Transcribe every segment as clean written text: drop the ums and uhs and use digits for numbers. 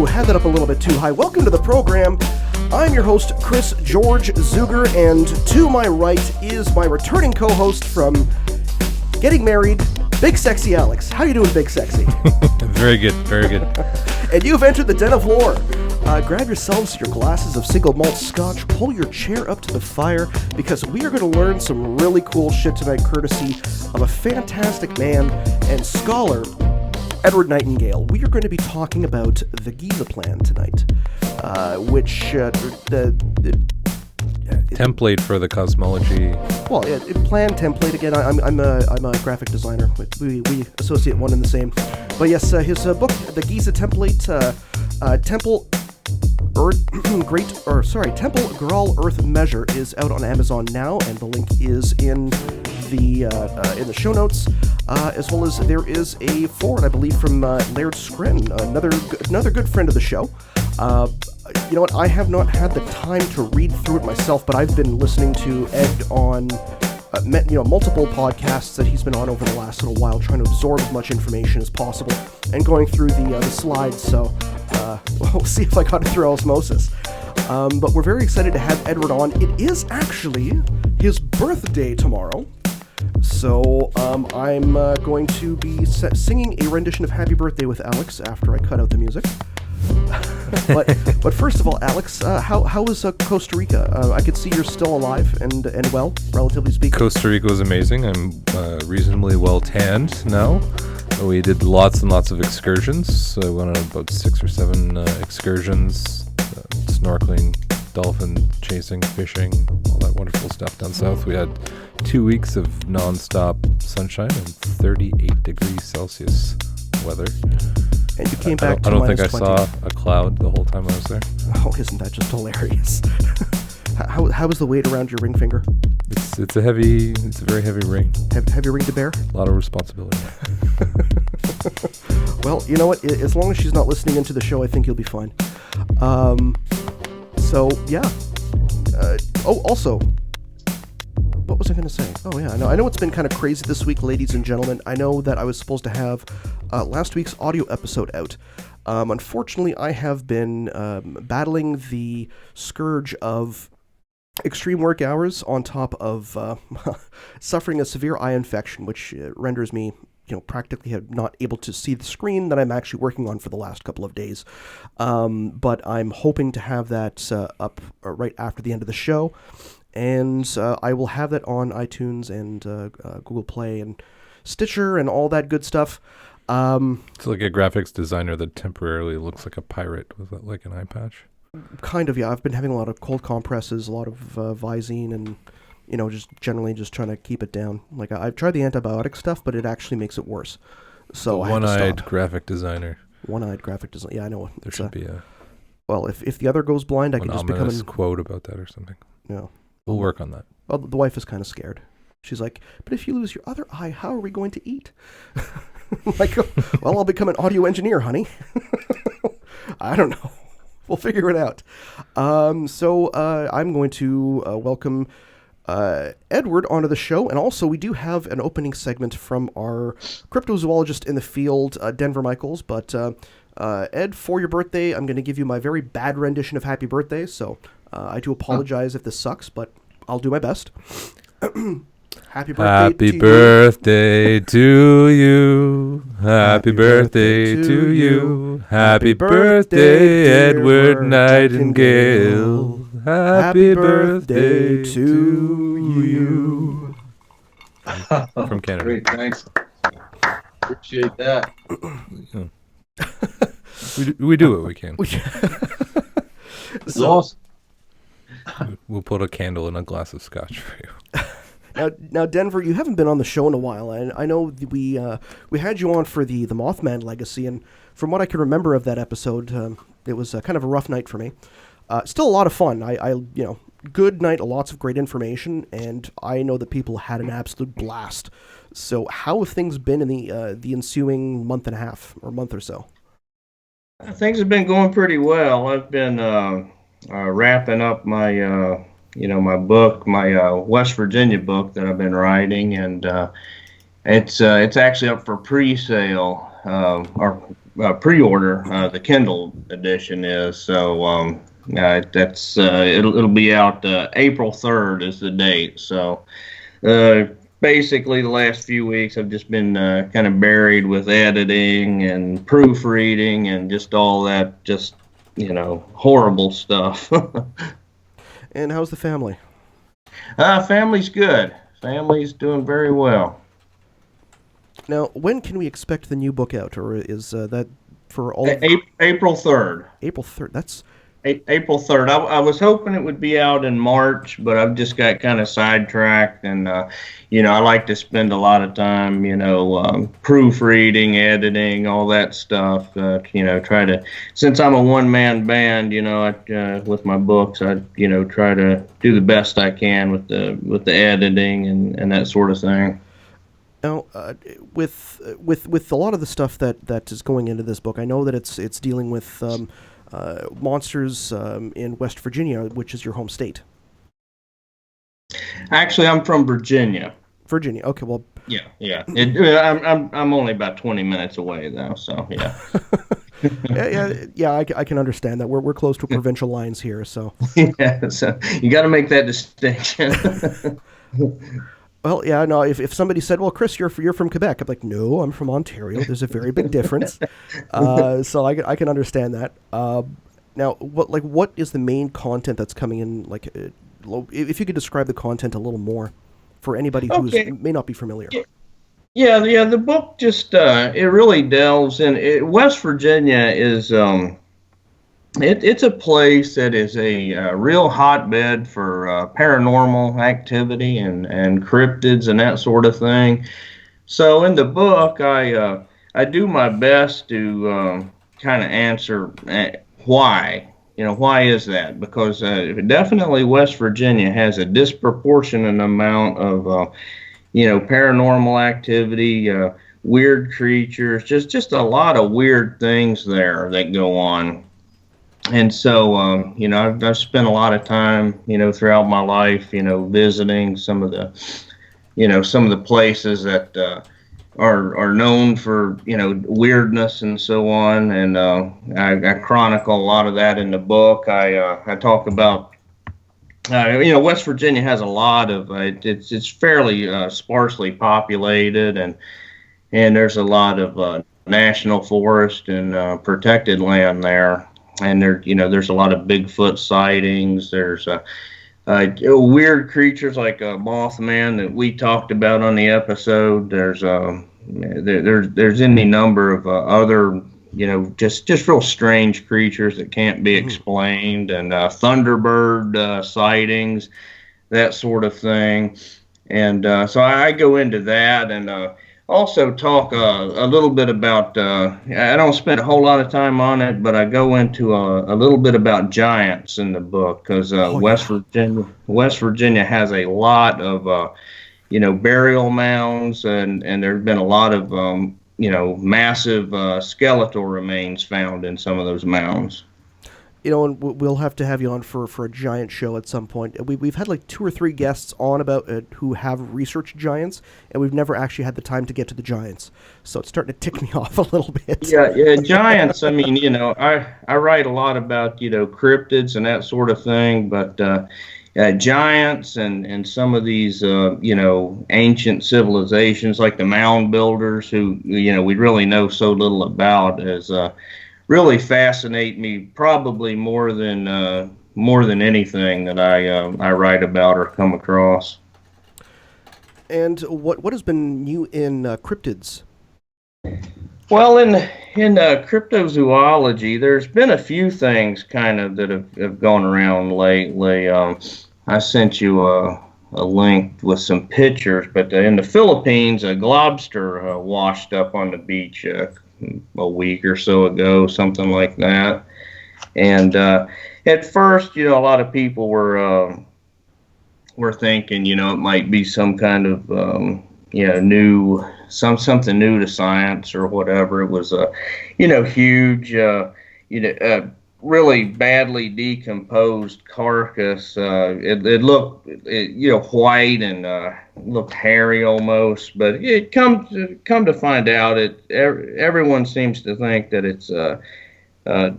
Had that up a little bit too high. Welcome to the program. I'm your host, Chris George Zuger, and to my right is my returning co-host from Getting Married, Big Sexy Alex. How you doing, Big Sexy? Very good, very good. And you've entered the Den of Lore. Grab yourselves your glasses of single malt scotch, pull your chair up to the fire, because we are going to learn some really cool shit tonight, courtesy of a fantastic man and scholar, Edward Nightingale. We are going to be talking about the Giza Plan tonight, which the template for the Cosmology. Well, plan template again. I'm a graphic designer. We associate one and the same. But yes, his book, the Giza Template, Temple Graal Earth Measure, is out on Amazon now, and the link is in the show notes. As well as there is a forward, I believe, from Laird Scrin, another good friend of the show. You know what? I have not had the time to read through it myself, but I've been listening to Ed on multiple podcasts that he's been on over the last little while, trying to absorb as much information as possible and going through the slides. So we'll see if I got it through osmosis. But we're very excited to have Edward on. It is actually his birthday tomorrow. So I'm going to be singing a rendition of Happy Birthday with Alex after I cut out the music. but first of all, Alex, how is Costa Rica? I could see you're still alive and well, relatively speaking. Costa Rica was amazing. I'm reasonably well tanned now. We did lots and lots of excursions. So I went on about 6 or 7 excursions, snorkeling, dolphin chasing, fishing, all that wonderful stuff down south. We had 2 weeks of non-stop sunshine and 38 degrees Celsius weather. And you came back to I don't think I 20. saw a cloud the whole time I was there. Oh, isn't that just hilarious? How is the weight around your ring finger? It's a very heavy ring. Heavy ring to bear? A lot of responsibility. Well, you know what? As long as she's not listening into the show, I think you'll be fine. So yeah. Also, what was I going to say? Oh yeah, I know it's been kind of crazy this week, ladies and gentlemen. I know that I was supposed to have last week's audio episode out. Unfortunately, I have been battling the scourge of extreme work hours on top of suffering a severe eye infection, which renders me, practically not able to see the screen that I'm actually working on for the last couple of days. But I'm hoping to have that up right after the end of the show. And I will have that on iTunes and Google Play and Stitcher and all that good stuff. It's like a graphics designer that temporarily looks like a pirate with like an eye patch. Kind of, yeah. I've been having a lot of cold compresses, a lot of Visine, and just generally just trying to keep it down. Like I've tried the antibiotic stuff, but it actually makes it worse. So one-eyed graphic designer. One-eyed graphic design. Yeah, I know. There should be a. Well, if the other goes blind, I can just become a quote about that or something. Yeah. We'll work on that. Well, the wife is kind of scared. She's like, but if you lose your other eye, how are we going to eat? I'm like, well, I'll become an audio engineer, honey. I don't know. We'll figure it out. So I'm going to welcome Edward onto the show. And also, we do have an opening segment from our cryptozoologist in the field, Denver Michaels. But Ed, for your birthday, I'm going to give you my very bad rendition of Happy Birthday. So I do apologize if this sucks, but I'll do my best. Happy birthday to you. Happy birthday to you. Happy birthday, Edward Nightingale. Happy birthday to you. From Canada. Great, thanks. Appreciate that. We do what we can. It's awesome. We'll put a candle in a glass of scotch for you. Now, Denver, you haven't been on the show in a while, and I know we had you on for the Mothman Legacy, and from what I can remember of that episode, it was kind of a rough night for me. Still a lot of fun. I good night, lots of great information, and I know that people had an absolute blast. So, how have things been in the ensuing month and a half or month or so? Things have been going pretty well. I've been wrapping up my my book, my West Virginia book that I've been writing, and it's actually up for pre-sale or pre-order. The Kindle edition is so. That's it'll be out April 3rd is the date. So basically the last few weeks I've just been kind of buried with editing and proofreading and just all that just horrible stuff. And how's the family? Family's good. Family's doing very well. Now, when can we expect the new book out, or is that for all? April 3rd. April 3rd. That's April 3rd. I was hoping it would be out in March, but I've just got kind of sidetracked, and I like to spend a lot of time, proofreading, editing, all that stuff. Try to, since I'm a one-man band, with my books, I try to do the best I can with the editing and that sort of thing. Now, with a lot of the stuff that is going into this book, I know that it's dealing with monsters in West Virginia, which is your home state. Actually, I'm from Virginia. Virginia. Okay, well. Yeah. I'm only about 20 minutes away though, so yeah. I can understand that. We're close to provincial lines here, so. Yeah, so you got to make that distinction. Well, yeah, no. If somebody said, "Well, Chris, you're from Quebec," I'm like, "No, I'm from Ontario. There's a very big difference." So I can understand that. Now, what is the main content that's coming in? If you could describe the content a little more for anybody who may not be familiar. Yeah. The book just it really delves in. West Virginia is it's a place that is a real hotbed for paranormal activity and cryptids and that sort of thing. So in the book, I do my best to kind of answer why. Why is that? Because definitely West Virginia has a disproportionate amount of paranormal activity, weird creatures, just a lot of weird things there that go on. And so, I've spent a lot of time, throughout my life, visiting some of the places that are known for, weirdness and so on. And I chronicle a lot of that in the book. I talk about, West Virginia has a lot of, it's fairly sparsely populated, and there's a lot of national forest and protected land there. And there's a lot of Bigfoot sightings. There's weird creatures like a Mothman that we talked about on the episode. There's any number of other just real strange creatures that can't be explained, and Thunderbird sightings, that sort of thing. And so I go into that, and also talk a little bit about, I don't spend a whole lot of time on it, but I go into a little bit about giants in the book, because West Virginia has a lot of, burial mounds, and there have been a lot of, massive skeletal remains found in some of those mounds. And we'll have to have you on for a giant show at some point. We've had like 2 or 3 guests on about who have researched giants, and we've never actually had the time to get to the giants. So it's starting to tick me off a little bit. Yeah, giants. I mean, I write a lot about cryptids and that sort of thing, but giants and some of these ancient civilizations like the mound builders, who we really know so little about, as really fascinate me, probably more than anything that I write about or come across. And what has been new in cryptids? Well, in cryptozoology, there's been a few things kind of that have gone around lately. I sent you a link with some pictures, but in the Philippines, a lobster washed up on the beach a week or so ago, something like that. And at first, a lot of people were thinking, it might be some kind of new something new to science or whatever. It was huge. really badly decomposed carcass. It looked, white and looked hairy almost. But it come to find out, everyone seems to think that it's a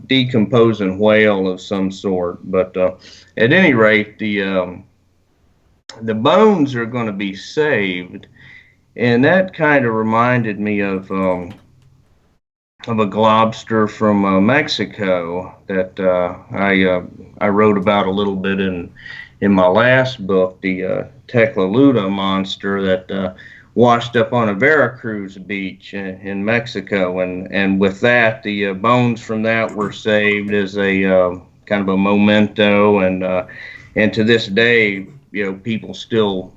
decomposing whale of some sort. But at any rate, the bones are going to be saved, and that kind of reminded me of a globster from Mexico that I wrote about a little bit in my last book, the Teclaluda monster that washed up on a Veracruz beach in Mexico, and with that, the bones from that were saved as a kind of a memento, and to this day, people still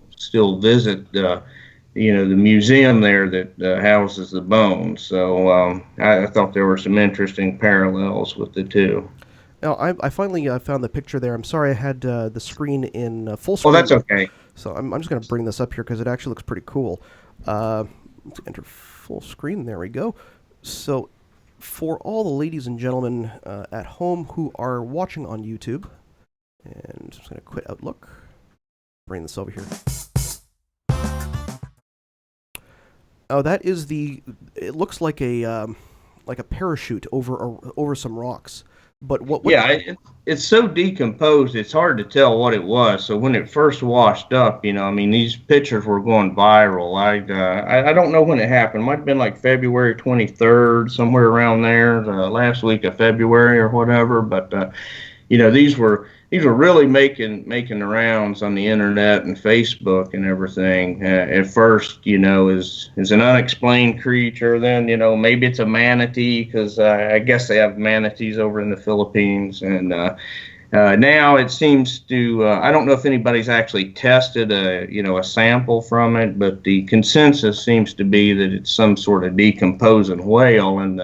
visit the museum there that houses the bones. So I thought there were some interesting parallels with the two. Now, I finally found the picture there. I'm sorry I had the screen in full screen. Oh, that's okay. So I'm just going to bring this up here because it actually looks pretty cool. Let's enter full screen. There we go. So for all the ladies and gentlemen at home who are watching on YouTube, and I'm just going to quit Outlook, bring this over here. Oh, that is it looks like a parachute over some rocks. But what? Yeah, it's so decomposed, it's hard to tell what it was. So when it first washed up, these pictures were going viral. I don't know when it happened. It might have been like February 23rd, somewhere around there, the last week of February or whatever. But these were really making the rounds on the internet and Facebook and everything. At first, is an unexplained creature. Then, maybe it's a manatee, because I guess they have manatees over in the Philippines. And now it seems to, I don't know if anybody's actually tested a sample from it, but the consensus seems to be that it's some sort of decomposing whale, and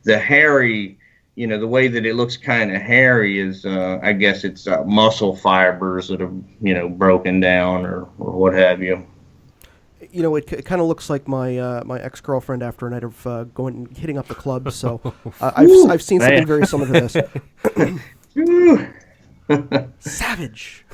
the hairy, the way that it looks kind of hairy is, I guess it's muscle fibers that have, broken down or what have you. It kind of looks like my my ex-girlfriend after a night of hitting up the club. So I've seen something very similar to this. Savage.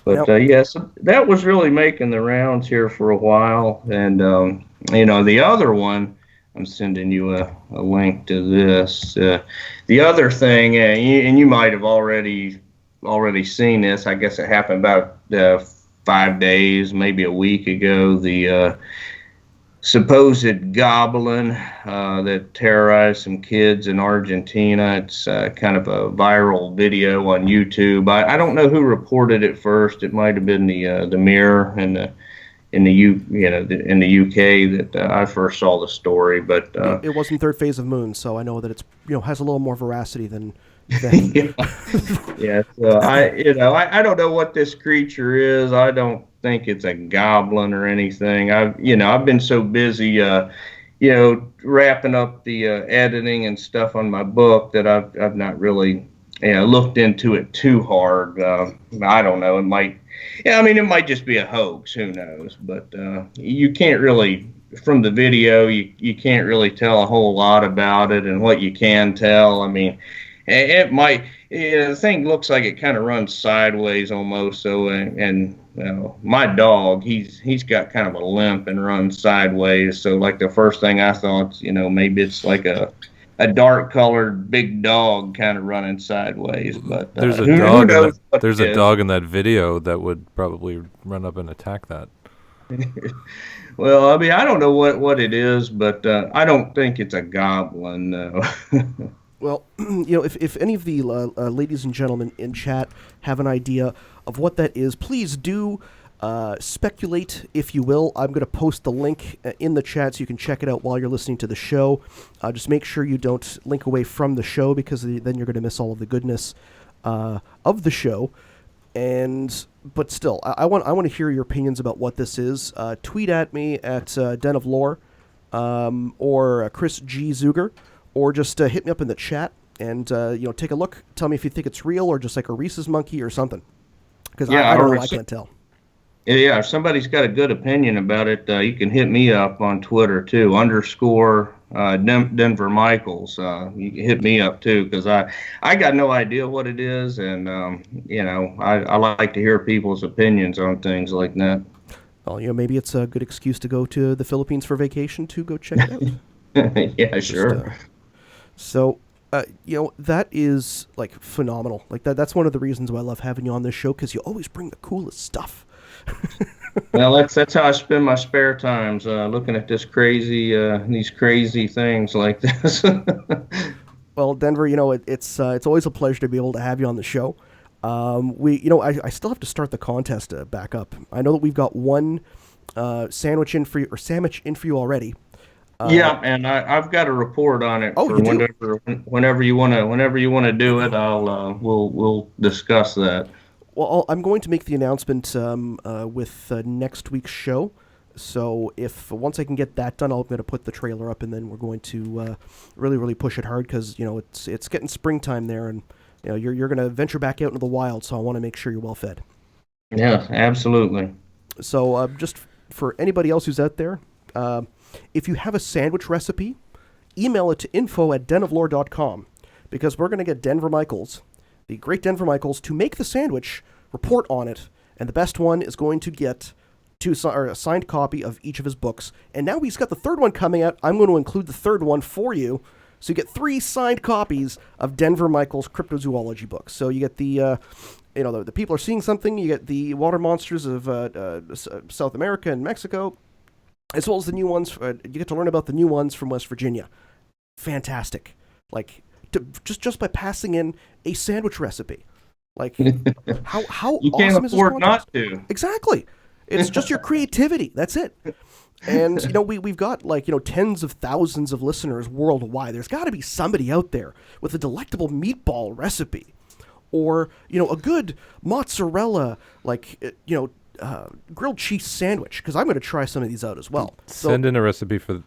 But yes, that was really making the rounds here for a while, and the other one. I'm sending you a link to this. The other thing, and you might have already seen this. I guess it happened about 5 days, maybe a week ago. The supposed goblin that terrorized some kids in Argentina. It's kind of a viral video on YouTube. I don't know who reported it first. It might have been the Mirror and in the UK that I first saw the story, but it wasn't Third Phase of Moon, so I know that it's has a little more veracity than. Yeah. So I don't know what this creature is. I don't think it's a goblin or anything. I've been so busy wrapping up the editing and stuff on my book that I've not really looked into it too hard. I don't know. It might. Yeah, it might just be a hoax. Who knows? But you can't really, from the video, you can't really tell a whole lot about it. And what you can tell, it might. The thing looks like it kind of runs sideways almost. So, and my dog, he's got kind of a limp and runs sideways. So, like the first thing I thought, maybe it's like a dark-colored big dog kind of running sideways, but there's a dog. There's a dog in that video that would probably run up and attack that. Well, I don't know what it is, but I don't think it's a goblin. No. Well, if any of the ladies and gentlemen in chat have an idea of what that is, please do. Speculate, if you will. I'm going to post the link in the chat so you can check it out while you're listening to the show. Just make sure you don't link away from the show, because then you're going to miss all of the goodness of the show. But still, I want to hear your opinions about what this is. Tweet at me at Den of Lore or Chris G. Zuger, or just hit me up in the chat and take a look. Tell me if you think it's real or just like a Rhesus monkey or something. Because I don't know. I can't tell. Yeah, if somebody's got a good opinion about it, you can hit me up on Twitter too, _ Denver Michaels, you can hit me up too, because I got no idea what it is, and I like to hear people's opinions on things like that. Well, maybe it's a good excuse to go to the Philippines for vacation to go check it out. Yeah, sure. So, that is like phenomenal. Like that's one of the reasons why I love having you on this show, because you always bring the coolest stuff. Well, that's how I spend my spare times, looking at these crazy things like this. Well, Denver, it's always a pleasure to be able to have you on the show. I still have to start the contest back up. I know that we've got one sandwich in for you already. Yeah, and I've got a report on it. Oh, for you do? whenever you want to do it, we'll discuss that. Well, I'm going to make the announcement with next week's show. So if once I can get that done, I'm going to put the trailer up, and then we're going to really, really push it hard, because it's getting springtime there, and you're going to venture back out into the wild. So I want to make sure you're well fed. Yeah, absolutely. So just for anybody else who's out there, if you have a sandwich recipe, email it to info@denoflore.com, because we're going to get Denver Michaels, the great Denver Michaels, to make the sandwich, report on it, and the best one is going to get a signed copy of each of his books. And now he's got the third one coming out. I'm going to include the third one for you. So you get 3 signed copies of Denver Michaels' Cryptozoology books. So you get the people are seeing something. You get the water monsters of South America and Mexico, as well as the new ones. You get to learn about the new ones from West Virginia. Fantastic. Like, just by passing in a sandwich recipe. Like, how you awesome can't is this afford contest? not to. Exactly. It's just your creativity. That's it. And, we've got, tens of thousands of listeners worldwide. There's got to be somebody out there with a delectable meatball recipe, or, a good mozzarella, grilled cheese sandwich, because I'm going to try some of these out as well. Send in a recipe for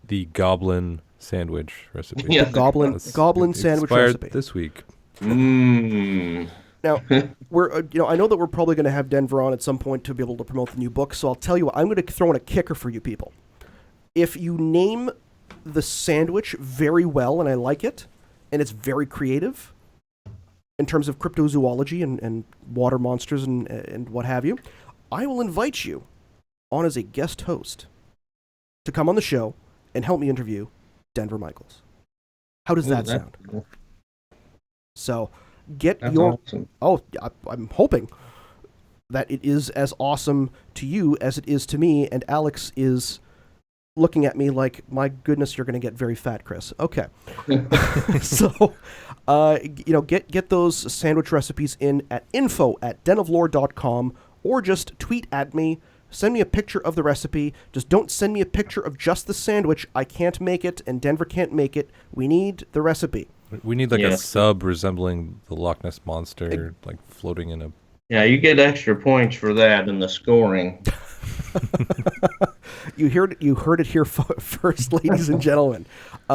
the Goblin sandwich recipe. Yeah. The Goblin sandwich recipe. This week. Now, I know that we're probably going to have Denver on at some point to be able to promote the new book, so I'll tell you what, I'm going to throw in a kicker for you people. If you name the sandwich very well, and I like it, and it's very creative in terms of cryptozoology and water monsters and what have you, I will invite you on as a guest host to come on the show and help me interview Denver Michaels. How does that sound? Cool. So... That's awesome. I'm hoping that it is as awesome to you as it is to me, and Alex is looking at me like, my goodness, you're going to get very fat, Chris. Okay. So, get those sandwich recipes in at info@denoflore.com, or just tweet at me. Send me a picture of the recipe. Just don't send me a picture of just the sandwich. I can't make it, and Denver can't make it. We need the recipe. We need a sub resembling the Loch Ness Monster, floating in a... Yeah, you get extra points for that in the scoring. You heard it here first, ladies and gentlemen.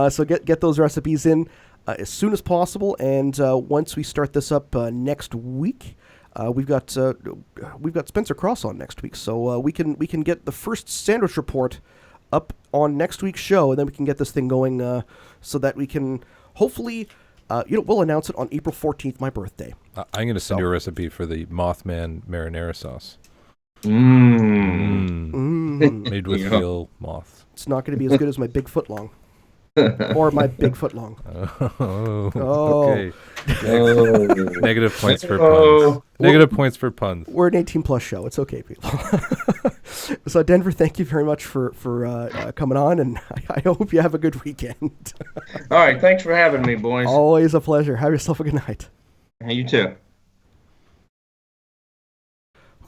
So get those recipes in as soon as possible, and once we start this up next week, we've got Spencer Cross on next week, so we can get the first sandwich report up on next week's show, and then we can get this thing going so that we can hopefully we'll announce it on April 14th, my birthday. I'm going to send you a recipe for the Mothman marinara sauce. Made with real moths. It's not going to be as good as my big foot long. Or my big foot long. Okay. Negative points for puns. Negative points for puns. We're an 18-plus show. It's okay, people. So, Denver, thank you very much for coming on, and I hope you have a good weekend. All right. Thanks for having me, boys. Always a pleasure. Have yourself a good night. You too.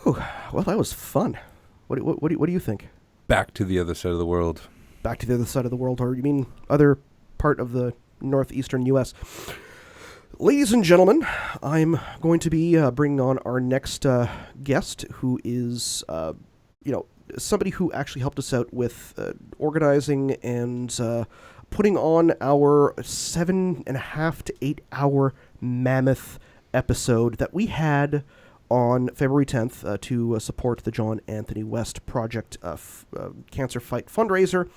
Whew. Well, that was fun. What do you think? Back to the other side of the world. Back to the other side of the world, or you mean other part of the northeastern U.S.? Ladies and gentlemen, I'm going to be bringing on our next guest, who is, somebody who actually helped us out with organizing and putting on our 7.5 to 8 hour mammoth episode that we had on February 10th to support the John Anthony West Project Cancer Fight fundraiser.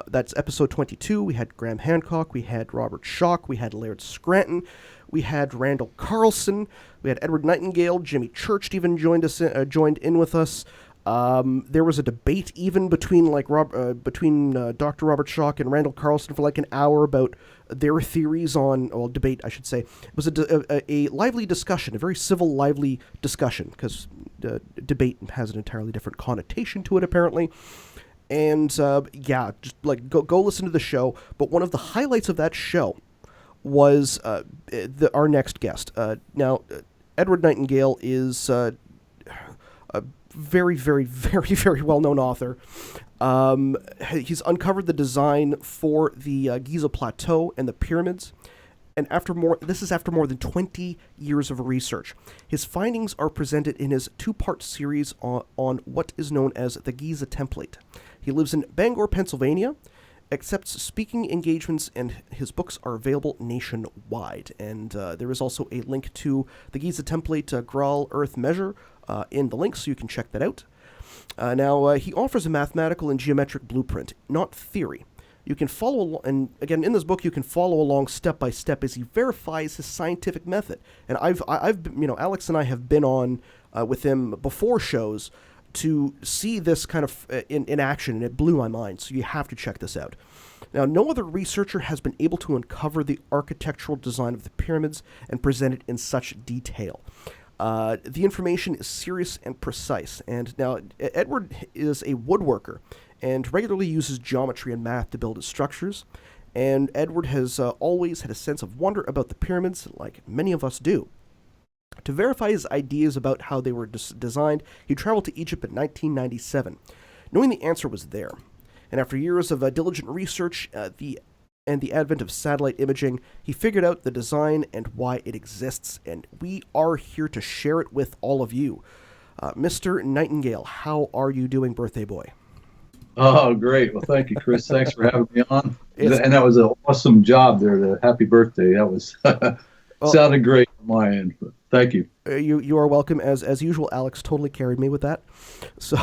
That's episode 22. We had Graham Hancock, we had Robert Schock, we had Laird Scranton, we had Randall Carlson, we had Edward Nightingale, Jimmy Church even joined in with us. There was a debate even between Dr. Robert Schock and Randall Carlson for like an hour about their theories on, well, debate, I should say. It was a lively discussion, a very civil, lively discussion, because debate has an entirely different connotation to it, apparently. And, yeah, just like go listen to the show. But one of the highlights of that show was our next guest. Now, Edward Nightingale is a very, very, very, very well-known author. He's uncovered the design for the Giza Plateau and the pyramids, and this is after more than 20 years of research. His findings are presented in his two-part series on what is known as the Giza Template. He lives in Bangor, Pennsylvania, accepts speaking engagements, and his books are available nationwide. And there is also a link to the Giza Template Graal Earth Measure in the link, so you can check that out. Now, he offers a mathematical and geometric blueprint, not theory. You can follow along, and again, in this book, you can follow along step by step as he verifies his scientific method. And I've Alex and I have been on with him before shows to see this kind of in action, and it blew my mind. So you have to check this out. Now, no other researcher has been able to uncover the architectural design of the pyramids and present it in such detail. The information is serious and precise. And now, Edward is a woodworker and regularly uses geometry and math to build his structures. And Edward has always had a sense of wonder about the pyramids, like many of us do. To verify his ideas about how they were designed, he traveled to Egypt in 1997, knowing the answer was there. And after years of diligent research and the advent of satellite imaging, he figured out the design and why it exists, and we are here to share it with all of you. Mr. Nightingale, how are you doing, birthday boy? Oh, great. Well, thank you, Chris. Thanks for having me on. And that was an awesome job there, the happy birthday. That was sounded great on my end. But thank you. You are welcome. As usual, Alex totally carried me with that. So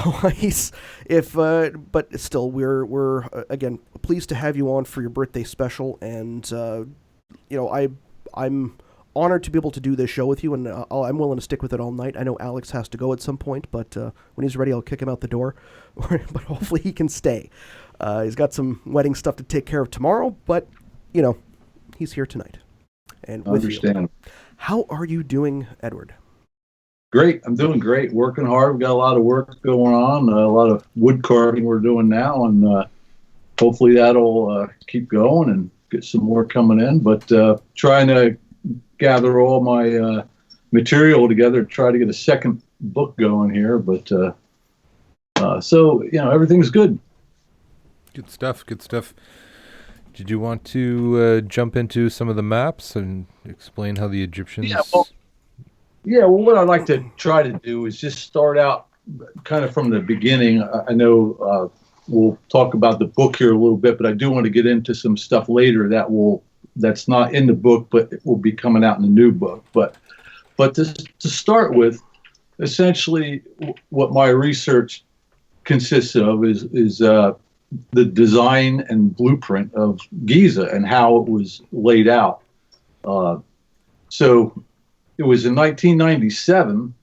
but still, we're again pleased to have you on for your birthday special, and I'm honored to be able to do this show with you, and I'm willing to stick with it all night. I know Alex has to go at some point, but when he's ready, I'll kick him out the door. But hopefully he can stay. He's got some wedding stuff to take care of tomorrow, but he's here tonight. And with understand. You. How are you doing, Edward? Great. I'm doing great. Working hard. We've got a lot of work going on. A lot of wood carving we're doing now, and hopefully that'll keep going and get some more coming in. But trying to gather all my material together to try to get a second book going here. But so everything's good. Good stuff. Good stuff. Did you want to jump into some of the maps and explain how the Egyptians... Well, what I'd like to try to do is just start out kind of from the beginning. I know we'll talk about the book here a little bit, but I do want to get into some stuff later that's not in the book, but it will be coming out in the new book. But to start with, essentially what my research consists of is the design and blueprint of Giza and how it was laid out. So it was in 1997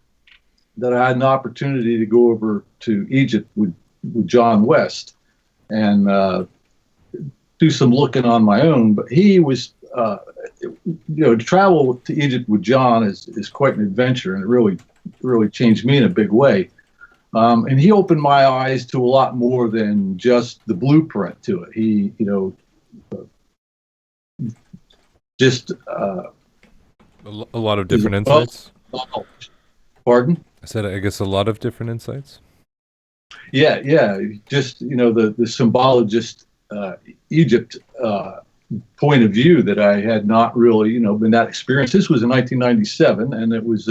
that I had an opportunity to go over to Egypt with John West and do some looking on my own. But he was, to travel to Egypt with John is quite an adventure, and it really changed me in a big way. And he opened my eyes to a lot more than just the blueprint to it. He, just a lot of different insights. Pardon? I said, I guess a lot of different insights. Yeah. Just the symbologist Egypt point of view that I had not really been that experienced. This was in 1997, and it was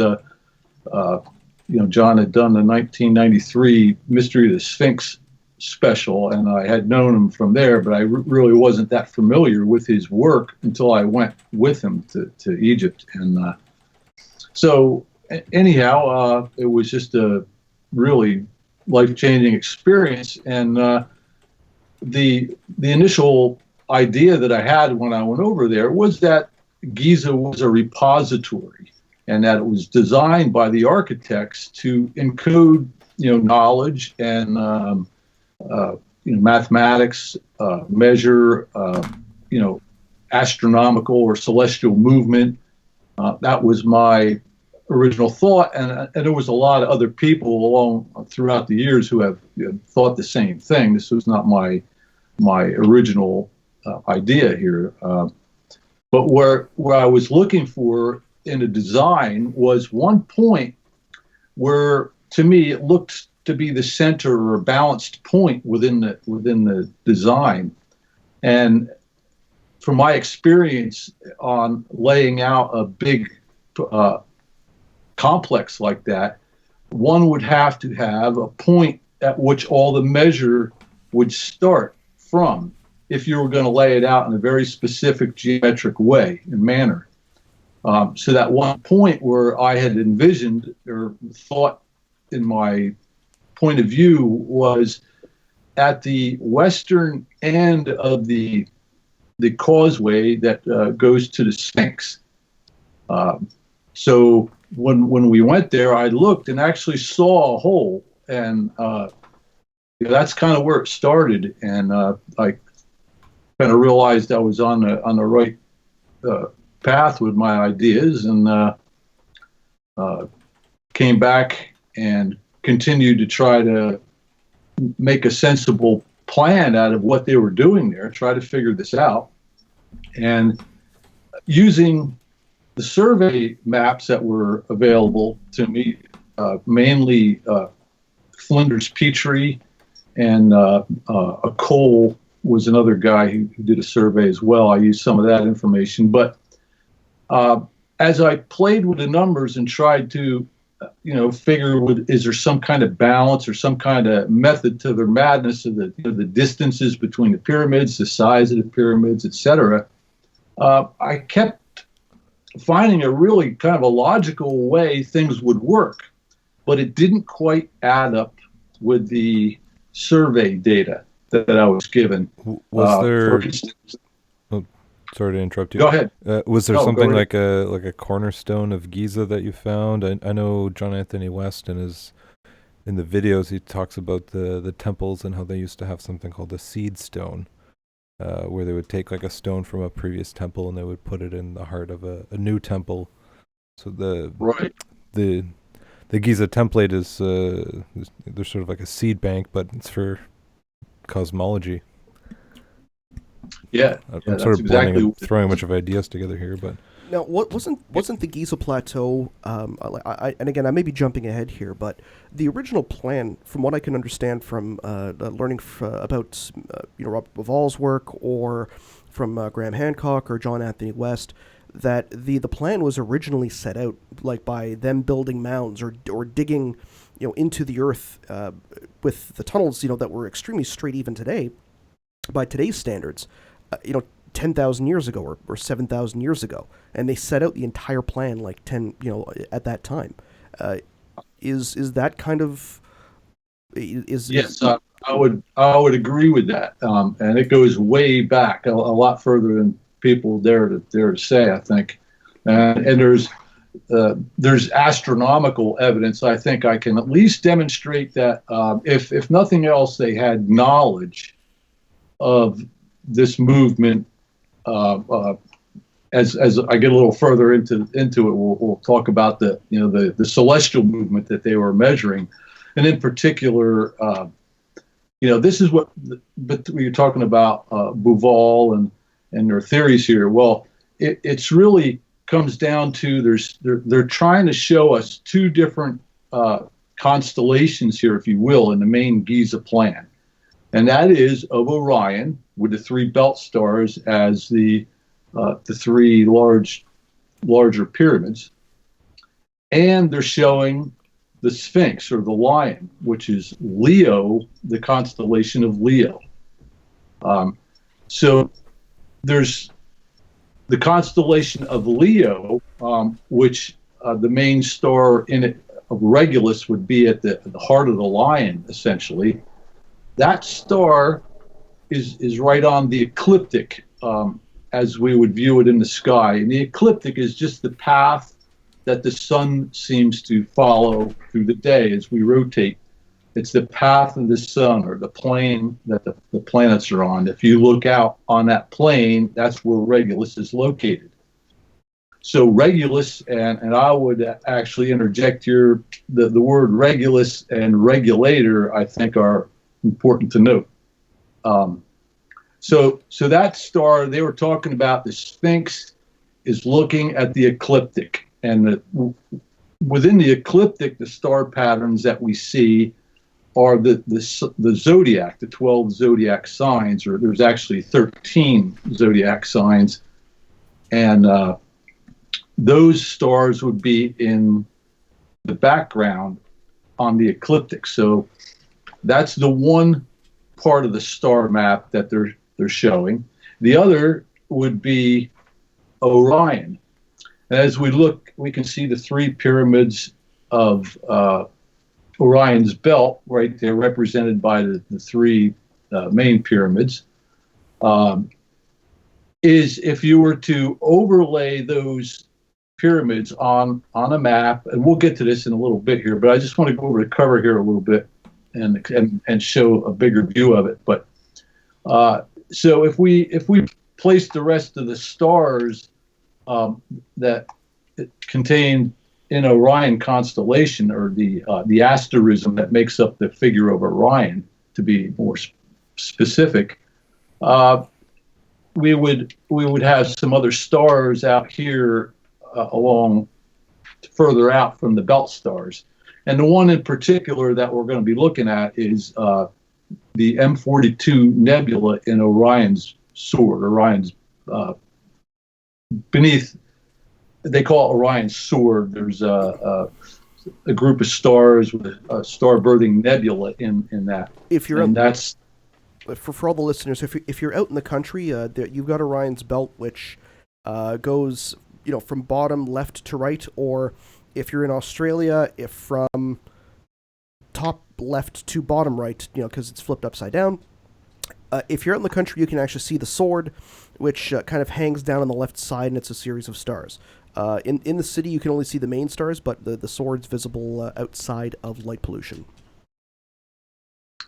John had done the 1993 Mystery of the Sphinx special, and I had known him from there, but I really wasn't that familiar with his work until I went with him to Egypt. And so anyhow, it was just a really life-changing experience. And the initial idea that I had when I went over there was that Giza was a repository, and that it was designed by the architects to encode, knowledge and mathematics, measure, astronomical or celestial movement. That was my original thought, and there was a lot of other people along throughout the years who have thought the same thing. This was not my original idea here, but where I was looking for in a design was one point where, to me, it looked to be the center or a balanced point within the design. And from my experience on laying out a big complex like that, one would have to have a point at which all the measure would start from if you were going to lay it out in a very specific geometric way and manner. So that one point where I had envisioned or thought in my point of view was at the western end of the causeway that goes to the Sphinx. So when we went there, I looked and actually saw a hole, and that's kind of where it started. And I kind of realized I was on the right path with my ideas, and came back and continued to try to make a sensible plan out of what they were doing there, try to figure this out. And using the survey maps that were available to me, mainly Flinders Petrie and Cole was another guy who did a survey as well. I used some of that information. But as I played with the numbers and tried to figure is there some kind of balance or some kind of method to their madness of the distances between the pyramids, the size of the pyramids, etc. I kept finding a really kind of a logical way things would work, but it didn't quite add up with the survey data that I was given. Was there? Sorry to interrupt you. Go ahead. Was there something like a cornerstone of Giza that you found? I know John Anthony West in the videos he talks about the temples and how they used to have something called a seed stone, where they would take like a stone from a previous temple and they would put it in the heart of a new temple. So the Giza Template is there's sort of like a seed bank, but it's for cosmology. Yeah, I'm sort of blending throwing a bunch of ideas together here, but now wasn't the Giza Plateau? And again, I may be jumping ahead here, but the original plan, from what I can understand from learning about Robert Bauval's work, or from Graham Hancock or John Anthony West, that the plan was originally set out like by them building mounds or digging into the earth with the tunnels that were extremely straight even today by today's standards. 10,000 years ago or 7,000 years ago, and they set out the entire plan like at that time. Is that kind of yes? I would agree with that, and it goes way back, a lot further than people dare to say, I think. And there's astronomical evidence. I think I can at least demonstrate that if nothing else, they had knowledge of this movement. As I get a little further into it, we'll talk about the celestial movement that they were measuring, and in particular, this is what you're talking about, Bauval and their theories here. Well, it's really comes down to they're trying to show us two different constellations here, if you will, in the main Giza plan. And that is of Orion, with the three belt stars as the three larger pyramids. And they're showing the Sphinx, or the lion, which is Leo, the constellation of Leo. So there's the constellation of Leo, which the main star in it of Regulus would be at the heart of the lion, essentially. That star is right on the ecliptic, as we would view it in the sky. And the ecliptic is just the path that the sun seems to follow through the day as we rotate. It's the path of the sun, or the plane that the planets are on. If you look out on that plane, that's where Regulus is located. So Regulus, and I would actually interject here, the word Regulus and regulator, I think, are important to note. So that star, they were talking about, the Sphinx is looking at the ecliptic. And within the ecliptic, the star patterns that we see are the zodiac, the 12 zodiac signs, or there's actually 13 zodiac signs. And those stars would be in the background on the ecliptic. So that's the one part of the star map that they're showing. The other would be Orion. And as we look, we can see the three pyramids of Orion's belt right there, represented by the three main pyramids. Is if you were to overlay those pyramids on a map, and we'll get to this in a little bit here, but I just want to go over the cover here a little bit and show a bigger view of it. But so if we place the rest of the stars that contain in Orion constellation, or the asterism that makes up the figure of Orion, to be more specific, we would have some other stars out here along further out from the belt stars. And the one in particular that we're going to be looking at is the M42 Nebula in Orion's sword. Orion's beneath, they call it Orion's sword. There's a group of stars with a star-birthing nebula in that. If you're and that's for all the listeners, if you're out in the country, you've got Orion's belt, which goes from bottom left to right, or if you're in Australia, if from top left to bottom right, because it's flipped upside down. If you're out in the country, you can actually see the sword, which kind of hangs down on the left side, and it's a series of stars. In the city, you can only see the main stars, but the sword's visible outside of light pollution.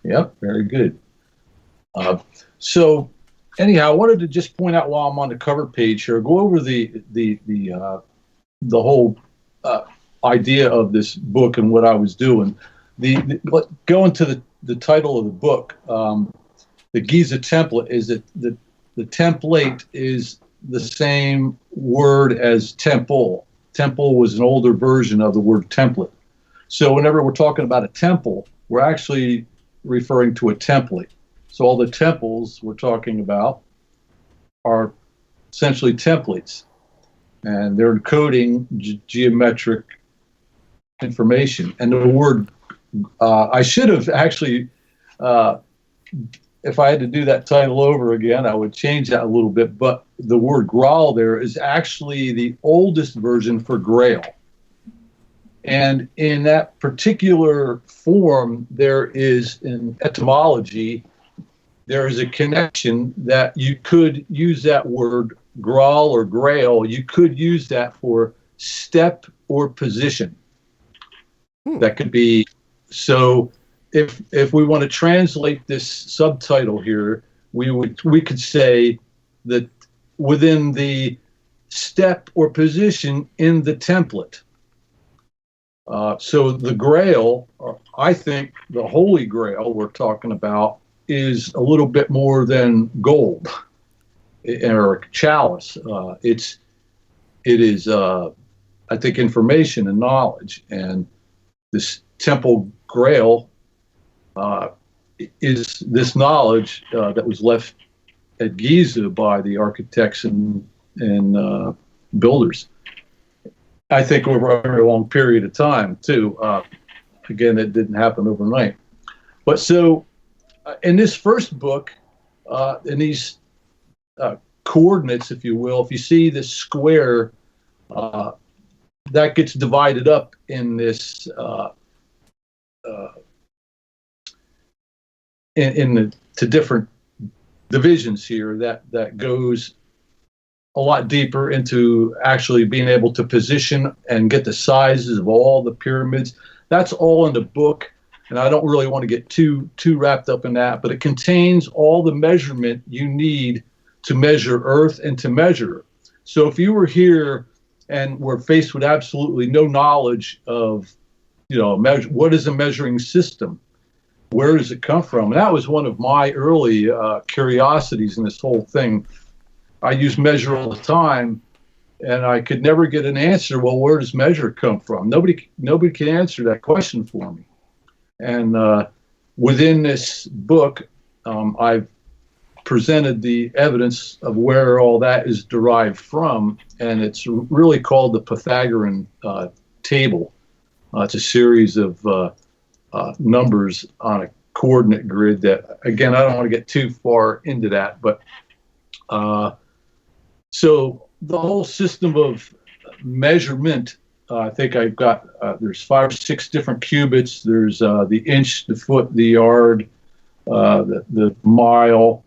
Yep, very good. So anyhow, I wanted to just point out while I'm on the cover page here, go over the whole idea of this book and what I was doing. Going to the title of the book, the Giza Template, is that the template is the same word as temple. Temple was an older version of the word template. So whenever we're talking about a temple, we're actually referring to a template. So all the temples we're talking about are essentially templates, and they're encoding geometric information. And the word, I should have actually, if I had to do that title over again, I would change that a little bit, but the word Graal there is actually the oldest version for Graal. And in that particular form, there is, in etymology, there is a connection that you could use that word Graal or Grail, you could use that for step or position. That could be, so if we want to translate this subtitle here, we could say that within the step or position in the template. So the Grail, I think the Holy Grail we're talking about, is a little bit more than gold or chalice. It is, I think, information and knowledge. And this Temple Grail is this knowledge that was left at Giza by the architects and builders. I think over a very long period of time, too. Again, it didn't happen overnight. But so in this first book, in these coordinates, if you will, if you see this square, that gets divided up in this to different divisions here that goes a lot deeper into actually being able to position and get the sizes of all the pyramids. That's all in the book, and I don't really want to get too wrapped up in that, but it contains all the measurement you need to measure Earth and to measure. So if you were here and were faced with absolutely no knowledge of, what is a measuring system? Where does it come from? And that was one of my early curiosities in this whole thing. I use measure all the time, and I could never get an answer. Well, where does measure come from? Nobody can answer that question for me. And within this book, I've presented the evidence of where all that is derived from, and it's really called the Pythagorean table. It's a series of numbers on a coordinate grid that, again, I don't want to get too far into that, but so the whole system of measurement, I think I've got, there's 5 or 6 different cubits. There's the inch, the foot, the yard, the mile,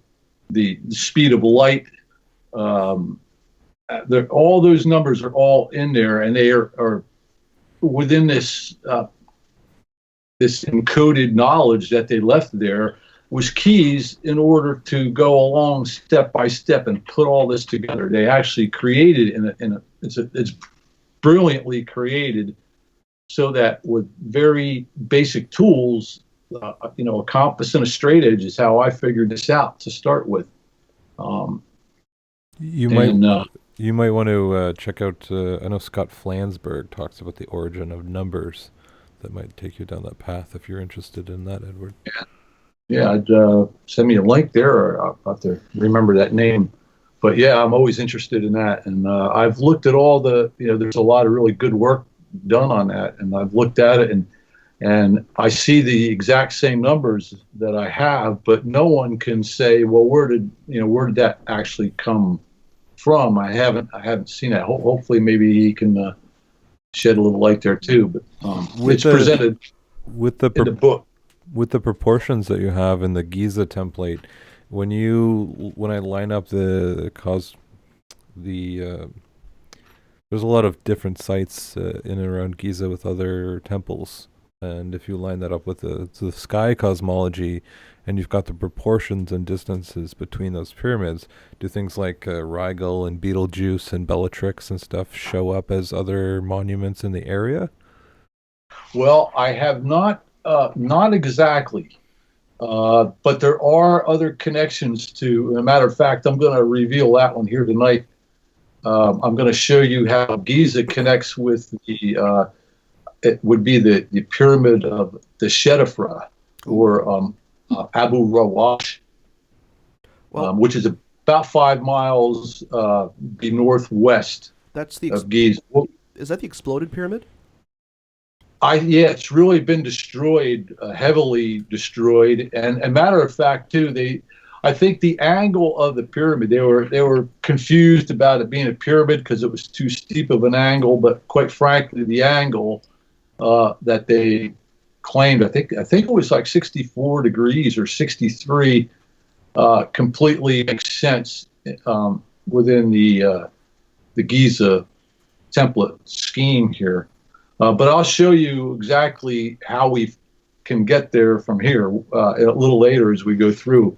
the speed of light. All those numbers are all in there, and they are within this this encoded knowledge that they left there was keys in order to go along step by step and put all this together. They actually created it's brilliantly created so that with very basic tools, a compass and a straight edge is how I figured this out to start with. You might want to check out, I know Scott Flansburgh talks about the origin of numbers. That might take you down that path if you're interested in that, Edward. Yeah, I'd send me a link there, or I'll have to remember that name. But yeah, I'm always interested in that. And I've looked at all there's a lot of really good work done on that. And I've looked at it and I see the exact same numbers that I have, but no one can say, well, where did that actually come from? I haven't seen that. Hopefully maybe he can shed a little light there too, but it's presented in the book. With the proportions that you have in the Giza template, when I line up there's a lot of different sites in and around Giza with other temples, and if you line that up with the sky cosmology, and you've got the proportions and distances between those pyramids, do things like Rigel and Betelgeuse and Bellatrix and stuff show up as other monuments in the area? Well, I have not exactly, but there are other connections to. As a matter of fact, I'm going to reveal that one here tonight. I'm going to show you how Giza connects with it would be the pyramid of the Shedefra, or Abu Rawash, which is about 5 miles northwest of Giza. Is that the exploded pyramid? Yeah, it's really been destroyed, heavily destroyed. And a matter of fact, too, I think the angle of the pyramid, they were confused about it being a pyramid because it was too steep of an angle. But quite frankly, the angle that they claimed, I think it was like 64 degrees or 63, completely makes sense within the Giza template scheme here. But I'll show you exactly how we can get there from here a little later as we go through.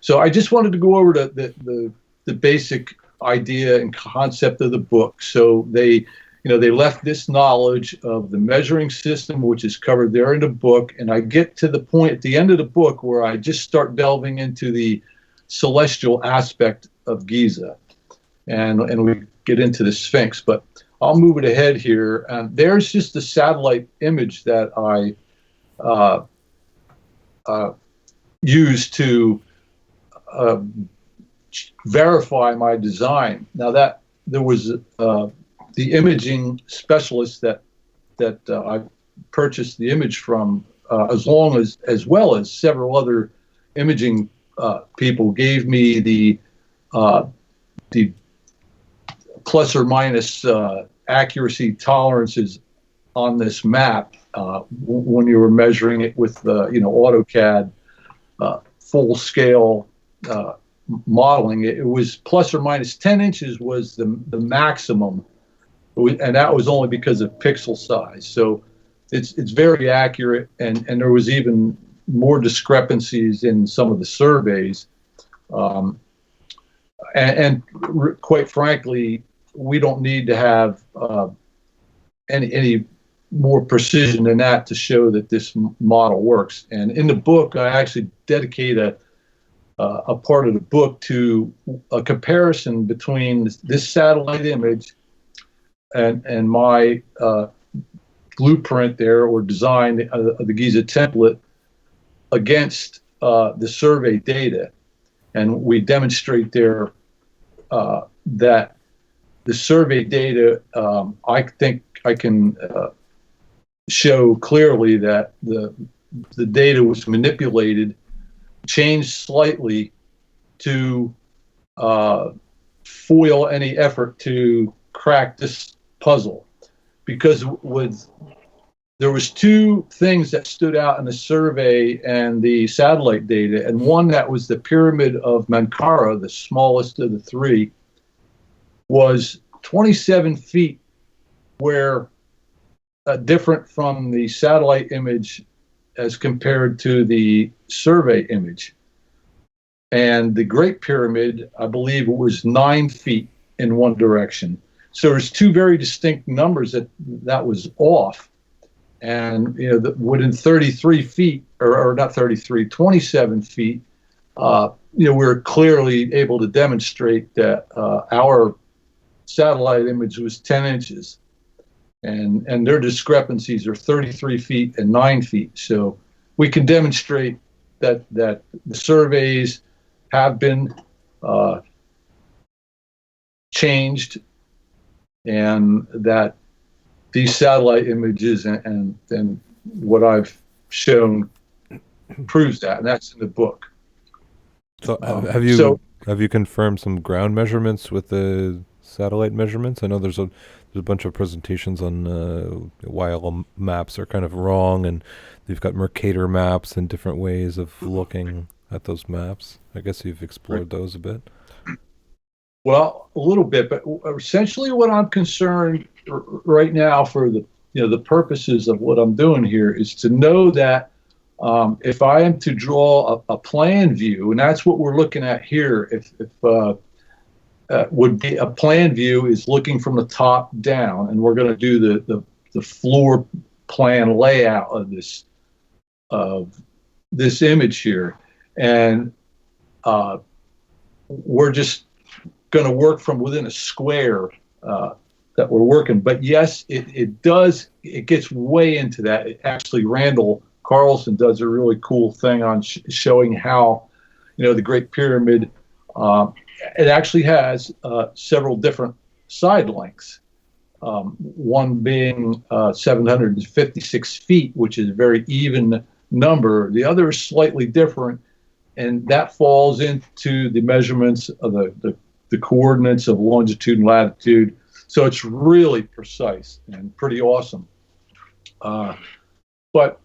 So I just wanted to go over the basic idea and concept of the book. So they left this knowledge of the measuring system, which is covered there in the book, and I get to the point at the end of the book where I just start delving into the celestial aspect of Giza, and we get into the Sphinx. But I'll move it ahead here. There's just a satellite image that I used to verify my design. Now that there was the imaging specialist that I purchased the image from, as well as several other imaging people, gave me the plus or minus accuracy tolerances on this map when you were measuring it with AutoCAD full scale modeling. It was plus or minus 10 inches was the maximum, and that was only because of pixel size. So it's very accurate, and there was even more discrepancies in some of the surveys. Quite frankly, we don't need to have any more precision than that to show that this model works. And in the book, I actually dedicate a part of the book to a comparison between this satellite image and my blueprint there, or design of the Giza template, against the survey data. And we demonstrate there that the survey data, I think I can show clearly that the data was manipulated, changed slightly to foil any effort to crack this puzzle. Because there was two things that stood out in the survey and the satellite data, and one that was the pyramid of Menkaure, the smallest of the three, was 27 feet, where different from the satellite image as compared to the survey image. And the Great Pyramid, I believe it was 9 feet in one direction. So there's two very distinct numbers that was off. And within 33 feet, or not 33, 27 feet, we're clearly able to demonstrate that our satellite image was 10 inches. And their discrepancies are 33 feet and 9 feet. So we can demonstrate that the surveys have been changed, and that these satellite images and what I've shown proves that, and that's in the book. So have you confirmed some ground measurements with the satellite measurements? I know there's a bunch of presentations on why all maps are kind of wrong, and they've got Mercator maps and different ways of looking at those maps. I guess you've explored those a bit. Well, a little bit, but essentially what I'm concerned right now for the purposes of what I'm doing here is to know that if I am to draw a plan view, and that's what we're looking at here, if would be a plan view is looking from the top down, and we're going to do the floor plan layout of this image here, and we're just going to work from within a square that we're working. But yes, it gets way into that. Actually, Randall Carlson does a really cool thing on showing how the Great Pyramid, it actually has several different side lengths, one being 756 feet, which is a very even number. The other is slightly different, and that falls into the measurements of the coordinates of longitude and latitude. So it's really precise and pretty awesome. But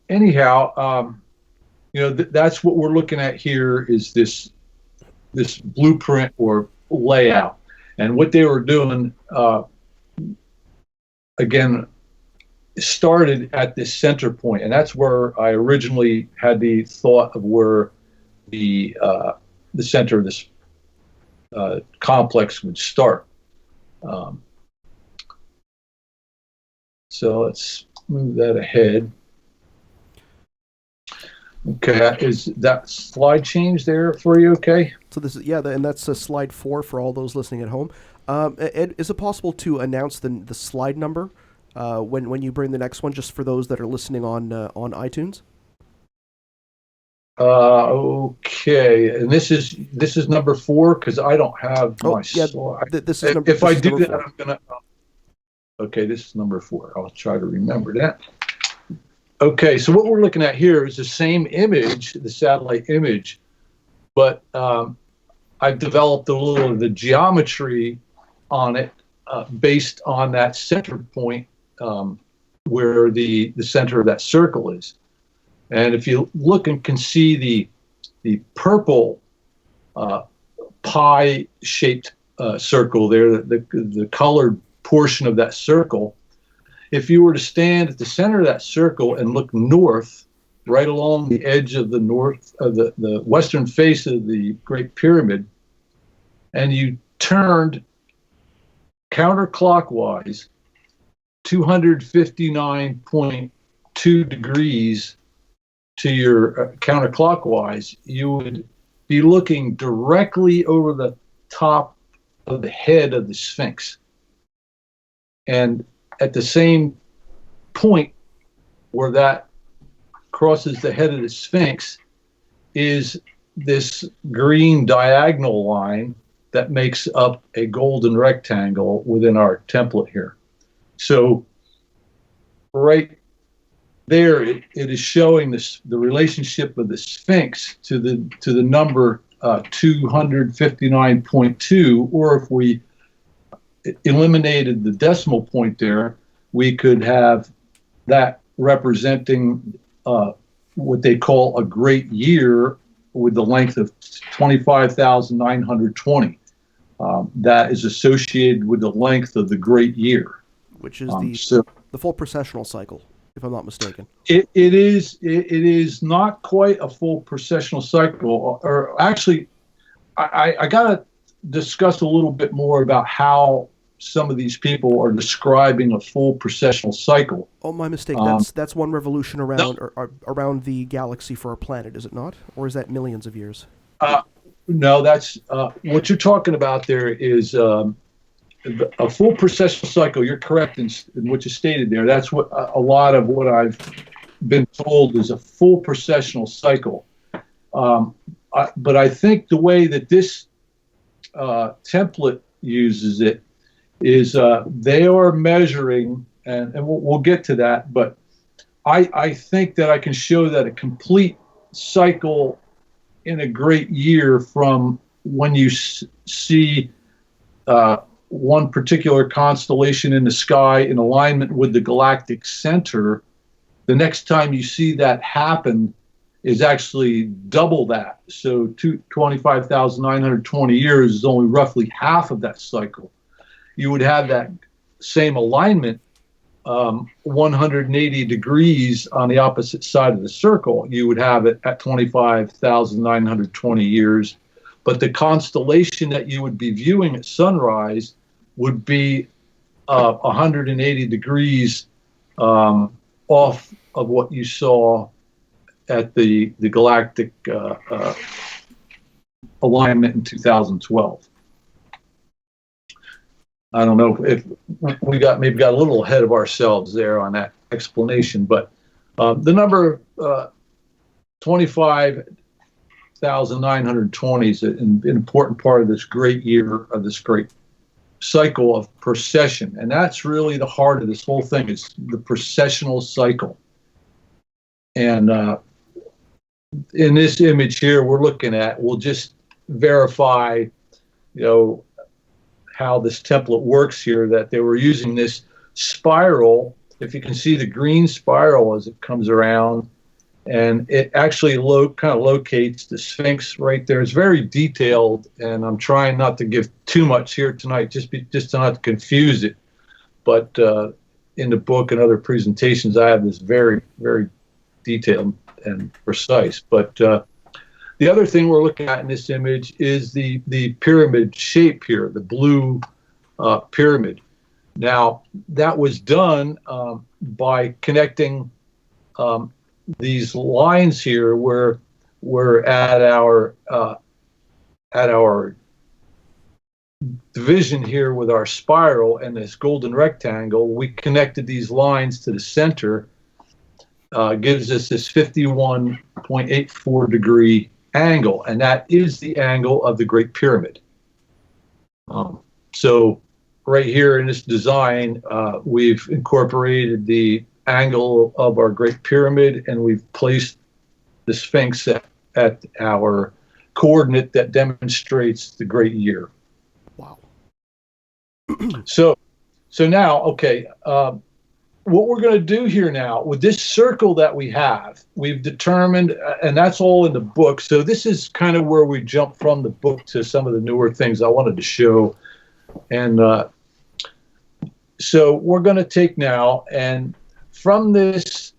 anyhow, that's what we're looking at here, is this blueprint or layout. And what they were doing, again, started at this center point, and that's where I originally had the thought of where the center of this complex would start. So let's move that ahead. Okay, is that slide change there for you? Okay. So this is and that's slide 4 for all those listening at home. Ed, is it possible to announce the slide number when you bring the next one, just for those that are listening on iTunes? Okay, and this is number 4, because I don't have my slide. This is number. If I do that, I'm gonna. Okay, this is number 4. I'll try to remember that. Okay, so what we're looking at here is the same image, the satellite image, but I've developed a little of the geometry on it based on that center point where the center of that circle is. And if you look and can see the purple pie-shaped circle there, the colored portion of that circle. If you were to stand at the center of that circle and look north, right along the edge of the western face of the Great Pyramid, and you turned counterclockwise 259.2 degrees to your counterclockwise, you would be looking directly over the top of the head of the Sphinx. And at the same point where that crosses the head of the Sphinx is this green diagonal line that makes up a golden rectangle within our template here. So right there, it is showing the relationship of the Sphinx to the number 259.2, or if we eliminated the decimal point there, we could have that representing what they call a great year with the length of 25,920. That is associated with the length of the great year, which is the full processional cycle, if I'm not mistaken. It is not quite a full processional cycle, or actually, I got to discuss a little bit more about how some of these people are describing a full processional cycle. Oh, my mistake. That's one revolution around the galaxy for our planet, is it not? Or is that millions of years? No, that's what you're talking about. There is a full processional cycle. You're correct in what you stated there. That's what a lot of what I've been told is a full processional cycle. But I think the way that this template uses it is they are measuring, and we'll get to that, but I think that I can show that a complete cycle in a great year from when you see one particular constellation in the sky in alignment with the galactic center, the next time you see that happen is actually double that. So 25,920 years is only roughly half of that cycle. You would have that same alignment 180 degrees on the opposite side of the circle. You would have it at 25,920 years. But the constellation that you would be viewing at sunrise would be 180 degrees off of what you saw at the galactic alignment in 2012. I don't know if we got a little ahead of ourselves there on that explanation, but the number 25,920 is an important part of this great year, of this great cycle of procession, and that's really the heart of this whole thing. Is the processional cycle. And in this image here, we'll just verify, how this template works here, that they were using this spiral. If you can see the green spiral as it comes around, and it actually kind of locates the Sphinx right there. It's very detailed, and I'm trying not to give too much here tonight, just to not confuse it. But in the book and other presentations, I have this very, very detailed and precise. But the other thing we're looking at in this image is the pyramid shape here, the blue pyramid. Now, that was done by connecting these lines here, where we're at our division here with our spiral and this golden rectangle. We connected these lines to the center, gives us this 51.84 degree angle, and that is the angle of the Great Pyramid. So right here in this design, we've incorporated the angle of our Great Pyramid, and we've placed the Sphinx at our coordinate that demonstrates the great year. Wow. So now, okay, what we're going to do here now with this circle that we have, we've determined, and that's all in the book. So this is kind of where we jump from the book to some of the newer things I wanted to show. And so we're going to take now, and from this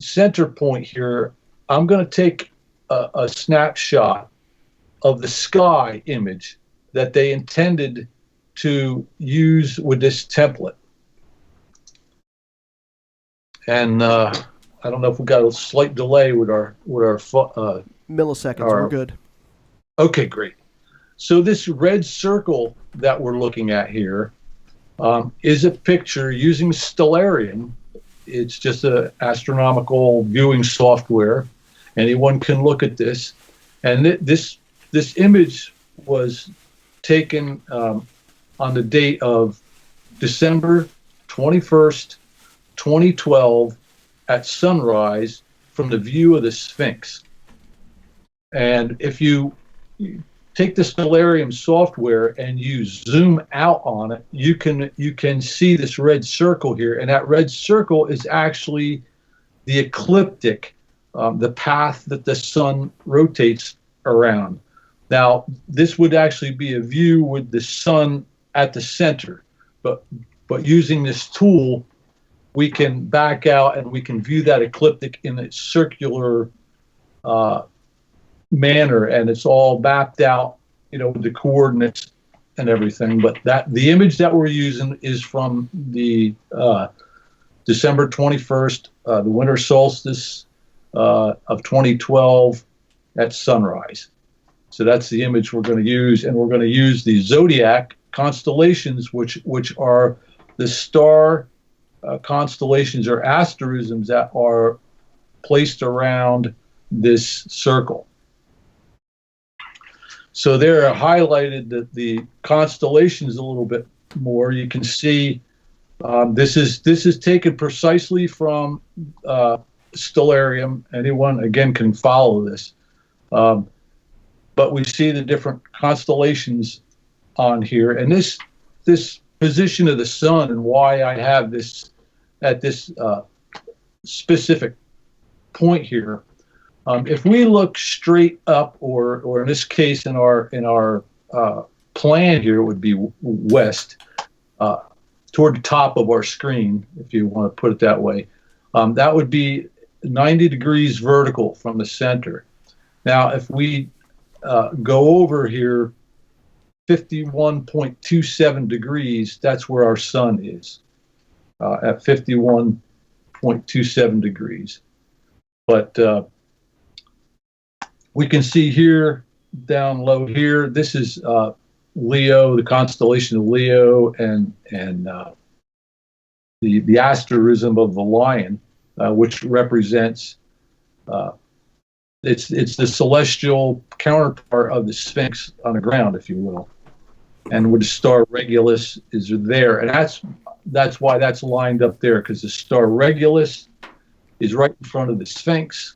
center point here, I'm going to take a snapshot of the sky image that they intended to use with this template. And I don't know if we got a slight delay with our milliseconds. We're good. Okay, great. So this red circle that we're looking at here is a picture using Stellarium. It's just an astronomical viewing software. Anyone can look at this. And this image was taken on the date of December 21st, 2012 at sunrise from the view of the Sphinx. And if you take the Stellarium software and you zoom out on it, you can see this red circle here, and that red circle is actually the ecliptic, the path that the sun rotates around. Now, this would actually be a view with the sun at the center, but using this tool, we can back out and we can view that ecliptic in a circular manner, and it's all mapped out, with the coordinates and everything. But the image that we're using is from the December 21st, the winter solstice of 2012 at sunrise. So that's the image we're going to use, and we're going to use the zodiac constellations, which are the star constellations or asterisms that are placed around this circle. So there, I highlighted the constellations a little bit more. You can see this is taken precisely from Stellarium. Anyone again can follow this, but we see the different constellations on here, and this position of the sun and why I have this at this specific point here. If we look straight up, or in this case, in our plan here, it would be west, toward the top of our screen, if you want to put it that way. That would be 90 degrees vertical from the center. Now, if we go over here 51.27 degrees, that's where our sun is, at 51.27 degrees. But we can see here, down low here, this is Leo, the constellation of Leo, and the asterism of the lion, which represents it's the celestial counterpart of the Sphinx on the ground, if you will. And with the star Regulus is there, and that's why that's lined up there, because the star Regulus is right in front of the Sphinx.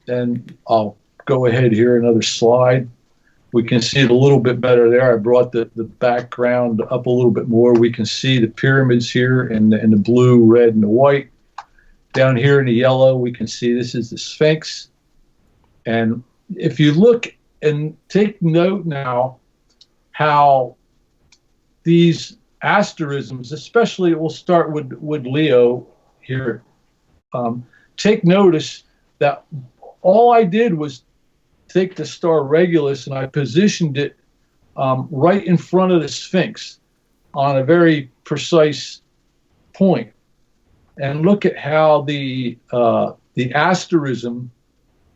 And I'll go ahead here, another slide. We can see it a little bit better there. I brought the background up a little bit more. We can see the pyramids here in the blue, red, and the white. Down here in the yellow, we can see this is the Sphinx. And if you look and take note now how these asterisms, especially we'll start with Leo here, take notice that all I did was take the star Regulus and I positioned it right in front of the Sphinx on a very precise point. And look at how the asterism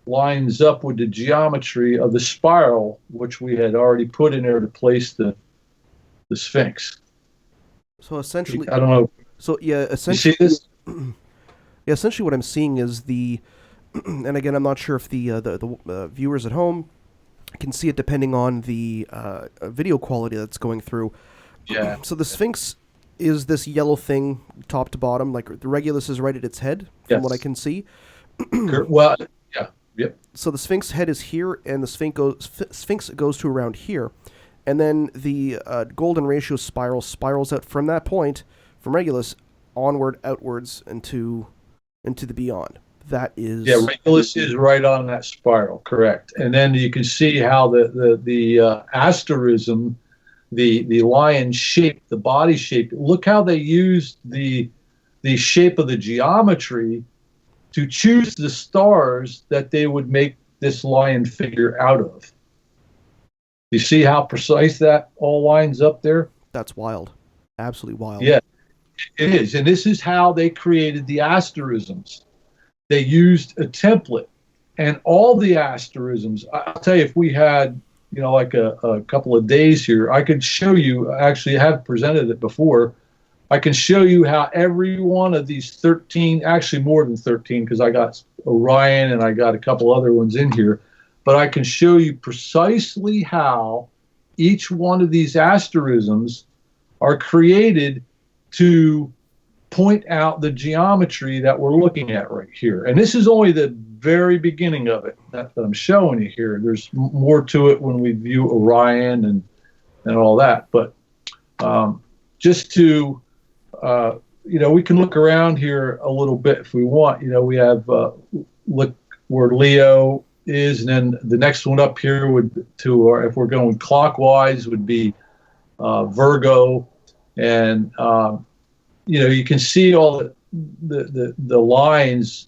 lines up with the geometry of the spiral, which we had already put in there to place the Sphinx. So essentially, I don't know. So yeah, essentially, you see this? Yeah, essentially what I'm seeing is and again, I'm not sure if the viewers at home can see it depending on the video quality that's going through. Yeah. So the Sphinx is this yellow thing, top to bottom, like the Regulus is right at its head, from what I can see. Well, yeah, yep. So the Sphinx head is here, and the Sphinx goes to around here, and then the golden ratio spirals out from that point, from Regulus, onward, outwards, into the beyond. That is... Yeah, Regulus is right on that spiral, correct. And then you can see how the asterism, the lion shape, the body shape, look how they used the shape of the geometry to choose the stars that they would make this lion figure out of. You see how precise that all lines up there? That's wild. Absolutely wild. Yeah, it is. And this is how they created the asterisms. They used a template, and all the asterisms, I'll tell you, if we had, like a couple of days here, I could show you, actually I have presented it before, I can show you how every one of these 13, actually more than 13, because I got Orion and I got a couple other ones in here, but I can show you precisely how each one of these asterisms are created to point out the geometry that we're looking at right here. And this is only the very beginning of it that I'm showing you here. There's more to it when we view Orion and all that. But just to, we can look around here a little bit if we want. We have look where Leo is, and then the next one up here if we're going clockwise, would be Virgo. And you can see all the lines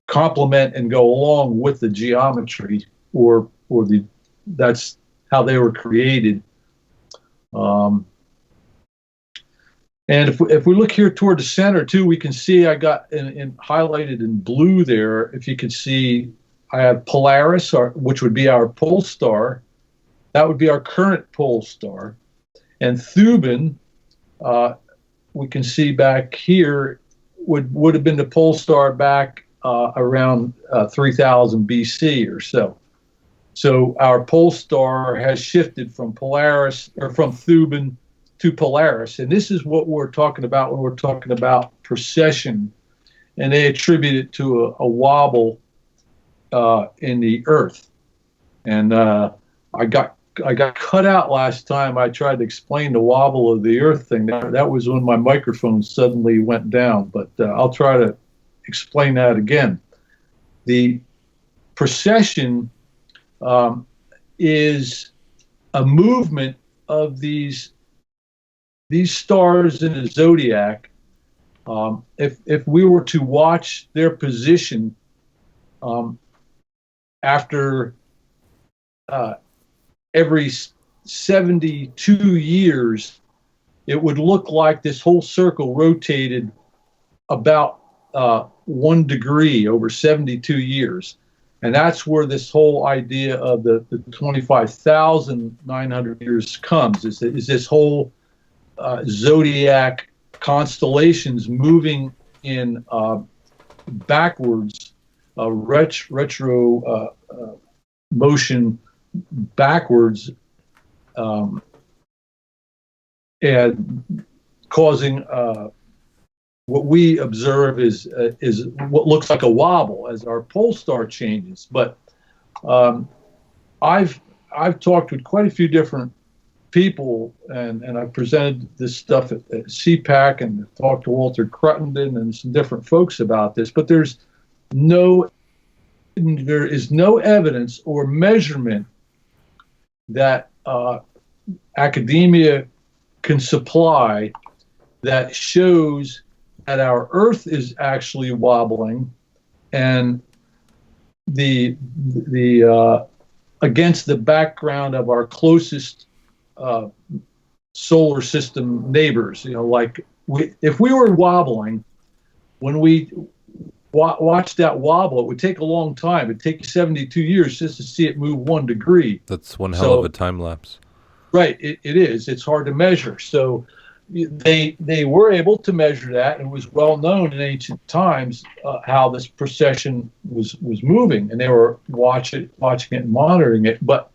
complement and go along with the geometry, or that's how they were created. And if we look here toward the center too, we can see I got in highlighted in blue there. If you can see, I have Polaris, which would be our pole star. That would be our current pole star, and Thuban. We can see back here would have been the pole star back around 3000 BC or so. So our pole star has shifted from Polaris, or from Thuban to Polaris, and this is what we're talking about when we're talking about procession, and they attribute it to a wobble in the Earth. And I got cut out last time. I tried to explain the wobble of the Earth thing. That was when my microphone suddenly went down, but I'll try to explain that again. The procession is a movement of these stars in the zodiac. If we were to watch their position after every 72 years, it would look like this whole circle rotated about 1 degree over 72 years. And that's where this whole idea of the 25,900 years comes, is this whole zodiac constellations moving in backwards, retro motion backwards, and causing what we observe is what looks like a wobble as our pole star changes. But I've talked with quite a few different people, and I've presented this stuff at CPAC and talked to Walter Cruttenden and some different folks about this. But there is no evidence or measurement that academia can supply that shows that our Earth is actually wobbling, and the against the background of our closest solar system neighbors. Like if we were wobbling, when we watch that wobble, it would take a long time. It'd take 72 years just to see it move 1 degree. That's one hell of a time lapse. Right, it is. It's hard to measure. So they were able to measure that, and it was well known in ancient times how this procession was moving, and they were watching it and monitoring it. But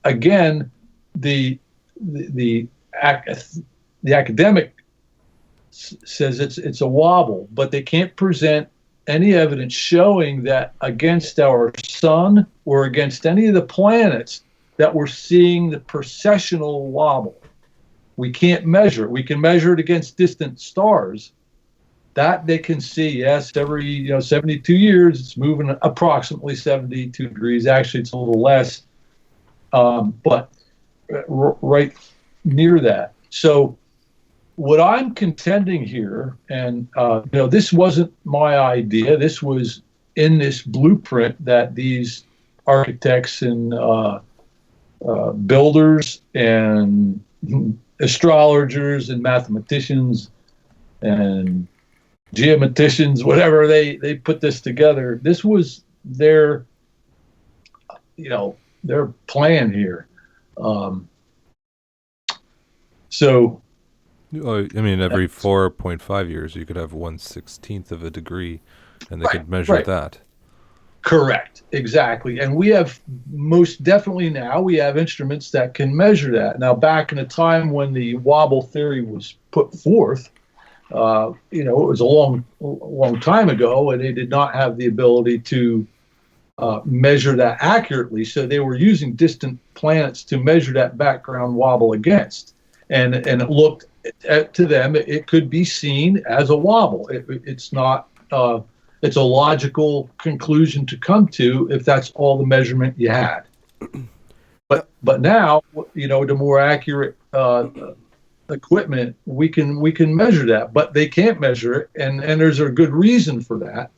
again, the academic says it's a wobble, but they can't present any evidence showing that against our sun or against any of the planets that we're seeing the processional wobble. We can't measure it. We can measure it against distant stars. That they can see, yes, every 72 years, it's moving approximately 72 degrees. Actually, it's a little less, but right near that. So what I'm contending here, and this wasn't my idea. This was in this blueprint that these architects and builders and astrologers and mathematicians and geometricians, whatever, they put this together. This was their plan here. Every 4.5 years you could have 1/16 of a degree, and they could measure that. Correct, exactly. And we have most definitely now we have instruments that can measure that. Now, back in the time when the wobble theory was put forth, it was a long time ago, and they did not have the ability to measure that accurately. So they were using distant planets to measure that background wobble against, and it looked to them it could be seen as a wobble. It's not. It's a logical conclusion to come to if that's all the measurement you had. But now, the more accurate equipment, we can measure that, but they can't measure it, and there's a good reason for that.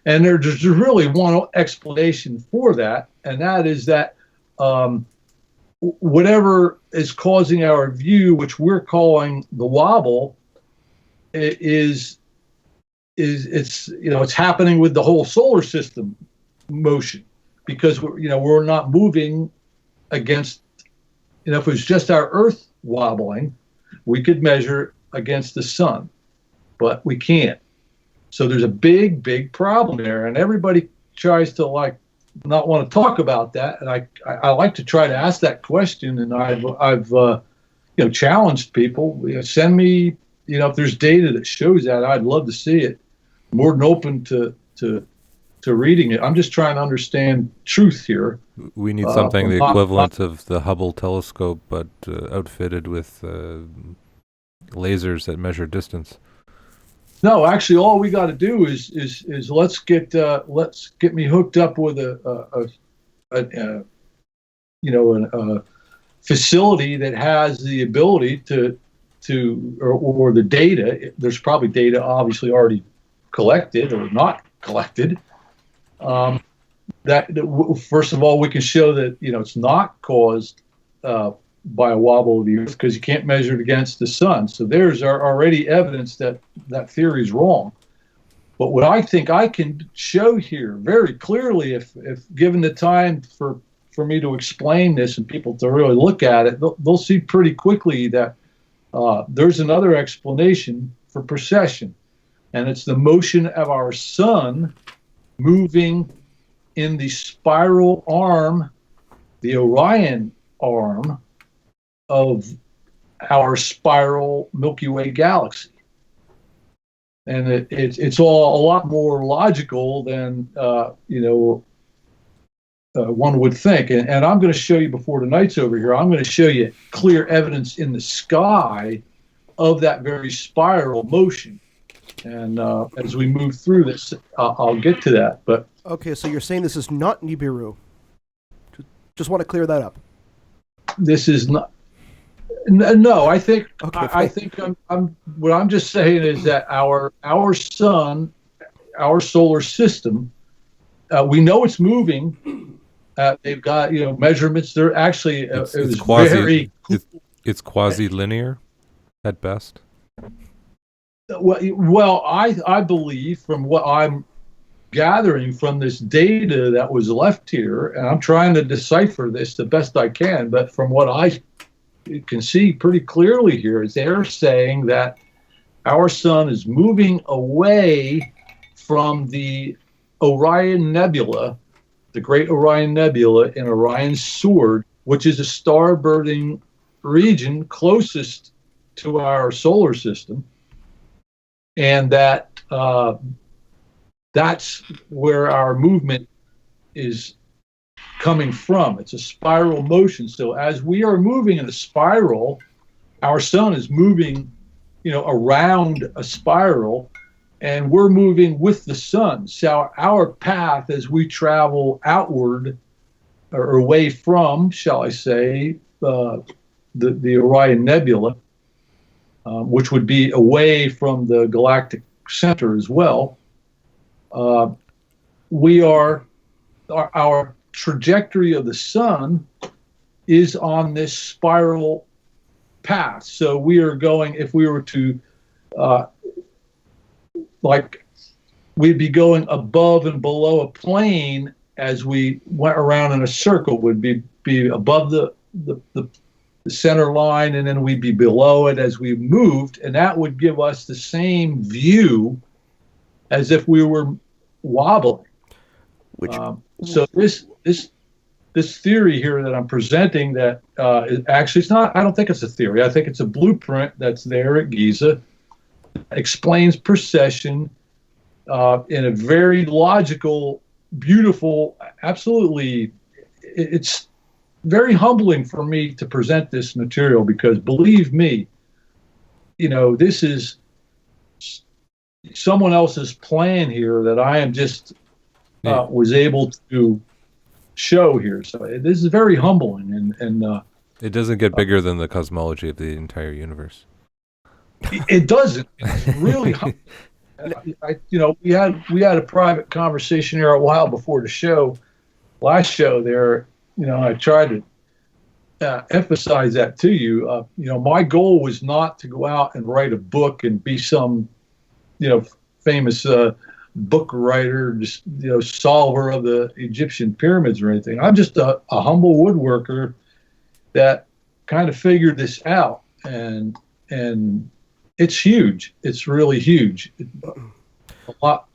And there's really one explanation for that, and that is that whatever is causing our view, which we're calling the wobble, it's happening with the whole solar system motion, because we're not moving against. If it was just our Earth wobbling, we could measure against the sun, but we can't. So there's a big problem there, and everybody tries to not want to talk about that. And I like to try to ask that question, and I've challenged people. Send me if there's data that shows that. I'd love to see it. More than open to reading it. I'm just trying to understand truth here. We need something the equivalent of the Hubble telescope, but outfitted with lasers that measure distance. No, actually, all we got to do is let's get me hooked up with a facility that has the ability or the data. There's probably data obviously already collected or not collected. That first of all, we can show that it's not caused by a wobble of the Earth, because you can't measure it against the sun. So there's already evidence that theory is wrong. But what I think I can show here very clearly, if given the time for me to explain this and people to really look at it, they'll see pretty quickly that there's another explanation for procession. And it's the motion of our sun moving in the spiral arm, the Orion arm of our spiral Milky Way galaxy. And it's all a lot more logical than one would think. And I'm going to show you, before the night's over here, I'm going to show you clear evidence in the sky of that very spiral motion. And as we move through this, I'll get to that. But okay, so you're saying this is not Nibiru. Just want to clear that up. This is not. No, I think. Okay, I think what I'm just saying is that our sun, our solar system, we know it's moving. They've got measurements. They're actually it's quasi-linear at best. Well, I believe, from what I'm gathering from this data that was left here, and I'm trying to decipher this the best I can, but from what I can see pretty clearly here is they're saying that our sun is moving away from the Orion Nebula, the Great Orion Nebula in Orion's Sword, which is a star-burning region closest to our solar system. And that's where our movement is coming from. It's a spiral motion. So as we are moving in a spiral, our sun is moving, around a spiral, and we're moving with the sun. So our path as we travel outward or away from, shall I say, the Orion Nebula, which would be away from the galactic center as well. Our trajectory of the sun is on this spiral path. So we are going, if we were to, we'd be going above and below a plane as we went around in a circle, would be above the center line, and then we'd be below it as we moved, and that would give us the same view as if we were wobbling. So this theory here that I'm presenting, that it's not, I don't think it's a theory. I think it's a blueprint that's there at Giza, explains procession in a very logical, beautiful, absolutely, it's very humbling for me to present this material, because believe me, this is someone else's plan here that I am just was able to show here. So this is very humbling, and it doesn't get bigger than the cosmology of the entire universe. It doesn't. It's really we had a private conversation here a while before the last show there. I tried to emphasize that to you. My goal was not to go out and write a book and be some famous book writer, just solver of the Egyptian pyramids or anything. I'm just a humble woodworker that kind of figured this out, and it's huge. It's really huge. A lot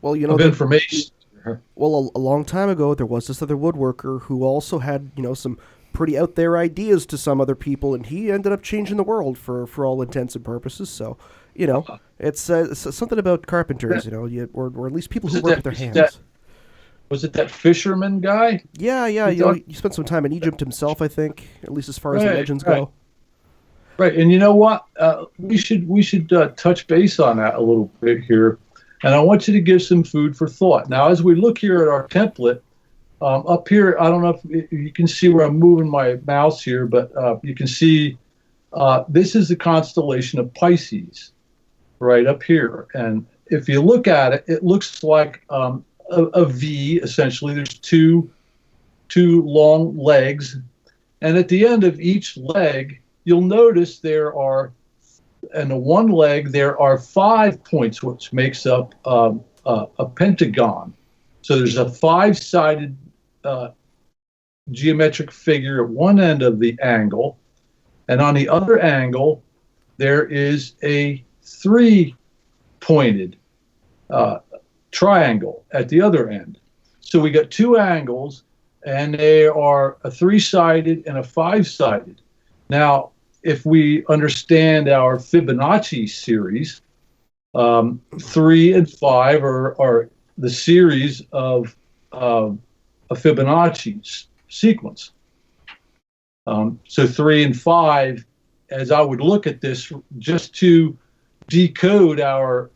of information. Well, a long time ago, there was this other woodworker who also had, some pretty out there ideas to some other people, and he ended up changing the world for all intents and purposes. So, it's something about carpenters, or at least people who work with their hands. Was it that fisherman guy? Yeah. He spent some time in Egypt himself, I think, at least as far as the legends go. Right, and you know what? We should touch base on that a little bit here. And I want you to give some food for thought. Now, as we look here at our template, up here, I don't know if you can see where I'm moving my mouse here, but you can see this is the constellation of Pisces, right up here. And if you look at it, it looks like a V, essentially. There's two long legs. And at the end of each leg, you'll notice there are, and the one leg, there are 5 points, which makes up a pentagon. So there's a 5-sided geometric figure at one end of the angle, and on the other angle, there is a 3-pointed triangle at the other end. So we got 2 angles, and they are a 3-sided and a 5-sided. Now, if we understand our Fibonacci series, 3 and 5 are the series of a Fibonacci sequence. So 3 and 5, as I would look at this, just to decode our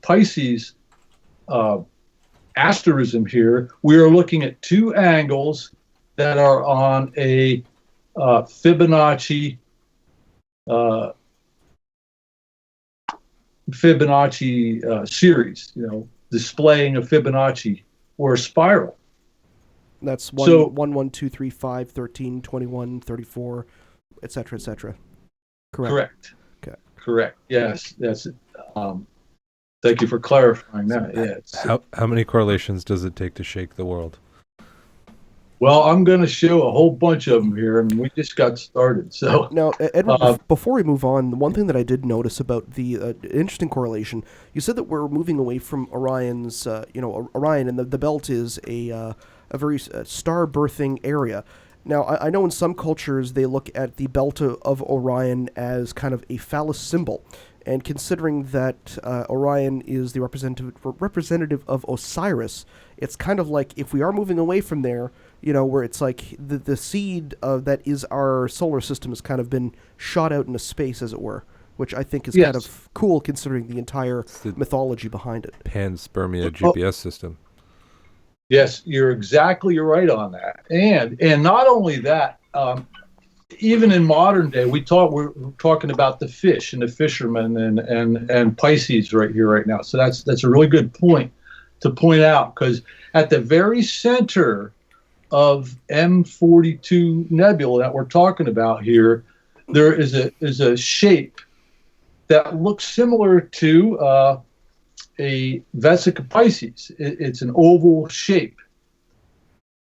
Pisces asterism here, we are looking at 2 angles that are on a Fibonacci series, displaying a Fibonacci or a spiral. That's 1, 1, 2, 3, 5, 13, 21, 34, etc., etc. Correct. Okay. Correct. Yes. That's it. Thank you for clarifying that. Yeah. How many correlations does it take to shake the world? Well, I'm going to show a whole bunch of them here, and we just got started. So now, Edward, before we move on, one thing that I did notice about the interesting correlation, you said that we're moving away from Orion's, Orion, and the belt is a very star-birthing area. Now, I know in some cultures they look at the belt of Orion as kind of a phallus symbol, and considering that Orion is the representative of Osiris, it's kind of like if we are moving away from there, where it's like the seed that is our solar system has kind of been shot out into space, as it were, which I think is kind of cool considering the entire mythology behind it. Panspermia GPS system. Yes, you're exactly right on that. And not only that, even in modern day, we're talking about the fish and the fishermen and Pisces right here, right now. So that's a really good point to point out, because at the very center of M42 Nebula that we're talking about here, there is a shape that looks similar to a Vesica Pisces. It's an oval shape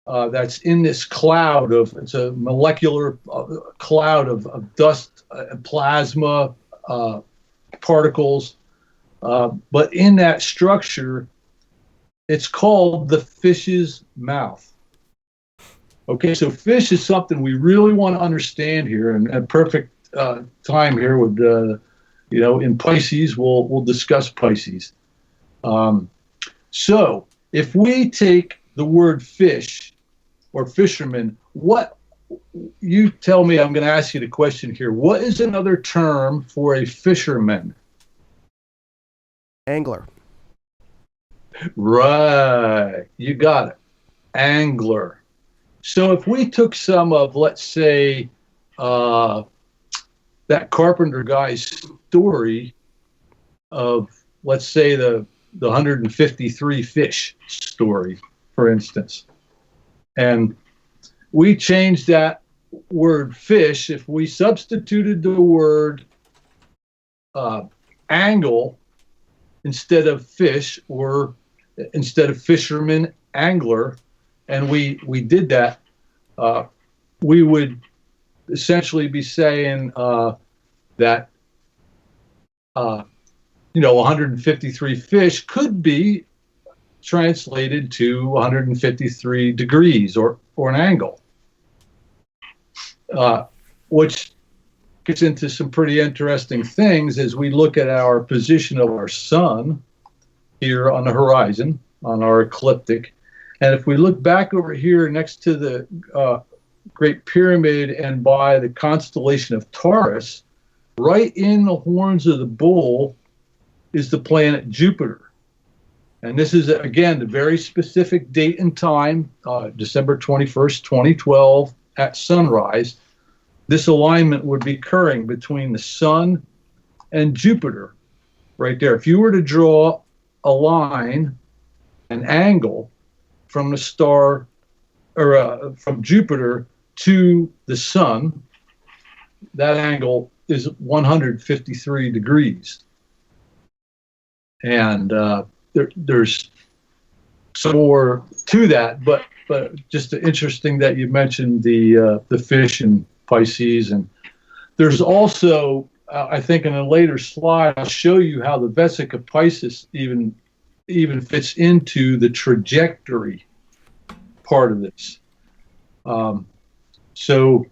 that's in this cloud it's a molecular cloud of dust, plasma, particles. But in that structure, it's called the fish's mouth. Okay, so fish is something we really want to understand here, and a perfect time here would, in Pisces, we'll discuss Pisces. So if we take the word fish or fisherman, what you tell me, I'm going to ask you the question here. What is another term for a fisherman? Angler. Right, you got it. Angler. So if we took some of, let's say, that carpenter guy's story of, let's say, the 153 fish story, for instance, and we changed that word fish, if we substituted the word angle instead of fish, or instead of fisherman, angler, and we did that, we would essentially be saying that 153 fish could be translated to 153 degrees or an angle, which gets into some pretty interesting things as we look at our position of our sun here on the horizon, on our ecliptic. And if we look back over here next to the Great Pyramid and by the constellation of Taurus, right in the horns of the bull is the planet Jupiter. And this is, again, the very specific date and time, December 21st, 2012, at sunrise. This alignment would be occurring between the sun and Jupiter right there. If you were to draw a line, an angle, from the star, or from Jupiter to the sun, that angle is 153 degrees. And there's some more to that, but just interesting that you mentioned the fish and Pisces. And there's also, I think in a later slide, I'll show you how the Vesica Pisces even fits into the trajectory part of this. So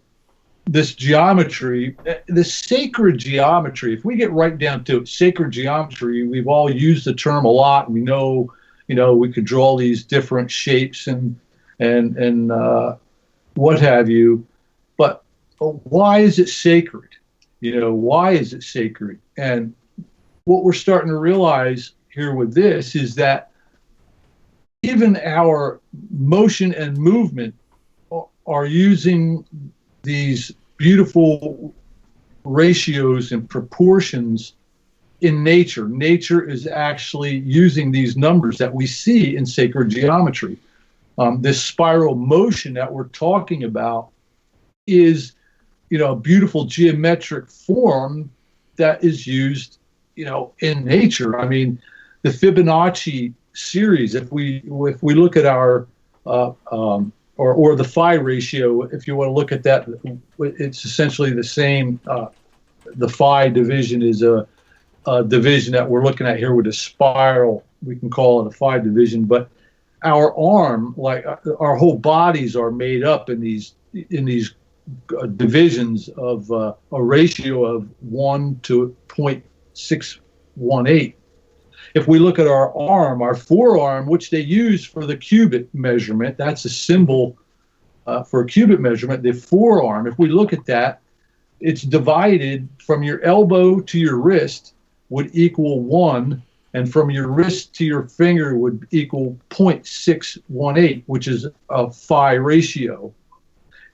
this geometry, the sacred geometry, if we get right down to it, sacred geometry, we've all used the term a lot. We know, we could draw these different shapes and what have you, but why is it sacred? Why is it sacred? And what we're starting to realize here with this is that even our motion and movement are using these beautiful ratios and proportions in nature. Nature is actually using these numbers that we see in sacred geometry. This spiral motion that we're talking about is, a beautiful geometric form that is used, in nature. I mean, the Fibonacci series, if we look at our or the phi ratio, if you want to look at that, it's essentially the same. The phi division is a division that we're looking at here with a spiral. We can call it a phi division, but our arm, like our whole bodies, are made up in these divisions of a ratio of 1 to 0.618. If we look at our arm, our forearm, which they use for the cubit measurement, that's a symbol for a cubit measurement, the forearm, if we look at that, it's divided from your elbow to your wrist would equal 1, and from your wrist to your finger would equal 0.618, which is a phi ratio.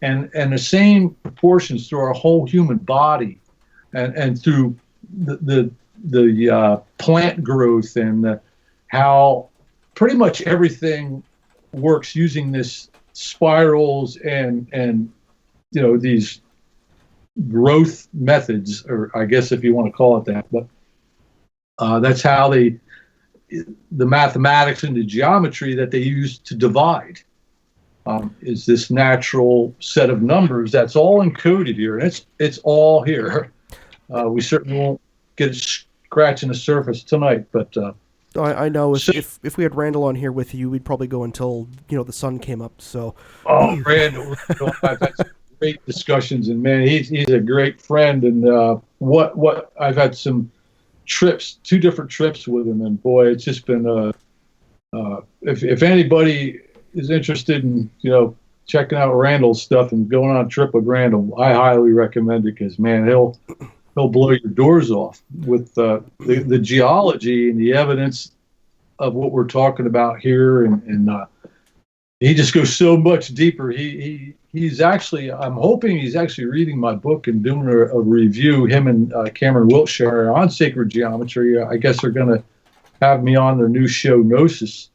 And the same proportions through our whole human body and through the plant growth and how pretty much everything works using this spirals and these growth methods, or I guess if you want to call it that, but that's how the mathematics and the geometry that they use to divide is this natural set of numbers that's all encoded here, and it's all here. We certainly won't get scratching the surface tonight, but I know if we had Randall on here with you, we'd probably go until the sun came up. So Randall, I've had some great discussions, and man, he's a great friend, and what I've had some trips, 2 different trips with him, and boy, it's just been if anybody is interested in checking out Randall's stuff and going on a trip with Randall, I highly recommend it, because man, he'll blow your doors off with the geology and the evidence of what we're talking about here, and he just goes so much deeper. He's actually, I'm hoping he's actually reading my book and doing a review. Him and Camron Wiltshire on sacred geometry. I guess they're going to have me on their new show, Gnosis.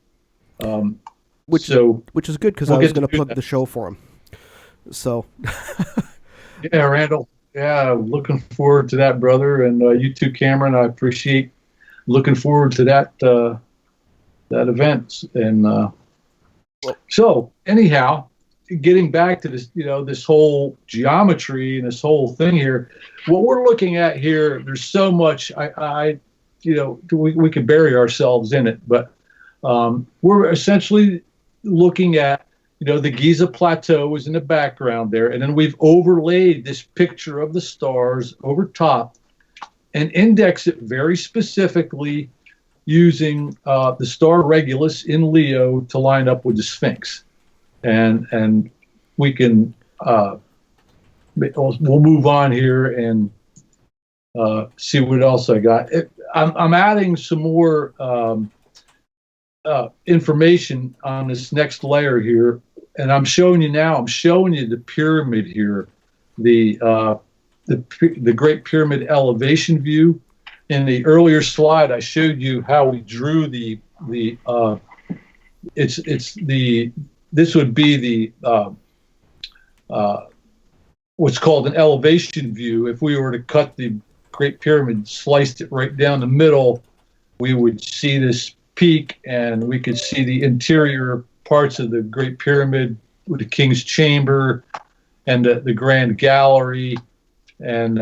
Which is good, because I was going to plug the show for him. So. Yeah, Randall. Yeah, looking forward to that, brother, and you too, Cameron. I appreciate looking forward to that event. And so, anyhow, getting back to this, this whole geometry and this whole thing here, what we're looking at here, there's so much. We could bury ourselves in it, but we're essentially looking at. The Giza Plateau is in the background there, and then we've overlaid this picture of the stars over top and index it very specifically using the star Regulus in Leo to line up with the Sphinx. And we can, we'll move on here and see what else I got. I'm adding some more information on this next layer here. And I'm showing you the pyramid here, the Great Pyramid elevation view. In the earlier slide, I showed you how we drew this would be the what's called an elevation view. If we were to cut the Great Pyramid, sliced it right down the middle, we would see this peak, and we could see the interior parts of the Great Pyramid with the King's Chamber and the Grand Gallery. And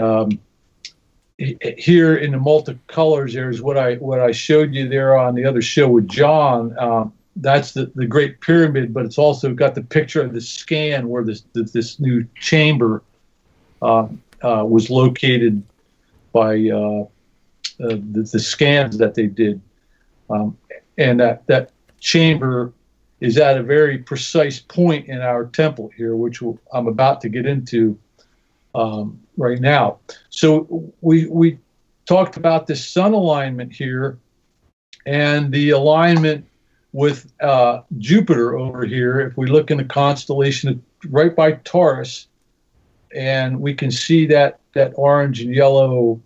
here in the multicolors, there's what I showed you there on the other show with John. That's the Great Pyramid, but it's also got the picture of the scan where this new chamber was located by the scans that they did. And that chamber is at a very precise point in our template here, which I'm about to get into right now. So we talked about this sun alignment here and the alignment with Jupiter over here. If we look in the constellation right by Taurus, and we can see that orange and yellow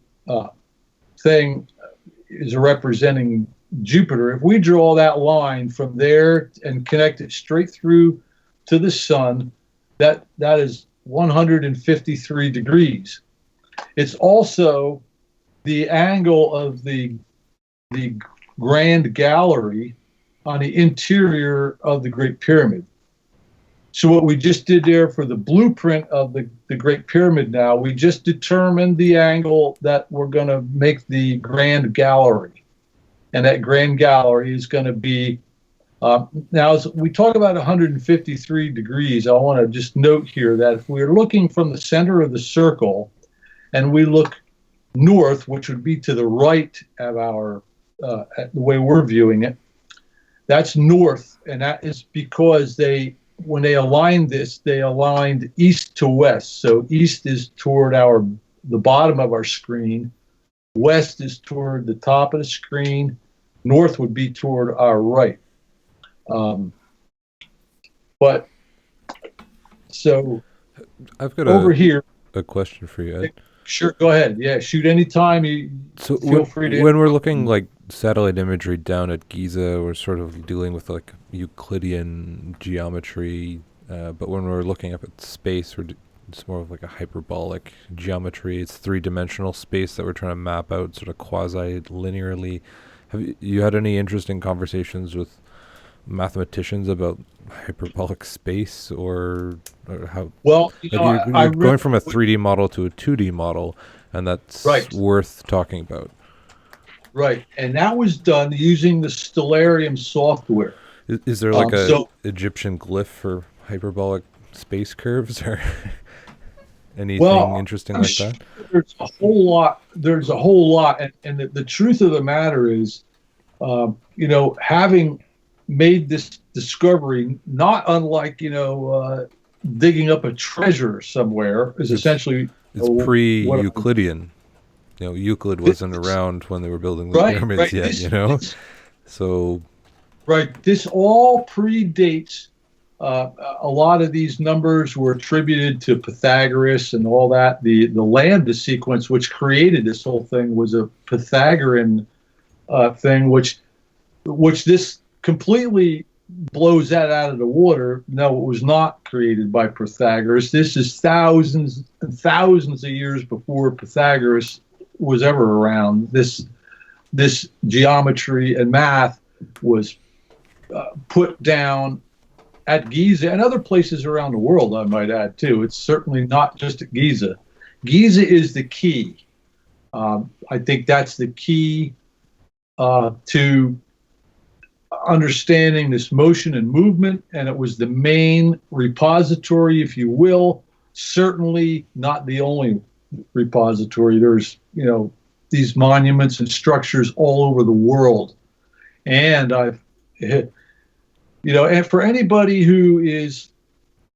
thing is representing Jupiter. If we draw that line from there and connect it straight through to the sun, that is 153 degrees. It's also the angle of the Grand Gallery on the interior of the Great Pyramid. So what we just did there for the blueprint of the Great Pyramid now, we just determined the angle that we're going to make the Grand Gallery. And that Grand Gallery is going to be, now as we talk about 153 degrees, I want to just note here that if we're looking from the center of the circle and we look north, which would be to the right of our, the way we're viewing it, that's north. And that is because they when they aligned this, they aligned east to west. So east is toward the bottom of our screen. West is toward the top of the screen. North would be toward our right. But so I've got over here. a question for you, Ed. Sure, go ahead. Yeah, shoot anytime. So feel free to. When we're looking like satellite imagery down at Giza, we're sort of dealing with like Euclidean geometry. But when we're looking up at space, it's more of like a hyperbolic geometry. It's three-dimensional space that we're trying to map out sort of quasi-linearly. Have you had any interesting conversations with mathematicians about hyperbolic space or how? Well, you're going from a 3D model to a 2D model, and that's right. worth talking about. Right, and that was done using the Stellarium software. Is there like a Egyptian glyph for hyperbolic space curves or anything interesting like that? There's a whole lot. There's a whole lot, and the truth of the matter is, having made this discovery, not unlike digging up a treasure somewhere, is essentially pre-Euclidean. Euclid wasn't around when they were building the pyramids yet. So right, this all predates. A lot of these numbers were attributed to Pythagoras and all that. The lambda sequence, which created this whole thing, was a Pythagorean thing, which this completely blows that out of the water. No, it was not created by Pythagoras. This is thousands and thousands of years before Pythagoras was ever around. This geometry and math was put down at Giza and other places around the world, I might add, too. It's certainly not just at Giza. Giza is the key. I think that's the key to understanding this motion and movement, and it was the main repository, if you will. Certainly not the only repository. There's, these monuments and structures all over the world. And and for anybody who is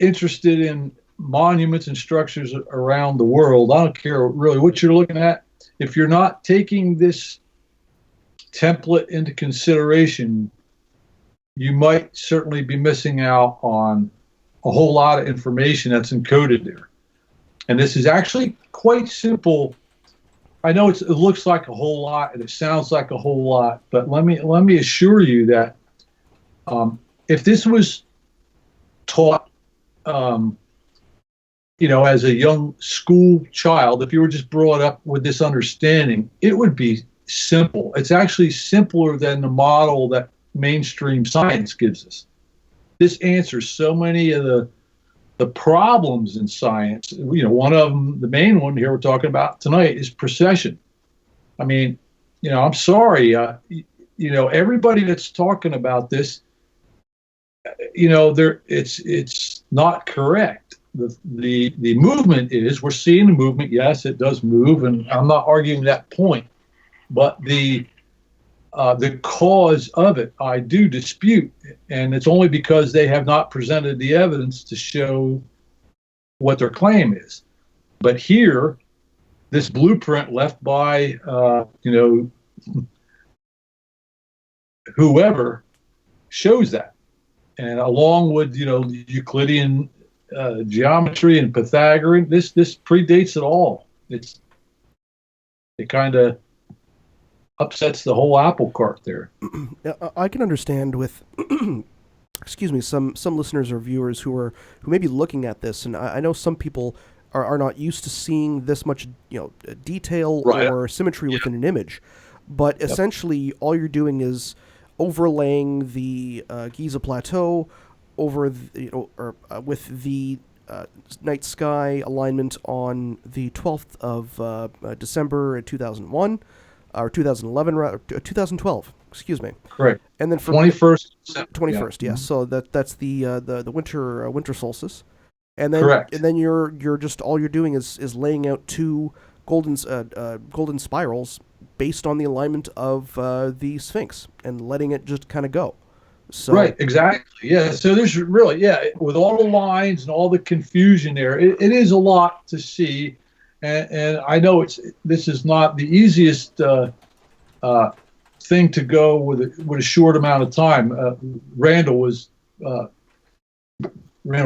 interested in monuments and structures around the world, I don't care really what you're looking at. If you're not taking this template into consideration, you might certainly be missing out on a whole lot of information that's encoded there. And this is actually quite simple. I know it looks like a whole lot and it sounds like a whole lot, but let me assure you that if this was taught, as a young school child, if you were just brought up with this understanding, it would be simple. It's actually simpler than the model that mainstream science gives us. This answers so many of the problems in science. One of them, the main one here we're talking about tonight, is procession. I mean, I'm sorry, everybody that's talking about this, it's not correct. The movement is, we're seeing the movement. Yes, it does move, and I'm not arguing that point. But the cause of it, I do dispute, and it's only because they have not presented the evidence to show what their claim is. But here, this blueprint left by whoever shows that, and along with Euclidean geometry and Pythagorean, this predates it all. It kind of upsets the whole apple cart there. I can understand with excuse me, some listeners or viewers who may be looking at this, and I know some people are not used to seeing this much detail or symmetry within an image, but essentially all you're doing is overlaying the Giza Plateau over with the night sky alignment on the 12th of December 2001. Or 2011, 2012. Excuse me. Correct. And then for 21st. 21st, yes. So that's the winter solstice. And then correct. And then you're just, all you're doing is laying out two golden spirals based on the alignment of the Sphinx and letting it just kind of go. So, right, exactly. Yeah. So there's really, with all the lines and all the confusion there, it is a lot to see. And I know this is not the easiest thing to go with a short amount of time. Randall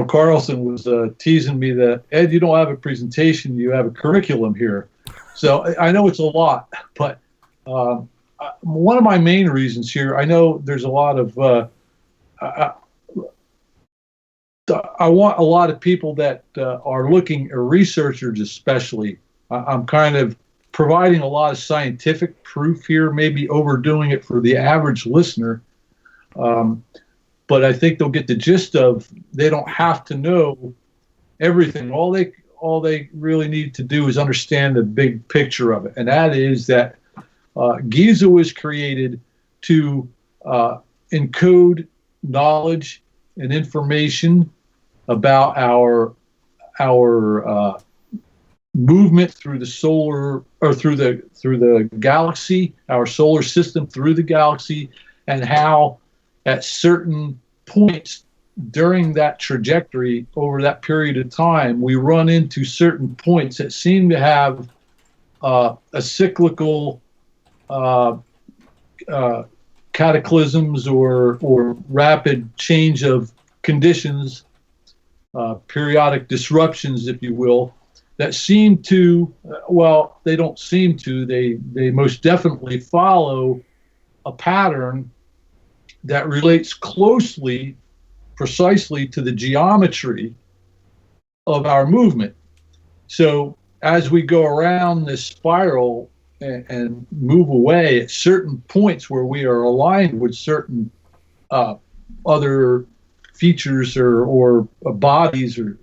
Carlson was teasing me that, Ed, you don't have a presentation, you have a curriculum here. So I know it's a lot, but one of my main reasons here, I know there's a lot of, I want a lot of people that are looking, or researchers especially, I'm kind of providing a lot of scientific proof here, maybe overdoing it for the average listener. But I think they'll get the gist of, they don't have to know everything. All they really need to do is understand the big picture of it. And that is that Giza was created to encode knowledge and information about our movement through the solar, or through the galaxy, our solar system through the galaxy, and how at certain points during that trajectory over that period of time, we run into certain points that seem to have a cyclical cataclysms or rapid change of conditions, periodic disruptions, if you will, that seem to, well, they don't seem to, they most definitely follow a pattern that relates closely, precisely to the geometry of our movement. So as we go around this spiral and move away at certain points where we are aligned with certain other features or bodies or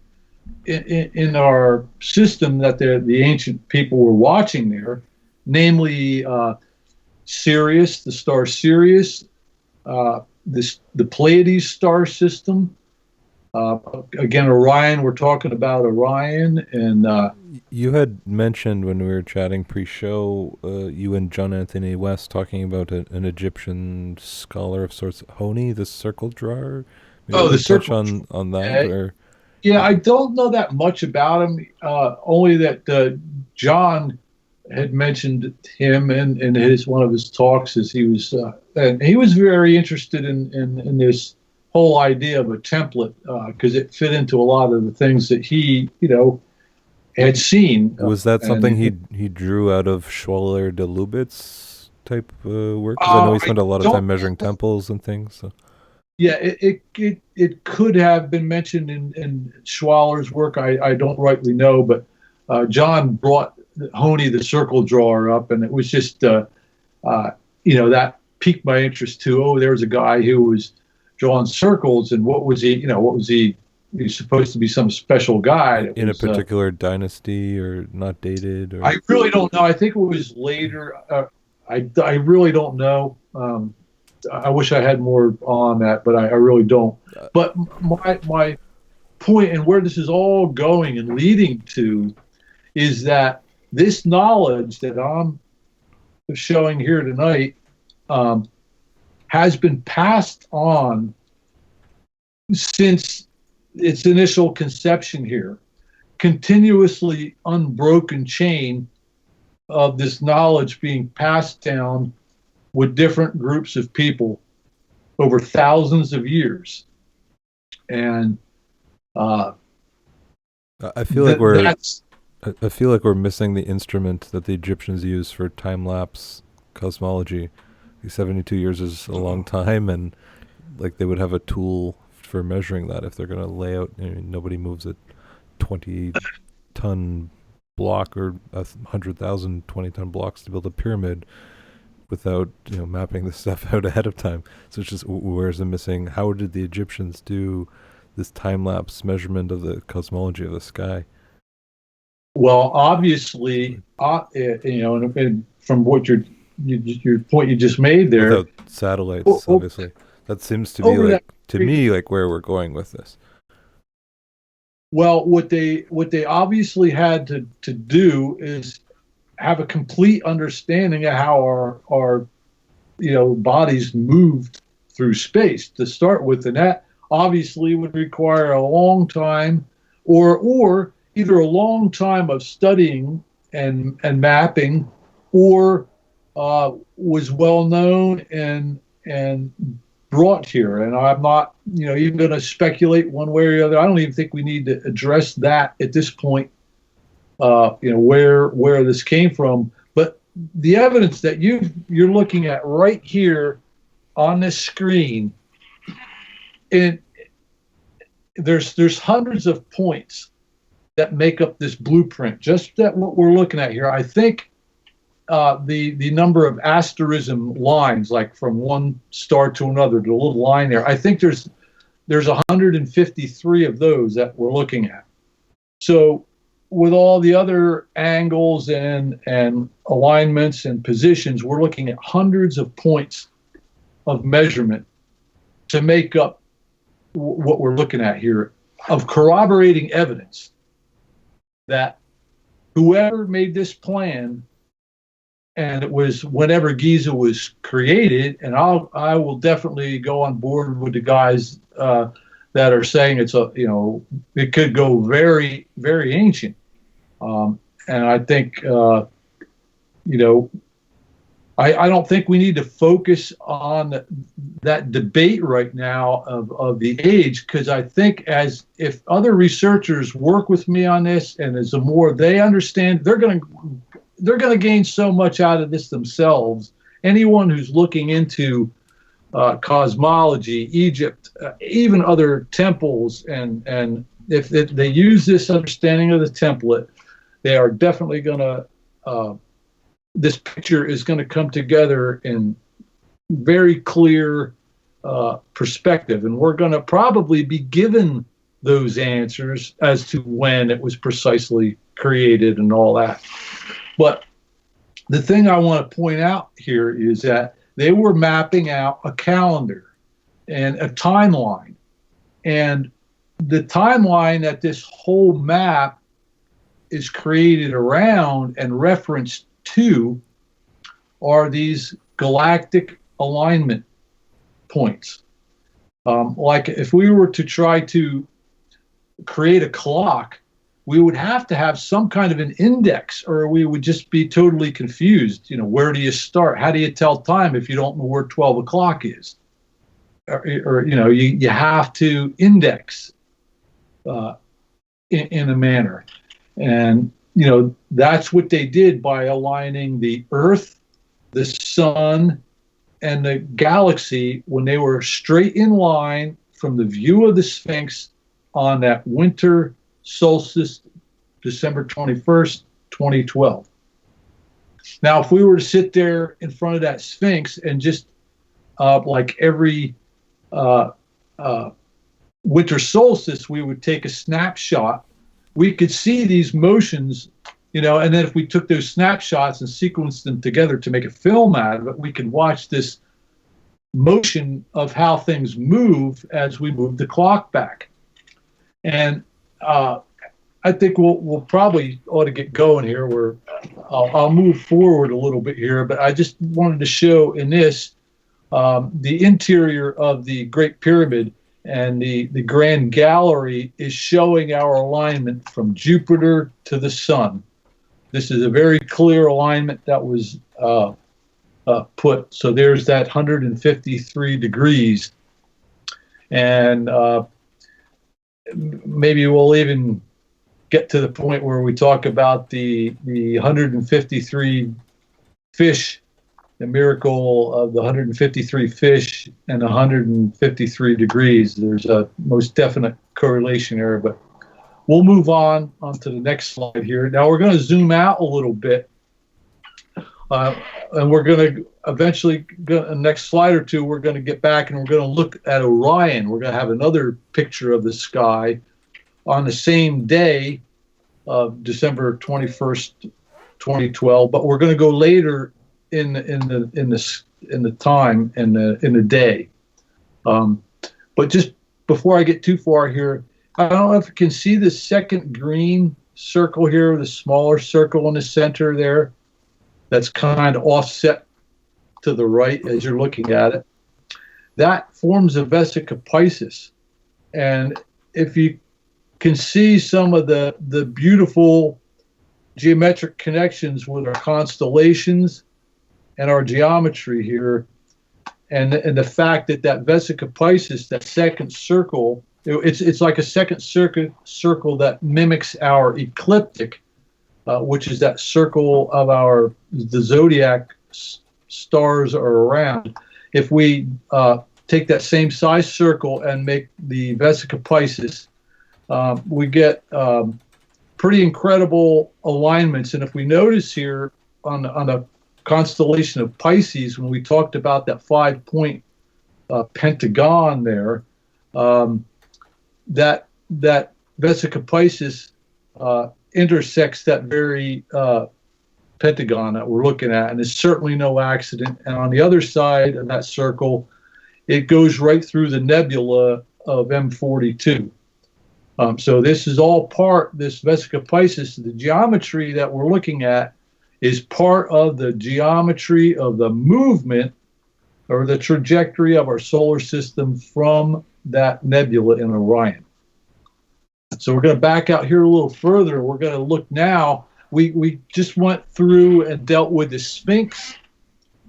in our system that the ancient people were watching there, namely Sirius, the star Sirius, the Pleiades star system. Again, Orion, we're talking about Orion. And you had mentioned when we were chatting pre-show, you and John Anthony West talking about an Egyptian scholar of sorts, Honi, the circle drawer. Maybe the circle on that. Or... Yeah, I don't know that much about him, only that John had mentioned him in one of his talks, as he was and he was very interested in this whole idea of a template, because it fit into a lot of the things that he had seen. Was that something he drew out of Schwaller de Lubitz type work? Because I know he spent a lot of time measuring temples and things. So. Yeah, it could have been mentioned in Schwaller's work. I don't rightly know, but John brought Honi the circle drawer up, and it was just that piqued my interest too. Oh, there was a guy who was drawing circles, and what was he? What was he? He's supposed to be some special guy in a particular dynasty, or not dated. Or... I really don't know. I think it was later. I really don't know. I wish I had more on that, but I really don't. But my point, and where this is all going and leading to, is that this knowledge that I'm showing here tonight has been passed on since its initial conception here. Continuously unbroken chain of this knowledge being passed down with different groups of people over thousands of years. And I feel like we're missing the instrument that the Egyptians used for time-lapse cosmology. 72 years is a long time, and like they would have a tool for measuring that if they're going to lay out. Nobody moves a 20-ton block or 100,000 20-ton blocks to build a pyramid without mapping the stuff out ahead of time. So it's just, where's the missing? How did the Egyptians do this time-lapse measurement of the cosmology of the sky? Well, obviously, and from what your point you just made there, without satellites, obviously, that seems to be like where we're going with this. Well, what they obviously had to do is have a complete understanding of how our bodies moved through space to start with, and that obviously would require a long time, or either a long time of studying and mapping, or was well known and brought here. And I'm not, even going to speculate one way or the other. I don't even think we need to address that at this point. Where this came from, but the evidence that you're looking at right here on this screen, and there's hundreds of points that make up this blueprint. Just that what we're looking at here, I think the number of asterism lines, like from one star to another, the little line there, I think there's 153 of those that we're looking at. So with all the other angles and alignments and positions, we're looking at hundreds of points of measurement to make up what we're looking at here, of corroborating evidence that whoever made this plan, and it was whenever Giza was created, and I will definitely go on board with the guys that are saying it could go very, very ancient. And I think, I don't think we need to focus on that debate right now of the age, because I think if other researchers work with me on this, and as the more they understand, they're going to gain so much out of this themselves. Anyone who's looking into cosmology, Egypt, even other temples, and if they use this understanding of the template, they are definitely going to, this picture is going to come together in very clear perspective. And we're going to probably be given those answers as to when it was precisely created and all that. But the thing I want to point out here is that they were mapping out a calendar and a timeline. And the timeline that this whole map is created around and referenced to are these galactic alignment points. Like if we were to try to create a clock, we would have to have some kind of an index, or we would just be totally confused. Where do you start? How do you tell time if you don't know where 12 o'clock is? Or you have to index in a manner. And, that's what they did by aligning the Earth, the Sun, and the galaxy when they were straight in line from the view of the Sphinx on that winter solstice, December 21st, 2012. Now, if we were to sit there in front of that Sphinx and just like every winter solstice, we would take a snapshot, we could see these motions, and then if we took those snapshots and sequenced them together to make a film out of it, we could watch this motion of how things move as we move the clock back. And I think we'll probably ought to get going here. I'll move forward a little bit here, but I just wanted to show in this the interior of the Great Pyramid, and the Grand Gallery is showing our alignment from Jupiter to the Sun. This is a very clear alignment that was put. So there's that 153 degrees. And maybe we'll even get to the point where we talk about the 153 fish, the miracle of the 153 fish and 153 degrees. There's a most definite correlation there, but we'll move on to the next slide here. Now we're going to zoom out a little bit, and we're going to eventually, next slide or two, we're going to get back and we're going to look at Orion. We're going to have another picture of the sky on the same day of December 21st, 2012, but we're going to go later in the time in the day. But just before I get too far here, I don't know if you can see the second green circle here, the smaller circle in the center there, that's kind of offset to the right as you're looking at it. that forms a vesica Pisces. And if you can see some of the beautiful geometric connections with our constellations and our geometry here, and the fact that vesica Pisces, that second circle, it's like a second circle that mimics our ecliptic, which is that circle of the zodiac stars are around. If we take that same size circle and make the vesica Pisces, we get pretty incredible alignments. And if we notice here on the constellation of Pisces, when we talked about that 5-point pentagon there, that vesica Pisces intersects that very pentagon that we're looking at, and it's certainly no accident. And on the other side of that circle, it goes right through the nebula of M42. So this is all this vesica Pisces, the geometry that we're looking at is part of the geometry of the movement or the trajectory of our solar system from that nebula in Orion. So we're going to back out here a little further. We're going to look now. We just went through and dealt with the Sphinx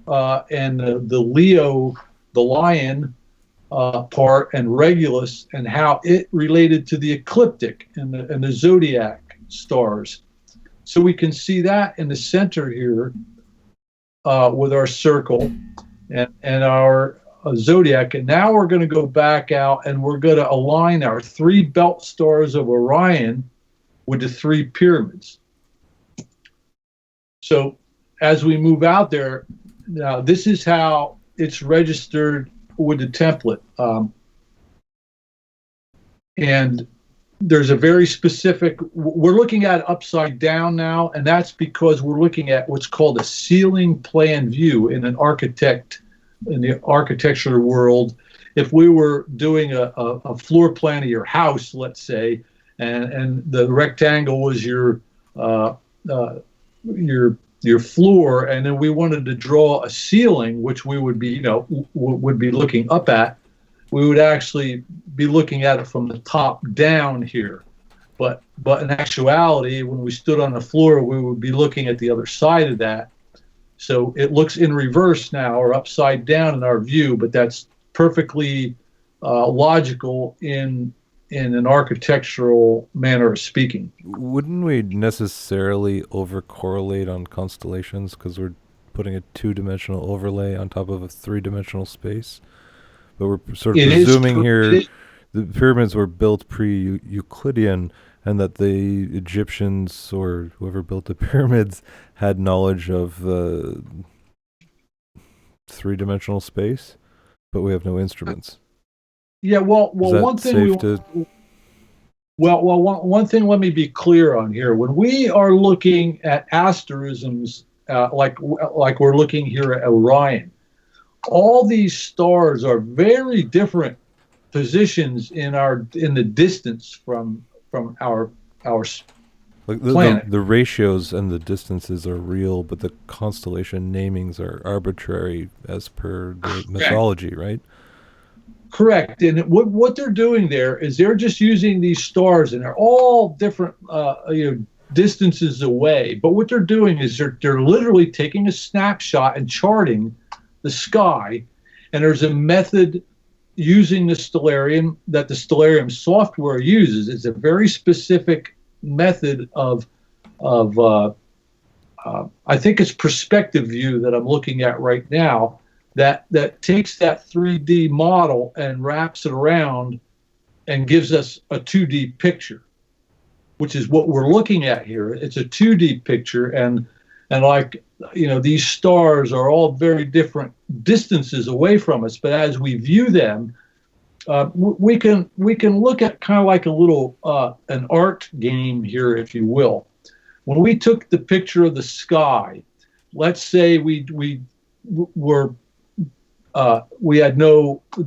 and the Leo, the lion part, and Regulus, and how it related to the ecliptic and the zodiac stars. So we can see that in the center here with our circle and our zodiac. And now we're going to go back out and we're going to align our 3 belt stars of Orion with the 3 pyramids. So as we move out there, now this is how it's registered with the template. And there's a very specific, we're looking at upside down now, and that's because we're looking at what's called a ceiling plan view in the architecture world. If we were doing a floor plan of your house, let's say, and the rectangle was your floor, and then we wanted to draw a ceiling, which we would be, would be looking up at, we would actually be looking at it from the top down here. But in actuality, when we stood on the floor, we would be looking at the other side of that. So it looks in reverse now, or upside down in our view, but that's perfectly logical in an architectural manner of speaking. Wouldn't we necessarily over-correlate on constellations because we're putting a 2-dimensional overlay on top of a 3-dimensional space? But we're sort of presuming here the pyramids were built pre-Euclidean, and that the Egyptians or whoever built the pyramids had knowledge of 3-dimensional space, but we have no instruments. Yeah, well, one thing one thing. Let me be clear on here. When we are looking at asterisms, like we're looking here at Orion, all these stars are very different positions in the distance from our planet. The ratios and the distances are real, but the constellation namings are arbitrary as per the mythology, right? Correct. And what they're doing there is they're just using these stars, and they're all different distances away. But what they're doing is they're literally taking a snapshot and charting the sky, and there's a method using the Stellarium that the Stellarium software uses. It's a very specific method of I think it's perspective view that I'm looking at right now, that takes that 3D model and wraps it around and gives us a 2D picture, which is what we're looking at here. It's a 2D picture, and like, these stars are all very different distances away from us, but as we view them, we can look at kind of like a little an art game here, if you will. When we took the picture of the sky, let's say we had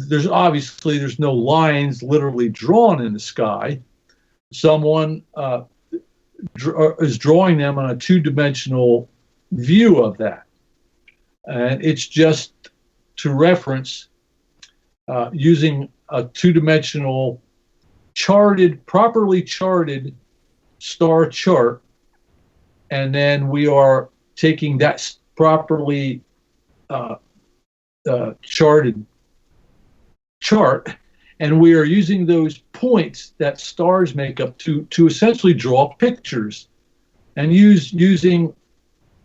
there's no lines literally drawn in the sky. Someone is drawing them on a 2-dimensional view of that, and it's just to reference using a two-dimensional properly charted star chart, and then we are taking that properly charted chart, and we are using those points that stars make up to essentially draw pictures, and using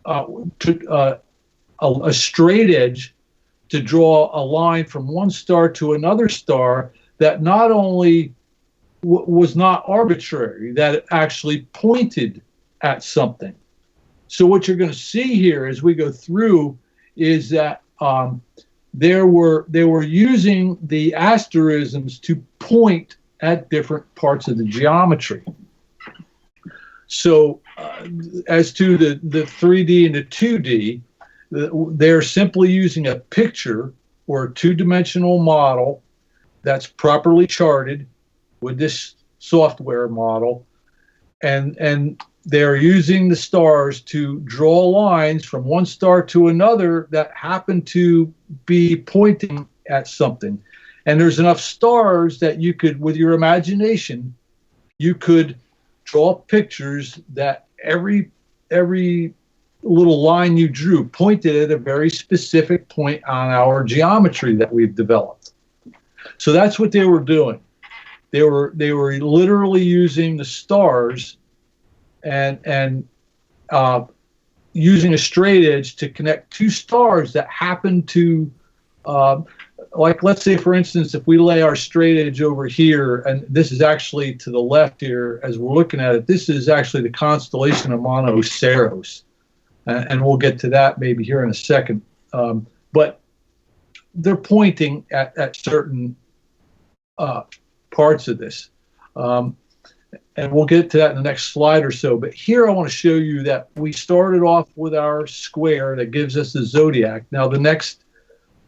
a straight edge to draw a line from one star to another star that not only was not arbitrary, that it actually pointed at something. So what you're going to see here as we go through is that they were using the asterisms to point at different parts of the geometry. So as to the 3D and the 2D, they're simply using a picture or a two-dimensional model that's properly charted with this software model, and they're using the stars to draw lines from one star to another that happen to be pointing at something. And there's enough stars that you could, with your imagination, you could draw pictures that every little line you drew pointed at a very specific point on our geometry that we've developed. So that's what they were doing. They were literally using the stars and using a straight edge to connect two stars that happen to, like, let's say, for instance, if we lay our straight edge over here, and this is actually to the left here as we're looking at it, this is actually the constellation of Monoceros. And we'll get to that maybe here in a second. But they're pointing at certain parts of this. And we'll get to that in the next slide or so. But here I want to show you that we started off with our square that gives us the zodiac. Now the next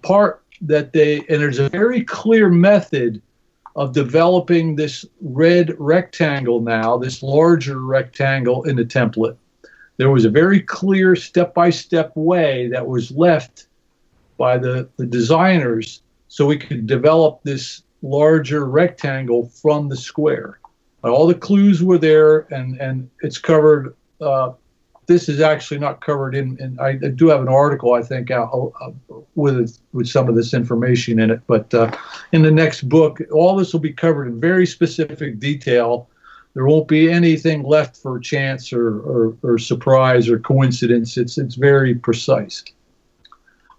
part and there's a very clear method of developing this red rectangle now, this larger rectangle in the template. There was a very clear step-by-step way that was left by the designers so we could develop this larger rectangle from the square. All the clues were there, and it's covered. This is actually not covered in I do have an article, I think, with some of this information in it. But in the next book, all this will be covered in very specific detail. There won't be anything left for chance or surprise or coincidence. It's very precise.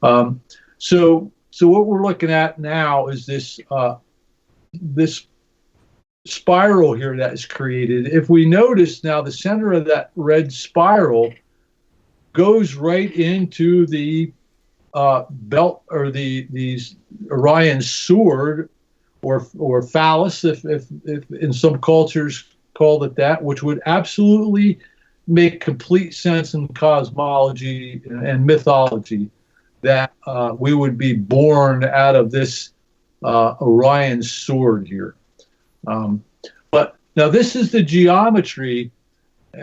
So what we're looking at now is this spiral here that is created. If we notice now, the center of that red spiral goes right into the belt, or these Orion sword, or phallus, if in some cultures called it that, which would absolutely make complete sense in cosmology and mythology, that we would be born out of this Orion sword here. But now this is the geometry,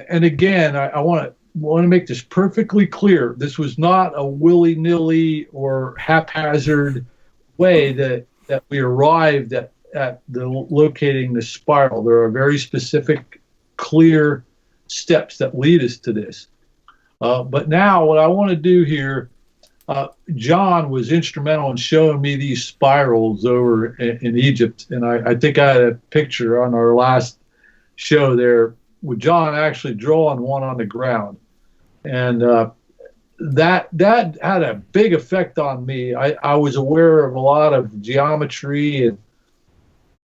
and again, I want to make this perfectly clear. This was not a willy-nilly or haphazard way that we arrived at locating the spiral. There are very specific, clear steps that lead us to this. But now what I want to do here, John was instrumental in showing me these spirals over in Egypt, and I think I had a picture on our last show there with John actually drawing one on the ground, and that had a big effect on me. I was aware of a lot of geometry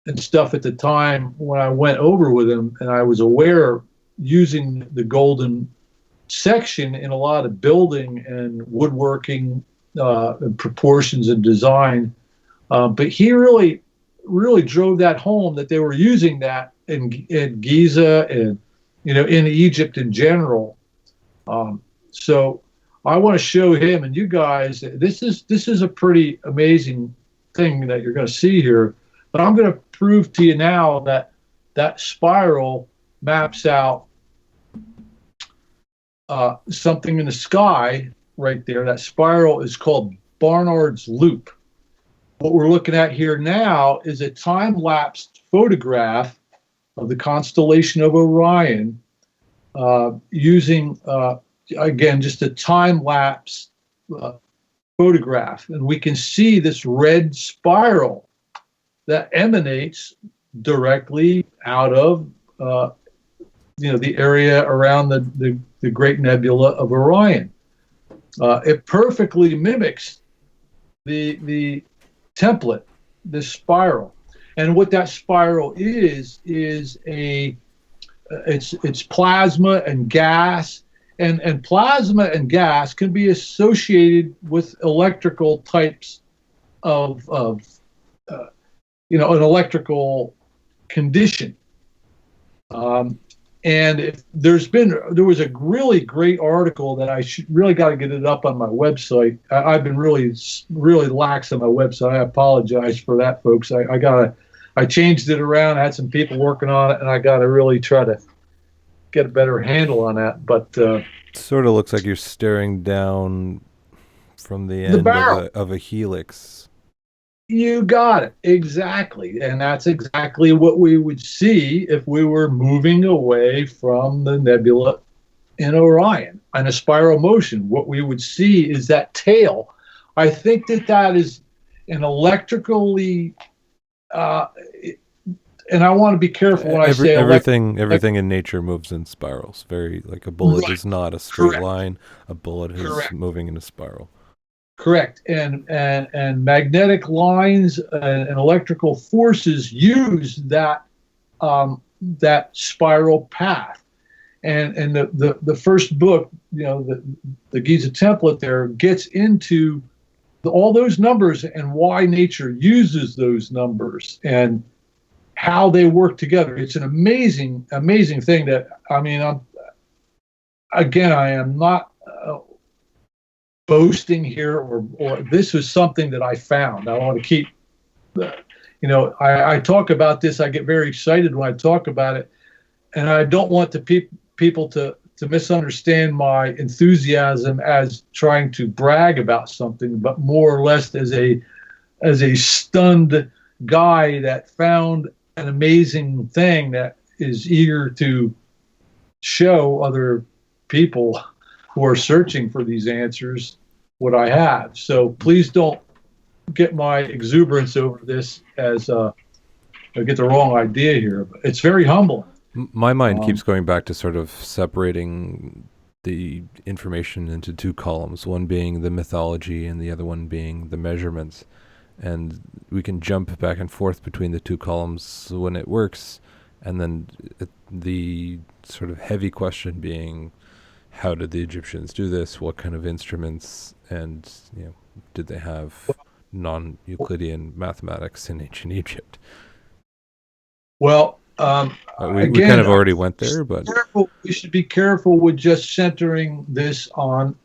and stuff at the time when I went over with him, and I was aware using the golden section in a lot of building and woodworking and proportions and design, but he really drove that home, that they were using that in Giza and in Egypt in general. So I want to show him and you guys, this is a pretty amazing thing that you're going to see here. But I'm going to prove to you now that spiral maps out something in the sky right there. That spiral is called Barnard's loop. what we're looking at here now is a time-lapsed photograph of the constellation of Orion using, again, just a time-lapse photograph. And we can see this red spiral that emanates directly out of the area around the Great Nebula of Orion. It perfectly mimics the template, this spiral. And what that spiral is it's plasma and gas, and plasma and gas can be associated with electrical types of an electrical condition. And there was a really great article that I really got to get it up on my website. I've been really lax on my website. I apologize for that, folks. I changed it around. I had some people working on it, and I got to really try to get a better handle on that. But sort of looks like you're staring down from the end of a helix. You got it. Exactly. And that's exactly what we would see if we were moving away from the nebula in Orion on a spiral motion. What we would see is that tail. I think that is an electrically, and I want to be careful when I say everything in nature moves in spirals. Very like a bullet is not a straight line. A bullet is moving in a spiral. Correct, and magnetic lines and electrical forces use that spiral path, and the first book, the Giza Template, there gets into all those numbers and why nature uses those numbers and how they work together. It's an amazing thing that I am not boasting here, or this was something that I found. I want to keep, I talk about this. I get very excited when I talk about it, and I don't want the people to misunderstand my enthusiasm as trying to brag about something, but more or less as a stunned guy that found an amazing thing that is eager to show other people who are searching for these answers what I have. So please don't get my exuberance over this as I get the wrong idea here. But it's very humbling. My mind keeps going back to sort of separating the information into two columns, one being the mythology and the other one being the measurements. And we can jump back and forth between the two columns when it works. And then the sort of heavy question being, how did the Egyptians do this? What kind of instruments? And did they have non-Euclidean mathematics in ancient Egypt? Well, we kind of already went there, but we should be careful with just centering this on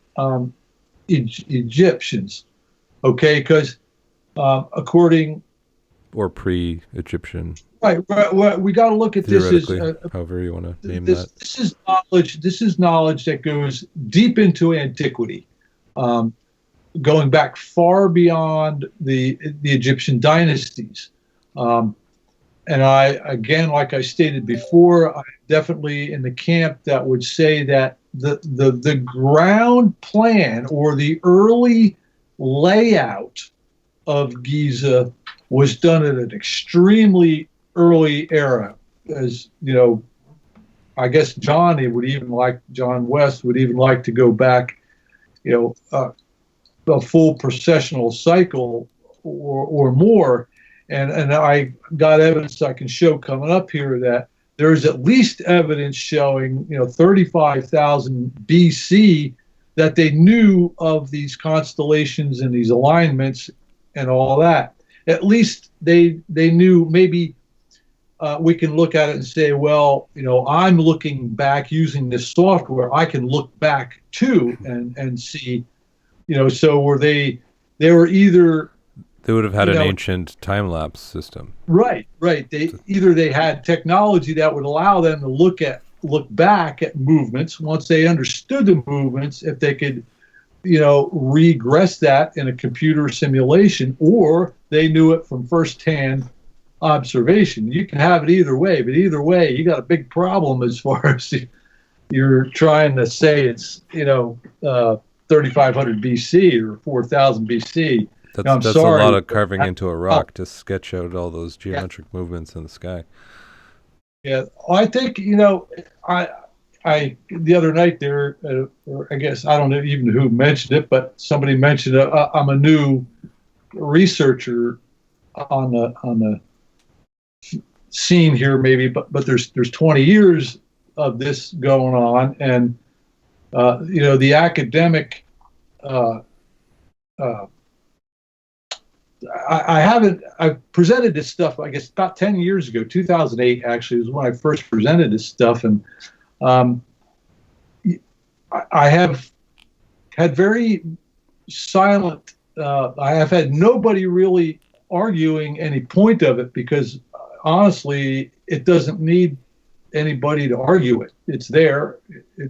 Egyptians, okay? Because according or pre-Egyptian. Right. We got to look at this as however you want to name that. This is knowledge. This is knowledge that goes deep into antiquity, going back far beyond the Egyptian dynasties. And I, again, like I stated before, I'm definitely in the camp that would say that the ground plan or the early layout of Giza was done at an extremely early era. As I guess John West would even like to go back, a full processional cycle or more. And I got evidence I can show coming up here that there's at least evidence showing, 35,000 BC that they knew of these constellations and these alignments and all that. At least they knew. Maybe we can look at it and say, well, I'm looking back using this software. I can look back too and see, so they were either. They would have had an ancient time-lapse system. Right. They had technology that would allow them to look back at movements. Once they understood the movements, if they could regress that in a computer simulation, or they knew it from firsthand observation. You can have it either way, but either way, you got a big problem as far as you're trying to say it's 3,500 BC or 4,000 BC. That's sorry, a lot of carving into a rock to sketch out all those geometric movements in the sky. Yeah, I think I the other night there, or I guess I don't know even who mentioned it, but somebody mentioned I'm a new researcher on the scene here, maybe, but there's 20 years of this going on, and the academic. I presented this stuff, I guess, about 10 years ago. 2008 actually was when I first presented this stuff, and I have had very silent. I have had nobody really arguing any point of it, because honestly, it doesn't need anybody to argue it. It's there.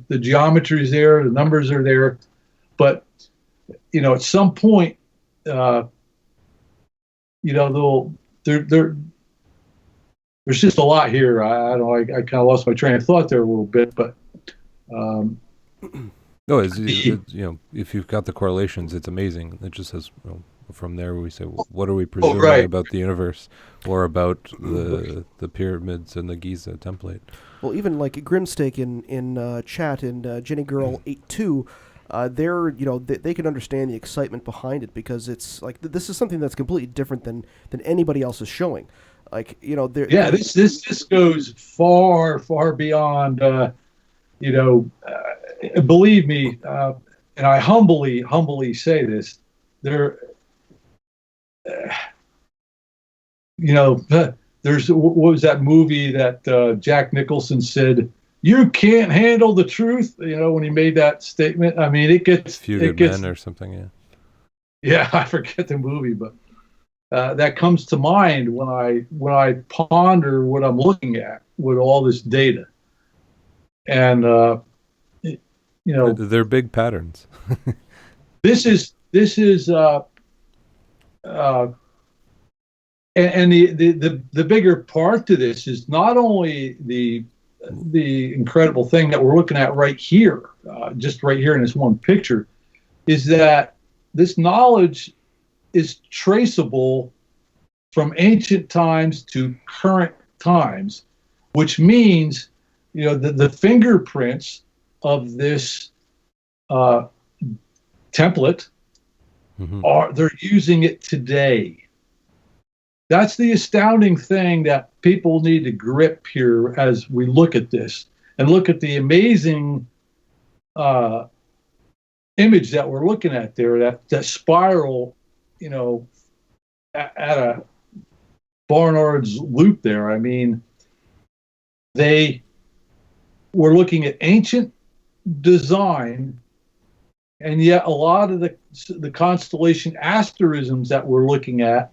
The geometry is there. The numbers are there. But at some point, there's just a lot here. I kind of lost my train of thought there a little bit, but no, if you've got the correlations, it's amazing. It just says from there we say, well, what are we presuming about the universe, or about the pyramids and the Giza template? Well, even like Grimstake in chat and Jenny Girl 82. They can understand the excitement behind it, because it's like this is something that's completely different than anybody else is showing. Like this goes far beyond. Believe me, and I humbly say this. There's what was that movie that Jack Nicholson said? You can't handle the truth, when he made that statement. I mean, it gets... Few Good Men or something, yeah. Yeah, I forget the movie, but that comes to mind when I ponder what I'm looking at with all this data. And, They're big patterns. This is and the bigger part to this is not only the incredible thing that we're looking at right here, just right here in this one picture, is that this knowledge is traceable from ancient times to current times, which means, the fingerprints of this template they're using it today. That's the astounding thing that people need to grip here as we look at this and look at the amazing image that we're looking at there, that spiral, at a Barnard's loop there. I mean, they were looking at ancient design, and yet a lot of the constellation asterisms that we're looking at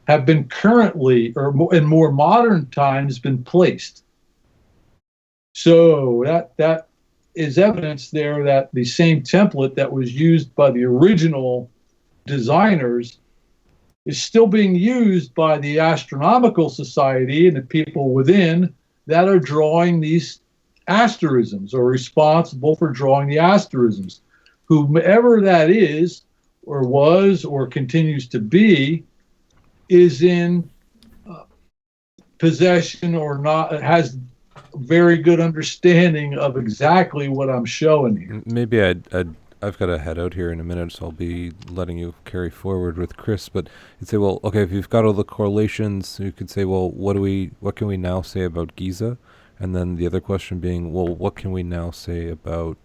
have been currently, or in more modern times, been placed. So that is evidence there that the same template that was used by the original designers is still being used by the Astronomical Society and the people within that are drawing these asterisms, or responsible for drawing the asterisms. Whomever that is, or was, or continues to be, is in possession or not, has very good understanding of exactly what I'm showing here. Maybe I've got to head out here in a minute, so I'll be letting you carry forward with Chris. But you'd say, well, okay, if you've got all the correlations, you could say, well, what can we now say about Giza? And then the other question being, well, what can we now say about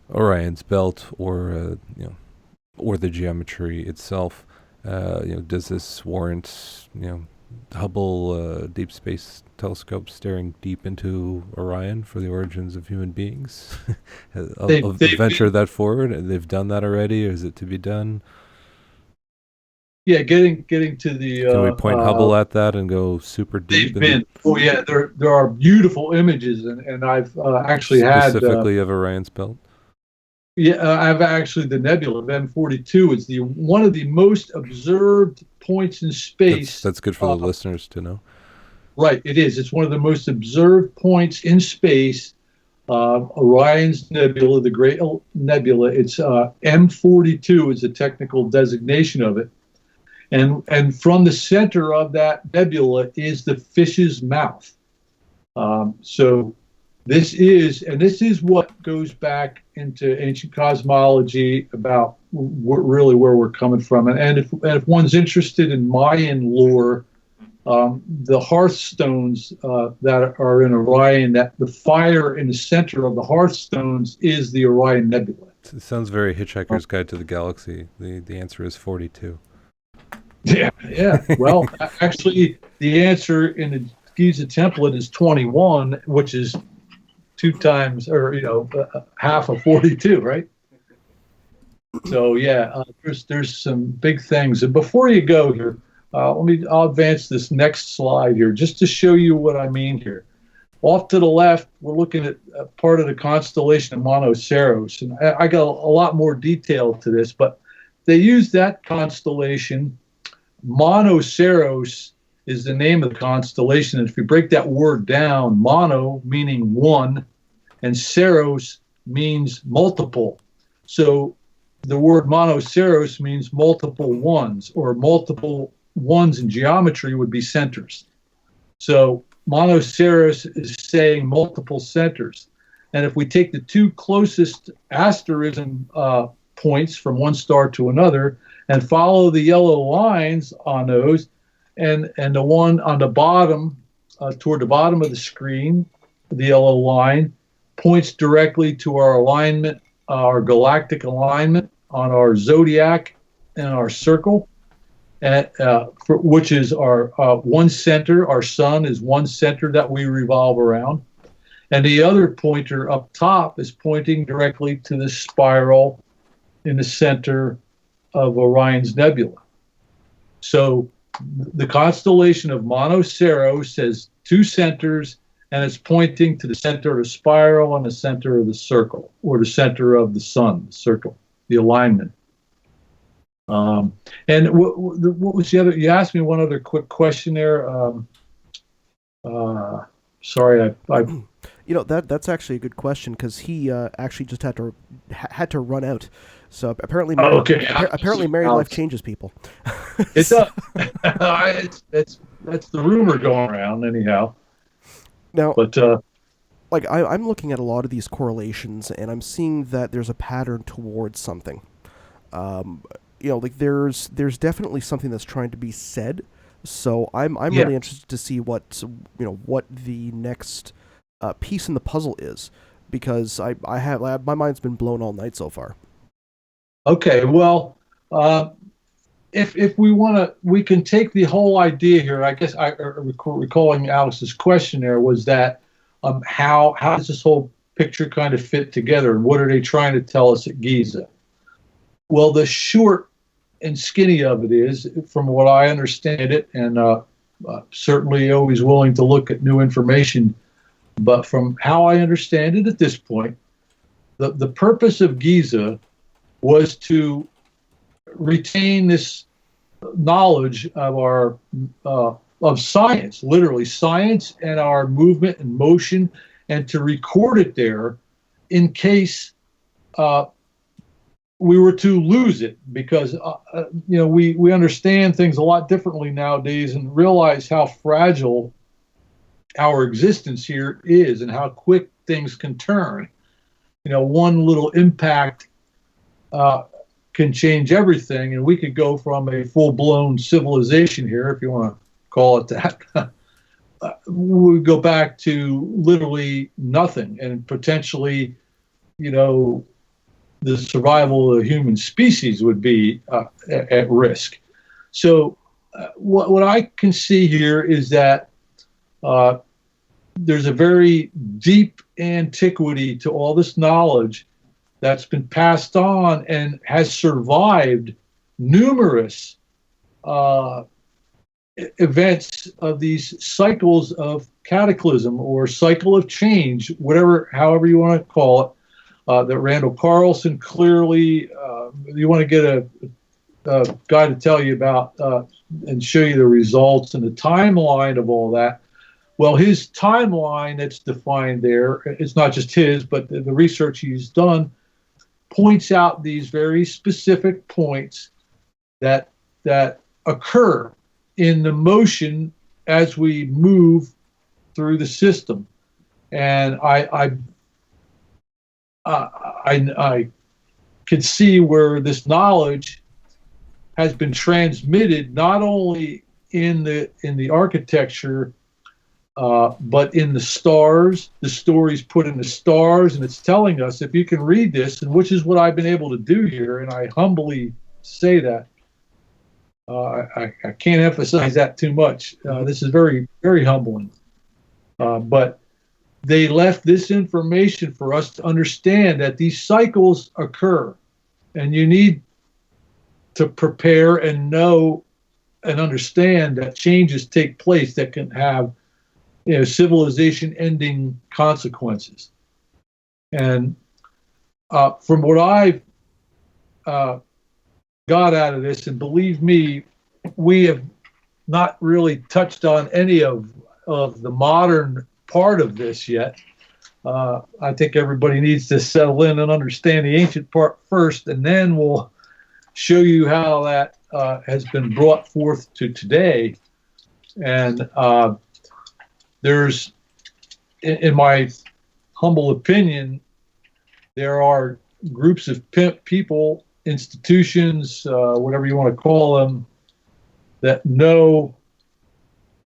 Orion's belt, or or the geometry itself? Does this warrant, Hubble Deep Space Telescope staring deep into Orion for the origins of human beings? Venture that forward, and they've done that already, or is it to be done? Yeah, getting to the. Can we point Hubble at that and go super deep? Oh yeah, there are beautiful images, and I've actually had specifically of Orion's belt. Yeah, I've actually the nebula of M42 is the one of the most observed points in space. That's good for the listeners to know. Right, it is. It's one of the most observed points in space. Orion's Nebula, the Great Nebula. It's M42 is the technical designation of it, and from the center of that nebula is the fish's mouth. So this is what goes back into ancient cosmology about really where we're coming from. And if one's interested in Mayan lore, the hearthstones that are in Orion, that the fire in the center of the hearthstones is the Orion Nebula. It sounds very Hitchhiker's Guide to the Galaxy. The answer is 42. Yeah. Well, actually, the answer in the Giza Template is 21, which is 2 times, or half of 42, right? So yeah, there's some big things. And before you go here, I'll advance this next slide here just to show you what I mean here. Off to the left, we're looking at part of the constellation of Monoceros, and I got a lot more detail to this, but they use that constellation. Monoceros is the name of the constellation, and if you break that word down, mono meaning one, and ceros means multiple. So the word monoceros means multiple ones, or multiple ones in geometry would be centers. So monoceros is saying multiple centers. And if we take the 2 closest asterism points from one star to another and follow the yellow lines on those, and the one on the bottom, toward the bottom of the screen, the yellow line, points directly to our alignment, our galactic alignment on our zodiac and our circle, which is our one center. Our sun is one center that we revolve around. And the other pointer up top is pointing directly to the spiral in the center of Orion's Nebula. So the constellation of Monoceros has 2 centers, and it's pointing to the center of the spiral and the center of the circle, or the center of the sun, the circle, the alignment. And what was the other? You asked me one other quick question there. Sorry, I that's actually a good question, because he actually just had to run out. So apparently, married life changes people. It's that's the rumor going around anyhow. Now, but I'm looking at a lot of these correlations, and I'm seeing that there's a pattern towards something. There's definitely something that's trying to be said. So I'm really interested to see what the next piece in the puzzle is, because my mind's been blown all night so far. Okay, well, if we want to, we can take the whole idea here. I guess recalling Alex's question there was that how does this whole picture kind of fit together, and what are they trying to tell us at Giza? Well, the short and skinny of it is, from what I understand it, and certainly always willing to look at new information, but from how I understand it at this point, the purpose of Giza was to retain this knowledge of our of science, literally science, and our movement and motion, and to record it there in case we were to lose it, because we understand things a lot differently nowadays and realize how fragile our existence here is and how quick things can turn. One little impact can change everything, and we could go from a full-blown civilization here, if you want to call it that. We go back to literally nothing, and potentially, the survival of the human species would be at risk. So what I can see here is that there's a very deep antiquity to all this knowledge that's been passed on and has survived numerous events of these cycles of cataclysm or cycle of change, however you want to call it. that Randall Carlson clearly, you want to get a guy to tell you about and show you the results and the timeline of all that. Well, his timeline that's defined there, it's not just his, but the research he's done points out these very specific points that occur in the motion as we move through the system. And I can see where this knowledge has been transmitted not only in the architecture, but in the stars, the stories put in the stars, and it's telling us, if you can read this, and which is what I've been able to do here, and I humbly say that. I can't emphasize that too much. This is very, very humbling. But they left this information for us to understand that these cycles occur, and you need to prepare and know and understand that changes take place that can have, civilization-ending consequences. And from what I've got out of this, and believe me, we have not really touched on any of the modern part of this yet. I think everybody needs to settle in and understand the ancient part first, and then we'll show you how that has been brought forth to today. And there's, in my humble opinion, there are groups of people, institutions, whatever you want to call them, that know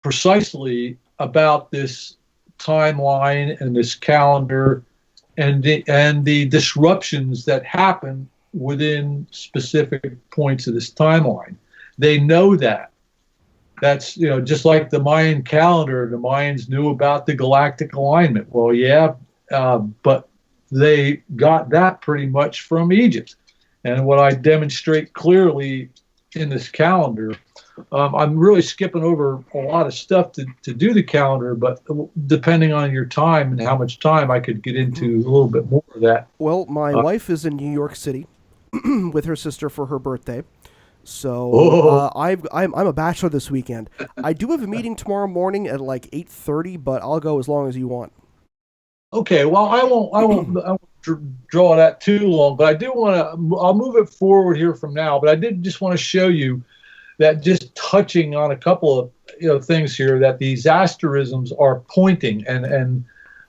precisely about this timeline and this calendar and the disruptions that happen within specific points of this timeline. They know that. That's, just like the Mayan calendar, the Mayans knew about the galactic alignment. Well, yeah, but they got that pretty much from Egypt. And what I demonstrate clearly in this calendar, I'm really skipping over a lot of stuff to do the calendar, but depending on your time and how much time, I could get into a little bit more of that. Well, my wife is in New York City with her sister for her birthday. So I'm a bachelor this weekend. I do have a meeting tomorrow morning at like 8:30, but I'll go as long as you want. Okay, well, I won't draw that too long, but I do want to. I'll move it forward here from now. But I did just want to show you that, just touching on a couple of things here, that these asterisms are pointing, and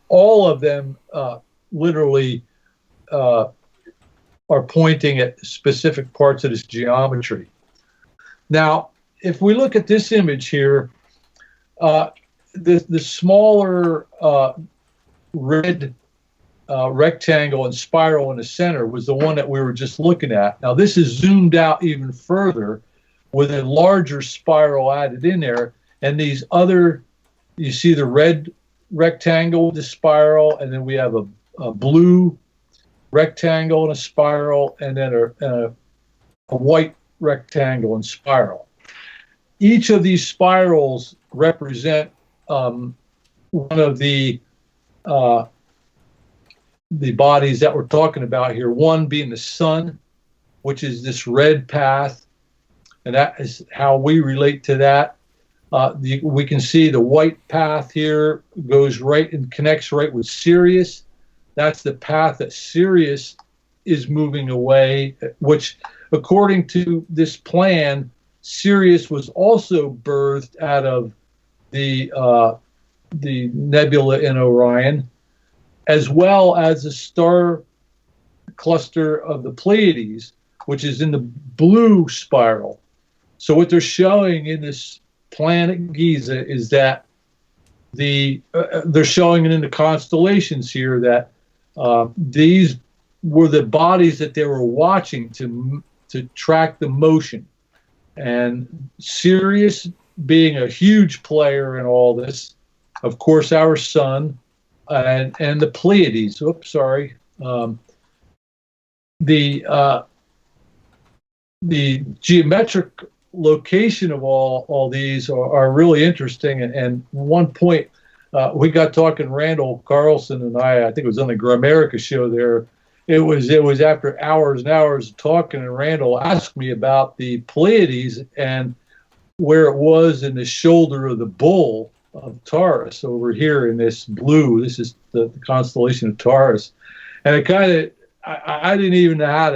all of them literally are pointing at specific parts of this geometry. Now, if we look at this image here, the smaller red rectangle and spiral in the center was the one that we were just looking at. Now, this is zoomed out even further with a larger spiral added in there, and these other, you see the red rectangle with the spiral, and then we have a blue rectangle and a spiral, and then a white rectangle and spiral. Each of these spirals represent one of the bodies that we're talking about here. One being the sun, which is this red path, and that is how we relate to that. We can see the white path here goes right and connects right with Sirius. That's the path that Sirius is moving away, which, according to this plan, Sirius was also birthed out of the nebula in Orion, as well as the star cluster of the Pleiades, which is in the blue spiral. So what they're showing in this planet Giza is that they're showing it in the constellations here that these were the bodies that they were watching to track the motion. And Sirius being a huge player in all this, of course, our sun, and the Pleiades. Oops, sorry. The geometric location of all these are really interesting. And one point, we got talking, Randall Carlson and I think it was on the Gramerica show there, it was after hours and hours of talking, and Randall asked me about the Pleiades and where it was in the shoulder of the bull of Taurus over here in this blue. This is the constellation of Taurus. And it kind of, I didn't even know how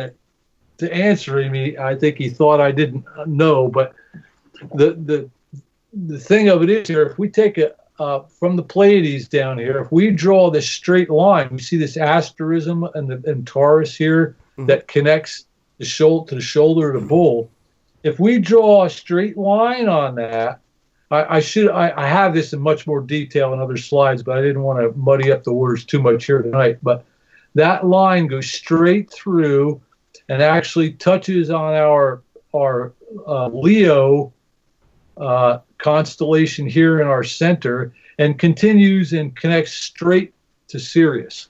to answer him. I think he thought I didn't know, but the thing of it is here, if we take from the Pleiades down here, if we draw this straight line, we see this asterism and Taurus here that connects the shoulder to the shoulder of the bull. If we draw a straight line on that, I have this in much more detail in other slides, but I didn't want to muddy up the waters too much here tonight. But that line goes straight through and actually touches on our Leo constellation here in our center and continues and connects straight to Sirius.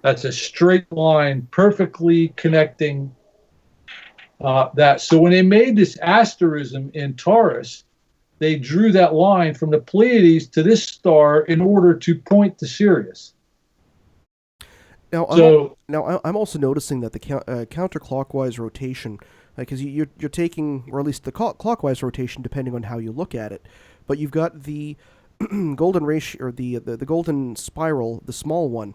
That's a straight line, perfectly connecting that. So when they made this asterism in Taurus, they drew that line from the Pleiades to this star in order to point to Sirius. Now, I'm also noticing that the counterclockwise rotation, because you're taking, or at least the clockwise rotation, depending on how you look at it, but you've got the golden ratio, or the golden spiral, the small one,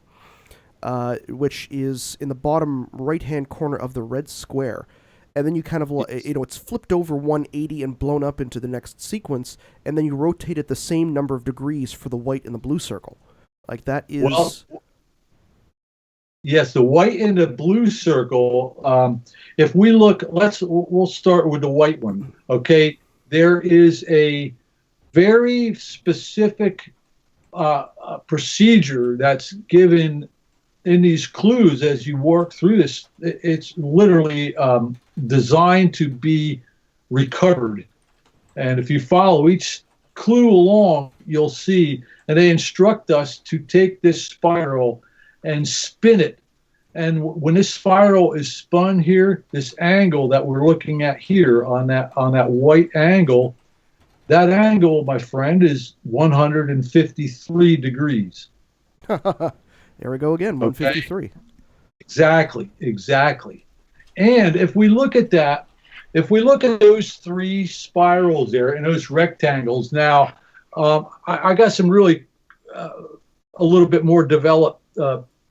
which is in the bottom right-hand corner of the red square. And then you kind of, it's flipped over 180 and blown up into the next sequence, and then you rotate it the same number of degrees for the white and the blue circle. Like that is... Well, yes, the white and the blue circle, if we look, we'll start with the white one, okay? There is a very specific procedure that's given in these clues as you work through this. It's literally designed to be recovered. And if you follow each clue along, you'll see, and they instruct us to take this spiral and spin it. And when this spiral is spun here, this angle that we're looking at here on that white angle, that angle, my friend, is 153 degrees. There we go again, 153. Okay. Exactly. And if we look at that, if we look at those three spirals there and those rectangles, now I got some really a little bit more developed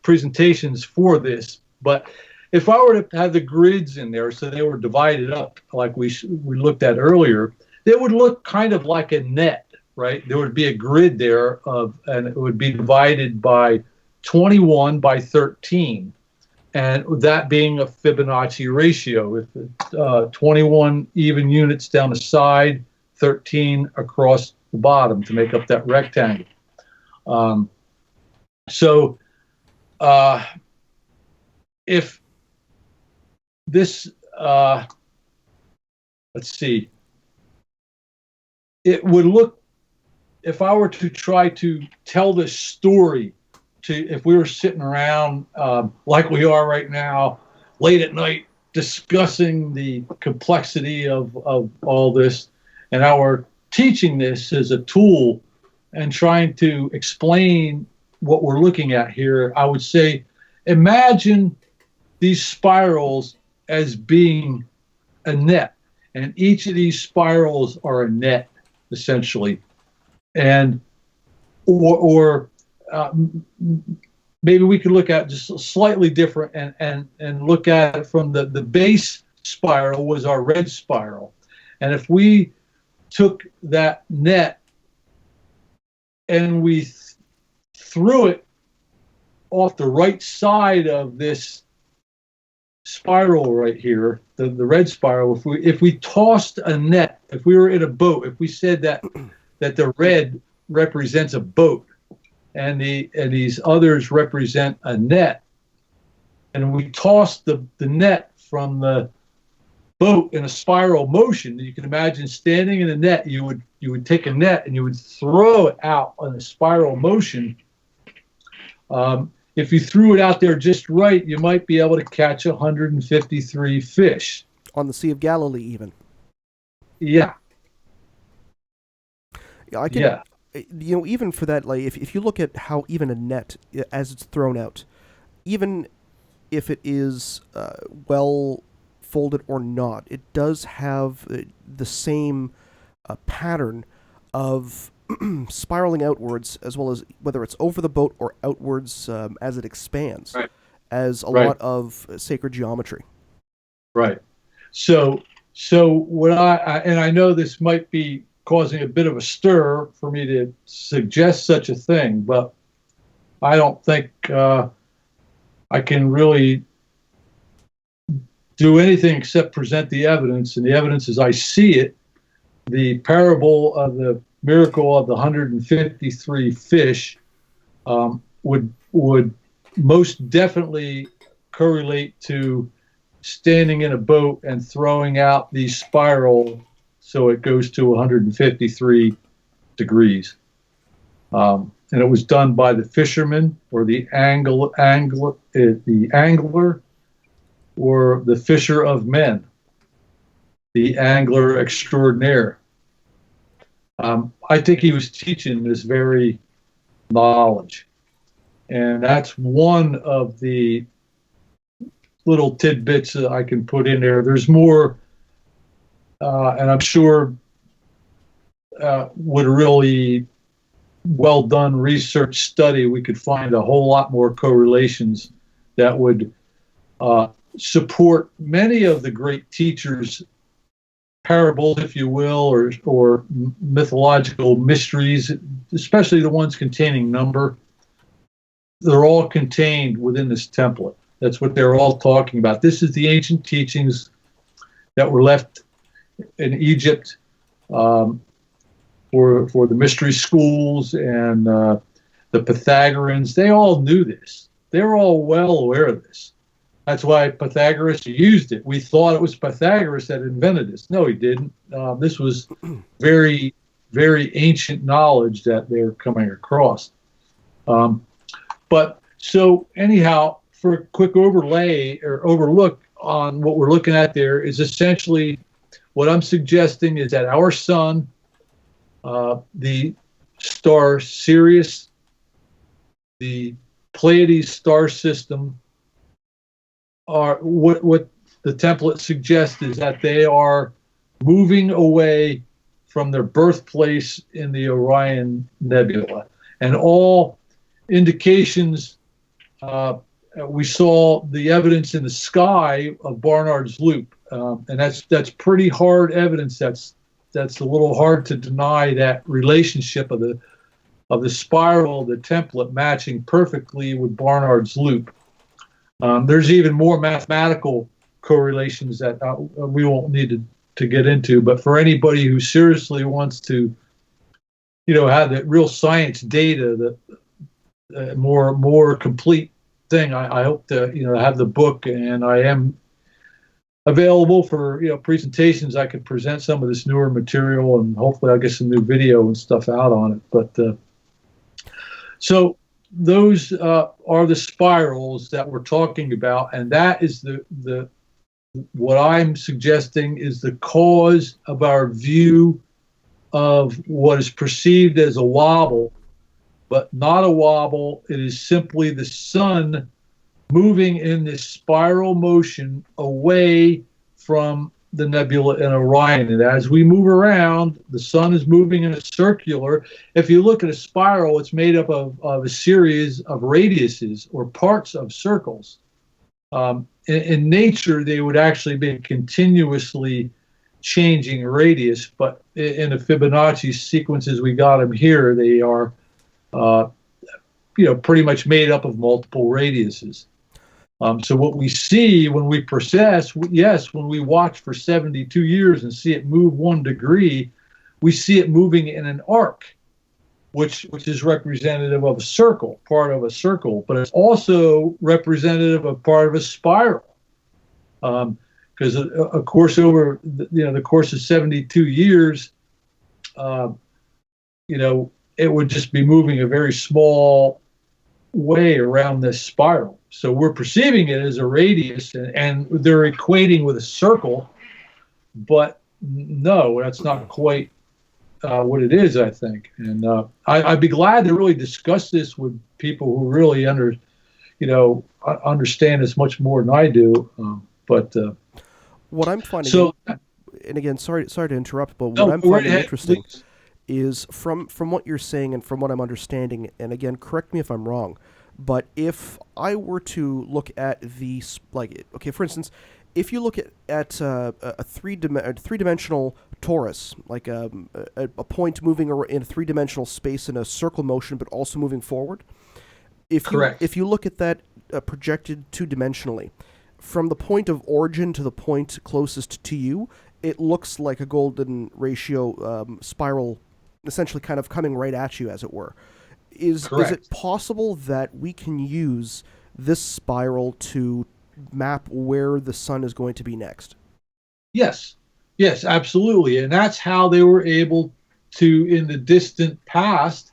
presentations for this, but if I were to have the grids in there so they were divided up like we looked at earlier, they would look kind of like a net, right? There would be a grid there and it would be divided by 21 by 13, and that being a Fibonacci ratio, with 21 even units down the side, 13 across the bottom to make up that rectangle. If this, let's see, it would look, if I were to try to tell this story, if we were sitting around like we are right now, late at night, discussing the complexity of all this, and how we're teaching this as a tool and trying to explain what we're looking at here, I would say, imagine these spirals as being a net, and each of these spirals are a net, essentially, and maybe we could look at just slightly different and look at it from the base spiral was our red spiral, and if we took that net and we threw it off the right side of this spiral right here, the red spiral, if we tossed a net, if we were in a boat, if we said that the red represents a boat and these others represent a net, and we tossed the net from the boat in a spiral motion, you can imagine standing in a net, you would take a net and you would throw it out on a spiral motion. If you threw it out there just right, you might be able to catch 153 fish. On the Sea of Galilee, even. Yeah. I can, yeah. Even for that, like, if you look at how even a net, as it's thrown out, even if it is well folded or not, it does have the same pattern of spiraling outwards, as well as whether it's over the boat or outwards as it expands, Right. as a Right. lot of sacred geometry. Right. So what and I know this might be causing a bit of a stir for me to suggest such a thing, but I don't think I can really do anything except present the evidence, and the evidence as I see it. The parable of the miracle of the 153 fish would most definitely correlate to standing in a boat and throwing out the spiral so it goes to 153 degrees. And it was done by the fisherman or the angler or the fisher of men, the angler extraordinaire. I think he was teaching this very knowledge. And that's one of the little tidbits that I can put in there. There's more, and I'm sure with a really well done research study, we could find a whole lot more correlations that would support many of the great teachers' parables, if you will, or mythological mysteries, especially the ones containing number. They're all contained within this template. That's what they're all talking about. This is the ancient teachings that were left in Egypt for the mystery schools and the Pythagoreans. They all knew this. They were all well aware of this. That's why Pythagoras used it. We thought it was Pythagoras that invented this. No, he didn't. This was very, very ancient knowledge that they're coming across. But so anyhow, for a quick overlay or overlook on what we're looking at there is essentially what I'm suggesting is that our sun, the star Sirius, the Pleiades star system, are what the template suggests is that they are moving away from their birthplace in the Orion Nebula. And all indications, we saw the evidence in the sky of Barnard's loop, and that's pretty hard evidence. That's a little hard to deny that relationship of the spiral of the template matching perfectly with Barnard's loop. There's even more mathematical correlations that we won't need to get into, but for anybody who seriously wants to, have the real science data, that more complete thing, I hope to have the book, and I am available for presentations. I can present some of this newer material, and hopefully I'll get some new video and stuff out on it. But so those are the spirals that we're talking about, and that is the what I'm suggesting is the cause of our view of what is perceived as a wobble, but not a wobble. It is simply the sun moving in this spiral motion away from the nebula in Orion. And as we move around, the sun is moving in a circular. If you look at a spiral, it's made up of a series of radiuses or parts of circles. In nature, they would actually be continuously changing radius, but in the Fibonacci sequences we got them here, they are pretty much made up of multiple radiuses. So what we see when we process, yes, when we watch for 72 years and see it move 1 degree, we see it moving in an arc, which is representative of a circle, part of a circle, but it's also representative of part of a spiral. Because of course, over the course of 72 years, it would just be moving a very small way around this spiral. So we're perceiving it as a radius, and they're equating with a circle, but no, that's not quite what it is, I think. And I'd be glad to really discuss this with people who really understand as much more than I do. But what I'm finding, so, and again, sorry to interrupt, but what no, I'm go right finding ahead, interesting please. is from what you're saying and from what I'm understanding, and again, correct me if I'm wrong, but if I were to look at for instance, if you look at a three-dimensional torus, like a point moving in a three-dimensional space in a circle motion, but also moving forward, if you look at that projected two-dimensionally, from the point of origin to the point closest to you, it looks like a golden ratio spiral, essentially kind of coming right at you, as it were. Is it possible that we can use this spiral to map where the sun is going to be next? Yes, absolutely. And that's how they were able to, in the distant past,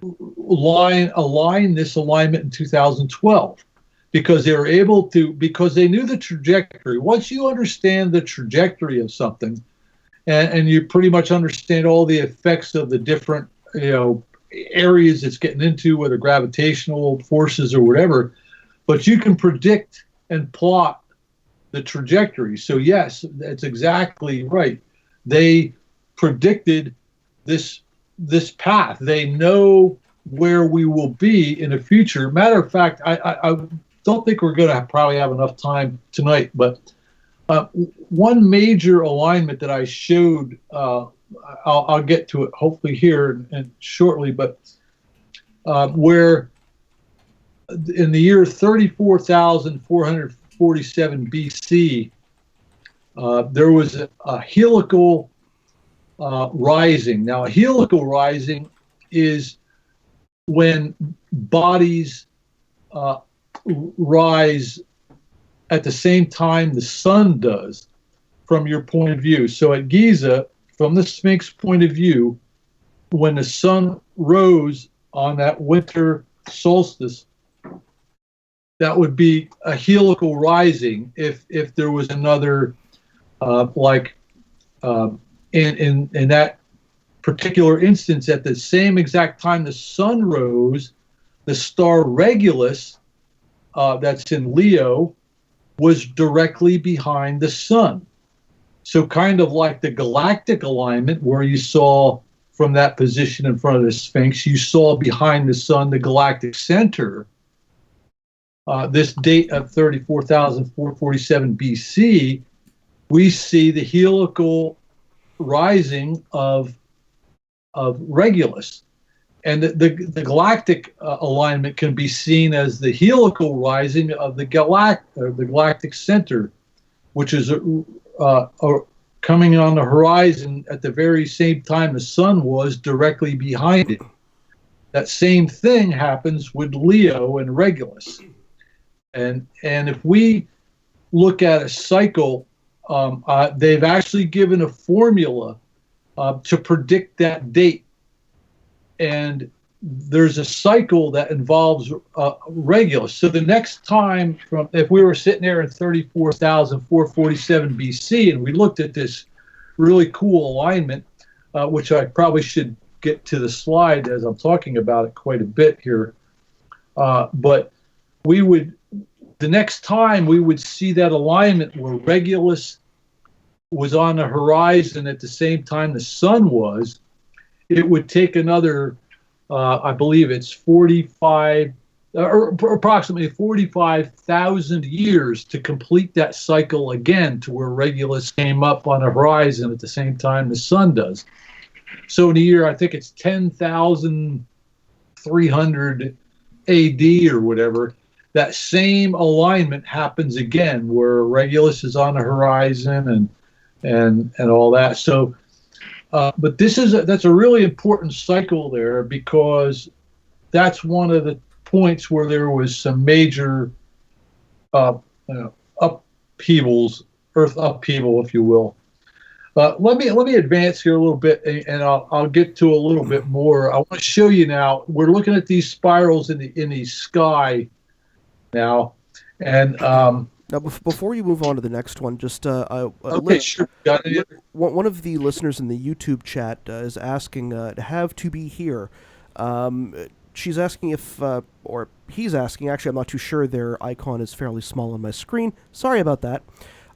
align this alignment in 2012. Because they were able to, because they knew the trajectory. Once you understand the trajectory of something, and you pretty much understand all the effects of the different, areas it's getting into, whether gravitational forces or whatever, but you can predict and plot the trajectory. So yes, that's exactly right. They predicted this path. They know where we will be in the future. Matter of fact, I don't think we're going to probably have enough time tonight, but one major alignment that I showed, I'll get to it hopefully here and shortly, but where in the year 34,447 BC, there was a helical rising. Now, a helical rising is when bodies rise at the same time the sun does, from your point of view. So at Giza, from the Sphinx point of view, when the sun rose on that winter solstice, that would be a helical rising. If there was another, in that particular instance, at the same exact time the sun rose, the star Regulus, that's in Leo, was directly behind the sun. So kind of like the galactic alignment, where you saw from that position in front of the Sphinx, you saw behind the sun the galactic center. This date of 34,447 BC, we see the helical rising of Regulus. And the galactic alignment can be seen as the helical rising of the galactic center, which is coming on the horizon at the very same time the sun was, directly behind it. That same thing happens with Leo and Regulus. And if we look at a cycle, they've actually given a formula to predict that date. And there's a cycle that involves Regulus. So the next time, if we were sitting there in 34,447 BC and we looked at this really cool alignment, which I probably should get to the slide as I'm talking about it quite a bit here, but the next time we would see that alignment where Regulus was on the horizon at the same time the sun was, it would take another, I believe it's 45, or approximately 45,000 years to complete that cycle again, to where Regulus came up on the horizon at the same time the sun does. So in the year, I think it's 10,300 AD or whatever, that same alignment happens again, where Regulus is on the horizon and all that. So, but that's a really important cycle there, because that's one of the points where there was some major upheavals, earth upheaval, if you will. Let me advance here a little bit, and I'll get to a little bit more. I want to show you now. We're looking at these spirals in the sky now, and now before you move on to the next one, just okay, sure. Got it. One of the listeners in the YouTube chat is asking to have to be here. She's asking if, or he's asking, actually, I'm not too sure. Their icon is fairly small on my screen. Sorry about that.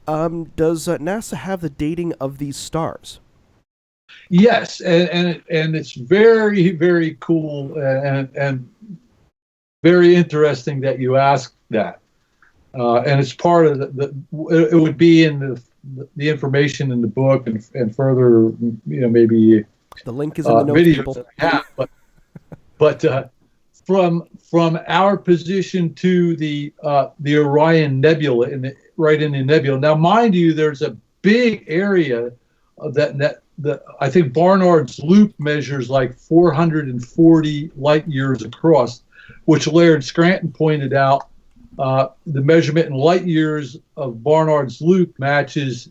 Does NASA have the dating of these stars? Yes, and it's very, very cool and very interesting that you asked that. And it's part of it would be in the information in the book and further, maybe the link is in the notes, videos people. that I have, but from our position to the Orion Nebula right in the nebula. Now, mind you, there's a big area that I think Barnard's loop measures like 440 light years across, which Laird Scranton pointed out. The measurement in light years of Barnard's loop matches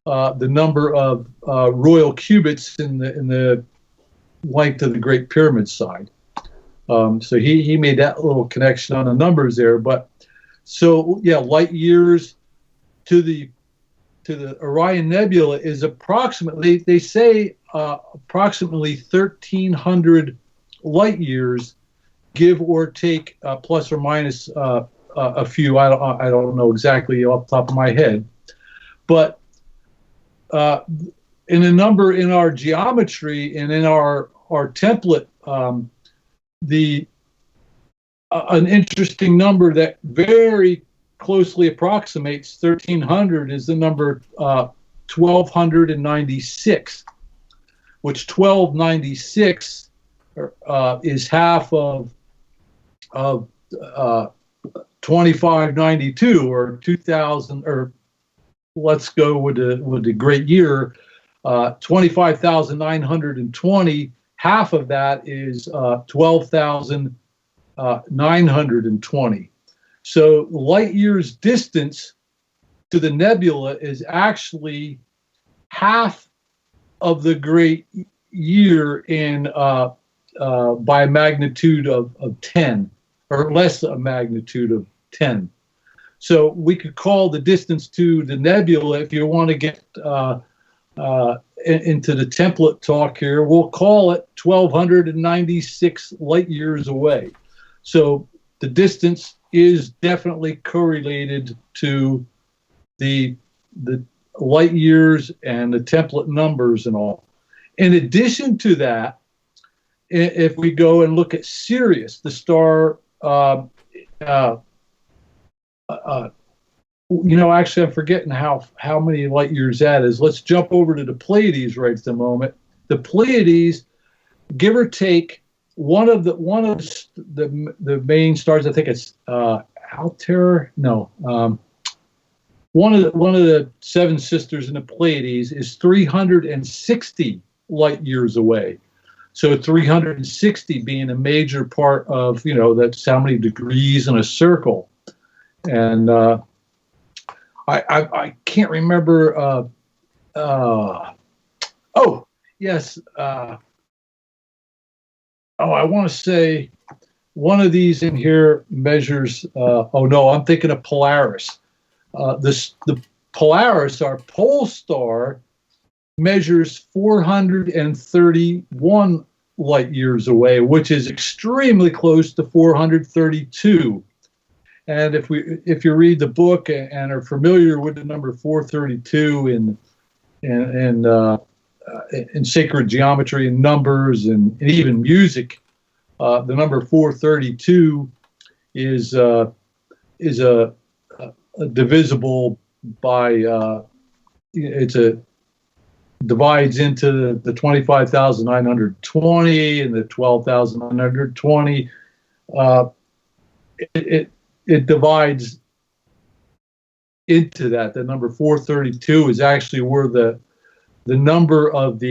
the number of royal cubits in the length of the Great Pyramid side. So he made that little connection on the numbers there. But so yeah, light years to the Orion Nebula is approximately, they say, approximately 1,300 light years, give or take, plus or minus a few. I don't know exactly off the top of my head, but in a number in our geometry and in our template, an interesting number that very closely approximates 1,300 is the number 1,296, which 1,296 is half of 2,592, or 2,000, or let's go with the great year, 25,920. Half of that is 12,920. So light years distance to the nebula is actually half of the great year in by a magnitude of 10, or less a magnitude of 10. So we could call the distance to the nebula, if you want to get into the template talk here, we'll call it 1,296 light years away. So the distance is definitely correlated to the light years and the template numbers and all. In addition to that, if we go and look at Sirius, the star, actually I'm forgetting how many light years that is. Let's jump over to the Pleiades right at the moment. The Pleiades, give or take, one of the main stars, I think it's Altair. No, one of the seven sisters in the Pleiades is 360 light years away. So 360 being a major part of, that's how many degrees in a circle. And I can't remember. Oh yes. I want to say one of these in here measures. Oh no, I'm thinking of Polaris. The Polaris, our pole star, measures 431 light years away, which is extremely close to 432. And if you read the book and are familiar with the number 432 in sacred geometry and numbers and even music, the number 432 is a divisible by divides into the 25,920 and the 12,920. It divides into that. The number 432 is actually where the number of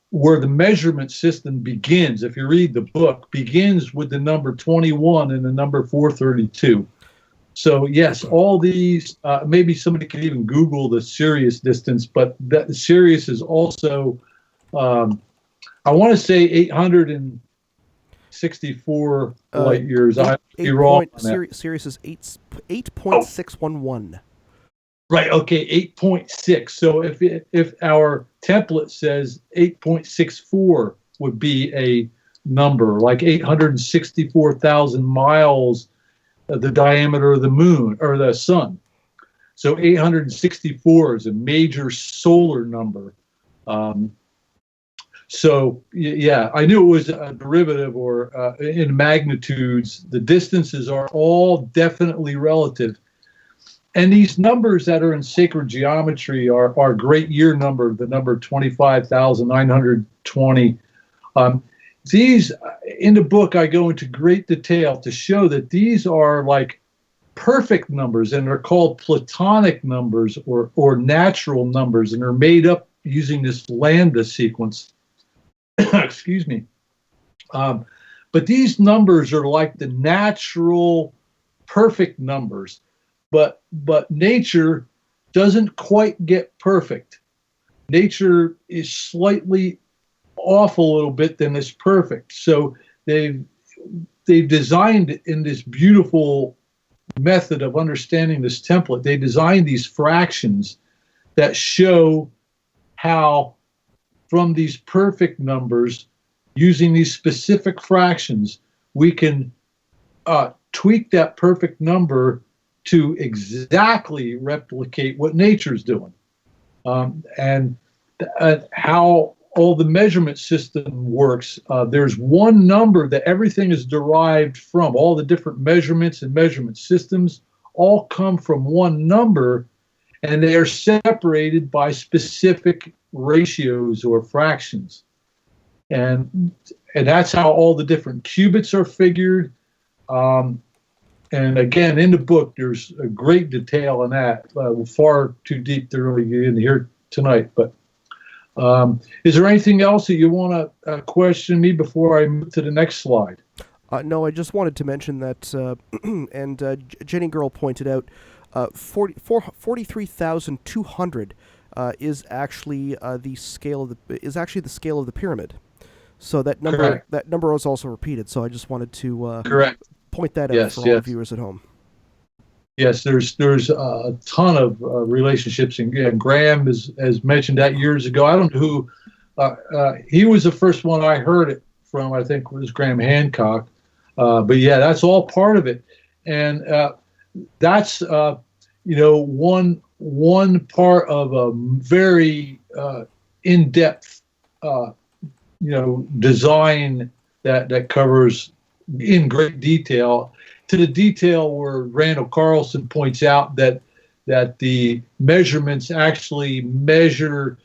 where the measurement system begins. If you read the book, begins with the number 21 and the number 432. So yes, all these, maybe somebody can even Google the Sirius distance, but that Sirius is also, I want to say 864 light years. I'd be wrong on that. Sirius is 8.611. Right. Okay. 8.6. So if our template says 8.64 would be a number, like 864,000 miles the diameter of the moon or the sun. So 864 is a major solar number. So yeah, I knew it was a derivative or in magnitudes. The distances are all definitely relative. And these numbers that are in sacred geometry are great year number, the number 25,920. These, in the book, I go into great detail to show that these are like perfect numbers, and they're called Platonic numbers or natural numbers, and they're made up using this lambda sequence. Excuse me. But these numbers are like the natural, perfect numbers. But nature doesn't quite get perfect. Nature is slightly off a little bit than is perfect. So they've designed in this beautiful method of understanding this template, they designed these fractions that show how from these perfect numbers, using these specific fractions, we can tweak that perfect number to exactly replicate what nature's doing. And how all the measurement system works, there's one number that everything is derived from. All the different measurements and measurement systems all come from one number, and they are separated by specific ratios or fractions. And that's how all the different qubits are figured. And again, in the book, there's a great detail on that. Far too deep to really get in here tonight. But is there anything else that you want to question me before I move to the next slide? No, I just wanted to mention that, and Jenny Girl pointed out, 43,200 is actually the scale of the pyramid. So that number was also repeated. So I just wanted to point that out for all the viewers at home. Yes, there's a ton of relationships, and Graham has mentioned that years ago. I don't know who he was the first one I heard it from. I think it was Graham Hancock. But yeah, that's all part of it, and that's one part of a very in-depth design that covers in great detail, to the detail where Randall Carlson points out that the measurements actually measure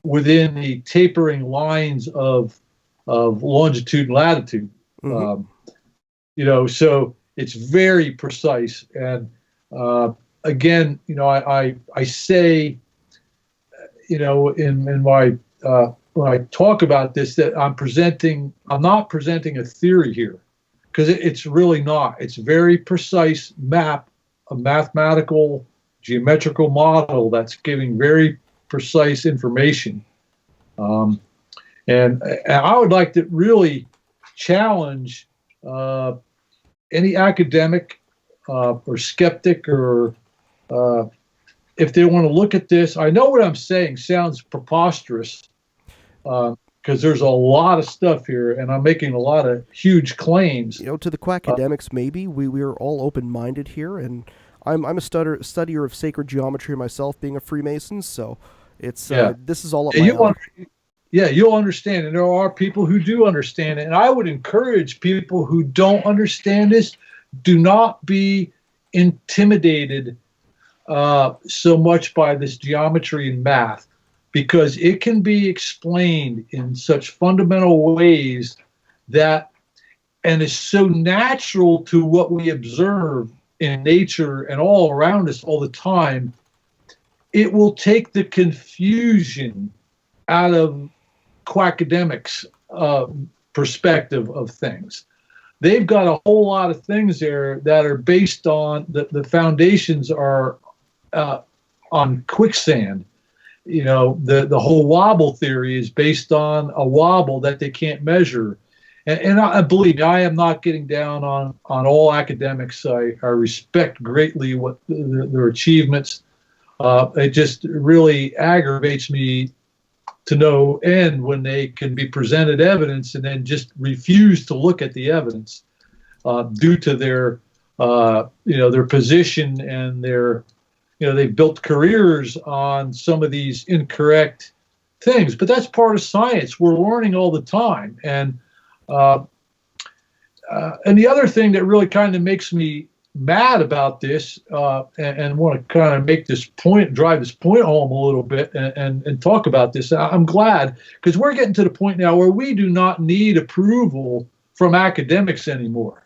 within the tapering lines of longitude and latitude. Mm-hmm. So it's very precise. And again, I say, in my when I talk about this, that I'm not presenting a theory here, because it's really not. It's a very precise map, a mathematical, geometrical model that's giving very precise information. And I would like to really challenge any academic or skeptic, or if they want to look at this. I know what I'm saying sounds preposterous, because there's a lot of stuff here, and I'm making a lot of huge claims. To the quackademics, maybe we are all open-minded here, and I'm a studier of sacred geometry myself, being a Freemason. So it's this is all up my own. You'll understand, and there are people who do understand it. And I would encourage people who don't understand this, do not be intimidated so much by this geometry and math, because it can be explained in such fundamental ways and is so natural to what we observe in nature and all around us all the time. It will take the confusion out of quackademics' perspective of things. They've got a whole lot of things there that are based on the foundations are on quicksand. The whole wobble theory is based on a wobble that they can't measure. And I believe me, I am not getting down on all academics. I respect greatly what their achievements. It just really aggravates me to no end when they can be presented evidence and then just refuse to look at the evidence due to their their position and their they've built careers on some of these incorrect things. But that's part of science. We're learning all the time. And the other thing that really kind of makes me mad about this and want to kind of make this point, drive this point home a little bit and talk about this. I'm glad, because we're getting to the point now where we do not need approval from academics anymore.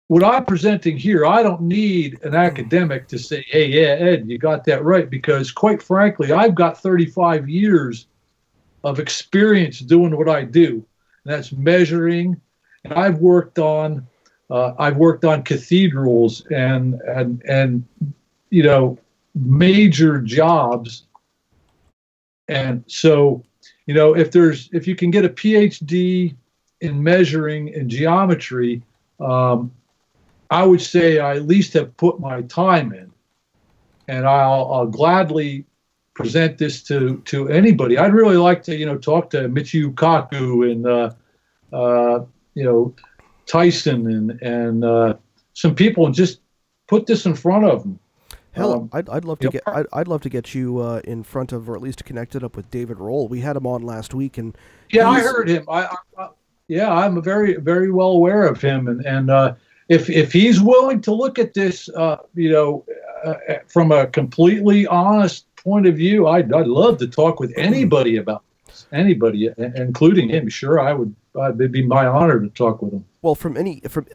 What I'm presenting here, I don't need an academic to say, hey, yeah, Ed, you got that right, because quite frankly, I've got 35 years of experience doing what I do, and that's measuring. And I've worked on cathedrals and major jobs. And so, if you can get a PhD in measuring and geometry, I would say I at least have put my time in, and I'll gladly present this to anybody. I'd really like to talk to Michio Kaku and Tyson and some people and just put this in front of them. Hell, I'd love to I'd love to get you in front of, or at least connected up with David Roll. We had him on last week, and I heard him. I'm very, very well aware of him, and if he's willing to look at this, from a completely honest point of view, I'd love to talk with anybody about this. Anybody, including him. Sure, I would. It'd be my honor to talk with him. Well,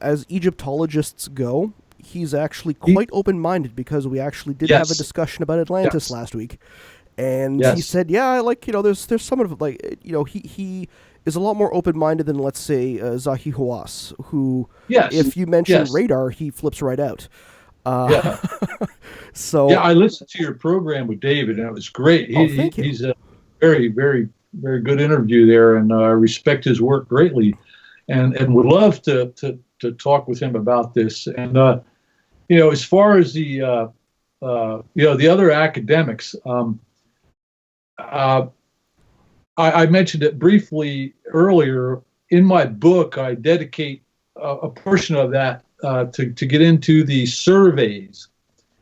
as Egyptologists go, he's actually quite open-minded, because we actually did have a discussion about Atlantis last week, and he said, there's some of he is a lot more open-minded than, let's say, Zahi Hawass, who, if you mention radar, he flips right out. So I listened to your program with David, and it was great. He's a very, very, very good interview there, and I respect his work greatly, and would love to talk with him about this. And as far as the other academics, I mentioned it briefly earlier. In my book, I dedicate a portion of that to get into the surveys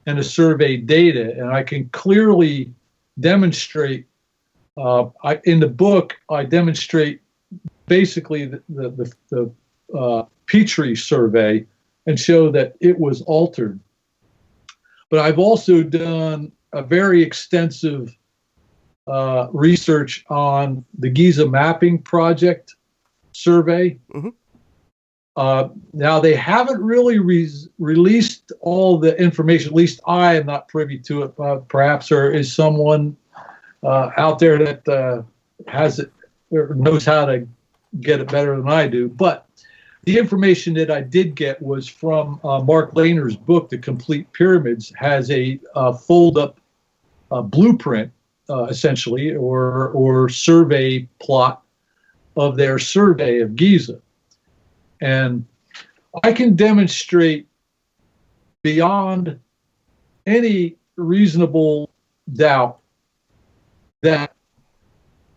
and the survey data, and I can clearly demonstrate. In the book, I demonstrate basically the Petrie survey and show that it was altered. But I've also done a very extensive research on the Giza Mapping Project survey. Mm-hmm. Now, they haven't really released all the information. At least I am not privy to it. Perhaps there is someone out there that has it or knows how to get it better than I do. But the information that I did get was from Mark Lehner's book, The Complete Pyramids, has a fold-up blueprint, essentially, or survey plot of their survey of Giza. And I can demonstrate beyond any reasonable doubt that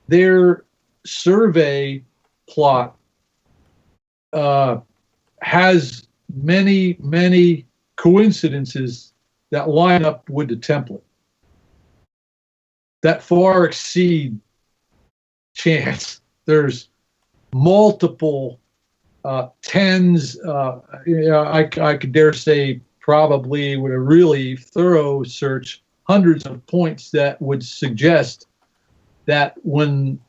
their survey plot has many, many coincidences that line up with the template that far exceed chance. There's multiple tens, I could dare say probably with a really thorough search, hundreds of points that would suggest that when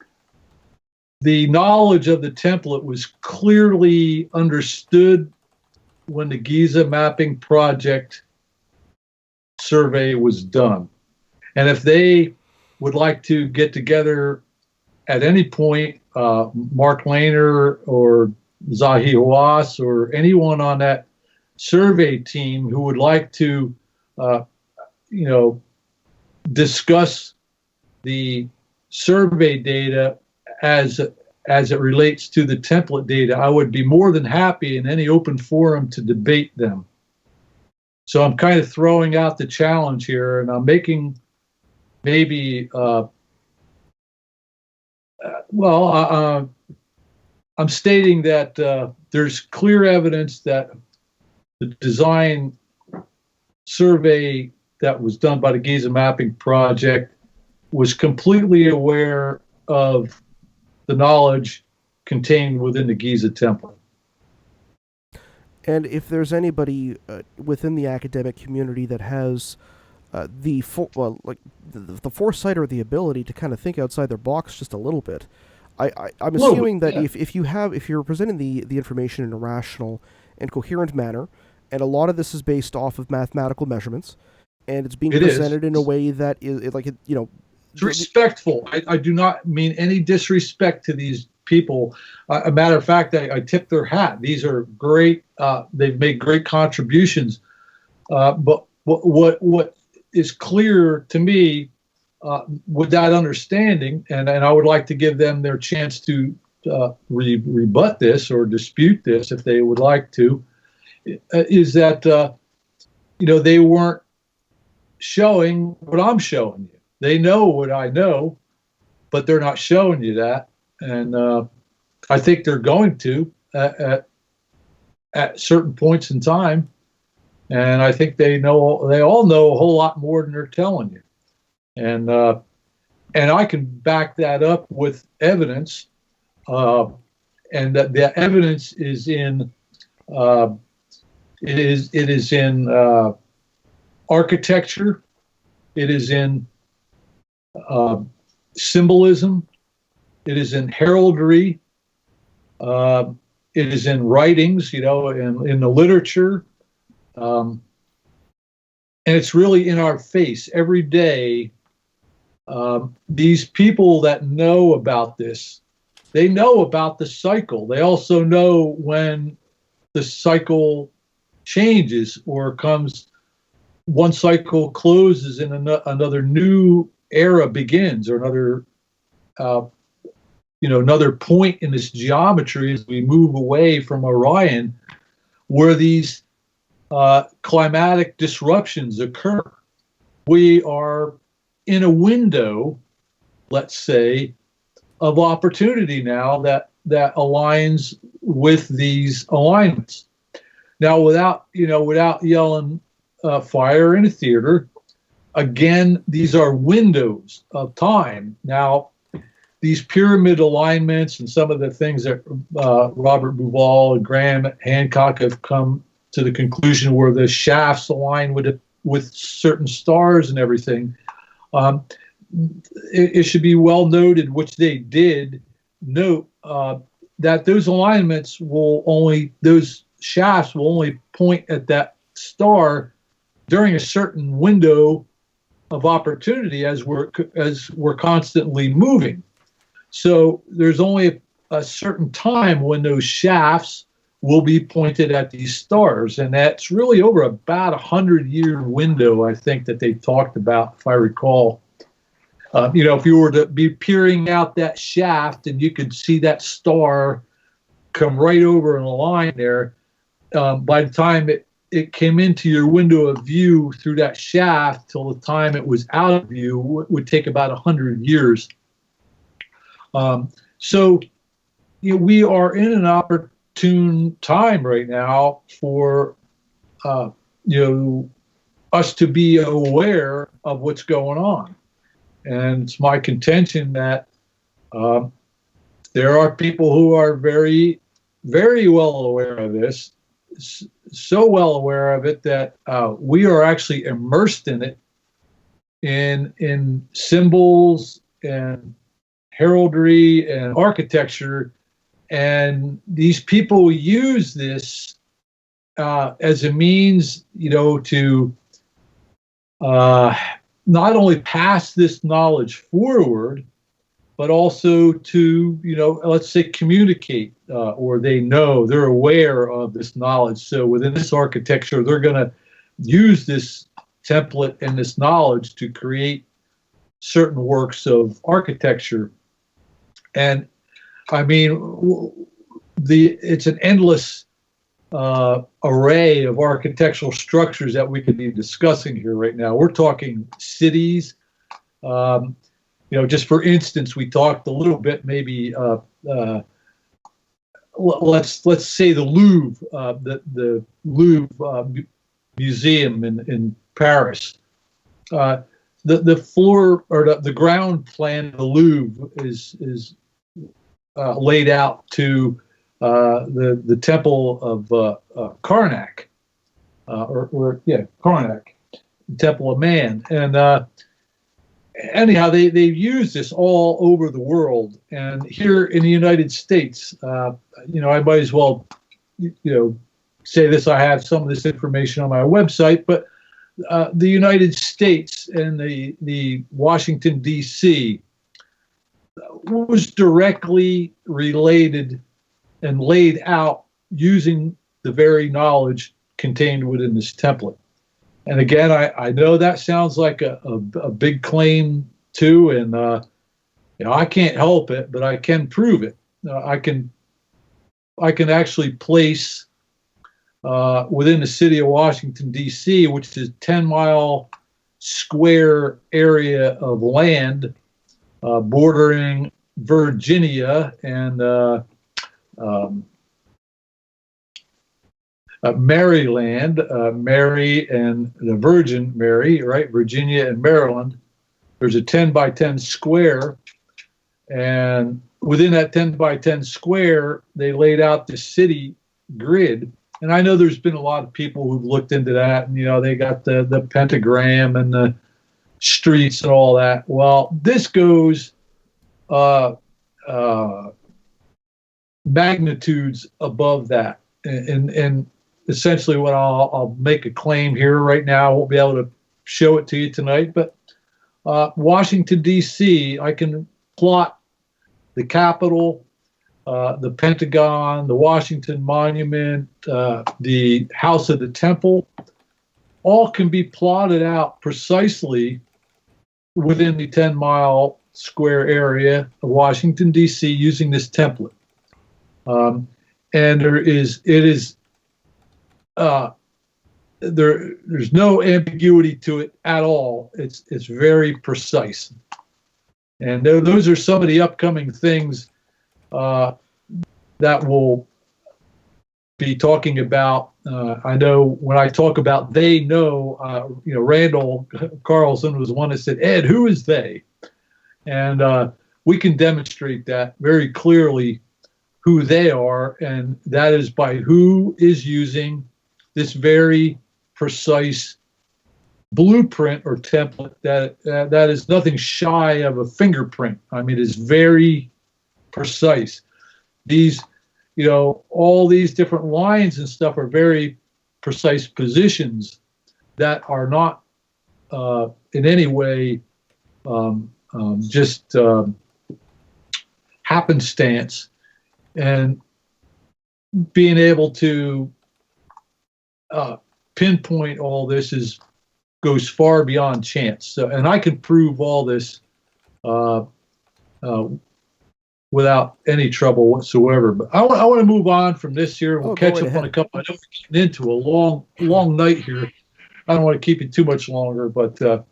the knowledge of the template was clearly understood when the Giza Mapping Project survey was done. And if they would like to get together at any point, Mark Lehner or Zahi Hawass or anyone on that survey team who would like to, discuss the survey data as it relates to the template data, I would be more than happy in any open forum to debate them. So I'm kind of throwing out the challenge here, and I'm making maybe I'm stating that there's clear evidence that the design survey that was done by the Giza Mapping Project was completely aware of the knowledge contained within the Giza Template. And if there's anybody within the academic community that has the foresight or the ability to kind of think outside their box just a little bit, I'm assuming that if you're presenting the information in a rational and coherent manner, and a lot of this is based off of mathematical measurements, and it's being presented in a way that is it's respectful. I do not mean any disrespect to these people. A matter of fact, I tip their hat. These are great. They've made great contributions. But what is clear to me with that understanding, and I would like to give them their chance to rebut this or dispute this if they would like to, is that they weren't showing what I'm showing you. They know what I know, but they're not showing you that. And I think they're going to at certain points in time. And I think they all know a whole lot more than they're telling you. And I can back that up with evidence. And that the evidence is in it is in architecture. It is in symbolism. It is in heraldry. It is in writings, in the literature. And it's really in our face every day. These people that know about this, they know about the cycle. They also know when the cycle changes or comes, one cycle closes and another new era begins, or another point in this geometry as we move away from Orion, where these climatic disruptions occur. We are in a window, let's say, of opportunity now that aligns with these alignments. Now, without yelling fire in a theater, again, these are windows of time. Now, these pyramid alignments and some of the things that Robert Bauval and Graham Hancock have come to the conclusion where the shafts align with certain stars and everything, it should be well noted, which they did note, that those alignments those shafts will only point at that star during a certain window of opportunity as we're constantly moving. So there's only a certain time when those shafts will be pointed at these stars, and that's really over about 100-year window, I think, that they talked about, if I recall. If you were to be peering out that shaft and you could see that star come right over in a line there, by the time it came into your window of view through that shaft till the time it was out of view would take about 100 years. So we are in an opportune time right now for us to be aware of what's going on. And it's my contention that there are people who are very, very well aware of this, so well aware of it that we are actually immersed in it, in symbols and heraldry and architecture. And these people use this as a means, to not only pass this knowledge forward, but also to, let's say, communicate, or they're aware of this knowledge. So within this architecture, they're going to use this template and this knowledge to create certain works of architecture. And I mean, it's an endless array of architectural structures that we could be discussing here right now. We're talking cities. just for instance, we talked a little bit, maybe let's say the Louvre, the Louvre museum in Paris. The floor or the ground plan of the Louvre is laid out to the temple of Karnak, Karnak, Temple of Man, and anyhow, they've used this all over the world, and here in the United States, I might as well, say this. I have some of this information on my website, but the United States and the Washington D.C. was directly related and laid out using the very knowledge contained within this template. And again, I know that sounds like a big claim too, and I can't help it, but I can prove it. I can actually place within the city of Washington D.C., which is a 10-mile square area of land bordering Virginia and Maryland, Mary and the Virgin Mary, right? Virginia and Maryland. There's a 10 by 10 square, and within that 10 by 10 square, they laid out the city grid. And I know there's been a lot of people who've looked into that, and they got the pentagram and the streets and all that. Well, this goes magnitudes above that, and essentially what I'll make a claim here right now. I won't be able to show it to you tonight, but Washington, D.C., I can plot the Capitol, the Pentagon, the Washington Monument, the House of the Temple, all can be plotted out precisely within the 10-mile square area of Washington, D.C. using this template. And there's no ambiguity to it at all. It's very precise. And those are some of the upcoming things that we'll be talking about. I know when I talk about they know, Randall Carlson was one that said, Ed, who is they? And we can demonstrate that very clearly who they are, and that is by who is using this very precise blueprint or template that is nothing shy of a fingerprint. I mean, it's very precise. These, all these different lines and stuff are very precise positions that are not in any way just happenstance. And being able to pinpoint all this goes far beyond chance. So, and I can prove all this without any trouble whatsoever. But I want to move on from this here. We'll catch up on a couple. I know we're getting into a long night here. I don't want to keep it too much longer, but to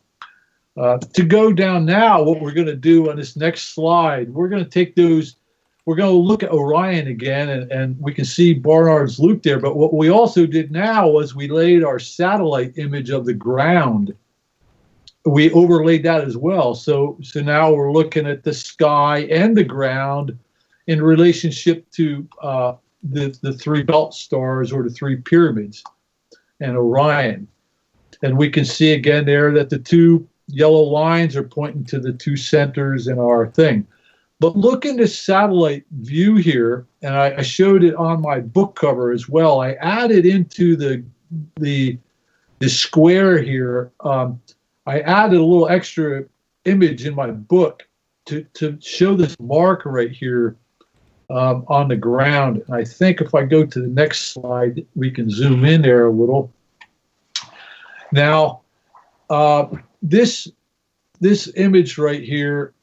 go down now, what we're going to do on this next slide, we're going to take those. We're going to look at Orion again, and we can see Barnard's loop there. But what we also did now was we laid our satellite image of the ground. We overlaid that as well. So now we're looking at the sky and the ground in relationship to the three belt stars or the three pyramids and Orion. And we can see again there that the two yellow lines are pointing to the two centers in our thing. But look in this satellite view here, and I showed it on my book cover as well. I added into the square here. I added a little extra image in my book to show this mark right here on the ground. And I think if I go to the next slide, we can zoom in there a little. Now, this image right here,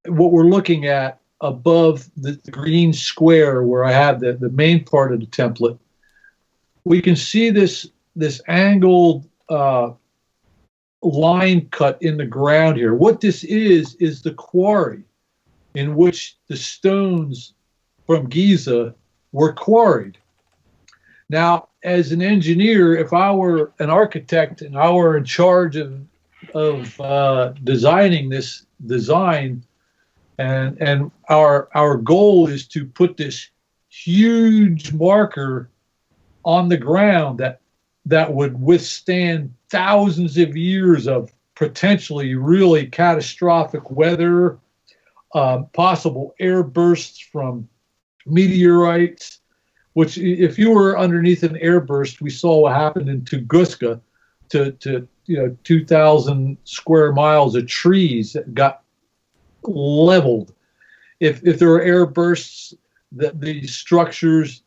what we're looking at above the green square where I have the main part of the template, we can see this angled line cut in the ground here. What this is the quarry in which the stones from Giza were quarried. Now, as an engineer, if I were an architect and I were in charge of designing this design, and our goal is to put this huge marker on the ground that would withstand thousands of years of potentially really catastrophic weather, possible air bursts from meteorites, which if you were underneath an air burst, we saw what happened in Tunguska to 2,000 square miles of trees that got leveled. If there were air bursts, that these structures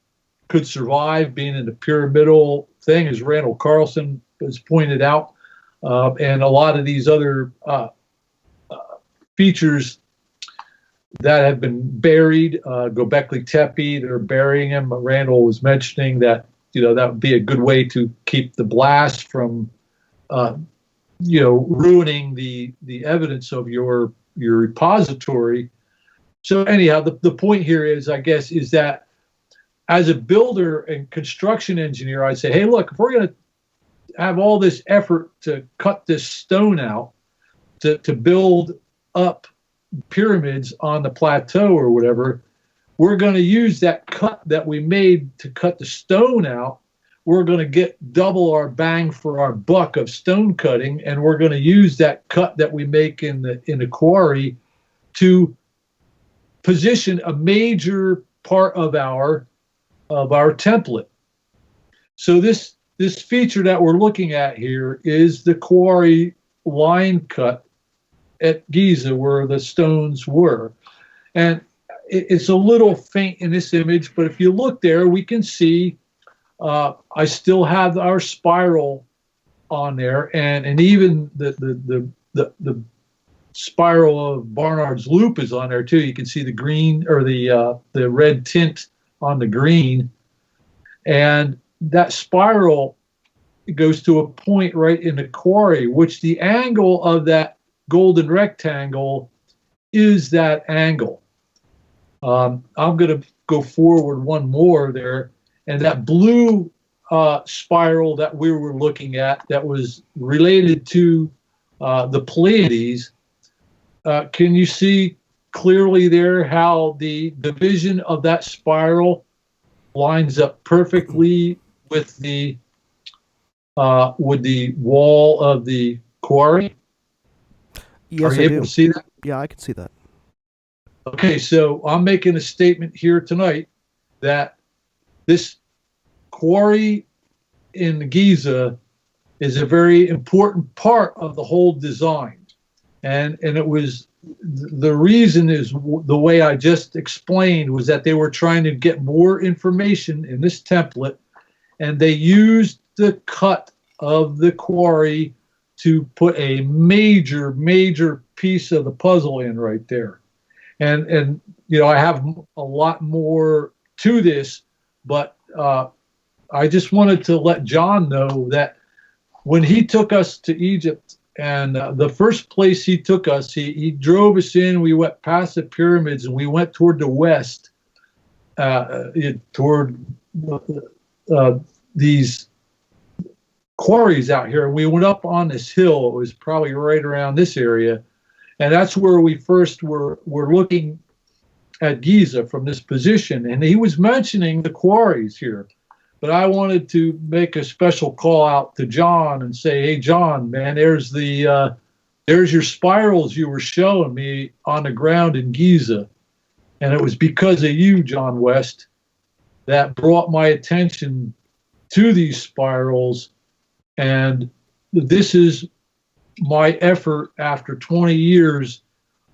could survive being in the pyramidal thing, as Randall Carlson has pointed out, and a lot of these other features that have been buried. Göbekli Tepe, they're burying them. Randall was mentioning that that would be a good way to keep the blast from ruining the evidence of your repository. So anyhow, the point here is, I guess, is that as a builder and construction engineer, I say, hey, look, if we're going to have all this effort to cut this stone out to build up pyramids on the plateau or whatever, we're going to use that cut that we made to cut the stone out. We're going to get double our bang for our buck of stone cutting, and we're going to use that cut that we make in the quarry to position a major part of our template. So this feature that we're looking at here is the quarry line cut at Giza where the stones were. And it's a little faint in this image, but if you look there, we can see I still have our spiral on there, and even the spiral of Barnard's loop is on there too. You can see the green or the red tint on the green, and that spiral goes to a point right in the quarry, which the angle of that golden rectangle is that angle. I'm going to go forward one more there, and that blue spiral that we were looking at that was related to the Pleiades. Can you see clearly there how the division of that spiral lines up perfectly with the wall of the quarry? Yes, Are you able to see that? Yeah, I can see that. Okay, so I'm making a statement here tonight that this quarry in Giza is a very important part of the whole design. And it was, the reason is the way I just explained, was that they were trying to get more information in this template, and they used the cut of the quarry to put a major piece of the puzzle in right there. And I have a lot more to this, but I just wanted to let John know that when he took us to Egypt, and the first place he took us, he drove us in, we went past the pyramids, and we went toward the west, toward these quarries out here. And we went up on this hill. It was probably right around this area. And that's where we first were looking at Giza from this position. And he was mentioning the quarries here. But I wanted to make a special call out to John and say, hey, John, man, there's your spirals you were showing me on the ground in Giza. And it was because of you, John West, that brought my attention to these spirals. And this is my effort after 20 years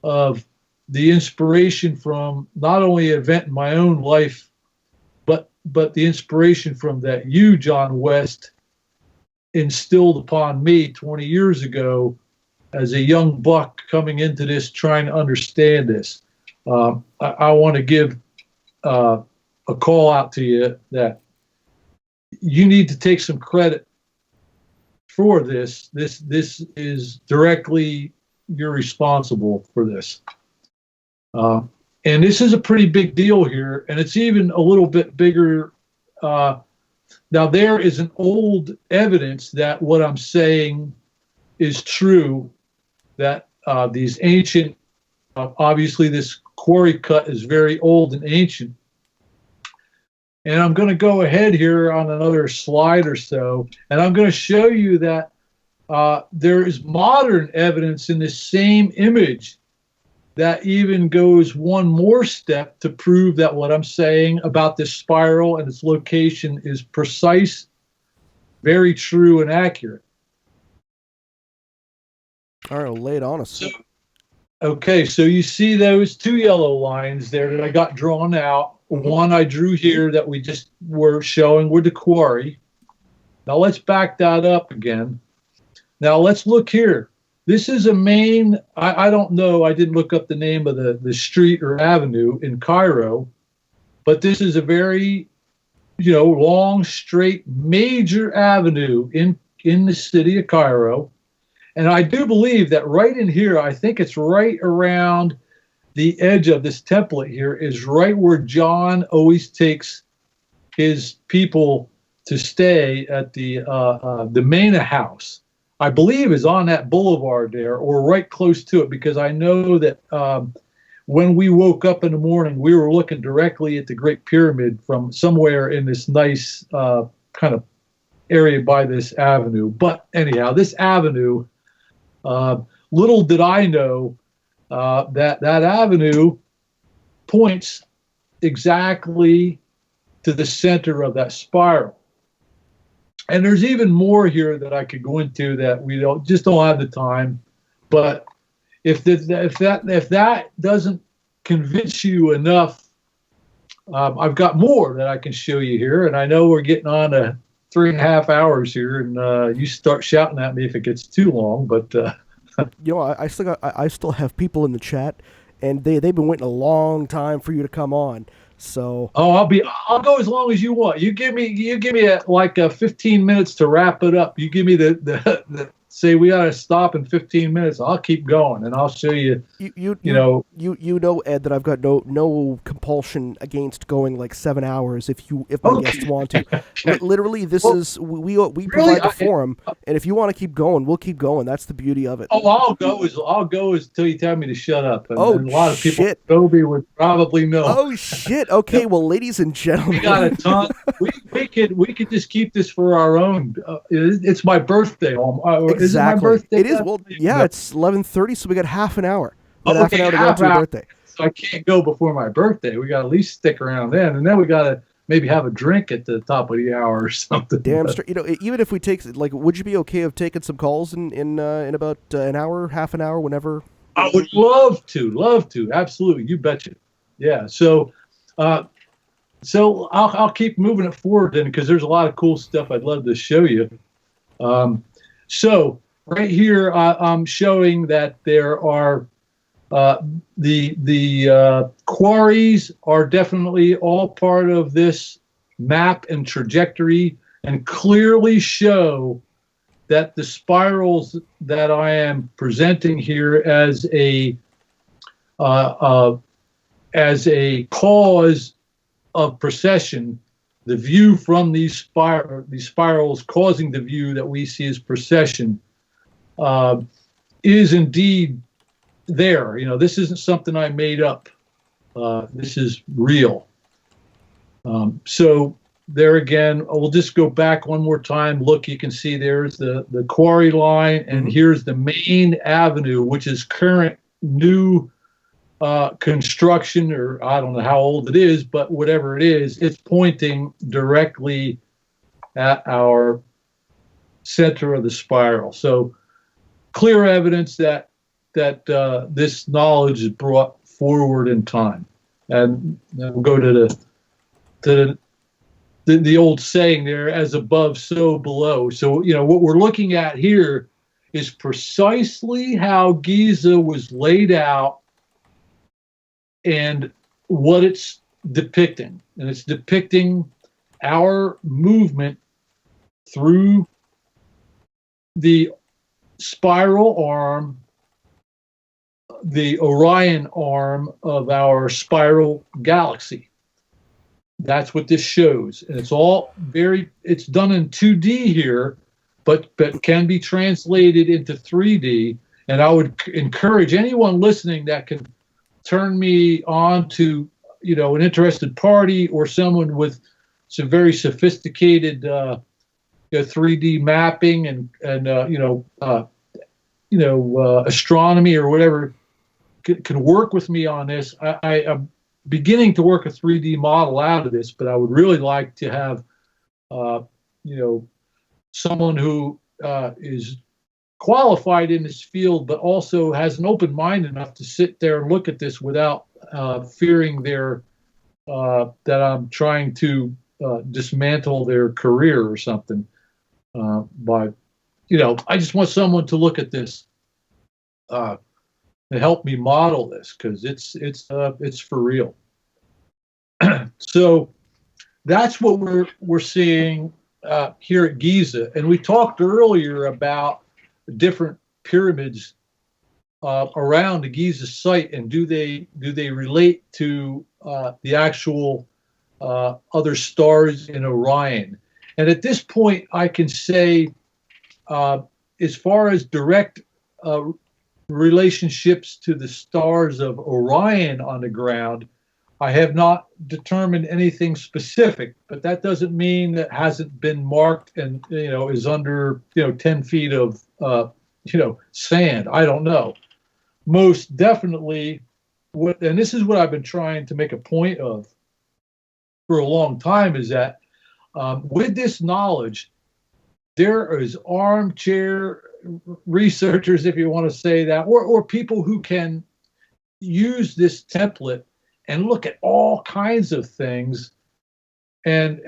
of the inspiration from not only an event in my own life, but the inspiration from that you, John West, instilled upon me 20 years ago as a young buck coming into this, trying to understand this. I want to give a call out to you that you need to take some credit for this. This is directly, you're responsible for this. And this is a pretty big deal here, and it's even a little bit bigger. Now, there is an old evidence that what I'm saying is true, that these ancient, obviously this quarry cut is very old and ancient. And I'm going to go ahead here on another slide or so, and I'm going to show you that there is modern evidence in this same image that even goes one more step to prove that what I'm saying about this spiral and its location is precise, very true, and accurate. All right, lay it on us. Okay, so you see those two yellow lines there that I got drawn out. One I drew here that we just were showing with the quarry. Now let's back that up again. Now let's look here. This is a main, I don't know, I didn't look up the name of the street or avenue in Cairo, but this is a very, long, straight, major avenue in the city of Cairo. And I do believe that right in here, I think it's right around the edge of this template here, is right where John always takes his people to stay at the Mena house. I believe is on that boulevard there, or right close to it, because I know that when we woke up in the morning, we were looking directly at the Great Pyramid from somewhere in this nice kind of area by this avenue. But anyhow, this avenue, little did I know that avenue points exactly to the center of that spiral. And there's even more here that I could go into that we don't have the time. But if that doesn't convince you enough, I've got more that I can show you here. And I know we're getting on to 3.5 hours here, and you start shouting at me if it gets too long. But I still have people in the chat, and they've been waiting a long time for you to come on. So I'll go as long as you want. You give me like 15 minutes to wrap it up. You give me the say we got to stop in 15 minutes. I'll keep going, and I'll show you. You know, Ed, that I've got no compulsion against going like 7 hours if my guests want to. Literally, this is we provide the forum, and if you want to keep going, we'll keep going. That's the beauty of it. I'll go until you tell me to shut up. And a lot of people, shit. Toby would probably know. Oh shit! Okay, well, ladies and gentlemen, we got a ton. we could just keep this for our own. It's my birthday. Exactly. Is it my birthday? It is. Well, yeah, it's 11:30, so we got half an hour. Half an hour to go to your birthday. So I can't go before my birthday. We got to at least stick around then, and then we got to maybe have a drink at the top of the hour or something. Damn straight. Even if we take, would you be okay of taking some calls in about an hour, half an hour, whenever? I would love to. Absolutely, you betcha. Yeah. So I'll keep moving it forward then, because there's a lot of cool stuff I'd love to show you. So right here, I'm showing that there are the quarries are definitely all part of this map and trajectory, and clearly show that the spirals that I am presenting here as a cause of procession, the view from these spirals causing the view that we see as procession, is indeed there. This isn't something I made up. This is real. So there again, we'll just go back one more time. Look, you can see there's the quarry line, and here's the main avenue, which is current new construction, or I don't know how old it is, but whatever it is, it's pointing directly at our center of the spiral. So clear evidence that this knowledge is brought forward in time. And we'll go to the old saying there, as above, so below. So, what we're looking at here is precisely how Giza was laid out and what it's depicting. And it's depicting our movement through the spiral arm, the Orion arm of our spiral galaxy. That's what this shows. And it's all it's done in 2D here, but can be translated into 3D. And I would encourage anyone listening that can turn me on to, an interested party or someone with some very sophisticated 3D mapping and astronomy or whatever, can work with me on this. I'm beginning to work a 3D model out of this, but I would really like to have, someone who is qualified in this field, but also has an open mind enough to sit there and look at this without fearing that I'm trying to dismantle their career or something. I just want someone to look at this and help me model this, because it's for real. So that's what we're seeing here at Giza, and we talked earlier about different pyramids around the Giza site, and do they relate to the actual other stars in Orion? And at this point, I can say, as far as direct relationships to the stars of Orion on the ground, I have not determined anything specific, but that doesn't mean that hasn't been marked and is under 10 feet of sand. I don't know. Most definitely, and this is what I've been trying to make a point of for a long time, is that with this knowledge, there is armchair researchers, if you want to say that, or people who can use this template and look at all kinds of things, and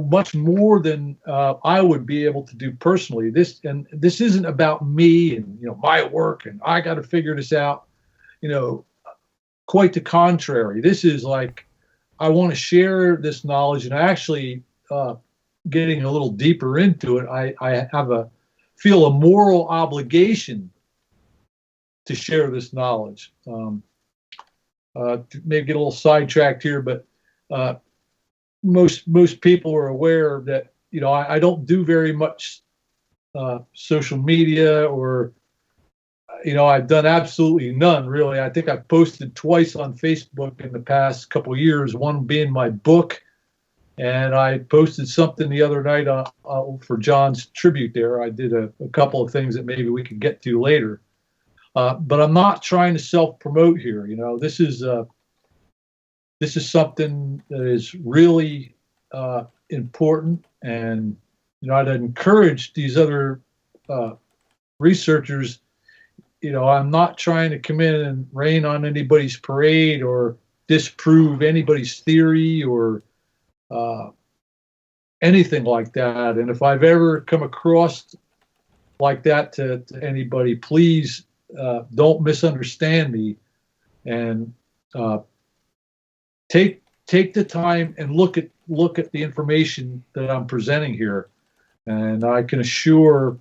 much more than I would be able to do personally. This isn't about me and my work and I got to figure this out. Quite the contrary. This is like, I want to share this knowledge, and I actually getting a little deeper into it, I feel a moral obligation to share this knowledge. Maybe get a little sidetracked here, but most people are aware that I don't do very much social media, or I've done absolutely none, really. I think I've posted twice on Facebook in the past couple of years, one being my book, and I posted something the other night for John's tribute there. I did a couple of things that maybe we could get to later. But I'm not trying to self-promote here. This is something that is really important, and I'd encourage these other researchers. I'm not trying to come in and rain on anybody's parade or disprove anybody's theory or anything like that. And if I've ever come across like that to anybody, please don't misunderstand me, and take the time and look at the information that I'm presenting here. And I can assure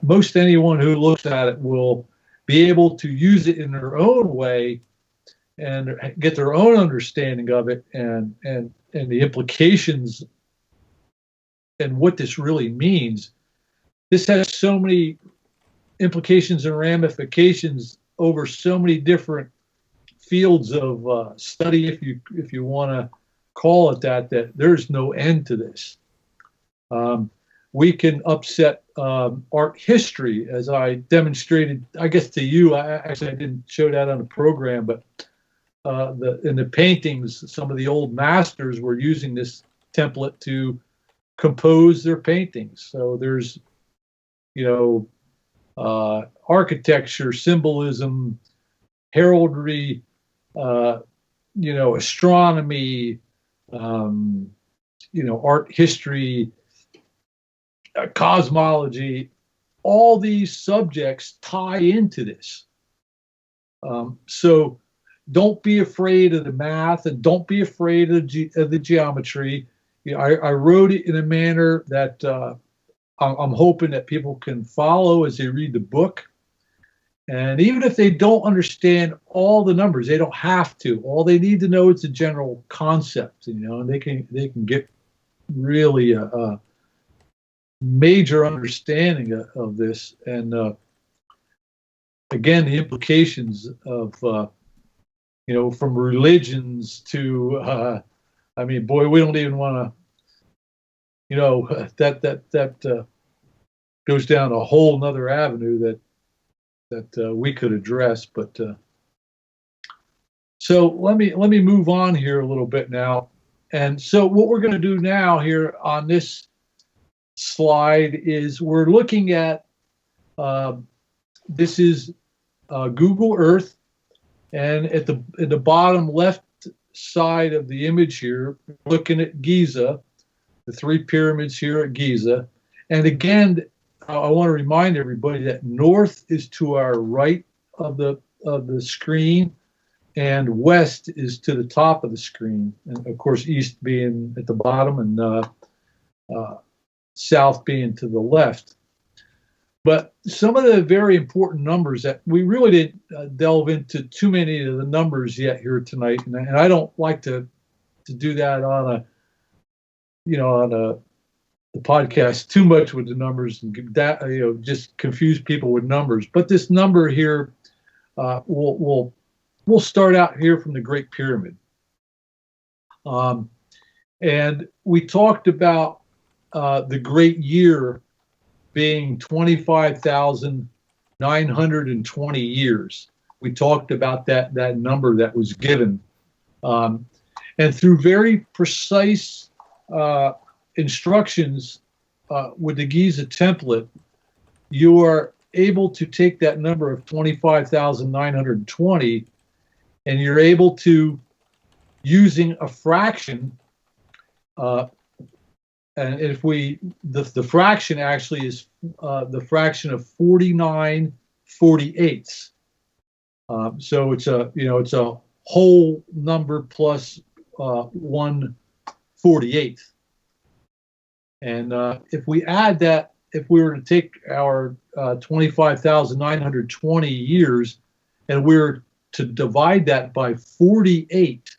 most anyone who looks at it will be able to use it in their own way and get their own understanding of it, and the implications and what this really means. This has so many implications and ramifications over so many different fields of study, if you want to call it that there's no end to this. We can upset art history, as I demonstrated, I guess, to you. I didn't show that on the program, but in the paintings, some of the old masters were using this template to compose their paintings. So there's, architecture, symbolism, heraldry, astronomy, art history, cosmology. All these subjects tie into this. So don't be afraid of the math, and don't be afraid of the geometry. I wrote it in a manner that I'm hoping that people can follow as they read the book. And even if they don't understand all the numbers, they don't have to. All they need to know is the general concept, and they can get really a major understanding of this. And again, the implications of from religions to I mean, boy, we don't even want to, that goes down a whole nother avenue that we could address. But so let me move on here a little bit now. And so what we're going to do now here on this slide is we're looking at this is Google Earth, and at the bottom left side of the image here, looking at Giza, the 3 pyramids here at Giza. And again, I want to remind everybody that north is to our right of the screen, and west is to the top of the screen, and of course east being at the bottom and south being to the left. But some of the very important numbers that we really didn't delve into too many of the numbers yet here tonight, and I don't like to do that on the podcast too much with the numbers and that just confuse people with numbers. But this number here, we'll start out here from the Great Pyramid, and we talked about the Great Year being 25,920 years. We talked about that number that was given, and through very precise instructions with the Giza Template, you are able to take that number of 25,920, and you're able to, using a fraction, and if the fraction actually is the fraction of 49/48. So it's a whole number plus 1/48. And if we add that, if we were to take our 25,920 years and we were to divide that by 48,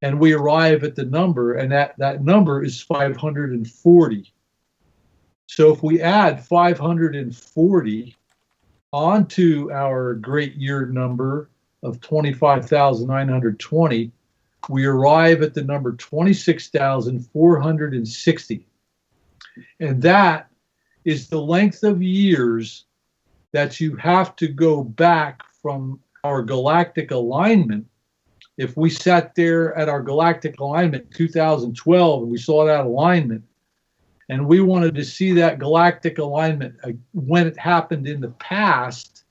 and we arrive at the number, and that number is 540. So if we add 540 onto our Great Year number of 25,920, we arrive at the number 26,460. And that is the length of years that you have to go back from our galactic alignment. If we sat there at our galactic alignment in 2012 and we saw that alignment, and we wanted to see that galactic alignment when it happened in the past,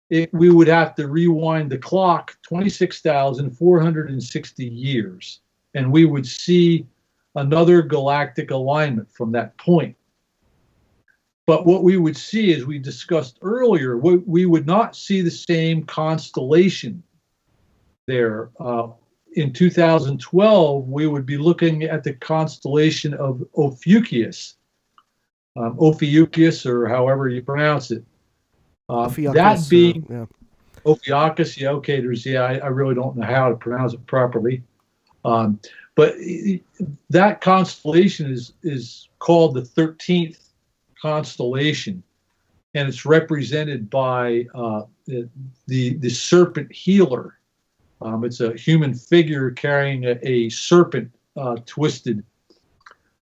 we would have to rewind the clock 26,460 years, and we would see another galactic alignment from that point. But what we would see, as we discussed earlier, we would not see the same constellation there. In 2012, we would be looking at the constellation of Ophiuchus, Ophiuchus, or however you pronounce it. That being Ophiuchus, yeah, okay. I really don't know how to pronounce it properly, but that constellation is called the 13th constellation, and it's represented by the serpent healer. It's a human figure carrying a serpent twisted.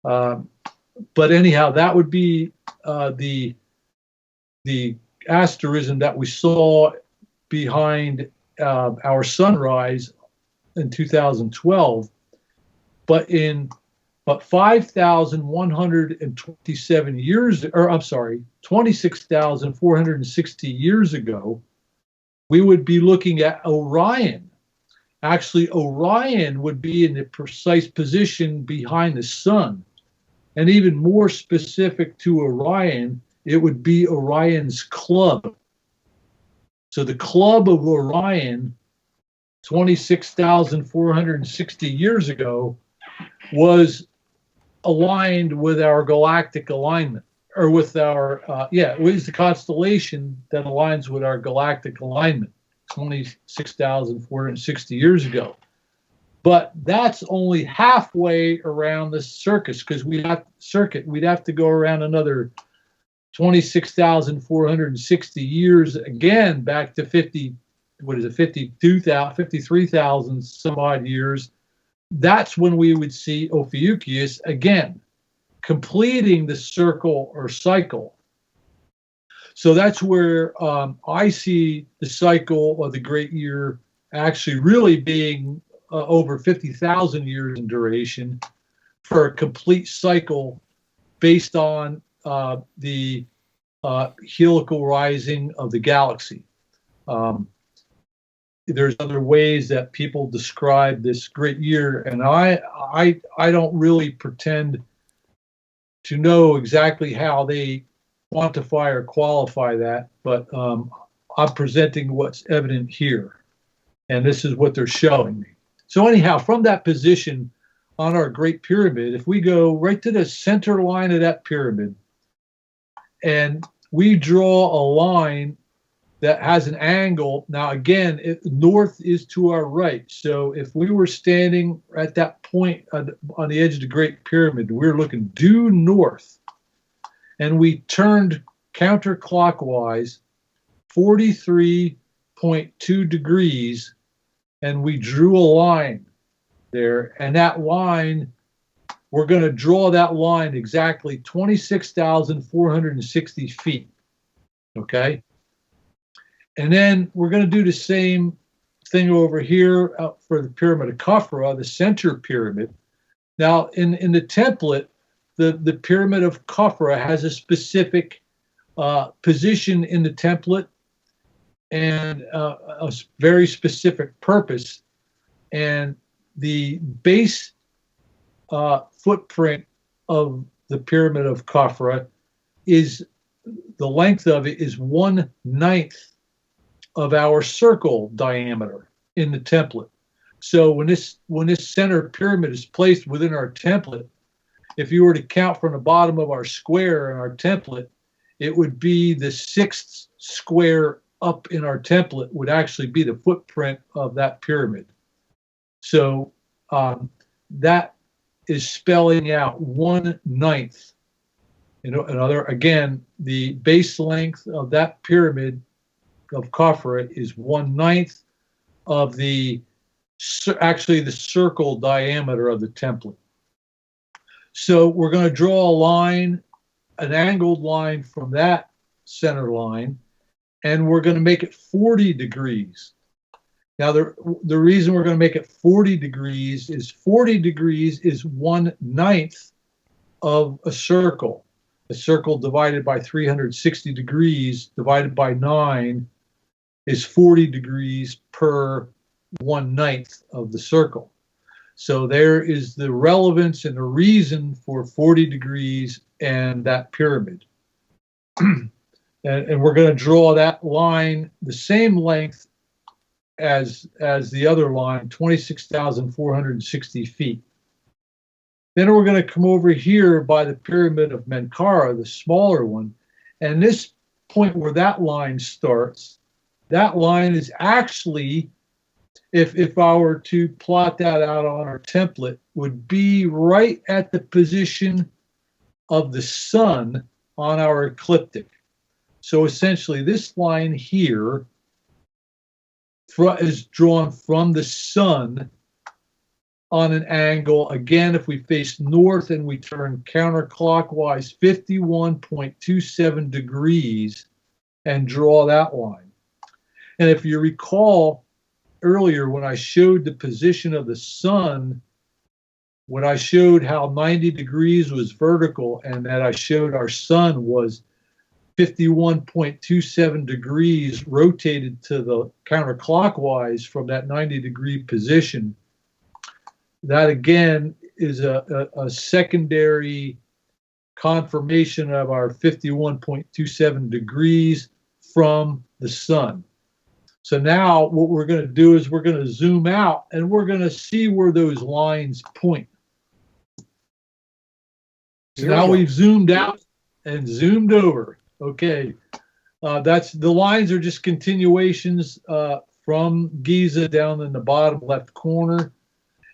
But anyhow, that would be the asterism that we saw behind our sunrise in 2012. But 5,127 years, or I'm sorry, 26,460 years ago, we would be looking at Orion. Actually, Orion would be in the precise position behind the sun. And even more specific to Orion, it would be Orion's club. So the club of Orion, 26,460 years ago, was aligned with our galactic alignment, or with our, it is the constellation that aligns with our galactic alignment 26,460 years ago. But that's only halfway around the circus, because we'd have to go around another 26,460 years again, back to 53,000 some odd years. That's when we would see Ophiuchus again, completing the circle or cycle. So that's where I see the cycle of the Great Year actually really being over 50,000 years in duration for a complete cycle based on the helical rising of the galaxy. There's other ways that people describe this great year, and I don't really pretend to know exactly how they quantify or qualify that, but I'm presenting what's evident here, and this is what they're showing me. So anyhow, from that position on our Great Pyramid, if we go right to the center line of that pyramid, and we draw a line that has an angle. Now, again, north is to our right. So if we were standing at that point on the edge of the Great Pyramid, we were looking due north, and we turned counterclockwise 43.2 degrees, and we drew a line there. And that line, we're going to draw that line exactly 26,460 feet. Okay? And then we're going to do the same thing over here for the Pyramid of Khafra, the center pyramid. Now, in the template, the Pyramid of Khafra has a specific position in the template and a very specific purpose. And the base footprint of the Pyramid of Khafra is, the length of it is 1/9 of our circle diameter in the template. So when this center pyramid is placed within our template, if you were to count from the bottom of our square in our template, it would be the 6th square up in our template would actually be the footprint of that pyramid. So that is spelling out 1/9. Again, the base length of that pyramid of Khafra is 1/9 of the circle diameter of the template. So we're going to draw a line, an angled line from that center line, and we're going to make it 40 degrees. Now, the reason we're going to make it 40 degrees is 1/9 of a circle. A circle divided by 360 degrees divided by 9 is 40 degrees per 1/9 of the circle. So there is the relevance and the reason for 40 degrees and that pyramid. and we're going to draw that line the same length as the other line, 26,460 feet. Then we're going to come over here by the Pyramid of Menkaura, the smaller one, and this point where that line starts, that line is actually, if I were to plot that out on our template, would be right at the position of the sun on our ecliptic. So essentially this line here is drawn from the sun on an angle. Again, if we face north and we turn counterclockwise 51.27 degrees and draw that line. And if you recall earlier when I showed the position of the sun, when I showed how 90 degrees was vertical and that I showed our sun was 51.27 degrees rotated to the counterclockwise from that 90-degree position, that again is a secondary confirmation of our 51.27 degrees from the sun. So now what we're going to do is we're going to zoom out and we're going to see where those lines point. So now we've zoomed out and zoomed over. Okay. That's the lines are just continuations from Giza down in the bottom left corner.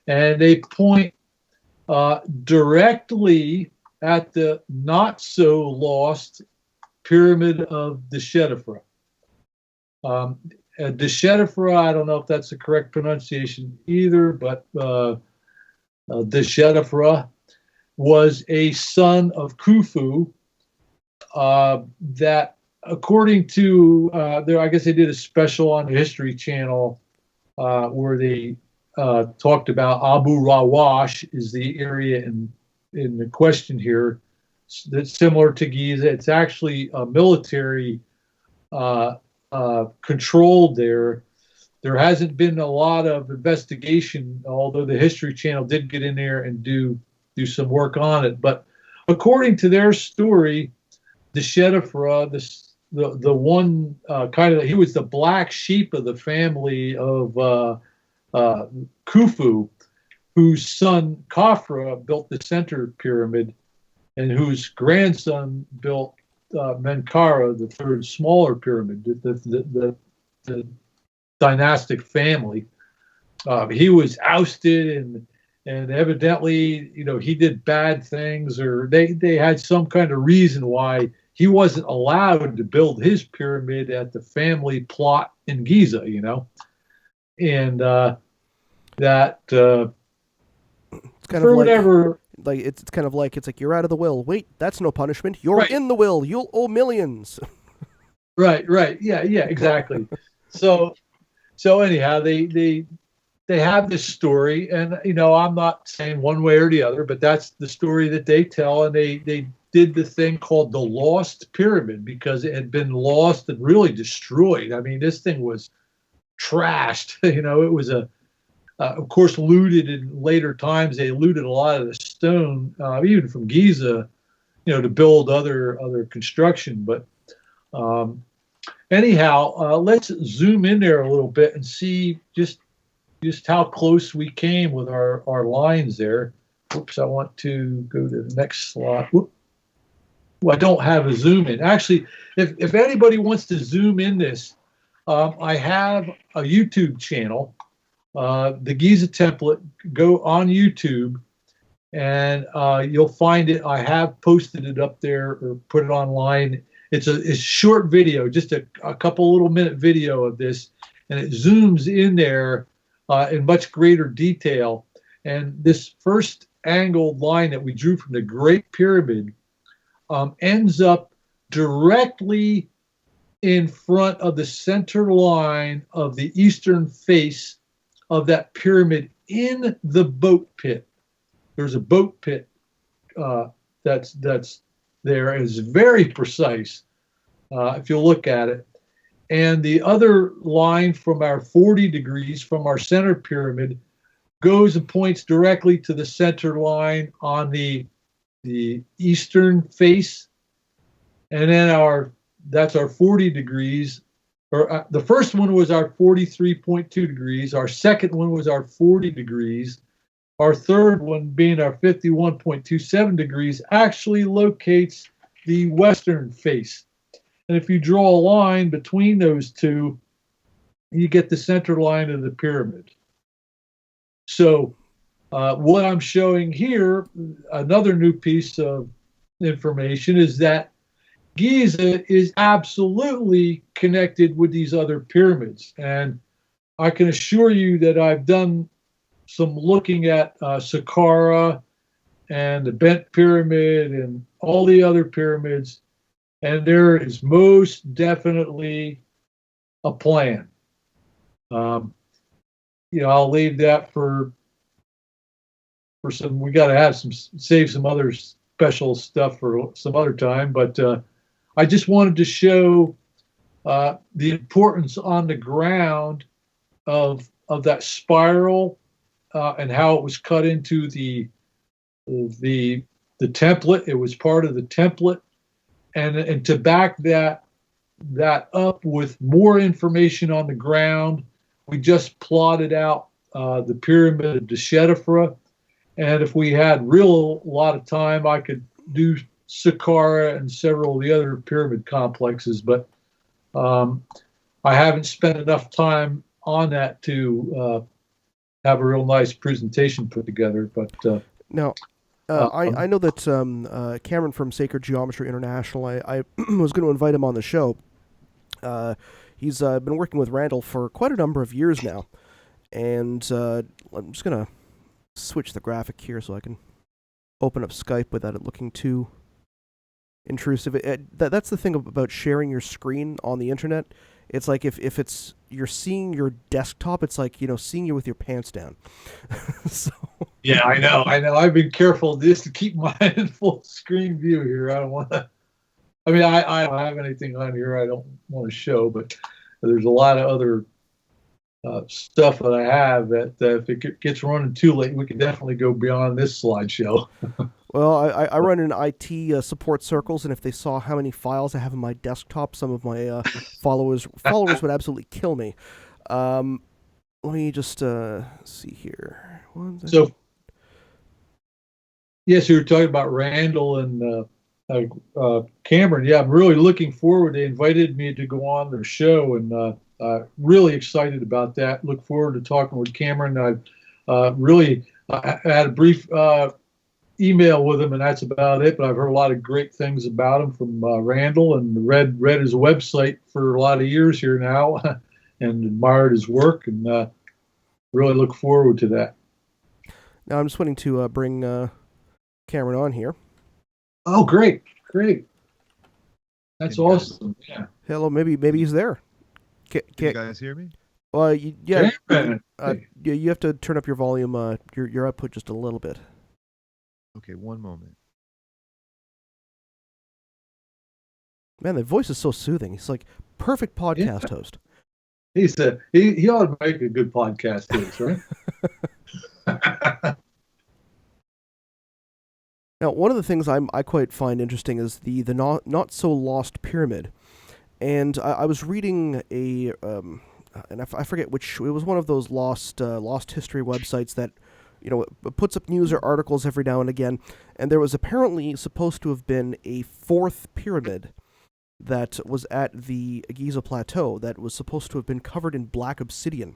And they point directly at the not so lost pyramid of Deshedefra. Deshedefra, I don't know if that's the correct pronunciation either, but Deshedefra was a son of Khufu that, according to, I guess they did a special on the History Channel where they talked about Abu Rawash is the area in the question here that's similar to Giza. It's actually a military controlled there. There hasn't been a lot of investigation, although the History Channel did get in there and do some work on it. But according to their story, the Deshedefra, the one he was the black sheep of the family of Khufu, whose son Khafra built the center pyramid, and whose grandson built Menkaura, the third smaller pyramid, the dynastic family. He was ousted, and evidently, he did bad things, or they had some kind of reason why he wasn't allowed to build his pyramid at the family plot in Giza, and that it's kind for of whatever. Like it's kind of like you're out of the will. Wait, that's no punishment. You're in the will. You'll owe millions. Right. Yeah, exactly. So anyhow, they have this story, and I'm not saying one way or the other, but that's the story that they tell, and they did the thing called the Lost Pyramid because it had been lost and really destroyed. I mean, this thing was trashed. It was of course, looted in later times. They looted a lot of the stone, even from Giza, to build other construction. But anyhow, let's zoom in there a little bit and see just how close we came with our lines there. Oops, I want to go to the next slide. Whoop. Well, I don't have a zoom in. Actually, if anybody wants to zoom in this, I have a YouTube channel. The Giza Template. Go on YouTube and you'll find it. I have posted it up there or put it online. It's a short video, just a couple little minute video of this, and it zooms in there in much greater detail. And this first angled line that we drew from the Great Pyramid ends up directly in front of the center line of the eastern face of that pyramid in the boat pit. There's a boat pit that's there. It's very precise if you look at it. And the other line from our 40 degrees from our center pyramid goes and points directly to the center line on the eastern face. And then that's our 40 degrees. The first one was our 43.2 degrees. Our second one was our 40 degrees. Our third one, being our 51.27 degrees, actually locates the western face. And if you draw a line between those two, you get the center line of the pyramid. So what I'm showing here, another new piece of information, is that Giza is absolutely connected with these other pyramids. And I can assure you that I've done some looking at Saqqara and the Bent Pyramid and all the other pyramids, and there is most definitely a plan. I'll leave that for some. We got to save some other special stuff for some other time, but I just wanted to show the importance on the ground of that spiral and how it was cut into the template. It was part of the template, and to back that up with more information on the ground, we just plotted out the pyramid of Deshedefra. And if we had a lot of time, I could do Saqqara and several of the other pyramid complexes, but I haven't spent enough time on that to have a real nice presentation put together. But Now, I know that Cameron from Sacred Geometry International, I was going to invite him on the show. He's been working with Randall for quite a number of years now. And I'm just going to switch the graphic here so I can open up Skype without it looking too intrusive. That's the thing about sharing your screen on the internet. It's like if it's you're seeing your desktop, it's like, seeing you with your pants down. So yeah, I know. I've been careful just to keep mine in full screen view here. I don't want to. I mean, I don't have anything on here I don't want to show, but there's a lot of other stuff that I have that if it gets running too late, we can definitely go beyond this slideshow. Well, I run in IT support circles, and if they saw how many files I have on my desktop, some of my followers would absolutely kill me. Let me just see here. So, yes, you were talking about Randall and Cameron. Yeah, I'm really looking forward. They invited me to go on their show, and really excited about that. Look forward to talking with Cameron. I had a brief email with him, and that's about it. But I've heard a lot of great things about him from Randall, and read his website for a lot of years here now, and admired his work, and really look forward to that. Now I'm just waiting to bring Cameron on here. Oh, great! That's awesome. Yeah. Hello, maybe he's there. Can you guys hear me? Well, yeah. Hey. You have to turn up your volume, your output just a little bit. Okay, one moment. Man, that voice is so soothing. He's like perfect podcast host. He said he ought to make a good podcast host, right? Now, one of the things I quite find interesting is the not so lost pyramid, and I was reading and I forget which. It was one of those lost history websites that it puts up news or articles every now and again, and there was apparently supposed to have been a fourth pyramid that was at the Giza Plateau that was supposed to have been covered in black obsidian.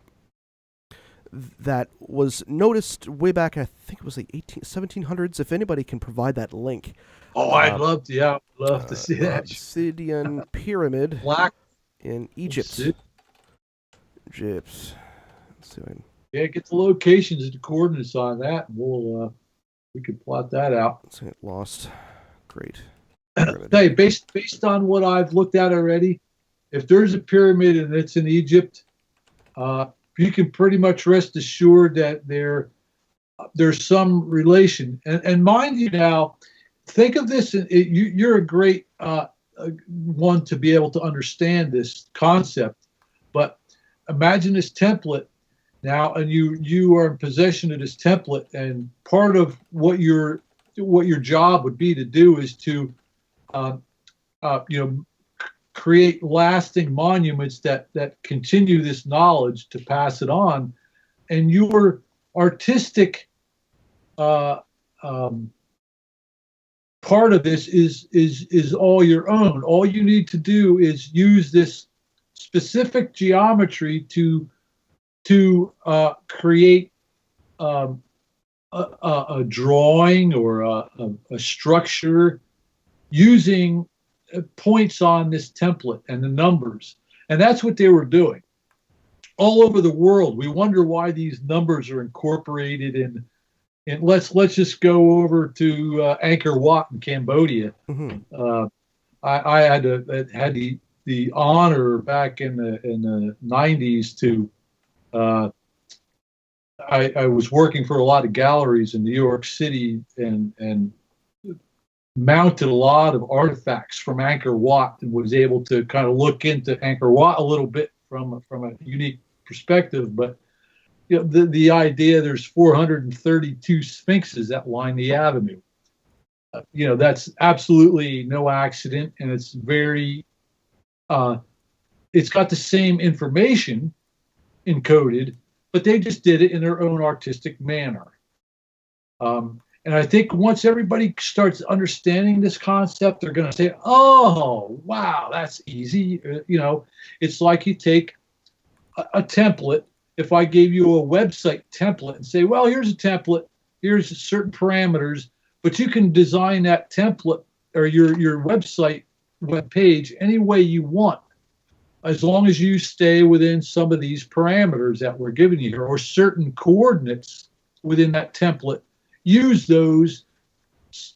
That was noticed way back, I think it was like 1700s. If anybody can provide that link. Oh, I'd love to see that. Obsidian pyramid Black in Egypt. Egypt. Let's see. Yeah, get the locations and the coordinates on that, and we could plot that out. Let's get lost. Great. Hey, based on what I've looked at already, if there's a pyramid and it's in Egypt, you can pretty much rest assured that there's some relation. And mind you now, think of this, you're a great one to be able to understand this concept, but imagine this template now, and you are in possession of this template, and part of what your job would be to do is to create lasting monuments that continue this knowledge, to pass it on, and your artistic part of this is all your own. All you need to do is use this specific geometry to create a drawing or a structure using points on this template and the numbers. And that's what they were doing all over the world. We wonder why these numbers are incorporated in. And let's just go over to Angkor Wat in Cambodia. Mm-hmm. I had the honor back in the 90s to. I was working for a lot of galleries in New York City and mounted a lot of artifacts from Angkor Wat, and was able to kind of look into Angkor Wat a little bit from a unique perspective. But the idea, there's 432 sphinxes that line the avenue. That's absolutely no accident, and it's very. It's got the same information encoded, but they just did it in their own artistic manner. And I think once everybody starts understanding this concept, they're going to say, oh, wow, that's easy. It's like you take a template. If I gave you a website template and say, well, here's a template, here's certain parameters, but you can design that template or your website web page any way you want, as long as you stay within some of these parameters that we're giving you here, or certain coordinates within that template. Use those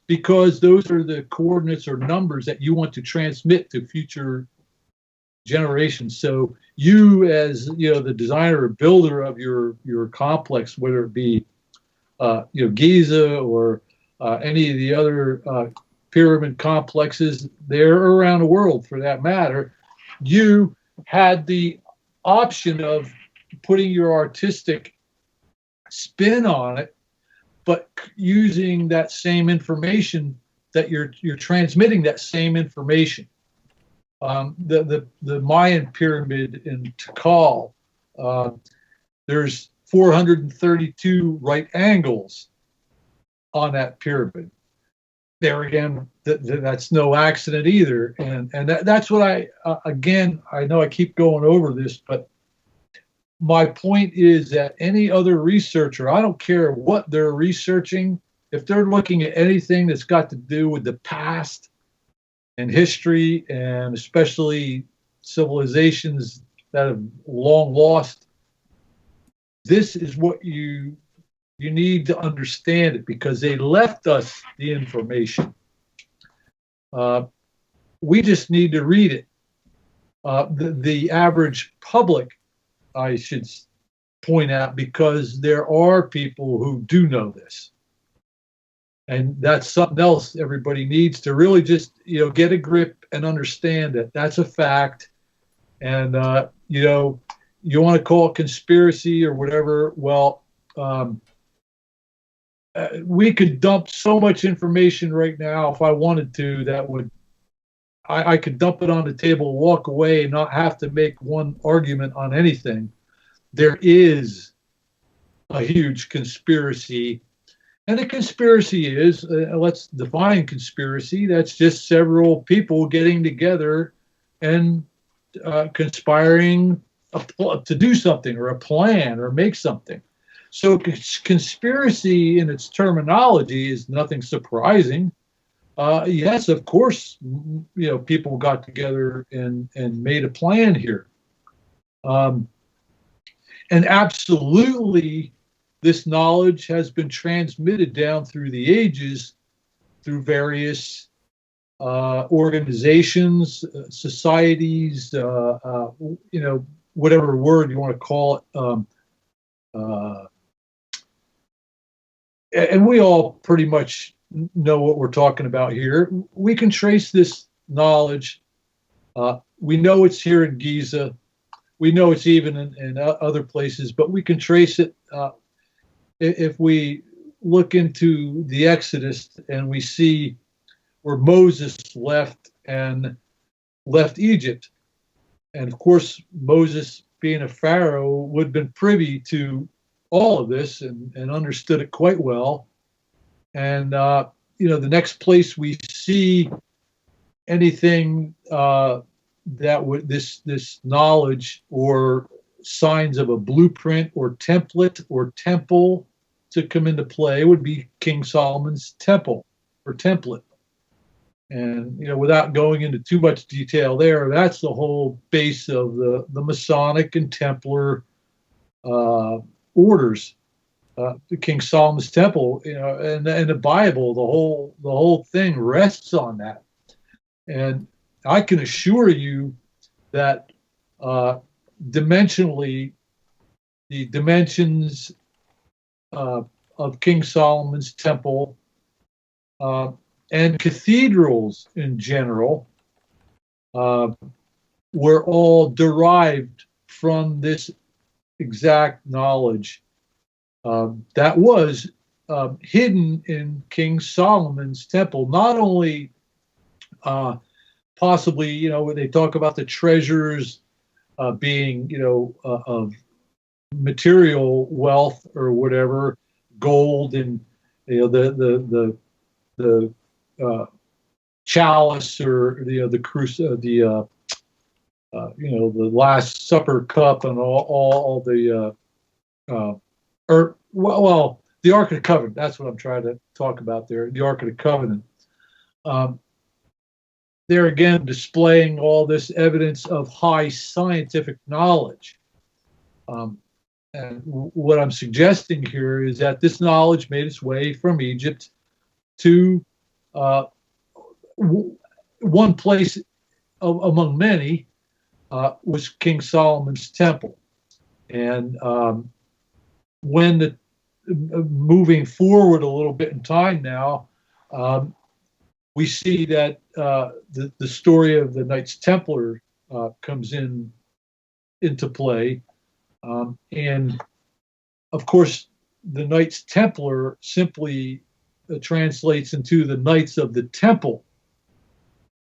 because those are the coordinates or numbers that you want to transmit to future generations. So you, as the designer or builder of your complex, whether it be Giza or any of the other pyramid complexes there around the world, for that matter, you had the option of putting your artistic spin on it, but using that same information that you're transmitting that same information. The Mayan pyramid in Tikal, there's 432 right angles on that pyramid. There again, that's no accident either, and that's what I know I keep going over this, but my point is that any other researcher, I don't care what they're researching, if they're looking at anything that's got to do with the past and history, and especially civilizations that have long lost, this is what you need to understand it, because they left us the information. We just need to read it. The average public, I should point out, because there are people who do know this. And that's something else everybody needs to really just, get a grip and understand that that's a fact. And, you want to call it conspiracy or whatever. Well, we could dump so much information right now if I wanted to, that would, I could dump it on the table, walk away, and not have to make one argument on anything. There is a huge conspiracy. And the conspiracy is, let's define conspiracy, that's just several people getting together and conspiring to do something, or a plan, or make something. So conspiracy in its terminology is nothing surprising. Yes, of course, people got together and made a plan here. And absolutely, this knowledge has been transmitted down through the ages through various organizations, societies, whatever word you want to call it. And we all pretty much know what we're talking about here. We can trace this knowledge. We know it's here in Giza. We know it's even in other places, but we can trace it if we look into the Exodus and we see where Moses left Egypt. And of course, Moses, being a pharaoh, would have been privy to all of this and understood it quite well. And, the next place we see anything that would this knowledge or signs of a blueprint or template or temple to come into play would be King Solomon's temple or template. And, without going into too much detail there, that's the whole base of the Masonic and Templar orders. The King Solomon's temple, and the Bible, the whole thing rests on that. And I can assure you that dimensionally, the dimensions of King Solomon's temple and cathedrals in general were all derived from this exact knowledge that was hidden in King Solomon's temple. Not only possibly, when they talk about the treasures being, of material wealth or whatever, gold and the chalice, or the Last Supper cup, and all the the Ark of the Covenant. That's what I'm trying to talk about there. The Ark of the Covenant. They're again displaying all this evidence of high scientific knowledge. And what I'm suggesting here is that this knowledge made its way from Egypt to one place among many, was King Solomon's temple. And when moving forward a little bit in time now, we see that the story of the Knights Templar comes into play. And of course, the Knights Templar simply translates into the Knights of the Temple.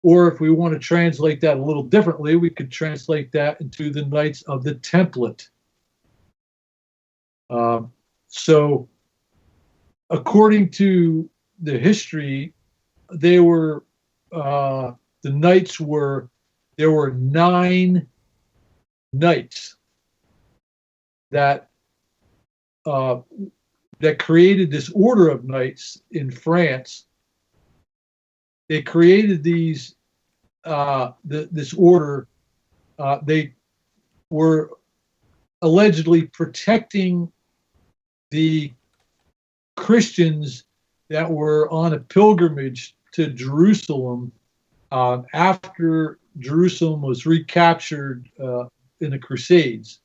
Or if we want to translate that a little differently, we could translate that into the Knights of the Template. So according to the history, there were 9 knights that created this order of knights in France. They created these this order. They were allegedly protecting the Christians that were on a pilgrimage to Jerusalem after Jerusalem was recaptured in the Crusades.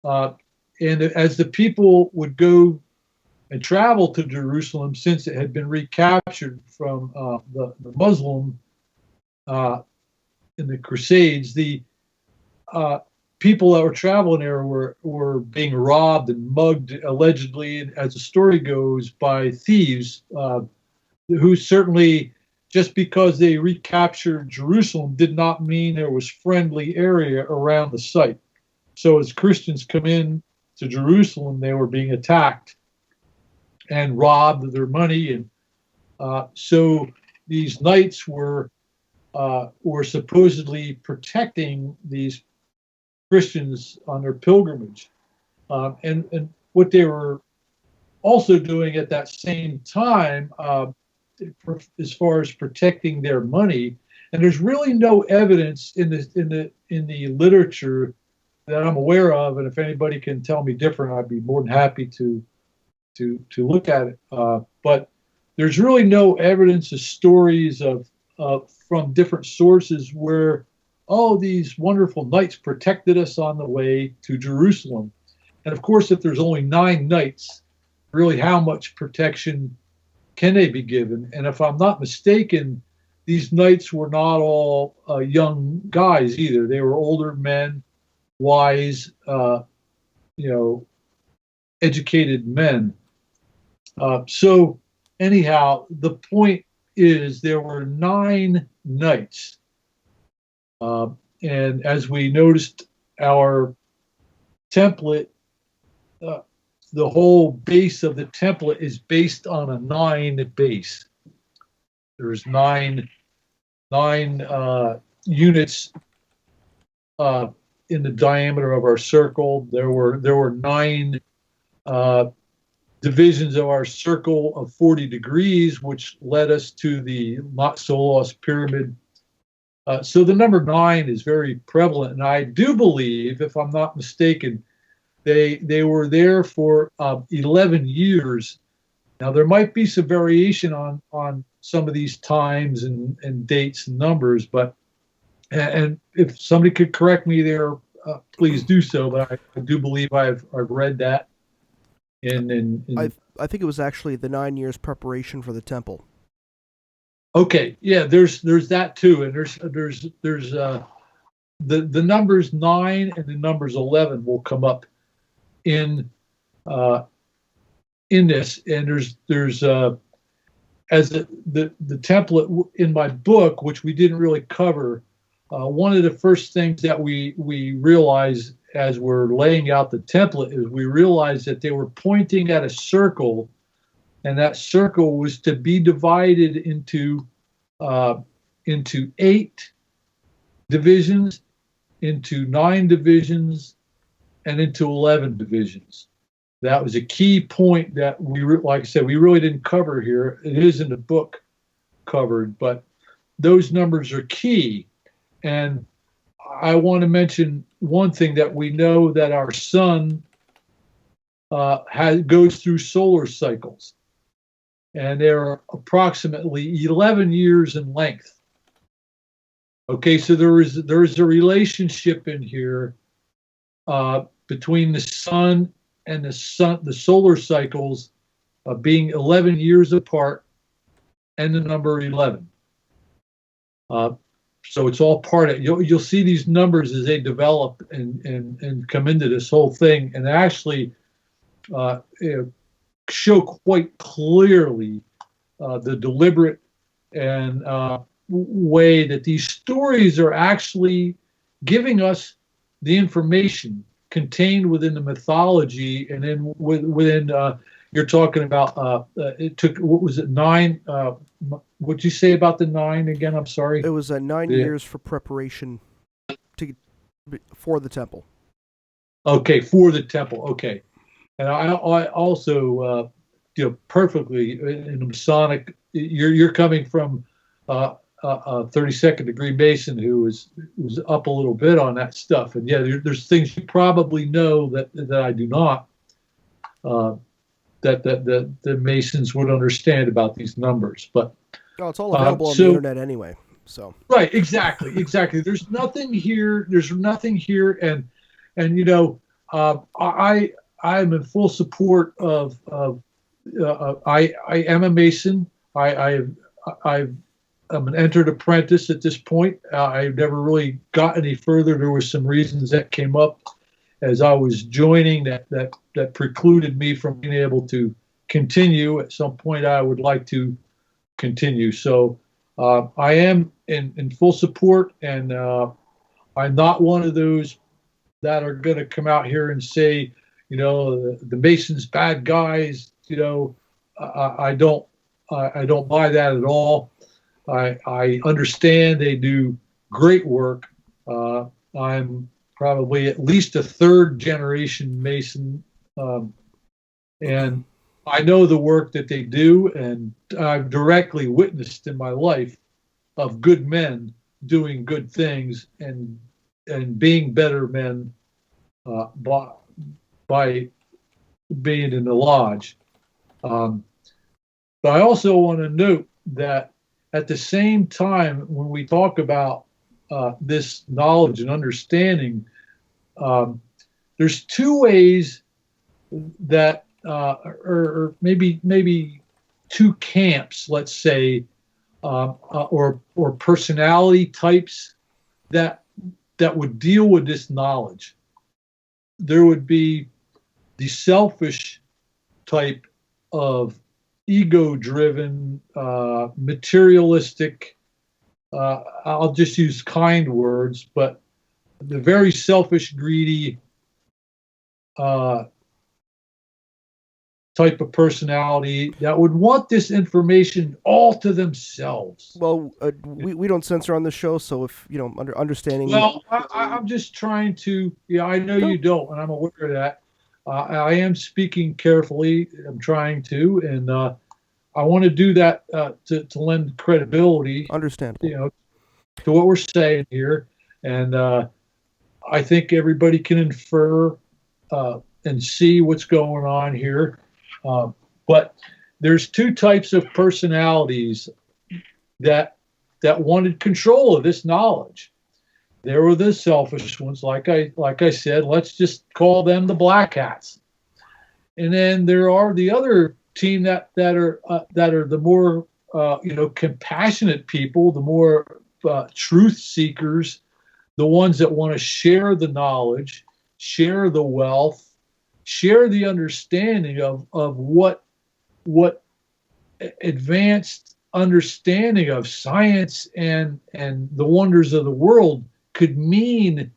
And as the people would go and travel to Jerusalem, since it had been recaptured from the Muslim in the Crusades, the people that were traveling there were being robbed and mugged, allegedly, as the story goes, by thieves who certainly, just because they recaptured Jerusalem, did not mean there was friendly area around the site. So as Christians come in to Jerusalem, they were being attacked and robbed of their money. And so these knights were supposedly protecting these Christians on their pilgrimage. And what they were also doing at that same time, as far as protecting their money, and there's really no evidence in the literature that I'm aware of, and if anybody can tell me different, I'd be more than happy to look at it. But there's really no evidence of stories of from different sources where, oh, these wonderful knights protected us on the way to Jerusalem. And of course, if there's only 9 knights, really how much protection can they be given? And if I'm not mistaken, these knights were not all young guys either. They were older men, wise, educated men. So anyhow, the point is there were 9 knights. And as we noticed, our template, the whole base of the template is based on a 9 base. There's 9 units in the diameter of our circle. There were 9 divisions of our circle of 40 degrees, which led us to the Not-So-Lost pyramid. So the number 9 is very prevalent, and I do believe, if I'm not mistaken, they were there for 11 years. Now there might be some variation on some of these times and dates and numbers, but and if somebody could correct me there, please do so. But I do believe I've read that. I think it was actually the 9 years preparation for the temple. Okay, yeah, there's that too, and there's the numbers 9 and the numbers 11 will come up in this, and there's as the template in my book, which we didn't really cover. One of the first things that we realized as we're laying out the template is we realized that they were pointing at a circle, and that circle was to be divided into 8 divisions, into 9 divisions, and into 11 divisions. That was a key point that like I said, we really didn't cover here. It is in the book covered, but those numbers are key. And I want to mention one thing, that we know that our sun goes through solar cycles, and they're approximately 11 years in length. Okay, so there is a relationship in here between the sun and the solar cycles being 11 years apart, and the number 11. So it's all part of, you'll see these numbers as they develop and come into this whole thing, and actually show quite clearly the deliberate and way that these stories are actually giving us the information contained within the mythology, and then within you're talking about it took, what was it, 9? What'd you say about the 9 again? I'm sorry. It was 9 years for preparation for the temple. Okay, for the temple. Okay, and I also perfectly in the Masonic. You're coming from a 32nd degree Mason who was up a little bit on that stuff, and yeah, there's things you probably know that I do not. That the Masons would understand about these numbers, but it's all available on the internet anyway. So right, exactly. There's nothing here. And I am in full support of. I am a Mason. I'm an entered apprentice at this point. I've never really got any further. There were some reasons that came up as I was joining that precluded me from being able to continue. At some point, I would like to continue. So I am in full support, and I'm not one of those that are going to come out here and say, the Masons bad guys. I don't buy that at all. I understand they do great work. I'm probably at least a 3rd generation Mason, and I know the work that they do, and I've directly witnessed in my life of good men doing good things and being better men by being in the lodge. But I also want to note that at the same time, when we talk about this knowledge and understanding, there's 2 ways that, or maybe 2 camps, let's say, or personality types that would deal with this knowledge. There would be the selfish type of ego-driven, materialistic, I'll just use kind words, but the very selfish, greedy type of personality that would want this information all to themselves. Well, we don't censor on the show, so if understanding. Well, I'm just trying to. Yeah, I know you don't, and I'm aware of that. I am speaking carefully. I'm trying to, and I want to do that to lend credibility. Understandable. To what we're saying here, and I think everybody can infer and see what's going on here. But there's 2 types of personalities that wanted control of this knowledge. There were the selfish ones, like I said. Let's just call them the black hats. And then there are the other team that are the more compassionate people, the more truth seekers, the ones that want to share the knowledge, share the wealth, share the understanding of what advanced understanding of science and the wonders of the world could mean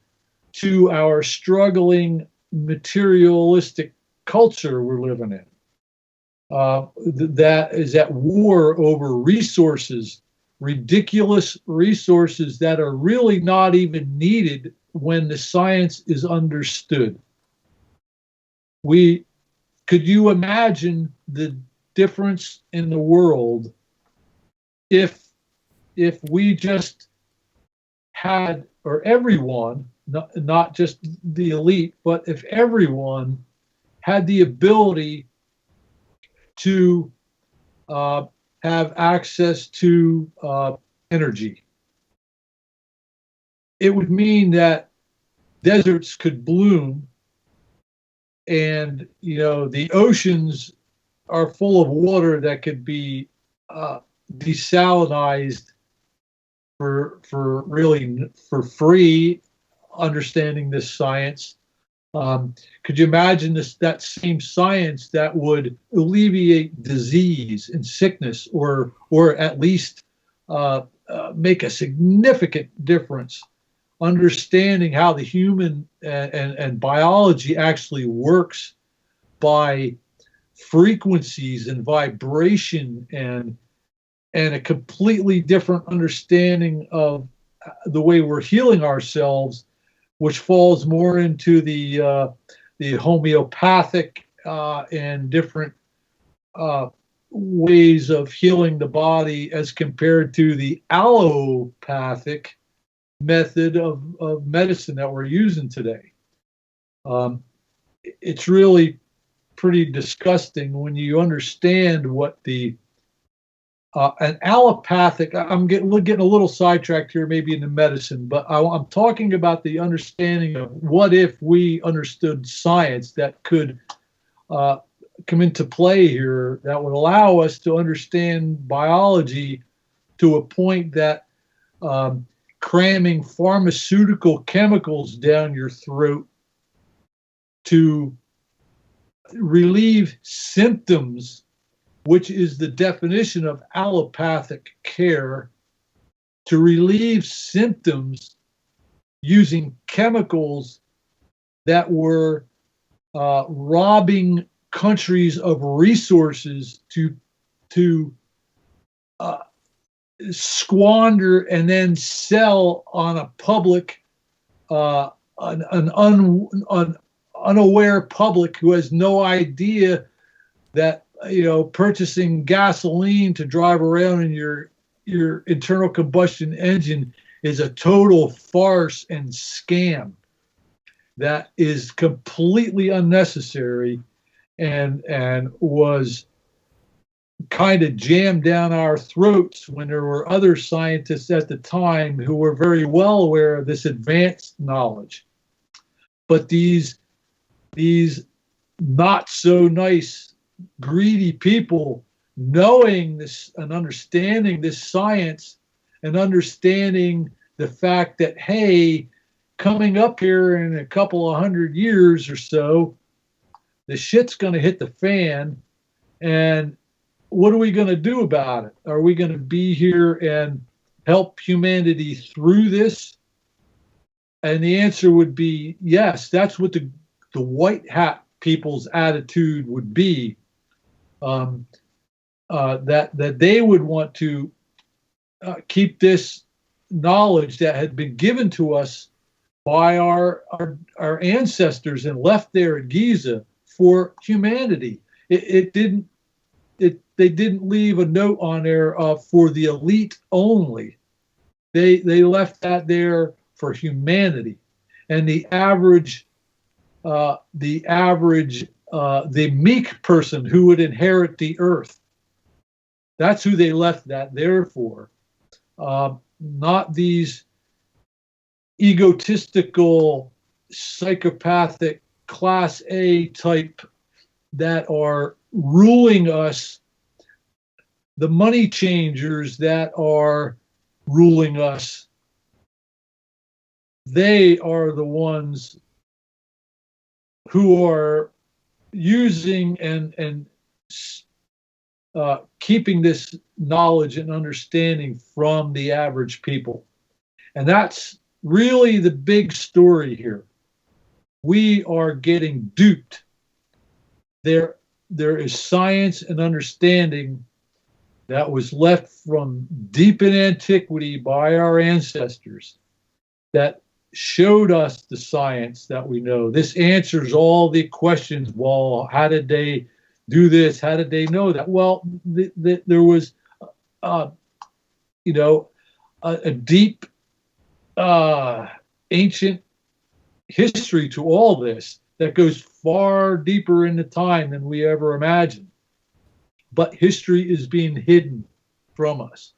to our struggling materialistic culture we're living in. that is at war over resources, ridiculous resources that are really not even needed when the science is understood. Could you imagine the difference in the world if we just had, or everyone, not just the elite, but if everyone had the ability to have access to energy? It would mean that deserts could bloom, and the oceans are full of water that could be desalinized for free. Understanding this science, could you imagine that same science that would alleviate disease and sickness, or at least make a significant difference? Understanding how the human and biology actually works by frequencies and vibration, and a completely different understanding of the way we're healing ourselves, which falls more into the homeopathic and different ways of healing the body as compared to the allopathic method of medicine that we're using today. It's really pretty disgusting when you understand what an allopathic, I'm getting a little sidetracked here, maybe in the medicine, but I'm talking about the understanding of what if we understood science that could come into play here, that would allow us to understand biology to a point that cramming pharmaceutical chemicals down your throat to relieve symptoms, which is the definition of allopathic care, to relieve symptoms using chemicals that were robbing countries of resources to squander and then sell on a public, an unaware public who has no idea that purchasing gasoline to drive around in your internal combustion engine is a total farce and scam that is completely unnecessary and was kind of jammed down our throats when there were other scientists at the time who were very well aware of this advanced knowledge. But these not so nice, greedy people, knowing this and understanding this science, and understanding the fact that, hey, coming up here in a couple of 100 years or so, the shit's going to hit the fan, and what are we going to do about it? Are we going to be here and help humanity through this? And the answer would be yes. That's what the white hat people's attitude would be. That they would want to keep this knowledge that had been given to us by our ancestors and left there at Giza for humanity. They didn't leave a note on there for the elite only. They left that there for humanity, and the meek person who would inherit the earth. That's who they left that there for. Not these egotistical, psychopathic, class A type that are ruling us, the money changers that are ruling us. They are the ones who are using and keeping this knowledge and understanding from the average people. And that's really the big story here. We are getting duped. there is science and understanding that was left from deep in antiquity by our ancestors that showed us the science that we know. This answers all the questions. Well, how did they do this? How did they know that? Well, there was, a deep ancient history to all this that goes far deeper into time than we ever imagined. But history is being hidden from us.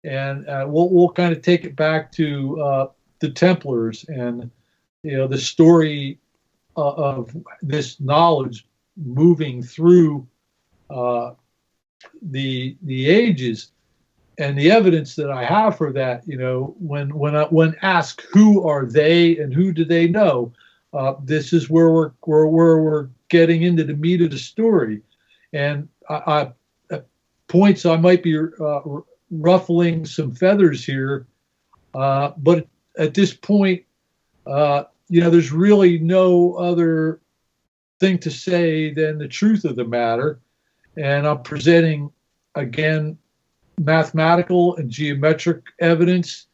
And we'll kind of take it back to the Templars and the story of this knowledge moving through the ages, and the evidence that I have for that. When asked who are they and who do they know, this is where we're getting into the meat of the story. And at points I might be ruffling some feathers here, but at this point, there's really no other thing to say than the truth of the matter. And I'm presenting, again, mathematical and geometric evidence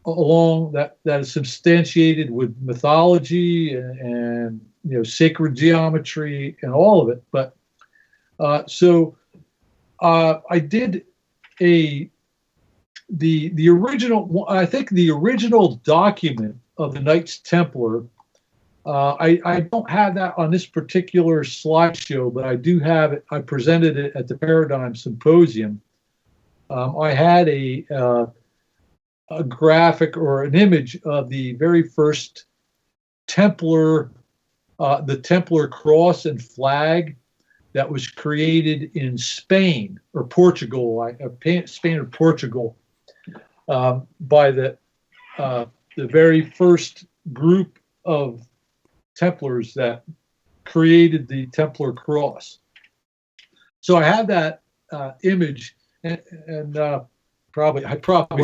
along that is substantiated with mythology and sacred geometry and all of it. But so I did the original. I think the original document of the Knights Templar. I don't have that on this particular slideshow, but I do have it. I presented it at the Paradigm Symposium. I had a graphic or an image of the very first Templar, the Templar cross and flag that was created in Spain or Portugal, Spain or Portugal, by the very first group of Templars that created the Templar cross. So I have that image, and I probably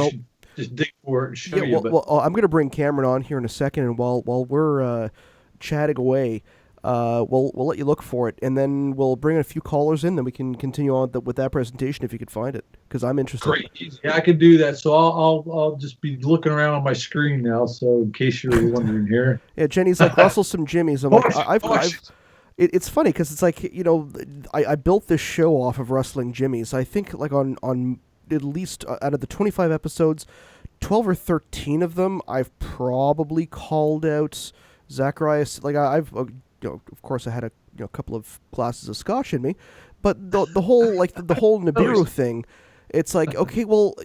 should just dig for it and show you. Well, I'm going to bring Cameron on here in a second, and while we're chatting away, we'll let you look for it, and then we'll bring a few callers in, then we can continue on with that presentation if you could find it, because I'm interested. Great, yeah, I can do that. So I'll just be looking around on my screen now. So in case you're wondering here, yeah, Jenny's like rustle some jimmies. I'm like, it's funny because it's like I built this show off of rustling jimmies. I think like on at least out of the 25 episodes, 12 or 13 of them I've probably called out Zacharias. Like I've of course I had a couple of glasses of scotch in me, but the whole the whole Nibiru thing, it's like, okay, well,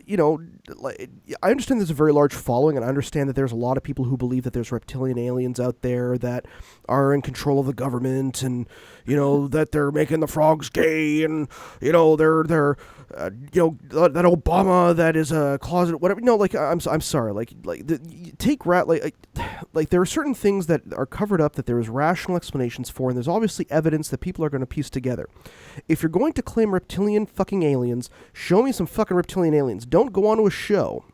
I understand there's a very large following, and I understand that there's a lot of people who believe that there's reptilian aliens out there that are in control of the government, and that they're making the frogs gay, and they're that Obama that is a closet, whatever. I'm sorry, take rat like there are certain things that are covered up that there is rational explanations for, and there's obviously evidence that people are going to piece together. If you're going to claim reptilian fucking aliens, show me some fucking reptilian aliens. Don't go on to a show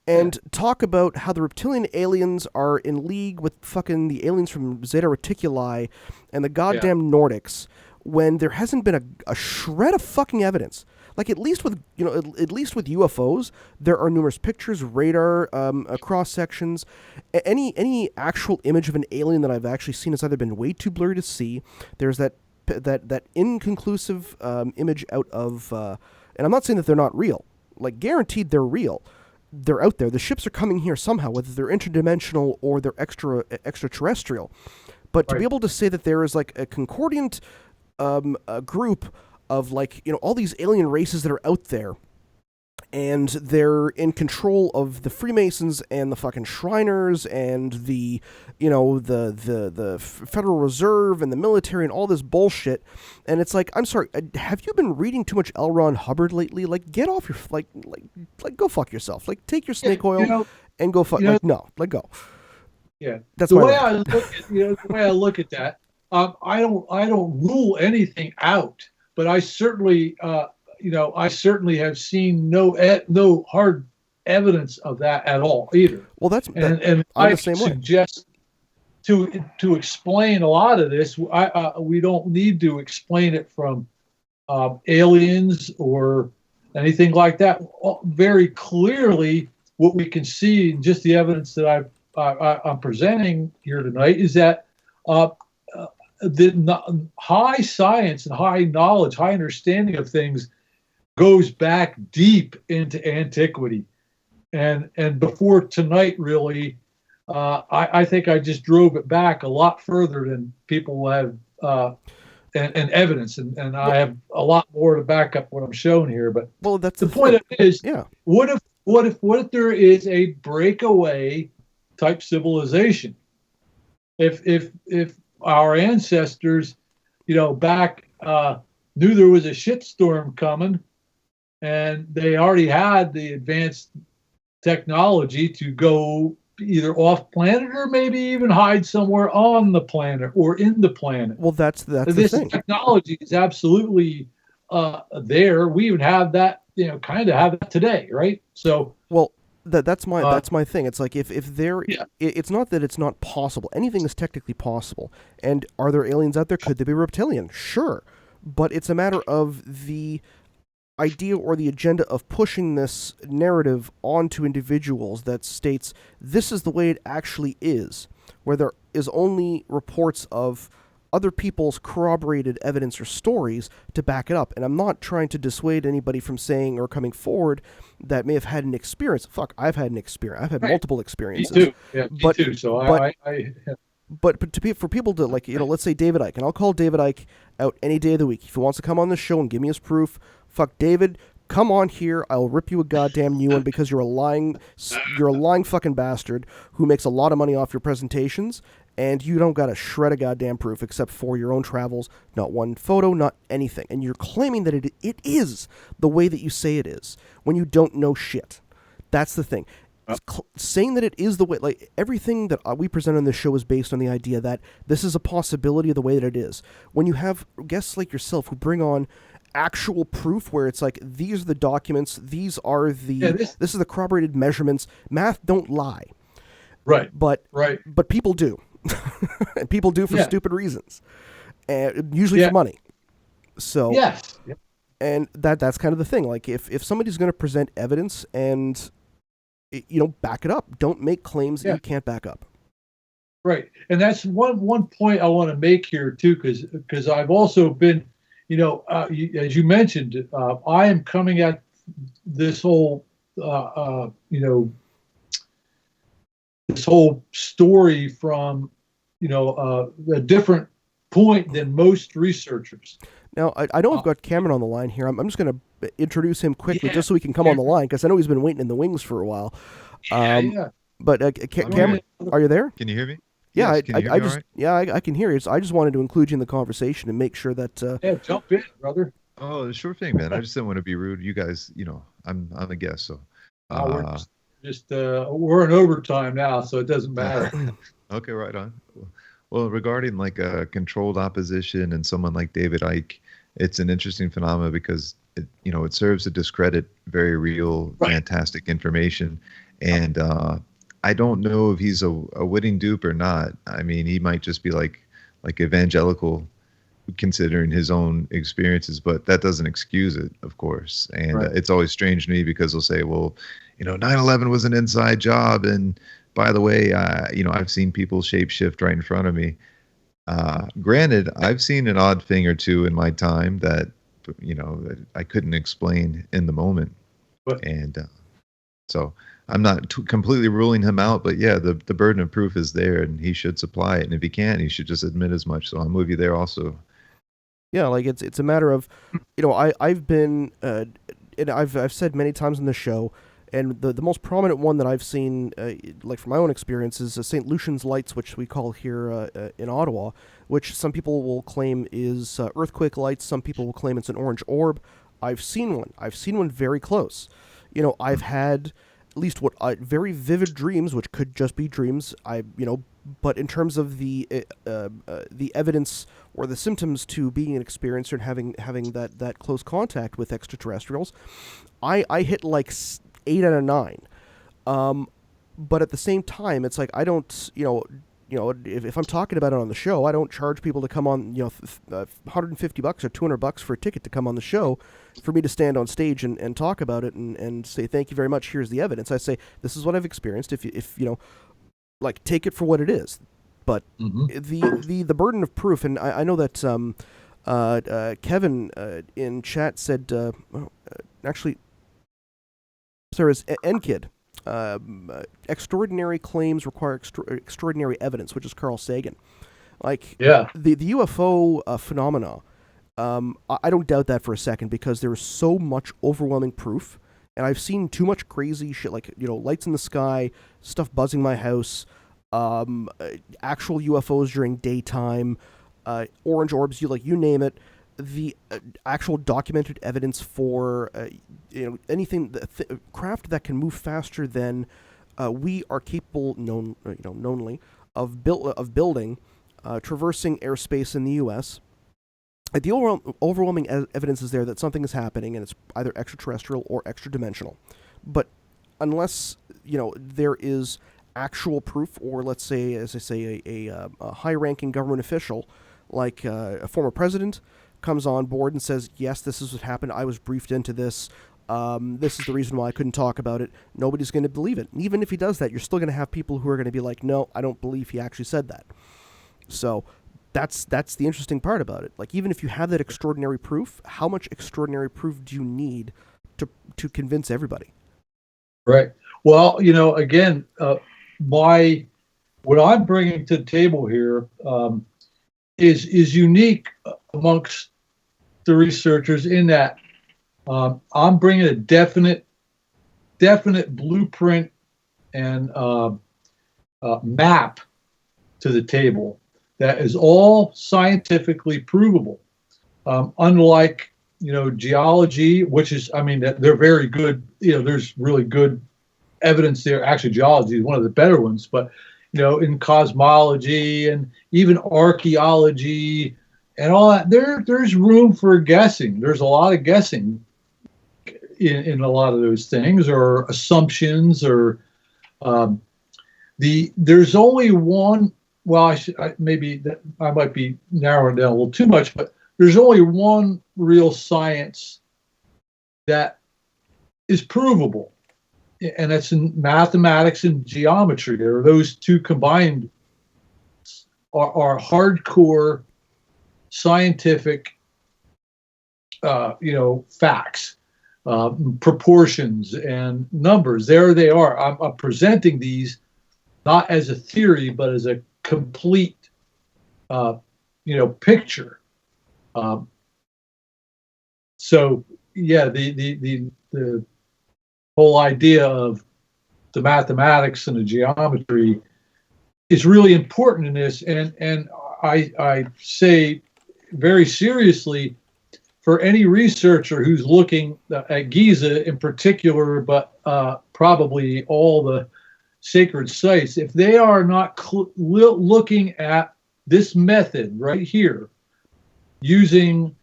and talk about how the reptilian aliens are in league with fucking the aliens from Zeta Reticuli and the goddamn Nordics, when there hasn't been a shred of fucking evidence. Like at least with UFOs, there are numerous pictures, radar, cross sections. Any actual image of an alien that I've actually seen has either been way too blurry to see. There's that inconclusive image out of, and I'm not saying that they're not real. Like guaranteed, they're real. They're out there. The ships are coming here somehow, whether they're interdimensional or they're extraterrestrial. But to be able to say that there is like a concordant a group of all these alien races that are out there, and they're in control of the Freemasons and the fucking Shriners and the the Federal Reserve and the military and all this bullshit. And it's like, I'm sorry, have you been reading too much L. Ron Hubbard lately? Like, get off your like go fuck yourself. Like, take your snake oil and go fuck. Go. Yeah, that's the way I look at the way I look at that. I don't rule anything out, but I certainly have seen no hard evidence of that at all either. Well, and I suggest to explain a lot of this, we don't need to explain it from aliens or anything like that. Very clearly, what we can see in just the evidence that I'm presenting here tonight is that the high science and high knowledge, high understanding of things goes back deep into antiquity. And before tonight, really, I think I just drove it back a lot further than people have and evidence, and I have a lot more to back up what I'm showing here. But that's the point of it is, yeah. What if there is a breakaway type civilization? If our ancestors, back knew there was a shitstorm coming, and they already had the advanced technology to go either off planet or maybe even hide somewhere on the planet or in the planet. Well, that's this the thing. Technology is absolutely there. We even have that, kind of have that today, right? So, well, that's my thing. It's like if there, it's not that it's not possible. Anything is technically possible. And are there aliens out there? Could they be reptilian? Sure, but it's a matter of the idea or the agenda of pushing this narrative onto individuals that states this is the way it actually is, where there is only reports of other people's corroborated evidence or stories to back it up. And I'm not trying to dissuade anybody from saying or coming forward that may have had an experience. Fuck, I've had an experience. I've had multiple experiences. Me too. Yeah, me too. So But for people to, like, let's say David Icke, and I'll call David Icke out any day of the week. If he wants to come on the show and give me his proof, fuck David, come on here. I'll rip you a goddamn new one because you're a lying fucking bastard who makes a lot of money off your presentations, and you don't got a shred of goddamn proof except for your own travels, not one photo, not anything. And you're claiming that it is the way that you say it is when you don't know shit. That's the thing. Saying that it is the way, like, everything that we present on this show is based on the idea that this is a possibility of the way that it is. When you have guests like yourself who bring on actual proof where it's like, these are the documents, these are the this is the corroborated measurements. Math don't lie. Right. But people do. And people do for stupid reasons. And usually for money. So yes. And that's kind of the thing. Like, if somebody's going to present evidence and back it up. Don't make claims that you can't back up. Right, and that's one point I want to make here too, because I've also been, as you mentioned, I am coming at this whole, this whole story from, a different point than most researchers. Now, I know I've got Cameron on the line here. I'm just going to introduce him quickly just so he can come on the line, because I know he's been waiting in the wings for a while. But Cameron, are you there? Can you hear me? Yeah, yes, I can hear you. So I just wanted to include you in the conversation and make sure that... jump in, brother. Oh, sure thing, man. I just didn't want to be rude. You guys, I'm a guest, so... we're in overtime now, so it doesn't matter. Okay, right on. Well, regarding like a controlled opposition and someone like David Icke, it's an interesting phenomenon because it serves to discredit very real, fantastic information. And I don't know if he's a witting dupe or not. I mean, he might just be like evangelical, considering his own experiences, but that doesn't excuse it, of course. And it's always strange to me because they'll say, well, 9/11 was an inside job, and by the way, I've seen people shapeshift right in front of me. Granted, I've seen an odd thing or two in my time that, I couldn't explain in the moment. And so I'm not completely ruling him out, but yeah, the burden of proof is there and he should supply it. And if he can't, he should just admit as much. So I'm with you there also. Yeah, like it's a matter of, I've been, and I've said many times on the show, and the most prominent one that I've seen, like from my own experience, is St. Lucian's Lights, which we call here in Ottawa, which some people will claim is earthquake lights. Some people will claim it's an orange orb. I've seen one. I've seen one very close. I've had at least very vivid dreams, which could just be dreams. But in terms of the evidence or the symptoms to being an experiencer and having that close contact with extraterrestrials, I hit like 8 out of 9. But at the same time, it's like I don't, if I'm talking about it on the show, I don't charge people to come on, $150 or $200 for a ticket to come on the show for me to stand on stage and talk about it and say, thank you very much, here's the evidence. I say, this is what I've experienced. If take it for what it is. But the burden of proof, and I know that Kevin in chat said, actually, sorry, it's NKid. Extraordinary claims require extraordinary evidence, which is Carl Sagan. The UFO phenomena, I don't doubt that for a second, because there is so much overwhelming proof, and I've seen too much crazy shit, lights in the sky, stuff buzzing my house, actual UFOs during daytime, orange orbs, you name it. The actual documented evidence for anything craft that can move faster than we are capable, knownly, of building, traversing airspace in the U.S. The overwhelming evidence is there that something is happening, and it's either extraterrestrial or extra-dimensional. But unless there is actual proof, or let's say, as I say, a high-ranking government official, like a former president, comes on board and says, yes, this is what happened, I was briefed into this, this is the reason why I couldn't talk about it, nobody's going to believe it. And even if he does that, you're still going to have people who are going to be like, no, I don't believe he actually said that. So that's the interesting part about it. Even if you have that extraordinary proof, how much extraordinary proof do you need to convince everybody? Right. Well, again, what I'm bringing to the table here is unique amongst the researchers in that I'm bringing a definite blueprint and map to the table that is all scientifically provable. Unlike geology, which is, they're very good. There's really good evidence there. Actually, geology is one of the better ones, but in cosmology and even archaeology and all that, there's room for guessing. There's a lot of guessing in a lot of those things, or assumptions, or there's only one. Well, I might be narrowing down a little too much, but there's only one real science that is provable, and that's in mathematics and geometry. Those two combined are hardcore scientific, facts, proportions and numbers. There they are. I'm presenting these not as a theory, but as a complete, picture. So yeah, the whole idea of the mathematics and the geometry is really important in this, and I say very seriously, for any researcher who's looking at Giza in particular, but probably all the sacred sites, if they are not looking at this method right here, using,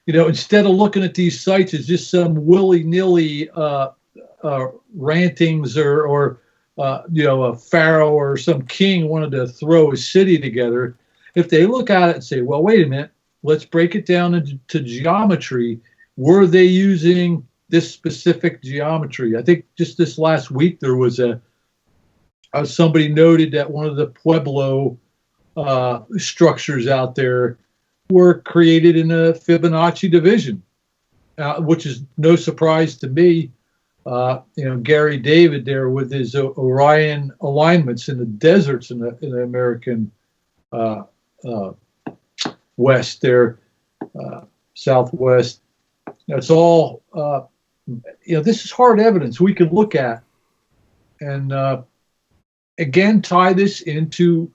instead of looking at these sites as just some willy-nilly rantings or a pharaoh or some king wanted to throw a city together, if they look at it and say, well, wait a minute, let's break it down into geometry. Were they using this specific geometry? I think just this last week there was somebody noted that one of the Pueblo structures out there were created in a Fibonacci division, which is no surprise to me. Gary David there with his Orion alignments in the deserts in the American west there, southwest. That's all, this is hard evidence we can look at and, again, tie this into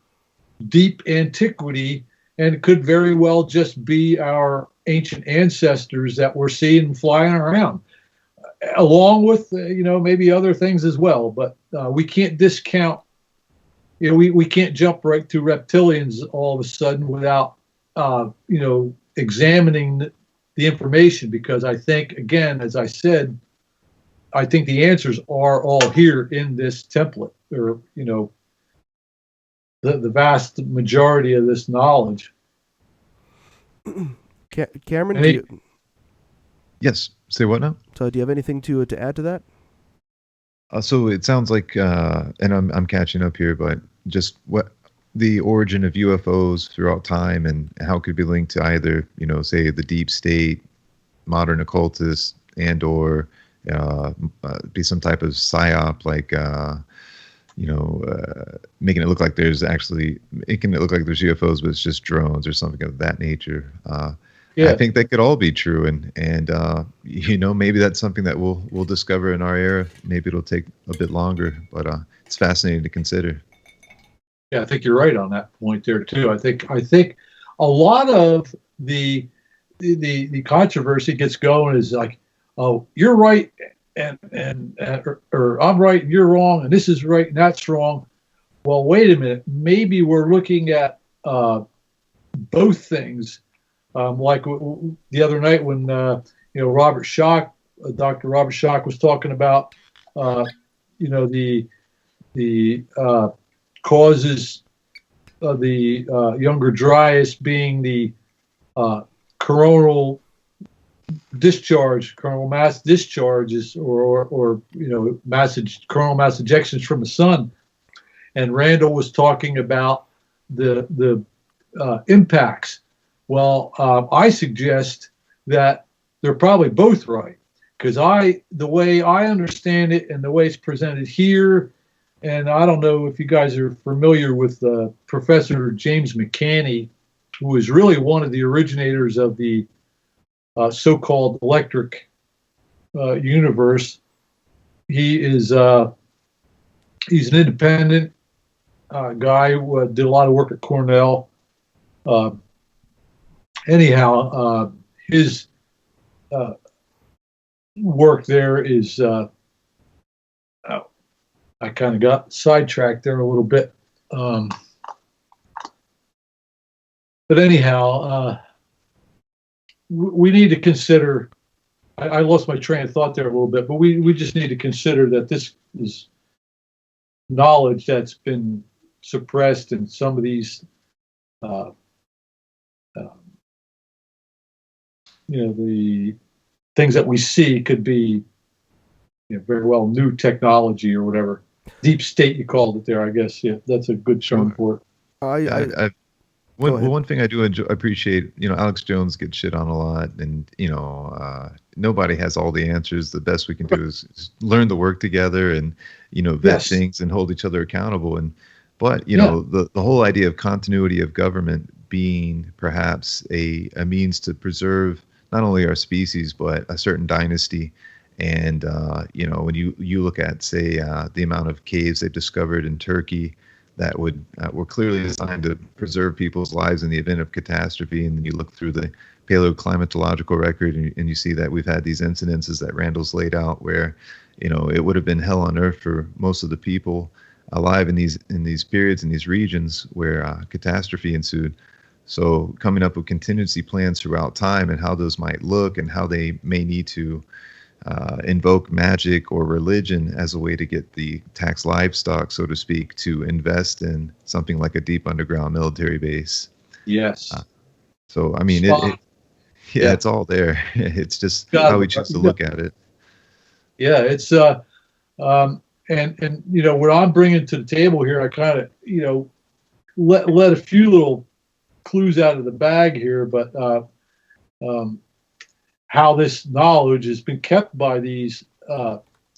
deep antiquity, and it could very well just be our ancient ancestors that we're seeing flying around, along with, maybe other things as well. But we can't discount, we can't jump right to reptilians all of a sudden without, examining the information, because I think, again, as I said, I think the answers are all here in this template, or, the vast majority of this knowledge. Cameron, Yes. Say what now? so do you have anything to add to that? So it sounds like, and I'm catching up here, but just what the origin of UFOs throughout time and how it could be linked to either, say the deep state, modern occultists, and or be some type of psyop, like making it look like there's UFOs, but it's just drones or something of that nature. Yeah. I think that could all be true, and maybe that's something that we'll discover in our era. Maybe it'll take a bit longer, but it's fascinating to consider. Yeah, I think you're right on that point there too. I think a lot of the controversy gets going is like, oh, you're right or I'm right and you're wrong and this is right and that's wrong. Well, wait a minute. Maybe we're looking at both things. Like the other night when Dr. Robert Schoch was talking about the causes of the younger Dryas being the coronal mass discharges or coronal mass ejections from the sun, and Randall was talking about the impacts. Well, I suggest that they're probably both right, because the way I understand it and the way it's presented here, and I don't know if you guys are familiar with Professor James McCanney, who is really one of the originators of the so-called electric universe. He's an independent guy who did a lot of work at Cornell. His work there is, I kind of got sidetracked there a little bit. But anyhow, we need to consider, I lost my train of thought there a little bit, but we just need to consider that this is knowledge that's been suppressed, and some of these the things that we see could be very well new technology or whatever. Deep state, you called it there, I guess. Yeah, that's a good term for it. One thing I do appreciate, Alex Jones gets shit on a lot, and nobody has all the answers. The best we can do is learn to work together and vet things and hold each other accountable. But the whole idea of continuity of government being perhaps a means to preserve not only our species but a certain dynasty. And when you look at, say, the amount of caves they've discovered in Turkey that were clearly designed to preserve people's lives in the event of catastrophe, and then you look through the paleoclimatological record and you see that we've had these incidences that Randall's laid out where it would have been hell on earth for most of the people alive in these periods, in these regions where catastrophe ensued. So coming up with contingency plans throughout time and how those might look and how they may need to invoke magic or religion as a way to get the tax livestock, so to speak, to invest in something like a deep underground military base. Yes. So, I mean, it's all there. It's just how we choose to look at it. Yeah, it's and what I'm bringing to the table here, I kind of let a few little clues out of the bag here, but how this knowledge has been kept by these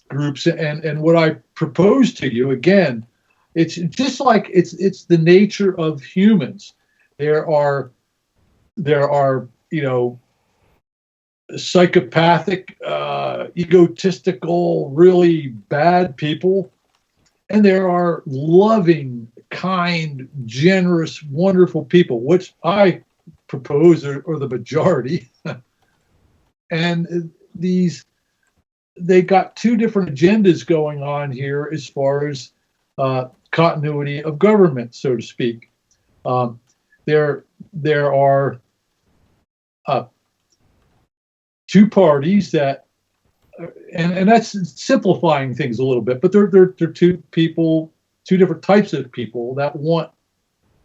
groups, and what I propose to you again, it's just like it's the nature of humans. There are psychopathic, egotistical, really bad people, and there are loving, kind, generous, wonderful people, which I propose are the majority. And they got two different agendas going on here as far as continuity of government, so to speak. There are two parties that, and that's simplifying things a little bit, but they're two different types of people that want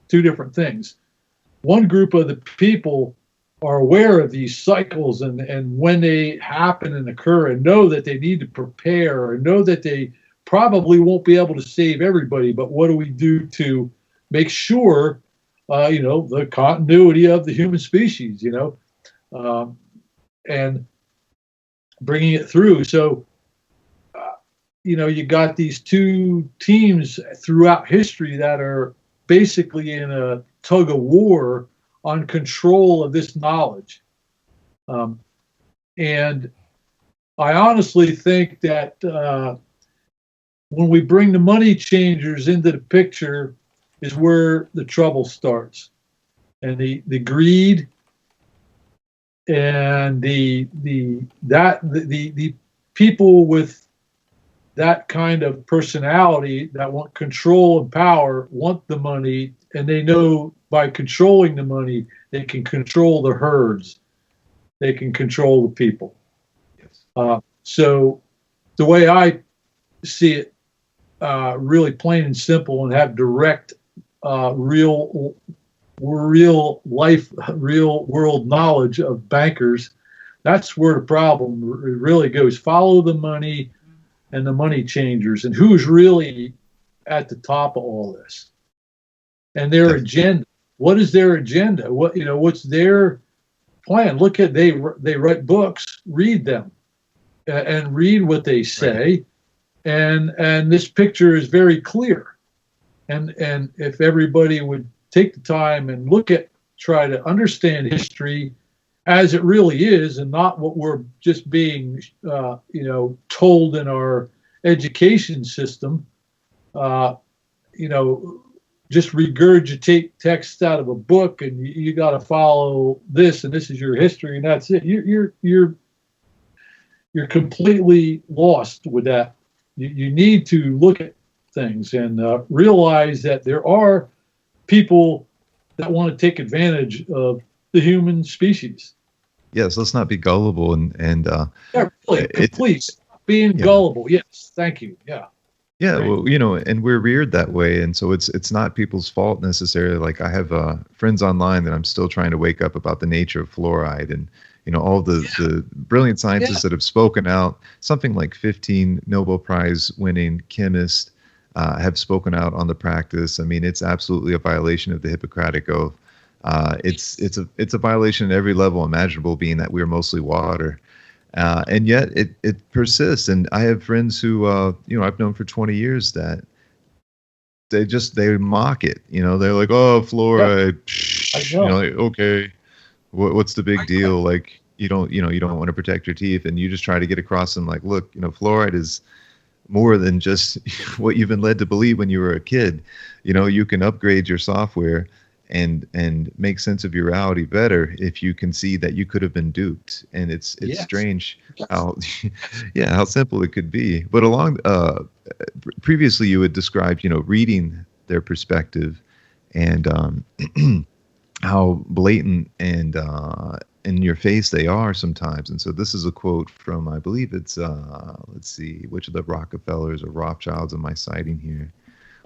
two different things. One group of the people are aware of these cycles and when they happen and occur, and know that they need to prepare, and know that they probably won't be able to save everybody, but what do we do to make sure, the continuity of the human species, and bringing it through. So, you got these two teams throughout history that are basically in a tug of war on control of this knowledge. And I honestly think that when we bring the money changers into the picture is where the trouble starts. And the greed and the people with that kind of personality that want control and power want the money, and they know by controlling the money they can control the herds, they can control the people. Yes. So the way I see it, really plain and simple, and have direct, real life, real world knowledge of bankers, that's where the problem really goes. Follow the money and the money changers, and who's really at the top of all this, and their agenda. What is their agenda? What's their plan? Look at, they write books, read them, and read what they say, and this picture is very clear. And if everybody would take the time and try to understand history as it really is, and not what we're just being, told in our education system, just regurgitate text out of a book, and you got to follow this, and this is your history, and that's it. You're completely lost with that. You need to look at things and realize that there are people that want to take advantage of the human species. Yes, let's not be gullible and yeah, really, please, being gullible. Yes, thank you. Yeah. Yeah, well, and we're reared that way, and so it's not people's fault necessarily. Like, I have friends online that I'm still trying to wake up about the nature of fluoride, and all the brilliant scientists that have spoken out. Something like 15 Nobel Prize winning chemists have spoken out on the practice. I mean, it's absolutely a violation of the Hippocratic Oath. It's a violation at every level imaginable, being that we're mostly water. And yet it persists. And I have friends who, I've known for 20 years that they mock it. They're like, oh, fluoride, okay, what's the big deal? Like, you don't want to protect your teeth, and you just try to get across them like, look, fluoride is more than just what you've been led to believe when you were a kid. You can upgrade your software and make sense of your reality better if you can see that you could have been duped. And it's strange how how simple it could be. But previously you had described reading their perspective and how blatant and in your face they are sometimes. And so this is a quote from, I believe it's let's see, which of the Rockefellers or Rothschilds am I citing here?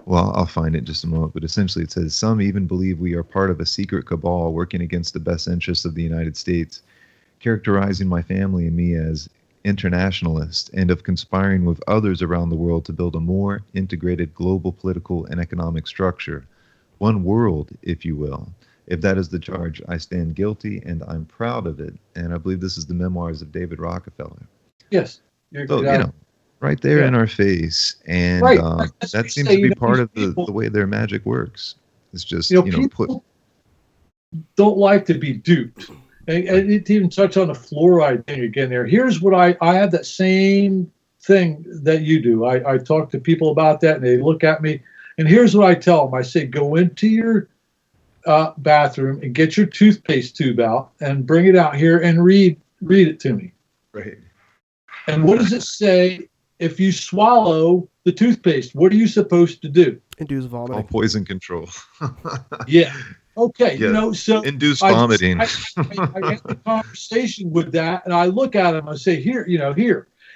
Well, I'll find it in just a moment, but essentially it says, some even believe we are part of a secret cabal working against the best interests of the United States, characterizing my family and me as internationalists, and of conspiring with others around the world to build a more integrated global political and economic structure. One world, if you will. If that is the charge, I stand guilty, and I'm proud of it. And I believe this is the memoirs of David Rockefeller. Yes. So, right there in our face. And that seems to be part of the way their magic works. It's just, people don't like to be duped. And it even touch on the fluoride thing again there. Here's what I have that same thing that you do. I talk to people about that, and they look at me, and here's what I tell them. I say, go into your bathroom and get your toothpaste tube out and bring it out here and read it to me. Right. And what does it say? If you swallow the toothpaste, what are you supposed to do? Induce vomiting. All poison control. Yeah. Okay. Yeah. So induce vomiting. I have a conversation with that, and I look at him. I say, here.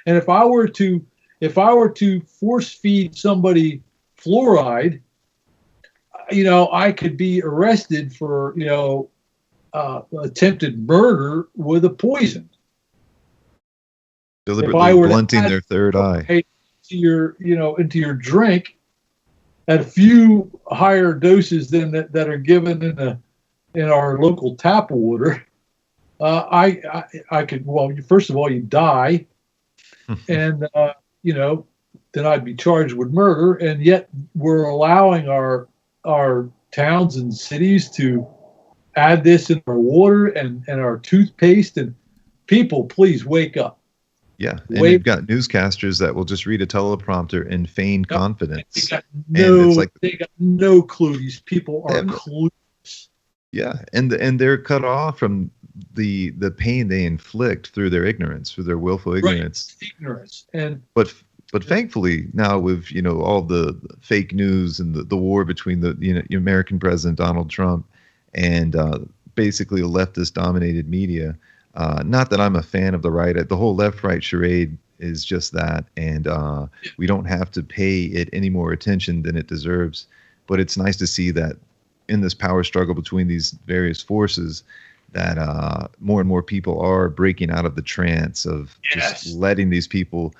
And if I were to force feed somebody fluoride, I could be arrested for, attempted murder with a poison. Deliberately blunting their third eye. Into your drink at a few higher doses than that are given in our local tap water. I could, first of all, you die, and then I'd be charged with murder, and yet we're allowing our towns and cities to add this in our water and our toothpaste. And people, please wake up. Yeah, and you've got newscasters that will just read a teleprompter in feigned confidence. They got no clue. These people are clueless. Yeah, and they're cut off from the pain they inflict through their ignorance, through their willful ignorance. Right. Ignorance. But thankfully now with all the fake news and the war between the American president Donald Trump and basically a leftist dominated media. Not that I'm a fan of the right. The whole left-right charade is just that, and we don't have to pay it any more attention than it deserves. But it's nice to see that in this power struggle between these various forces, that more and more people are breaking out of the trance of just letting these people,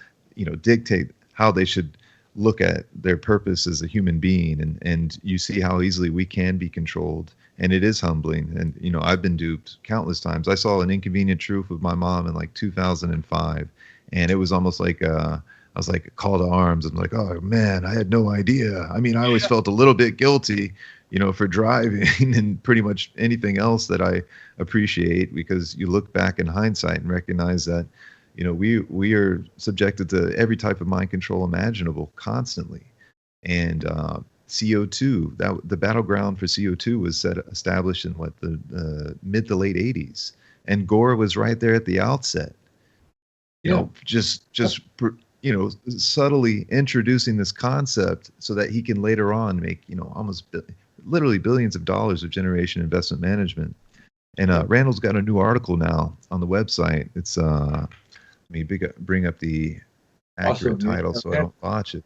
dictate how they should look at their purpose as a human being. And you see how easily we can be controlled. And it is humbling. And, I've been duped countless times. I saw An Inconvenient Truth with my mom in like 2005. And it was almost like I was like a call to arms. I'm like, oh, man, I had no idea. I mean, I always felt a little bit guilty, for driving and pretty much anything else that I appreciate, because you look back in hindsight and recognize that, we are subjected to every type of mind control imaginable constantly. And CO2, the battleground for CO2 was established in the mid to late 80s, and Gore was right there at the outset. Just subtly introducing this concept so that he can later on make almost literally billions of dollars of generation investment management. And Randall's got a new article now on the website. It's let me bring up the accurate title so I don't botch it.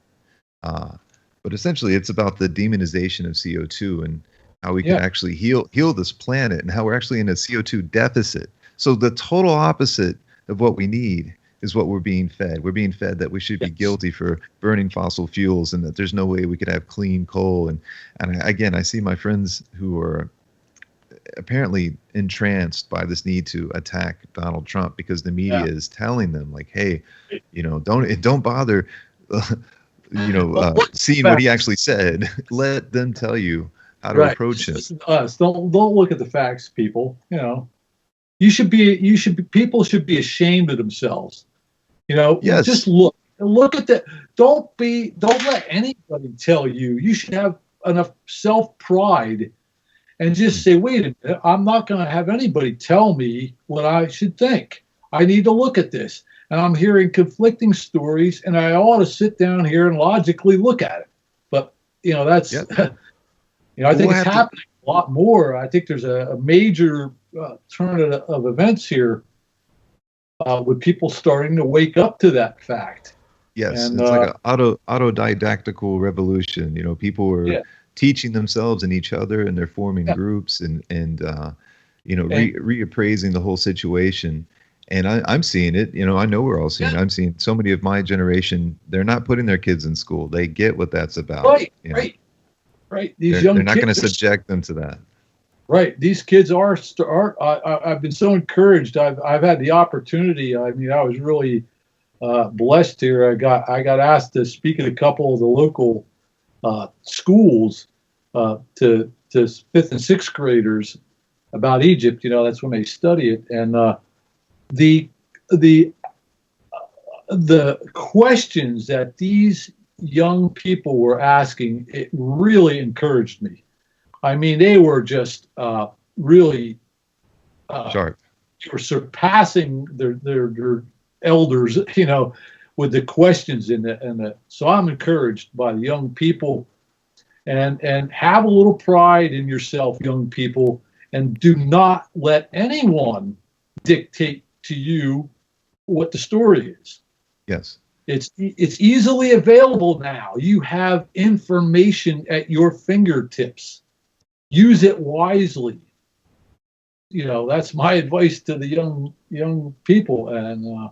But essentially, it's about the demonization of CO2 and how we can actually heal this planet, and how we're actually in a CO2 deficit. So the total opposite of what we need is what we're being fed. We're being fed that we should be guilty for burning fossil fuels, and that there's no way we could have clean coal. And again, I see my friends who are apparently entranced by this need to attack Donald Trump because the media is telling them, like, hey, don't bother seeing what he actually said. Let them tell you how to approach him. Listen to us. Don't look at the facts, people. People should be ashamed of themselves. Just look at that. Don't let anybody tell you. You should have enough self-pride and just say, wait a minute, I'm not going to have anybody tell me what I should think. I need to look at this. And I'm hearing conflicting stories, and I ought to sit down here and logically look at it. But, that's, I think it's happening a lot more. I think there's a major turn of events here with people starting to wake up to that fact. Yes, and, it's like an autodidactical revolution. People are teaching themselves and each other, and they're forming groups and reappraising the whole situation. And I'm seeing it. I know we're all seeing it. I'm seeing so many of my generation, they're not putting their kids in school. They get what that's about. Right. They're not going to subject them to that. Right. These kids are. I've been so encouraged. I've had the opportunity. I mean, I was really blessed here. I got asked to speak at a couple of the local schools to 5th and 6th graders about Egypt. That's when they study it, and the questions that these young people were asking, it really encouraged me. I mean, they were just really sharp. They were surpassing their elders, with the questions in the. So I'm encouraged by the young people, and have a little pride in yourself, young people, and do not let anyone dictate to you what the story is. Yes. It's easily available now. You have information at your fingertips. Use it wisely. That's my advice to the young people. And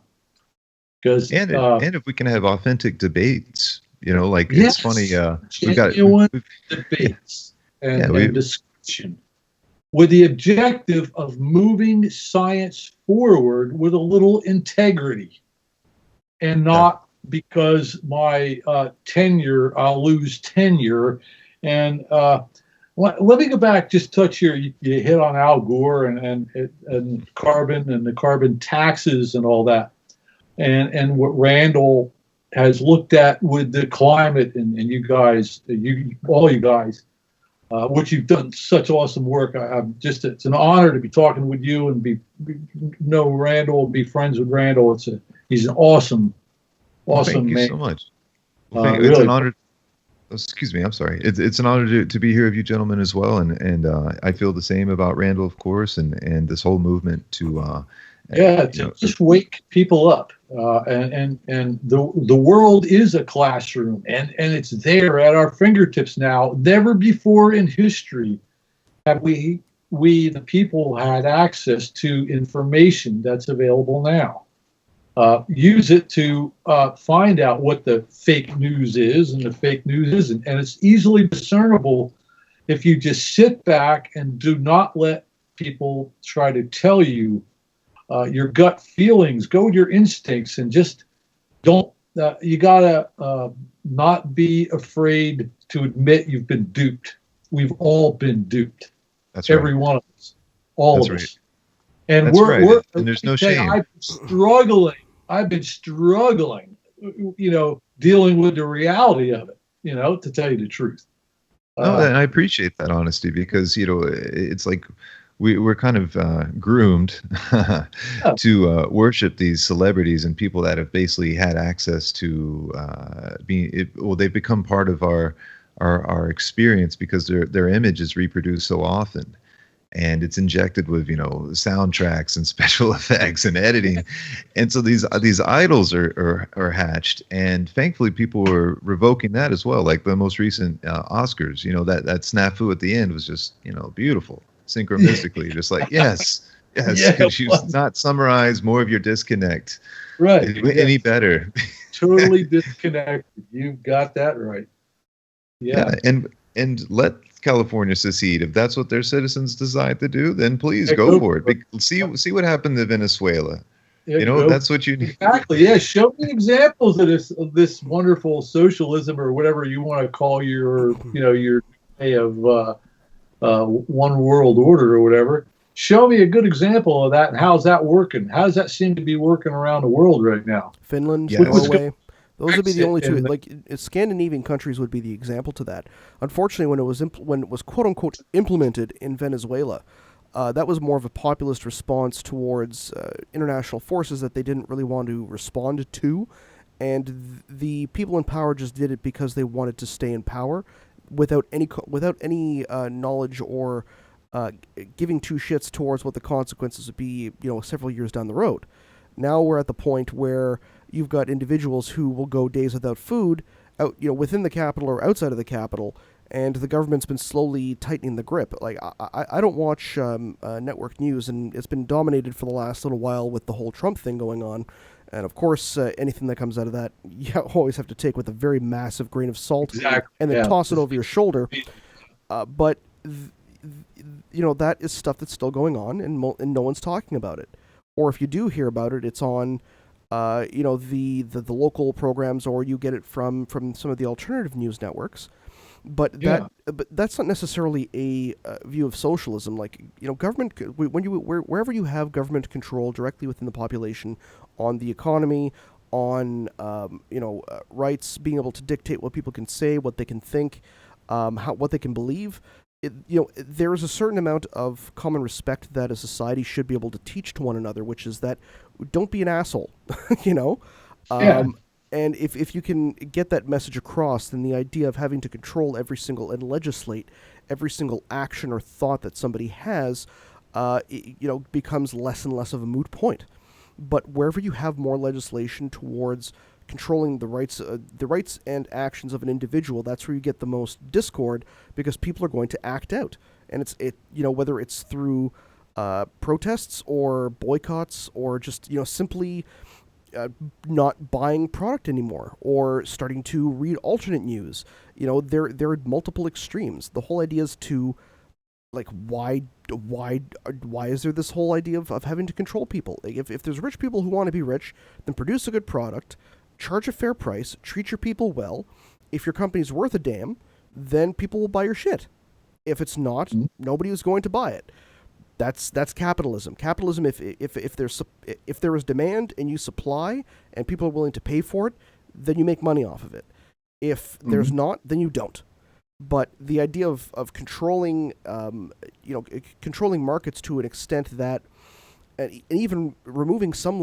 because and if we can have authentic debates, like yes, it's funny. Genuine debates and discussion with the objective of moving science forward with a little integrity, and not because my tenure, I'll lose tenure. And let me go back, just touch here. You hit on Al Gore and carbon and the carbon taxes and all that, and what Randall has looked at with the climate, and you guys, all you guys, which you've done such awesome work. It's an honor to be talking with you and know Randall, be friends with Randall. He's an awesome man. Thank you so much. Well, it's really an honor. Excuse me, I'm sorry. It's an honor to be here with you gentlemen as well, and I feel the same about Randall, of course, and this whole movement to just wake people up, and the world is a classroom, and it's there at our fingertips now. Never before in history have we the people had access to information that's available now. Use it to find out what the fake news is and the fake news isn't. And it's easily discernible if you just sit back and do not let people try to tell you your gut feelings. Go with your instincts and just don't, you gotta not be afraid to admit you've been duped. We've all been duped. That's right. Every one of us. All That's of right. us. And That's right. And there's no shame. I've been struggling, dealing with the reality of it, to tell you the truth. And I appreciate that honesty, because, it's like we're kind of groomed to worship these celebrities and people that have basically had access to they've become part of our experience because their image is reproduced so often. And it's injected with, soundtracks and special effects and editing, and so these idols are hatched. And thankfully, people were revoking that as well. Like the most recent Oscars, that snafu at the end was just, beautiful, synchronistically, just like yes, could you not summarize more of your disconnect, right? Any better? Totally disconnected. You've got that right. Yeah. And let California secede. If that's what their citizens decide to do, then please go for it. See what happened to Venezuela. That's what you need. Exactly. Yeah. Show me examples of this wonderful socialism, or whatever you want to call your way of one world order or whatever. Show me a good example of that, and how's that working? How does that seem to be working around the world right now? Finland, Yes. Norway. Those would be the only two. And Like Scandinavian countries would be the example to that. Unfortunately, when it was quote unquote implemented in Venezuela, that was more of a populist response towards international forces that they didn't really want to respond to, and the people in power just did it because they wanted to stay in power, without any knowledge or giving two shits towards what the consequences would be. Several years down the road. Now we're at the point where you've got individuals who will go days without food, out within the capital or outside of the capital, and the government's been slowly tightening the grip. Like I don't watch network news, and it's been dominated for the last little while with the whole Trump thing going on, and of course anything that comes out of that, you always have to take with a very massive grain of salt, and then toss it over your shoulder. But that is stuff that's still going on, and no one's talking about it. Or if you do hear about it, it's on, the local programs, or you get it from some of the alternative news networks. But that's not necessarily a view of socialism. Like, government, wherever you have government control directly within the population on the economy, on rights, being able to dictate what people can say, what they can think, what they can believe. There is a certain amount of common respect that a society should be able to teach to one another, which is that don't be an asshole, And if you can get that message across, then the idea of having to control and legislate every single action or thought that somebody has, becomes less and less of a moot point. But wherever you have more legislation towards controlling the rights and actions of an individual, that's where you get the most discord, because people are going to act out, and whether it's through protests or boycotts, or just simply not buying product anymore, or starting to read alternate news. There are multiple extremes. The whole idea is to, like, why is there this whole idea of having to control people? If there's rich people who want to be rich, then produce a good product, charge a fair price, treat your people well. If your company's worth a damn, then people will buy your shit. If it's not, nobody is going to buy it. That's capitalism. Capitalism, if there is demand and you supply and people are willing to pay for it, then you make money off of it. If there's not, then you don't. But the idea of controlling, controlling markets to an extent that, and even removing some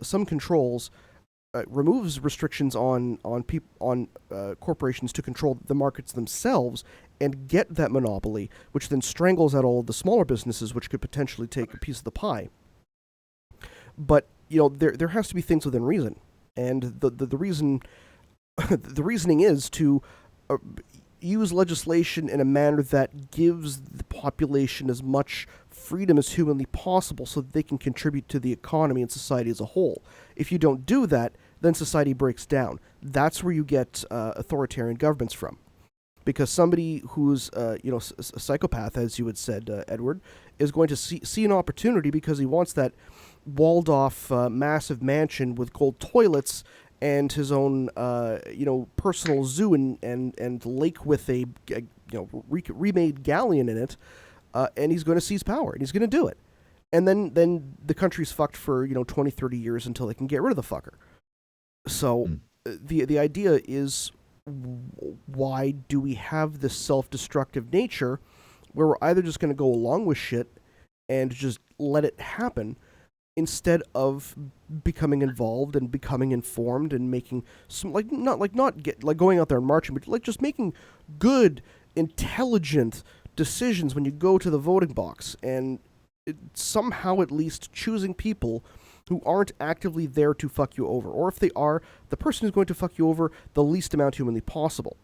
some controls, removes restrictions on corporations to control the markets themselves and get that monopoly, which then strangles out all of the smaller businesses, which could potentially take a piece of the pie. But there has to be things within reason, and the reason, the reasoning is to use legislation in a manner that gives the population as much freedom as humanly possible, so that they can contribute to the economy and society as a whole. If you don't do that, then society breaks down. That's where you get authoritarian governments from. Because somebody who's a psychopath, as you had said, Edward, is going to see an opportunity because he wants that walled-off massive mansion with gold toilets and his own personal zoo and lake with a remade galleon in it, and he's going to seize power, and he's going to do it. And then the country's fucked for 20, 30 years until they can get rid of the fucker. So the idea is, why do we have this self-destructive nature where we're either just going to go along with shit and just let it happen, instead of becoming involved and becoming informed and making some, not going out there and marching, but just making good, intelligent decisions when you go to the voting box, and somehow at least choosing people who aren't actively there to fuck you over, or if they are, the person who's going to fuck you over the least amount humanly possible.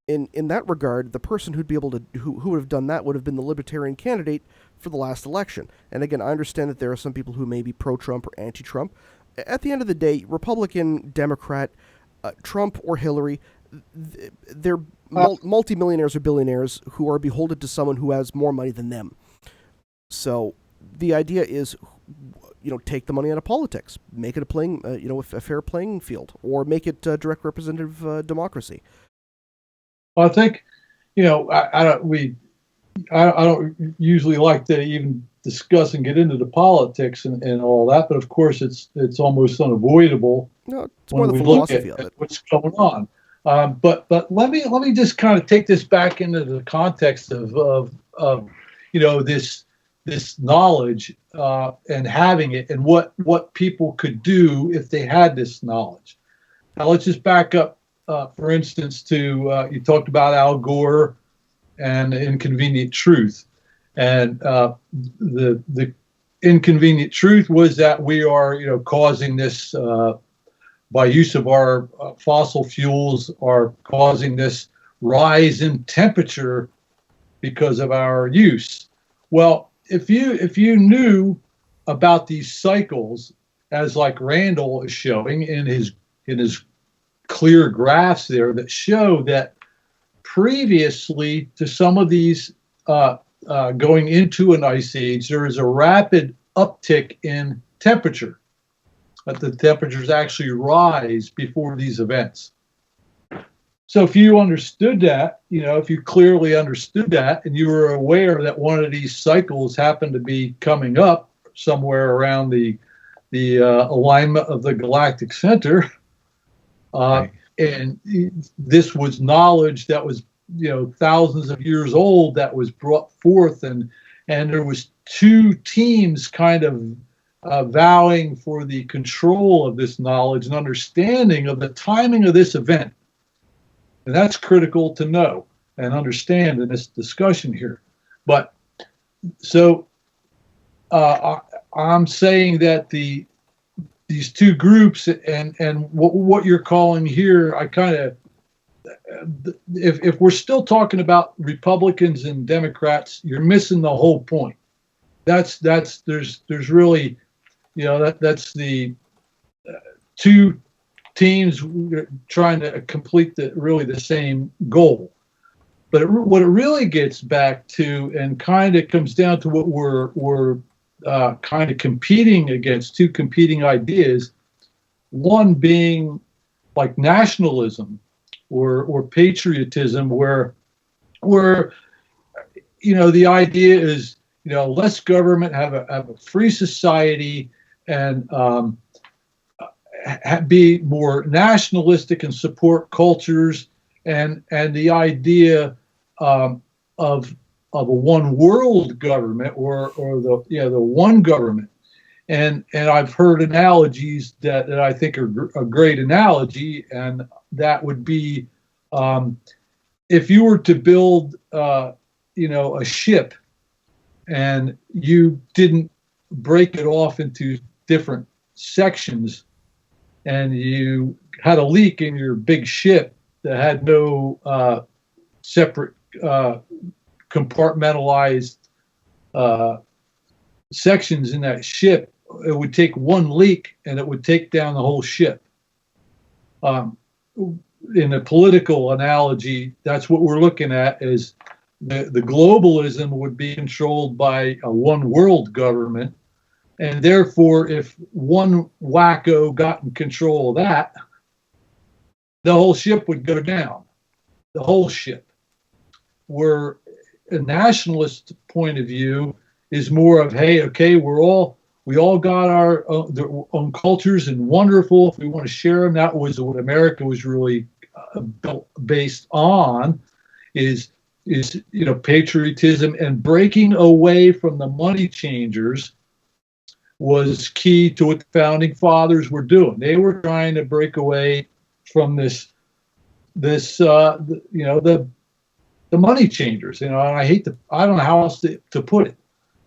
In that regard, the person who'd be able to who would have done that would have been the Libertarian candidate for the last election. And again, I understand that there are some people who may be pro-Trump or anti-Trump. At the end of the day, Republican, Democrat, Trump or Hillary, they're multimillionaires or billionaires who are beholden to someone who has more money than them. So the idea is, take the money out of politics, make it a fair playing field, or make it direct representative democracy. Well, I think, I don't usually like to even discuss and get into the politics and all that, but of course it's almost unavoidable. No, it's more the philosophy of it. What's going on. But let me just kind of take this back into the context of this knowledge and having it, and what people could do if they had this knowledge. Now let's just back up, for instance, to you talked about Al Gore and Inconvenient Truth, and the inconvenient truth was that we are causing this by use of our fossil fuels, are causing this rise in temperature because of our use. Well, if you knew about these cycles, as like Randall is showing in his clear graphs there, that show that previously to some of these going into an ice age, there is a rapid uptick in temperature, that the temperatures actually rise before these events. So if you understood that, if you clearly understood that, and you were aware that one of these cycles happened to be coming up somewhere around the alignment of the galactic center, and this was knowledge that was thousands of years old, that was brought forth, and there was two teams kind of vowing for the control of this knowledge and understanding of the timing of this event. And that's critical to know and understand in this discussion here. But so I'm saying that the these two groups, and what you're calling here, I kind of, if we're still talking about Republicans and Democrats, you're missing the whole point. There's really, that's the two teams trying to complete the same goal. But what it really gets back to, and kind of comes down to what we're kind of competing against, two competing ideas, one being like nationalism or patriotism, where the idea is less government, have a free society, and be more nationalistic and support cultures, and the idea of a one world government or the one government. And I've heard analogies that I think are a great analogy, and that would be if you were to build a ship and you didn't break it off into different sections, and you had a leak in your big ship that had no separate compartmentalized sections in that ship, it would take one leak and it would take down the whole ship. In a political analogy, that's what we're looking at, is the globalism would be controlled by a one world government. And therefore, if one wacko got in control of that, the whole ship would go down. The whole ship. Where a nationalist point of view is more of, hey, okay, we all got our own cultures, and wonderful if we want to share them. That was what America was really based on, is patriotism, and breaking away from the money changers was key to what the founding fathers were doing. They were trying to break away from the money changers. And I don't know how else to put it.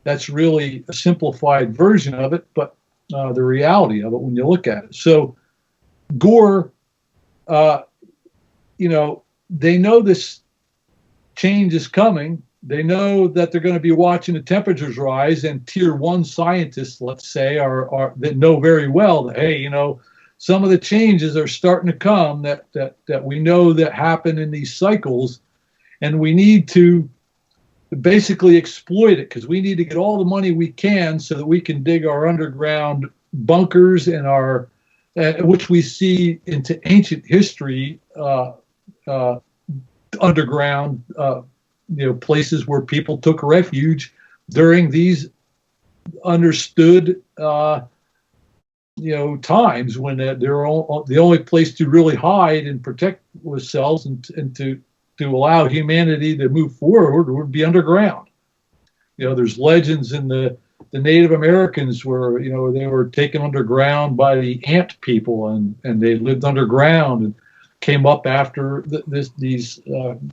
That's really a simplified version of it, but the reality of it when you look at it. So Gore, they know this change is coming. They know that they're going to be watching the temperatures rise, and tier one scientists, let's say, are that know very well that, hey, some of the changes are starting to come that we know that happen in these cycles, and we need to basically exploit it, because we need to get all the money we can so that we can dig our underground bunkers and our, which we see into ancient history, underground, places where people took refuge during these understood, times when they're the only place to really hide and protect themselves and to allow humanity to move forward would be underground. There's legends in the Native Americans where, they were taken underground by the ant people, and they lived underground and came up after these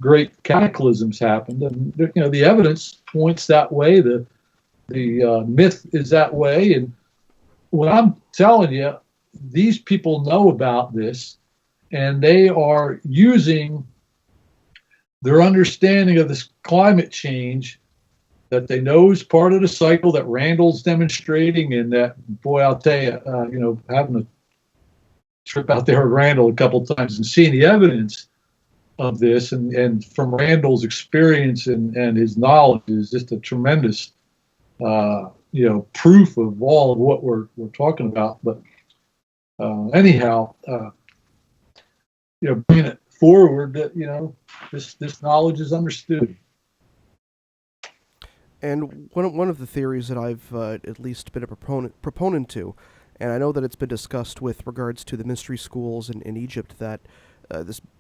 great cataclysms happened. And, the evidence points that way. The myth is that way. And what I'm telling you, these people know about this, and they are using their understanding of this climate change that they know is part of the cycle that Randall's demonstrating, and that, boy, I'll tell you, having a trip out there with Randall a couple of times and seeing the evidence of this, and from Randall's experience and his knowledge, is just a tremendous, proof of all of what we're talking about. But anyhow, bringing it forward, that this knowledge is understood. And one of the theories that I've at least been a proponent to, and I know that it's been discussed with regards to the mystery schools in Egypt, that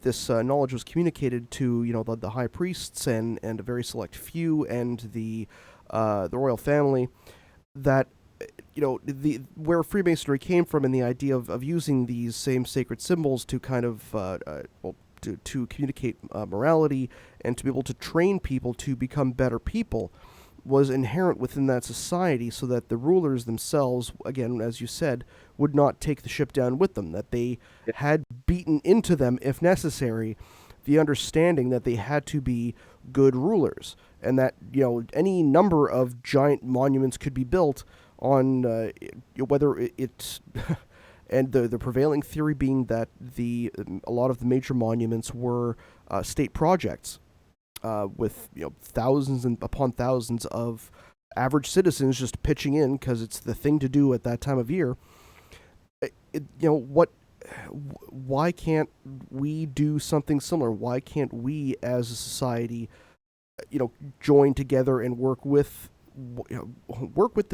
this knowledge was communicated to the high priests and a very select few, and the royal family, that where Freemasonry came from, and the idea of using these same sacred symbols to kind of to communicate morality and to be able to train people to become better people. was inherent within that society, so that the rulers themselves, again, as you said, would not take the ship down with them, that they had beaten into them, if necessary, the understanding that they had to be good rulers, and that, any number of giant monuments could be built on whether it's and the prevailing theory being that a lot of the major monuments were state projects, with thousands and upon thousands of average citizens just pitching in because it's the thing to do at that time of year. Why can't we do something similar? Why can't we as a society, join together and work with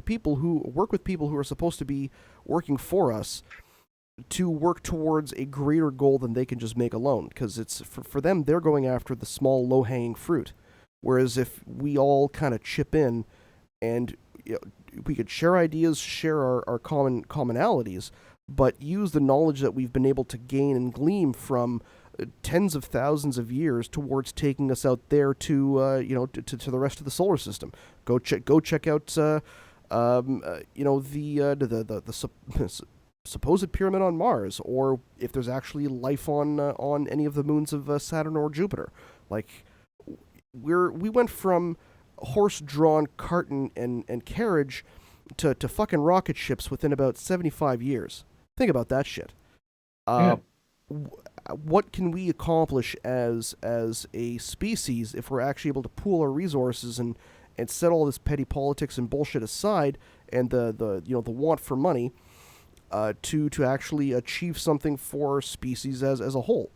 people who are supposed to be working for us, to work towards a greater goal than they can just make alone? Because it's for them, they're going after the small, low-hanging fruit. Whereas if we all kind of chip in, and we could share ideas, share our commonalities, but use the knowledge that we've been able to gain and glean from tens of thousands of years towards taking us out there to the rest of the solar system. Go check out the supposed pyramid on Mars, or if there's actually life on any of the moons of Saturn or Jupiter. Like, we went from horse-drawn cart and carriage to fucking rocket ships within about 75 years. Think about that shit. What can we accomplish as a species if we're actually able to pool our resources and set all this petty politics and bullshit aside, and the want for money, to actually achieve something for species as a whole?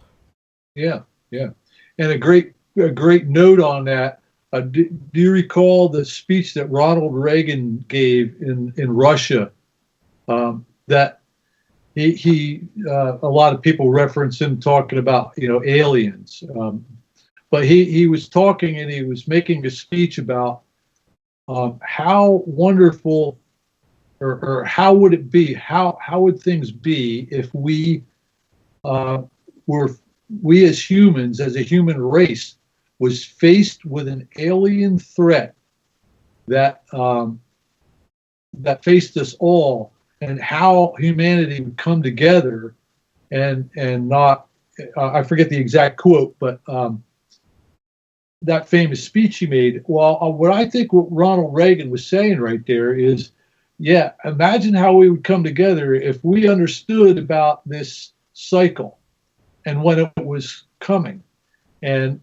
Yeah. And a great note on that. Do you recall the speech that Ronald Reagan gave in Russia? That he a lot of people reference him talking about aliens, but he was talking, and he was making a speech about how wonderful, or how would it be, how would things be if we as humans, as a human race, was faced with an alien threat that faced us all, and how humanity would come together and not, I forget the exact quote, but that famous speech he made. Well, what I think what Ronald Reagan was saying right there is, imagine how we would come together if we understood about this cycle and when it was coming. And,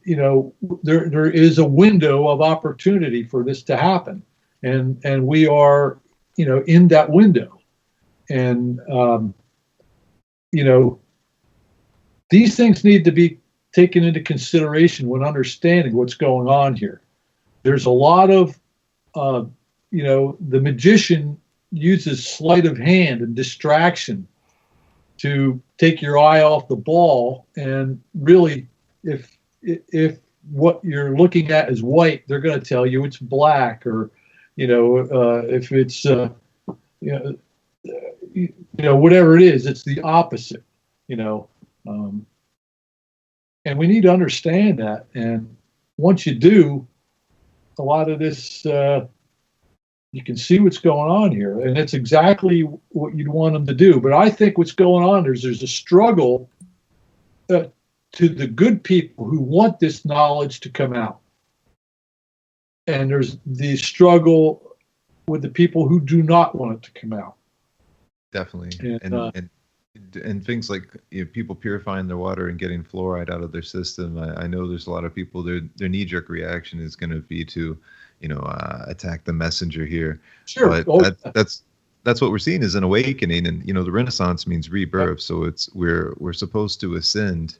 there is a window of opportunity for this to happen. And we are, in that window. And, these things need to be taken into consideration when understanding what's going on here. There's a lot of, the magician uses sleight of hand and distraction to take your eye off the ball. And really, if what you're looking at is white, they're going to tell you it's black, or if it's whatever it is, it's the opposite. And we need to understand that. And once you do, a lot of this, you can see what's going on here, and it's exactly what you'd want them to do. But I think what's going on is there's a struggle to the good people who want this knowledge to come out. And there's the struggle with the people who do not want it to come out. Definitely. And things like people purifying their water and getting fluoride out of their system. I know there's a lot of people, their knee-jerk reaction is going to be to, attack the messenger here. Sure. But that's what we're seeing is an awakening, and the Renaissance means rebirth. So we're supposed to ascend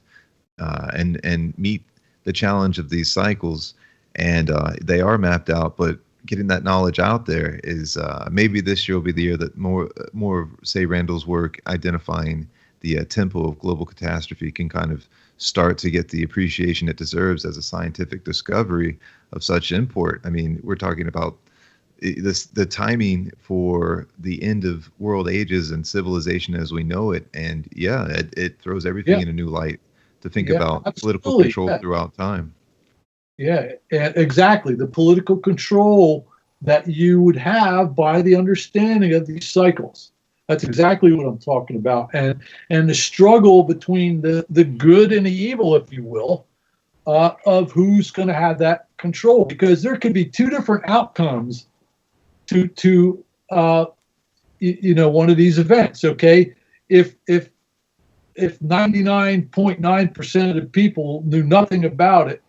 and meet the challenge of these cycles, and they are mapped out. But getting that knowledge out there is maybe this year will be the year that more of, say, Randall's work identifying the tempo of global catastrophe can kind of start to get the appreciation it deserves as a scientific discovery of such import. I mean, we're talking about the timing for the end of world ages and civilization as we know it, and it throws everything in a new light to think about political control throughout time. Yeah, exactly. The political control that you would have by the understanding of these cycles. That's exactly what I'm talking about. And the struggle between the good and the evil, if you will, of who's going to have that control. Because there could be two different outcomes to one of these events, okay? If 99.9% of the people knew nothing about it,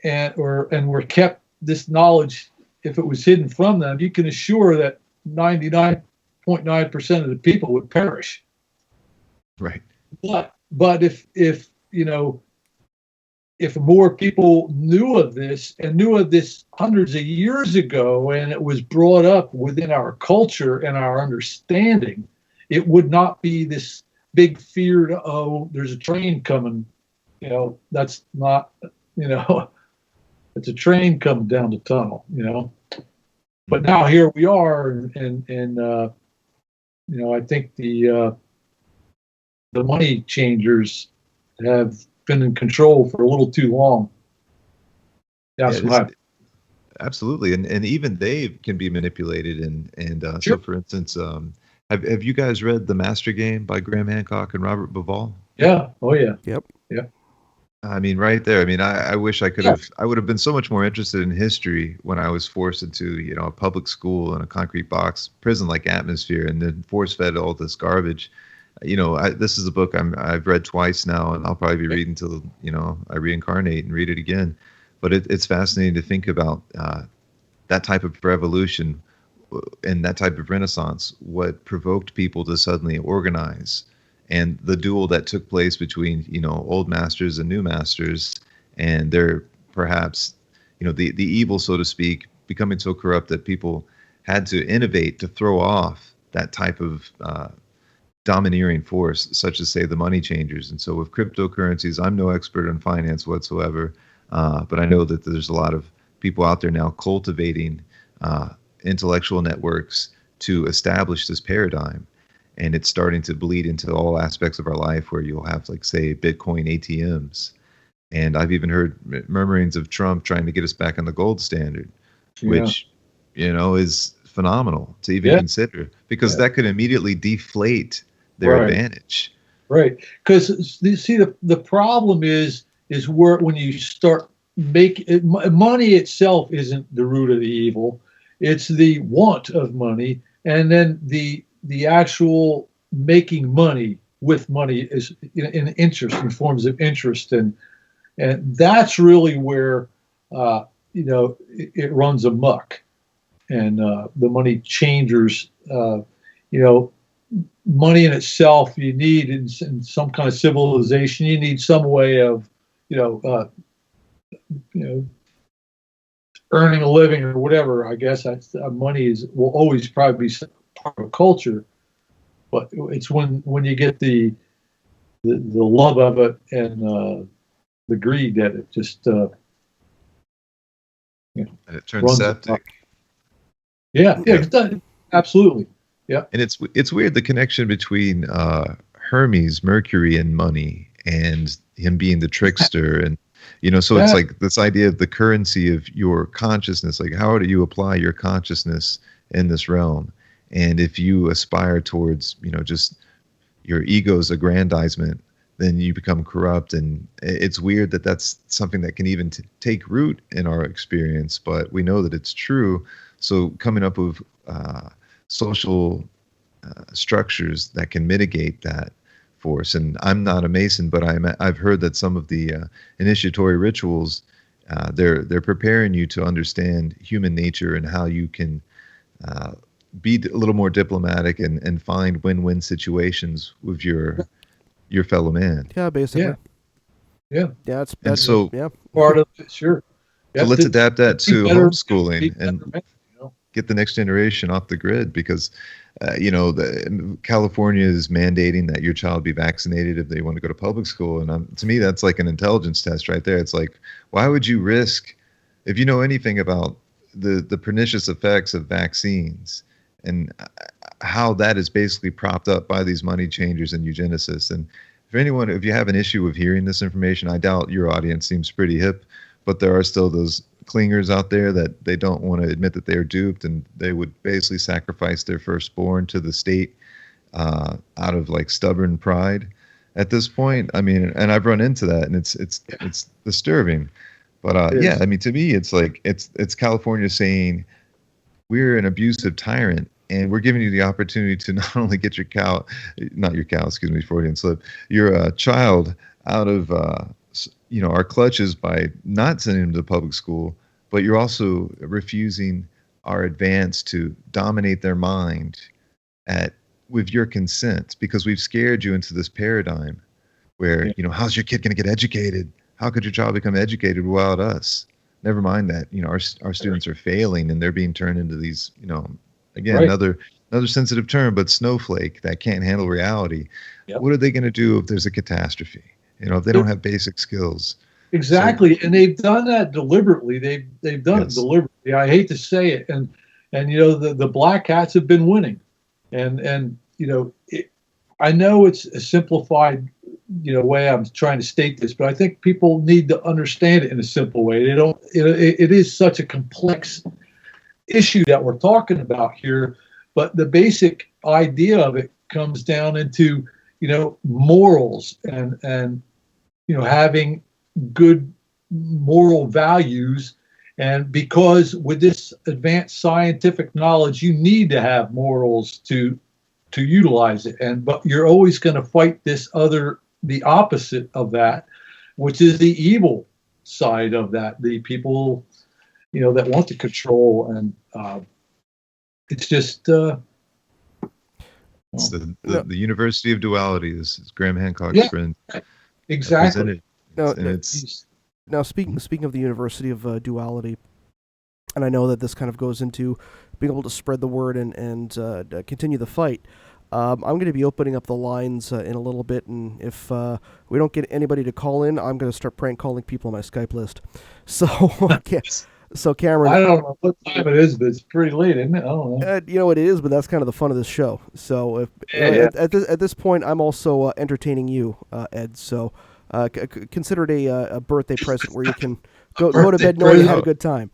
and were kept this knowledge, if it was hidden from them, you can assure that 99.9% of the people would perish. Right. But if more people knew of this hundreds of years ago, and it was brought up within our culture and our understanding, it would not be this big fear to, oh, there's a train coming. That's not, it's a train coming down the tunnel, But now here we are, and I think the money changers have been in control for a little too long. Absolutely, and even they can be manipulated, and sure. So, for instance, have you guys read The Master Game by Graham Hancock and Robert Bauval? Yeah. Oh yeah. Yep. Yeah. I mean, right there. I mean, I wish I could have. I would have been so much more interested in history when I was forced into, a public school in a concrete box prison-like atmosphere, and then force-fed all this garbage. This is a book I've read twice now, and I'll probably be reading till I reincarnate and read it again. But it's fascinating to think about that type of revolution and that type of renaissance. What provoked people to suddenly organize. And the duel that took place between, old masters and new masters, and they're perhaps, the evil, so to speak, becoming so corrupt that people had to innovate to throw off that type of domineering force, such as, say, the money changers. And so with cryptocurrencies, I'm no expert in finance whatsoever, but I know that there's a lot of people out there now cultivating intellectual networks to establish this paradigm. And it's starting to bleed into all aspects of our life, where you'll have, like, say, Bitcoin ATMs. And I've even heard murmurings of Trump trying to get us back on the gold standard, which, is phenomenal to even consider, because that could immediately deflate their advantage. Right. Because you see, the problem is where when you start making money itself isn't the root of the evil. It's the want of money, and then the actual making money with money is in interest, in forms of interest, and that's really where it runs amok. And the money changers, money in itself, you need in some kind of civilization, you need some way of earning a living or whatever. I guess money will always probably be part of culture, but it's when you get the love of it and the greed that it just and it turns septic. Yeah, it's done. Absolutely. Yeah. And it's weird, the connection between Hermes, Mercury, and money, and him being the trickster, and so it's like this idea of the currency of your consciousness. Like, how do you apply your consciousness in this realm? And if you aspire towards, just your ego's aggrandizement, then you become corrupt. And it's weird that that's something that can even take root in our experience, but we know that it's true. So coming up with social structures that can mitigate that force. And I'm not a Mason, but I've heard that some of the initiatory rituals, they're preparing you to understand human nature and how you can be a little more diplomatic and find win-win situations with your fellow man. Yeah, basically. Yeah. That's so part of it. Sure. So let's adapt that to homeschooling and you get the next generation off the grid, because California is mandating that your child be vaccinated if they want to go to public school, and to me that's like an intelligence test right there. It's like, why would you risk, if you know anything about the pernicious effects of vaccines and how that is basically propped up by these money changers and eugenicists. And if you have an issue with hearing this information, I doubt your audience seems pretty hip, but there are still those clingers out there that they don't want to admit that they are duped, and they would basically sacrifice their firstborn to the state out of like stubborn pride. At this point, I mean, and I've run into that, and it's disturbing. But yeah, I mean, to me, it's like it's California saying we're an abusive tyrant, and we're giving you the opportunity to not only get your excuse me, Freudian slip, your child out of our clutches by not sending him to public school, but you're also refusing our advance to dominate their mind with your consent, because we've scared you into this paradigm where, how's your kid going to get educated? How could your child become educated without us? Never mind that, our students are failing and they're being turned into these, again, another sensitive term, but snowflake that can't handle reality. Yep. What are they going to do if there's a catastrophe? If they don't have basic skills. Exactly. And they've done that deliberately. They've done it deliberately. I hate to say it. And the black hats have been winning. And I know it's a simplified, way I'm trying to state this, but I think people need to understand it in a simple way. They don't. It is such a complex issue that we're talking about here, but the basic idea of it comes down into morals and having good moral values. And because with this advanced scientific knowledge, you need to have morals to utilize it. But you're always going to fight the opposite of that, which is the evil side of that. The people, that want to control, and it's just. It's the University of Duality. This is Graham Hancock's friend. Exactly. Now, speaking of the University of Duality, and I know that this kind of goes into being able to spread the word and continue the fight. I'm going to be opening up the lines in a little bit, and if we don't get anybody to call in, I'm going to start prank calling people on my Skype list. So, so Cameron, I don't know what time it is, but it's pretty late, isn't it? I don't know. It is, but that's kind of the fun of this show. So, at this point, I'm also entertaining you, Ed. So. Consider it a birthday present where you can go to bed knowing you had a good time.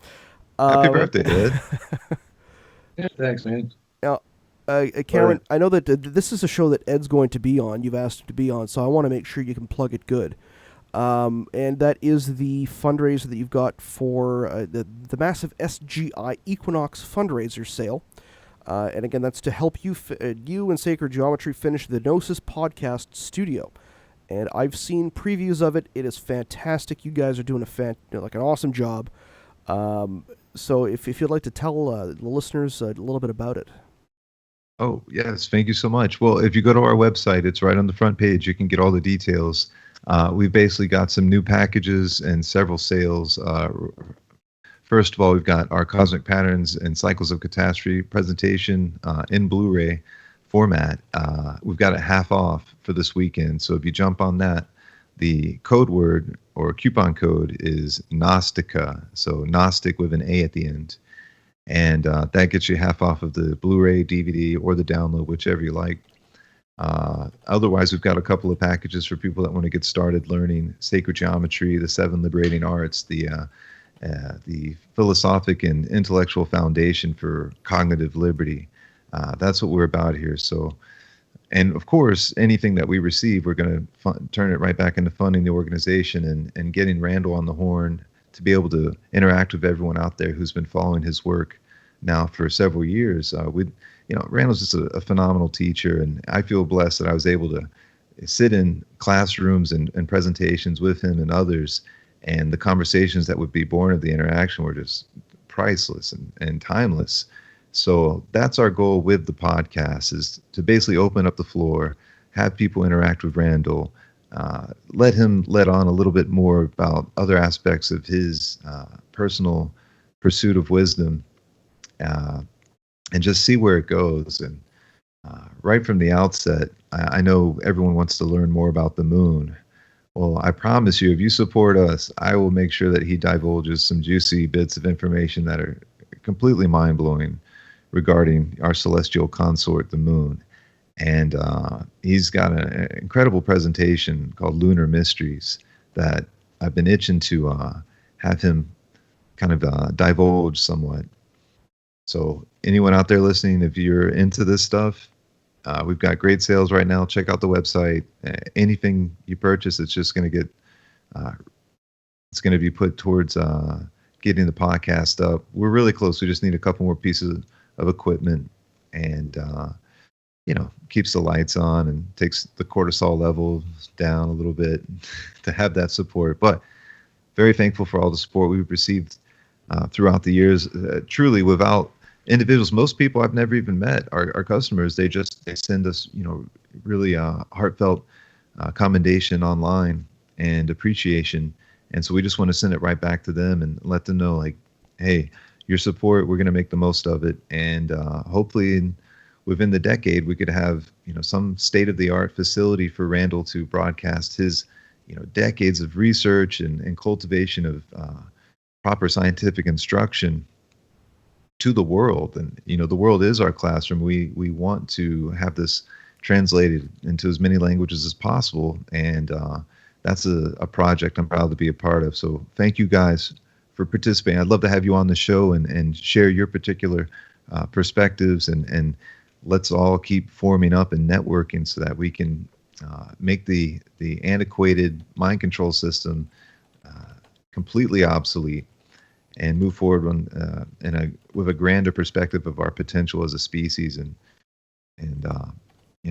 Happy birthday, Ed. Yeah, thanks, man. Now, Cameron, I know that this is a show that Ed's going to be on. You've asked him to be on, so I want to make sure you can plug it good. And that is the fundraiser that you've got for the massive SGI Equinox fundraiser sale. And again, that's to help you and Sacred Geometry finish the Gnosis podcast studio. And I've seen previews of it. It is fantastic. You guys are doing an awesome job. So if you'd like to tell the listeners a little bit about it. Oh, yes. Thank you so much. Well, if you go to our website, it's right on the front page. You can get all the details. We've basically got some new packages and several sales. First of all, we've got our Cosmic Patterns and Cycles of Catastrophe presentation in Blu-ray format. We've got it half off for this weekend. So if you jump on that, the code word or coupon code is Gnostica. So Gnostic with an A at the end. And that gets you half off of the Blu-ray, DVD, or the download, whichever you like. Otherwise, we've got a couple of packages for people that want to get started learning sacred geometry, the 7 liberating arts, the philosophic and intellectual foundation for cognitive liberty. That's what we're about here. So, and of course, anything that we receive, we're going to turn it right back into funding the organization and getting Randall on the horn to be able to interact with everyone out there who's been following his work now for several years. Randall's just a phenomenal teacher, and I feel blessed that I was able to sit in classrooms and presentations with him and others, and the conversations that would be born of the interaction were just priceless and timeless. So that's our goal with the podcast, is to basically open up the floor, have people interact with Randall, let him let on a little bit more about other aspects of his personal pursuit of wisdom, and just see where it goes. And right from the outset, I know everyone wants to learn more about the moon. Well, I promise you, if you support us, I will make sure that he divulges some juicy bits of information that are completely mind-blowing regarding our celestial consort, the moon. And he's got an incredible presentation called Lunar Mysteries that I've been itching to have him kind of divulge somewhat. So anyone out there listening, if you're into this stuff, we've got great sales right now. Check out the website. Anything you purchase, it's just going to get, it's going to be put towards getting the podcast up. We're really close. We just need a couple more pieces of equipment, and keeps the lights on and takes the cortisol levels down a little bit to have that support. But very thankful for all the support we've received throughout the years. Truly, without individuals, most people I've never even met, our customers, they send us, really heartfelt commendation online and appreciation. And so we just want to send it right back to them and let them know, like, hey, your support, we're going to make the most of it. And hopefully within the decade, we could have, some state-of-the-art facility for Randall to broadcast his, decades of research and cultivation of proper scientific instruction to the world. And, the world is our classroom. We want to have this translated into as many languages as possible. And that's a project I'm proud to be a part of. So thank you guys for participating. I'd love to have you on the show and share your particular perspectives, and let's all keep forming up and networking so that we can make the antiquated mind control system completely obsolete and move forward with a grander perspective of our potential as a species, and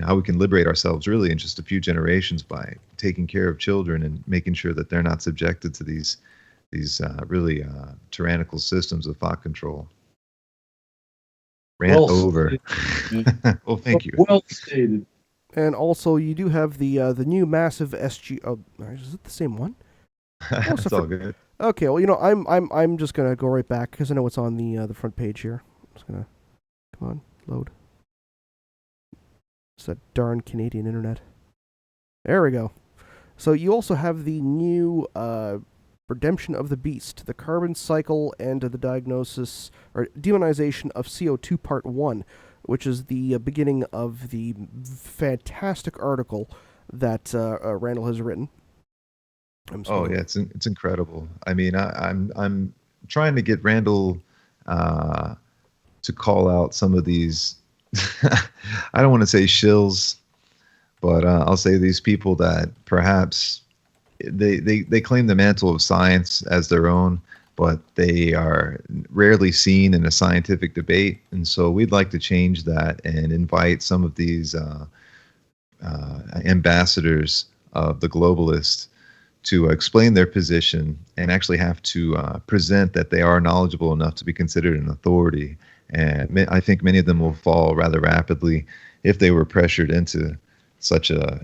how we can liberate ourselves really in just a few generations by taking care of children and making sure that they're not subjected to these really tyrannical systems of thought control. Rant over. Well, thank you. Well stated. And also, you do have the new massive SG. Oh, is it the same one? It's all good. Okay, well, I'm just gonna go right back because I know it's on the front page here. I'm just gonna come on, load. It's that darn Canadian internet. There we go. So you also have the new Redemption of the Beast, the carbon cycle and the diagnosis or demonization of CO2 Part 1, which is the beginning of the fantastic article that Randall has written. Oh yeah, it's incredible. I mean, I'm trying to get Randall to call out some of these. I don't want to say shills, but I'll say these people that perhaps they claim the mantle of science as their own, but they are rarely seen in a scientific debate. And so we'd like to change that and invite some of these ambassadors of the globalists to explain their position and actually have to present that they are knowledgeable enough to be considered an authority. And I think many of them will fall rather rapidly if they were pressured into such a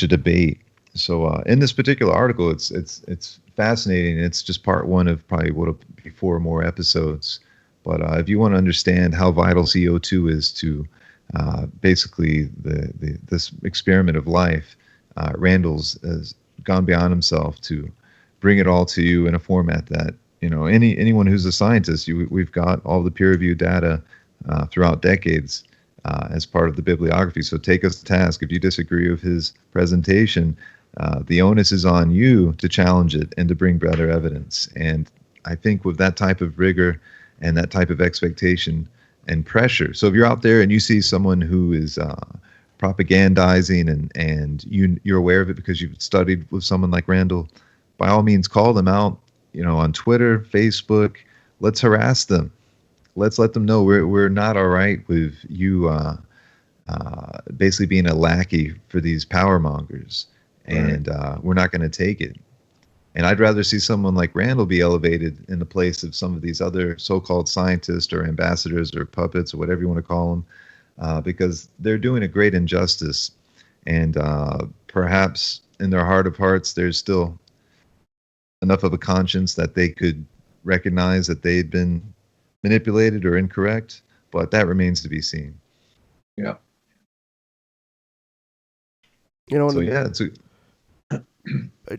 debate. So in this particular article, it's fascinating. It's just part one of probably what'll be 4 more episodes. But if you want to understand how vital CO2 is to basically this experiment of life, Randall's has gone beyond himself to bring it all to you in a format that anyone who's a scientist, we've got all the peer-reviewed data throughout decades as part of the bibliography. So take us to task if you disagree with his presentation. The onus is on you to challenge it and to bring better evidence. And I think with that type of rigor and that type of expectation and pressure. So if you're out there and you see someone who is propagandizing and you're aware of it because you've studied with someone like Randall, by all means call them out, on Twitter, Facebook. Let's harass them. Let's let them know we're not all right with you basically being a lackey for these power mongers. And we're not going to take it. And I'd rather see someone like Randall be elevated in the place of some of these other so-called scientists or ambassadors or puppets or whatever you want to call them, because they're doing a great injustice. And perhaps in their heart of hearts, there's still enough of a conscience that they could recognize that they'd been manipulated or incorrect, but that remains to be seen. Yeah. So yeah,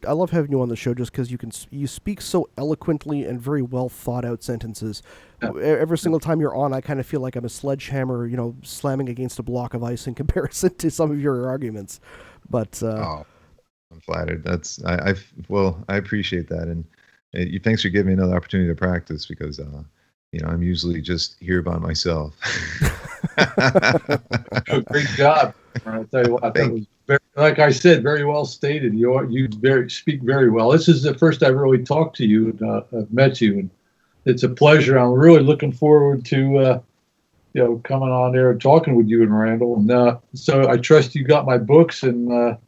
I love having you on the show just because you speak so eloquently and very well thought out sentences. Yeah. Every single time you're on, I kind of feel like I'm a sledgehammer, slamming against a block of ice in comparison to some of your arguments. But I'm flattered. I appreciate that, and Thanks for giving me another opportunity to practice because I'm usually just here by myself. Great job. I'll tell you what, I thought it was very, like I said, very well stated. You speak very well. This is the first I've really talked to you and I've met you, and it's a pleasure. I'm really looking forward to coming on there and talking with you and Randall. And so I trust you got my books and.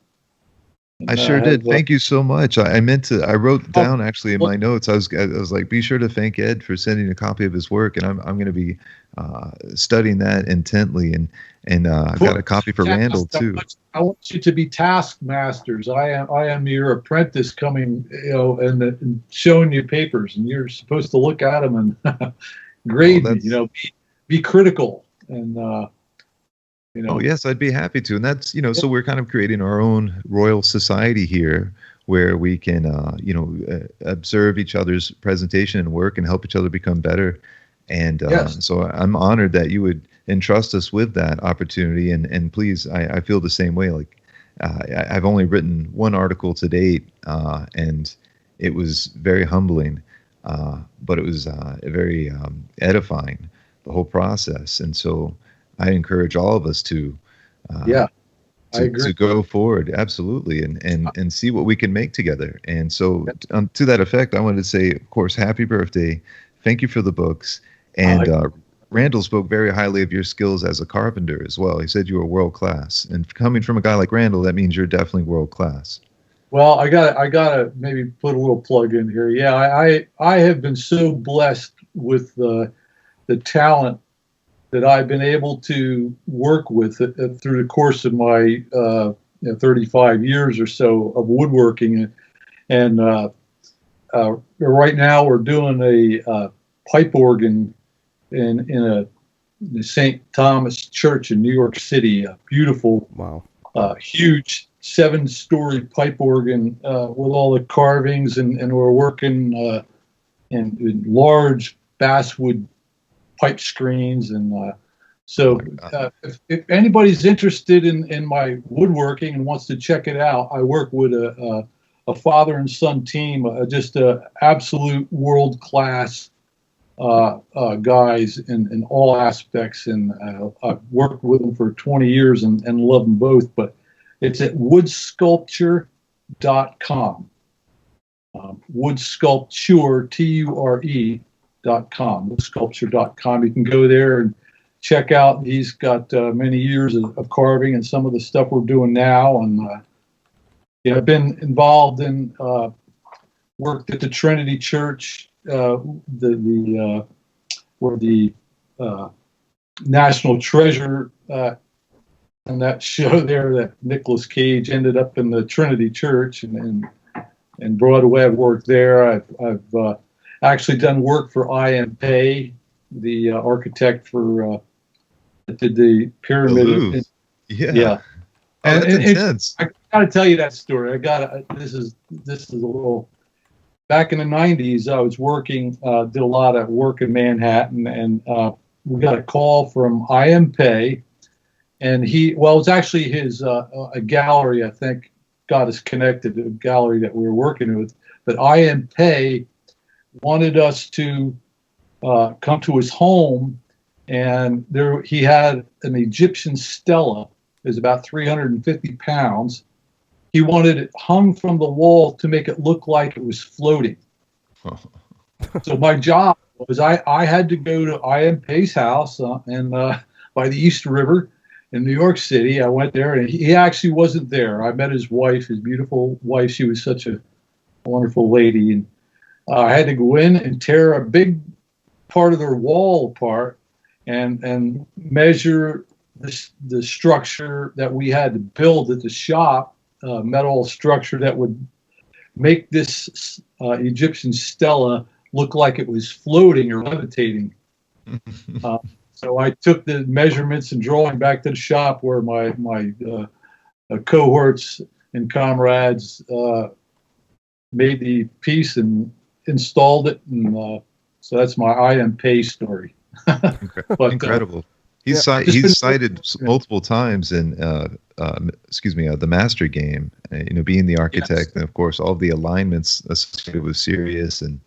I sure did. Thank you so much. I wrote down actually in my notes. I was like, be sure to thank Ed for sending a copy of his work, and I'm going to be studying that intently. And I've got a copy for Randall too. I want you to be taskmasters. I am your apprentice coming, and showing you papers, and you're supposed to look at them and grade me. Be critical and. Oh yes, I'd be happy to, and that's so we're kind of creating our own royal society here, where we can observe each other's presentation and work and help each other become better, and so I'm honored that you would entrust us with that opportunity, and please, I feel the same way. Like I've only written one article to date, and it was very humbling, but it was very edifying, the whole process, and so. I encourage all of us to go forward, absolutely, and see what we can make together. And so, to that effect, I wanted to say, of course, happy birthday! Thank you for the books. And Randall spoke very highly of your skills as a carpenter as well. He said you were world class, and coming from a guy like Randall, that means you're definitely world class. Well, I gotta maybe put a little plug in here. Yeah, I have been so blessed with the talent that I've been able to work with through the course of my 35 years or so of woodworking, and right now we're doing a pipe organ in the St. Thomas Church in New York City. A beautiful, huge 7-story pipe organ with all the carvings, and we're working in large basswood pipe screens, and so if anybody's interested in my woodworking and wants to check it out, I work with a father and son team, just absolute world-class guys in all aspects, and I've worked with them for 20 years and love them both. But it's at woodsculpture.com. Woodsculpture, TURE.com, woodsculpture.com. You can go there and check out. He's got many years of carving and some of the stuff we're doing now. And I've been involved in worked at the Trinity Church, where the National Treasure and that show there that Nicolas Cage ended up in the Trinity Church, and Broadway. I've worked there. I've actually done work for I.M. Pei, the architect for that did the pyramid. Yeah. And that's intense. I got to tell you that story. This is a little. Back in the 90s, I was working, did a lot of work in Manhattan, and we got a call from I.M. Pei, and it was actually his a gallery, I think, got us connected to a gallery that we were working with. But I.M. Pei wanted us to come to his home, and he had an Egyptian stela. It was about 350 pounds. He wanted it hung from the wall to make it look like it was floating. So my job was I had to go to I.M. Pei's house by the East River in New York City. I went there, and he actually wasn't there. I met his wife, his beautiful wife. She was such a wonderful lady. And I had to go in and tear a big part of their wall apart and measure the structure that we had to build at the shop, metal structure that would make this Egyptian stela look like it was floating or levitating. So I took the measurements and drawing back to the shop where my cohorts and comrades made the piece and installed it, and so that's my I.M. Pei story. Incredible. He's cited multiple times in excuse me, the master game. You know, being the architect, and of course all the alignments associated with Sirius, and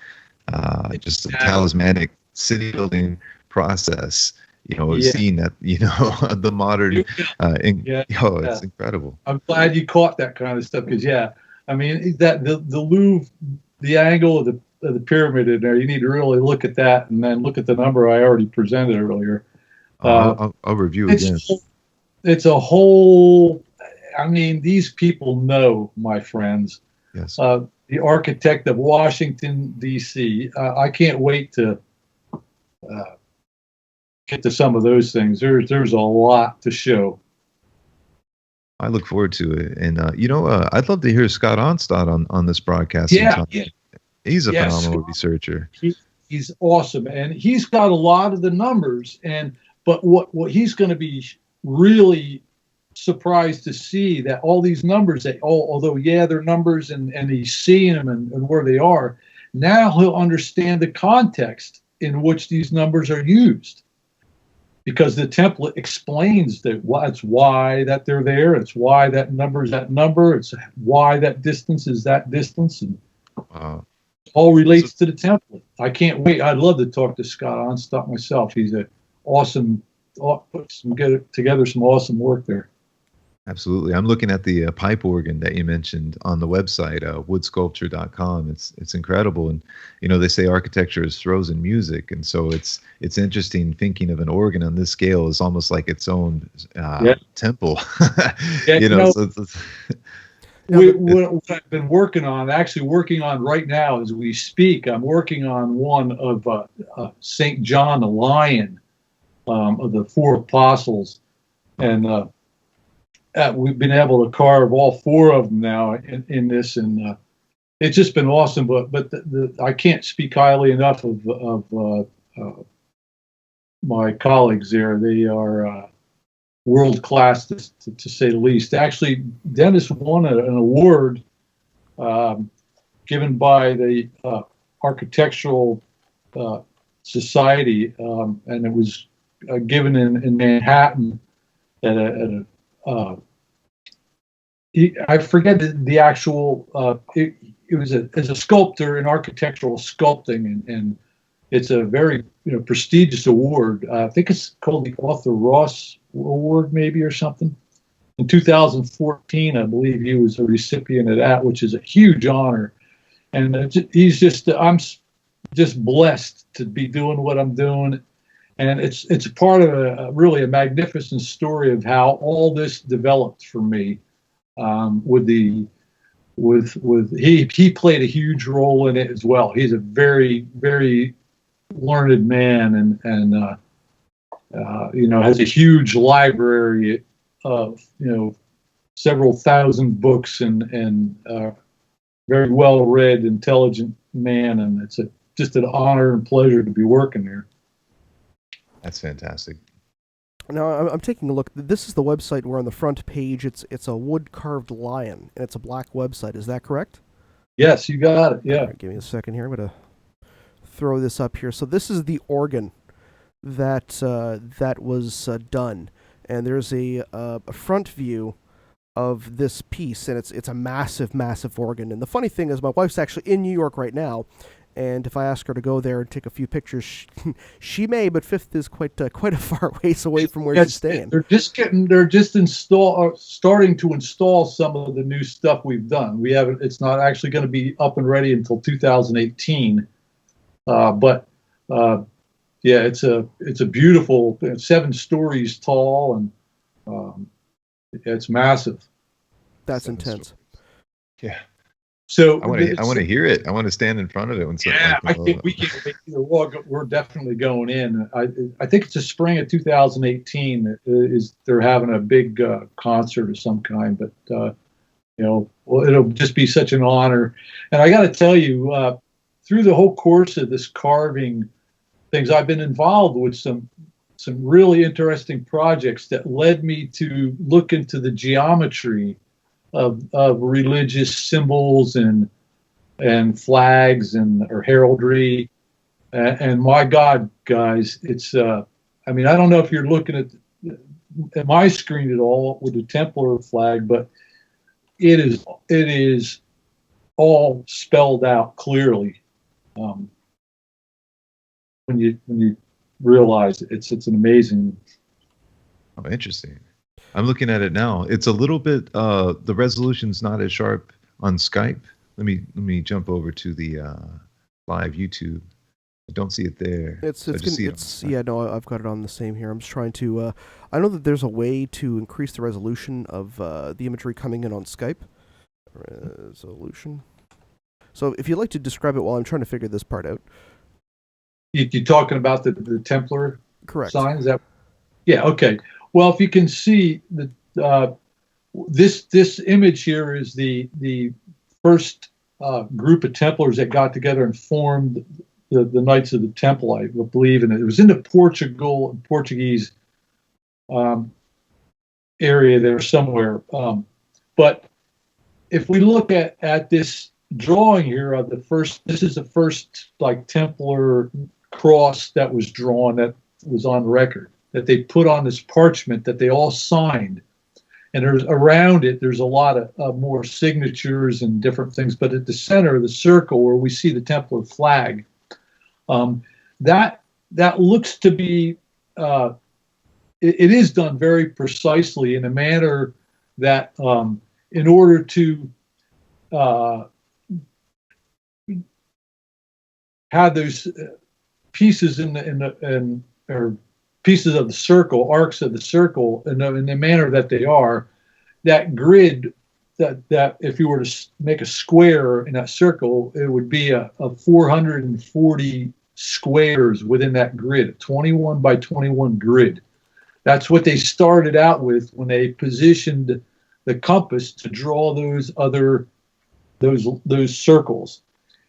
just the talismanic city building process. You know, seeing that, you know, the modern, it's incredible. I'm glad you caught that kind of stuff because, I mean, that the Louvre, the angle of the pyramid in there, you need to really look at that and then look at the number I already presented earlier. I'll review again. It's a whole, I mean, these people know, my friends. Yes. The architect of Washington, D.C. I can't wait to get to some of those things. There's a lot to show. I look forward to it, and you know, I'd love to hear Scott Onstad on this broadcast. He's a phenomenal researcher. He's awesome, and he's got a lot of the numbers. But what he's going to be really surprised to see that all these numbers, although they're numbers, and he's seeing them and where they are. Now he'll understand the context in which these numbers are used. Because the template explains that it's why that they're there, it's why that number is that number, it's why that distance is that distance, and all relates to the template. I can't wait. I'd love to talk to Scott Onstad myself. He's an awesome, put together some awesome work there. Absolutely. I'm looking at the pipe organ that you mentioned on the website, woodsculpture.com. It's incredible. And, you know, they say architecture is frozen music. And so it's interesting thinking of an organ on this scale as almost like its own temple. You know, what I've been working on right now as we speak, I'm working on one of St. John the Lion, of the four apostles. And, we've been able to carve all four of them now in this, and it's just been awesome. But I can't speak highly enough of my colleagues there. They are world class, to say the least. Actually, Dennis won an award given by the Architectural Society, and it was given in Manhattan at a I forget the actual. It was as a sculptor in architectural sculpting, and it's a very prestigious award. I think it's called the Arthur Ross Award, maybe, or something. In 2014, I believe he was a recipient of that, which is a huge honor. And I'm just blessed to be doing what I'm doing. And it's a part of really a magnificent story of how all this developed for me. He played a huge role in it as well. He's a very, very learned man, and has a huge library of several thousand books, and very well read, intelligent man, and it's just an honor and pleasure to be working there. That's fantastic. Now, I'm taking a look. This is the website where on the front page it's a wood-carved lion, and it's a black website. Is that correct? Yes, you got it, yeah. Right, give me a second here. I'm going to throw this up here. So this is the organ that was done. And there's a front view of this piece, and it's a massive, massive organ. And the funny thing is my wife's actually in New York right now, and if I ask her to go there and take a few pictures, she may, but Fifth is quite a far ways away from where she's staying. They're just starting to install some of the new stuff we've done. It's not actually going to be up and ready until 2018. It's a beautiful 7 stories tall, and it's massive. That's intense. Yeah. So I want to hear it. I want to stand in front of it when something. Yeah, I think we can. We're definitely going in. I think it's the spring of 2018. They're having a big concert of some kind, but it'll just be such an honor. And I got to tell you, through the whole course of this carving things, I've been involved with some really interesting projects that led me to look into the geometry of religious symbols and flags or heraldry, and my God, guys, it's I don't know if you're looking at my screen at all with the Templar flag, but it is all spelled out clearly. When you realize it's an amazing. Oh, interesting. I'm looking at it now. It's a little bit. The resolution's not as sharp on Skype. Let me jump over to the live YouTube. I don't see it there. I've got it on the same here. I'm just trying to. I know that there's a way to increase the resolution of the imagery coming in on Skype. Resolution. So if you'd like to describe it while I'm trying to figure this part out. You're talking about the Templar Correct. sign? Is that? Yeah. Okay. Well, if you can see this image here is the first group of Templars that got together and formed the Knights of the Temple, I believe, and it was in the Portuguese area there somewhere. But if we look at this drawing here of this is the first like Templar cross that was drawn, that was on record, that they put on this parchment that they all signed. And there's around it, there's a lot of more signatures and different things. But at the center of the circle where we see the Templar flag, that looks to be, it is done very precisely in a manner that in order to have those pieces or pieces of the circle, arcs of the circle, in the manner that they are, that grid, that if you were to make a square in that circle, it would be a 440 squares within that grid, a 21 by 21 grid. That's what they started out with when they positioned the compass to draw those circles.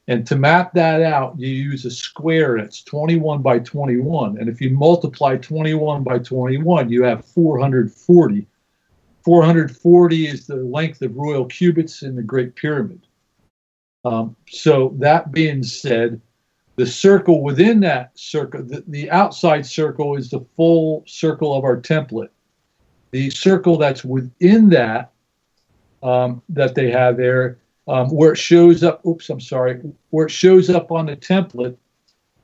And to map that out, you use a square that's 21 by 21. And if you multiply 21 by 21, you have 440. 440 is the length of royal cubits in the Great Pyramid. So that being said, the circle within that circle, the outside circle is the full circle of our template. The circle that's within that, that they have there, where it shows up, where it shows up on the template,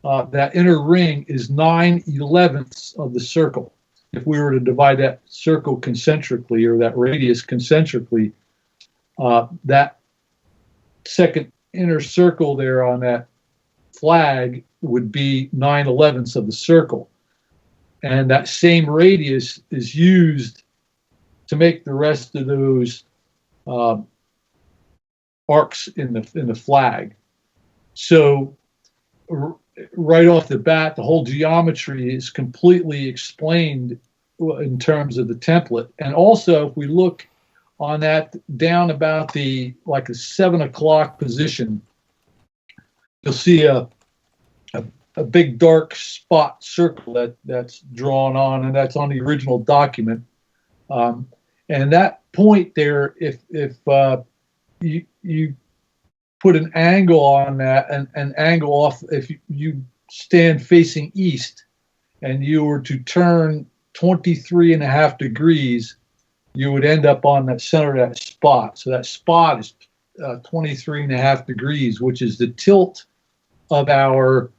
that inner ring is 9/11ths of the circle. If we were to divide that circle concentrically, or that radius concentrically, that second inner circle there on that flag would be 9/11ths of the circle. And that same radius is used to make the rest of those arcs in the flag. So right off the bat, the whole geometry is completely explained in terms of the template. And also, if we look on that down about the 7 o'clock position, you'll see a big dark spot circle that's drawn on, and that's on the original document. And that point there, if you put an angle on that, an angle off, if you stand facing east and you were to turn 23.5 degrees, you would end up on that center of that spot. So that spot is 23.5 degrees, which is the tilt of our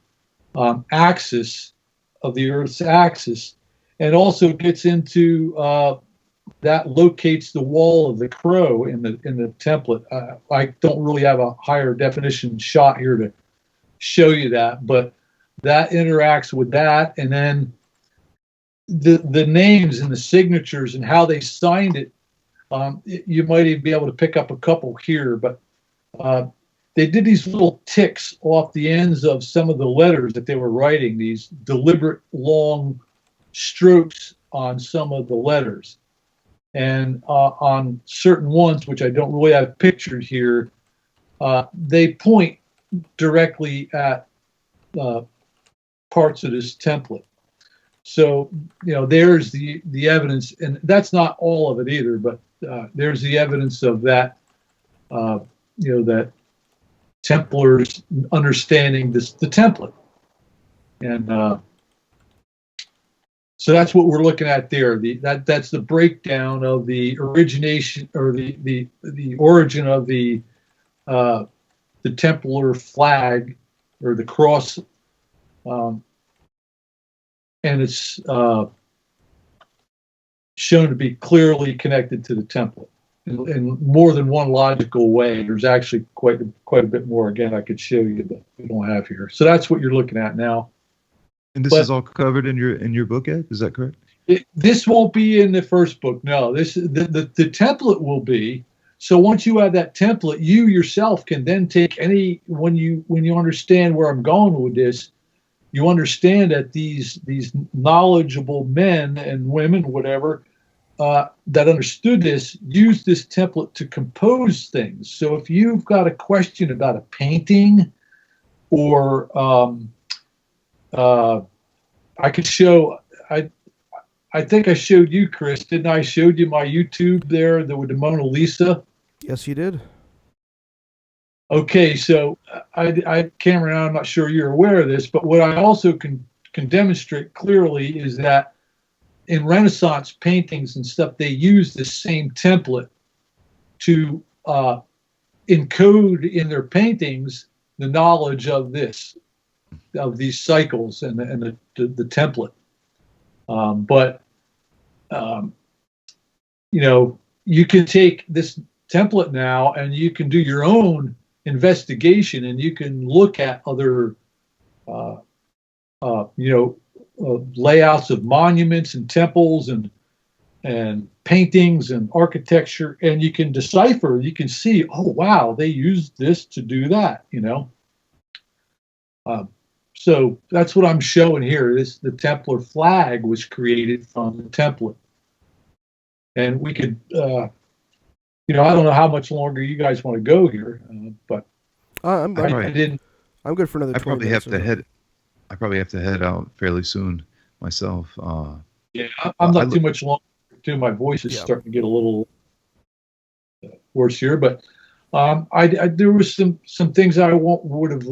axis, of the Earth's axis, and also gets into that locates the wall of the crow in the template. I don't really have a higher definition shot here to show you that, but that interacts with that, and then the names and the signatures and how they signed it. You might even be able to pick up a couple here, but they did these little ticks off the ends of some of the letters that they were writing, these deliberate long strokes on some of the letters. And on certain ones, which I don't really have pictured here, they point directly at parts of this template. So, there's the evidence, and that's not all of it either, but there's the evidence of that, that Templars understanding the template. And So that's what we're looking at there. That's the breakdown of the origination, or the origin of the Templar flag, or the cross, and it's shown to be clearly connected to the template in more than one logical way. There's actually quite a bit more. Again, I could show you, but we don't have here. So that's what you're looking at now. And this is all covered in your book, Ed? Is that correct? This won't be in the first book. No, the template will be. So once you have that template, you yourself can then take when you understand where I'm going with this, you understand that these knowledgeable men and women, whatever, that understood this, use this template to compose things. So if you've got a question about a painting, or I could show. I think I showed you, Chris. Didn't I? Showed you my YouTube there with the Mona Lisa. Yes, you did. Okay, so Cameron, I'm not sure you're aware of this, but what I also can demonstrate clearly is that in Renaissance paintings and stuff, they use the same template to encode in their paintings the knowledge of these cycles and the template. You can take this template now and you can do your own investigation, and you can look at other layouts of monuments and temples and paintings and architecture, and you can decipher. You can see, oh wow, they used this to do that. So that's what I'm showing here. The Templar flag was created from the template, and we could. I don't know how much longer you guys want to go here, but I'm good for another. I probably have to head out fairly soon myself. Yeah, I'm not too much longer. Too, my voice is starting to get a little worse here, but there was some things I would have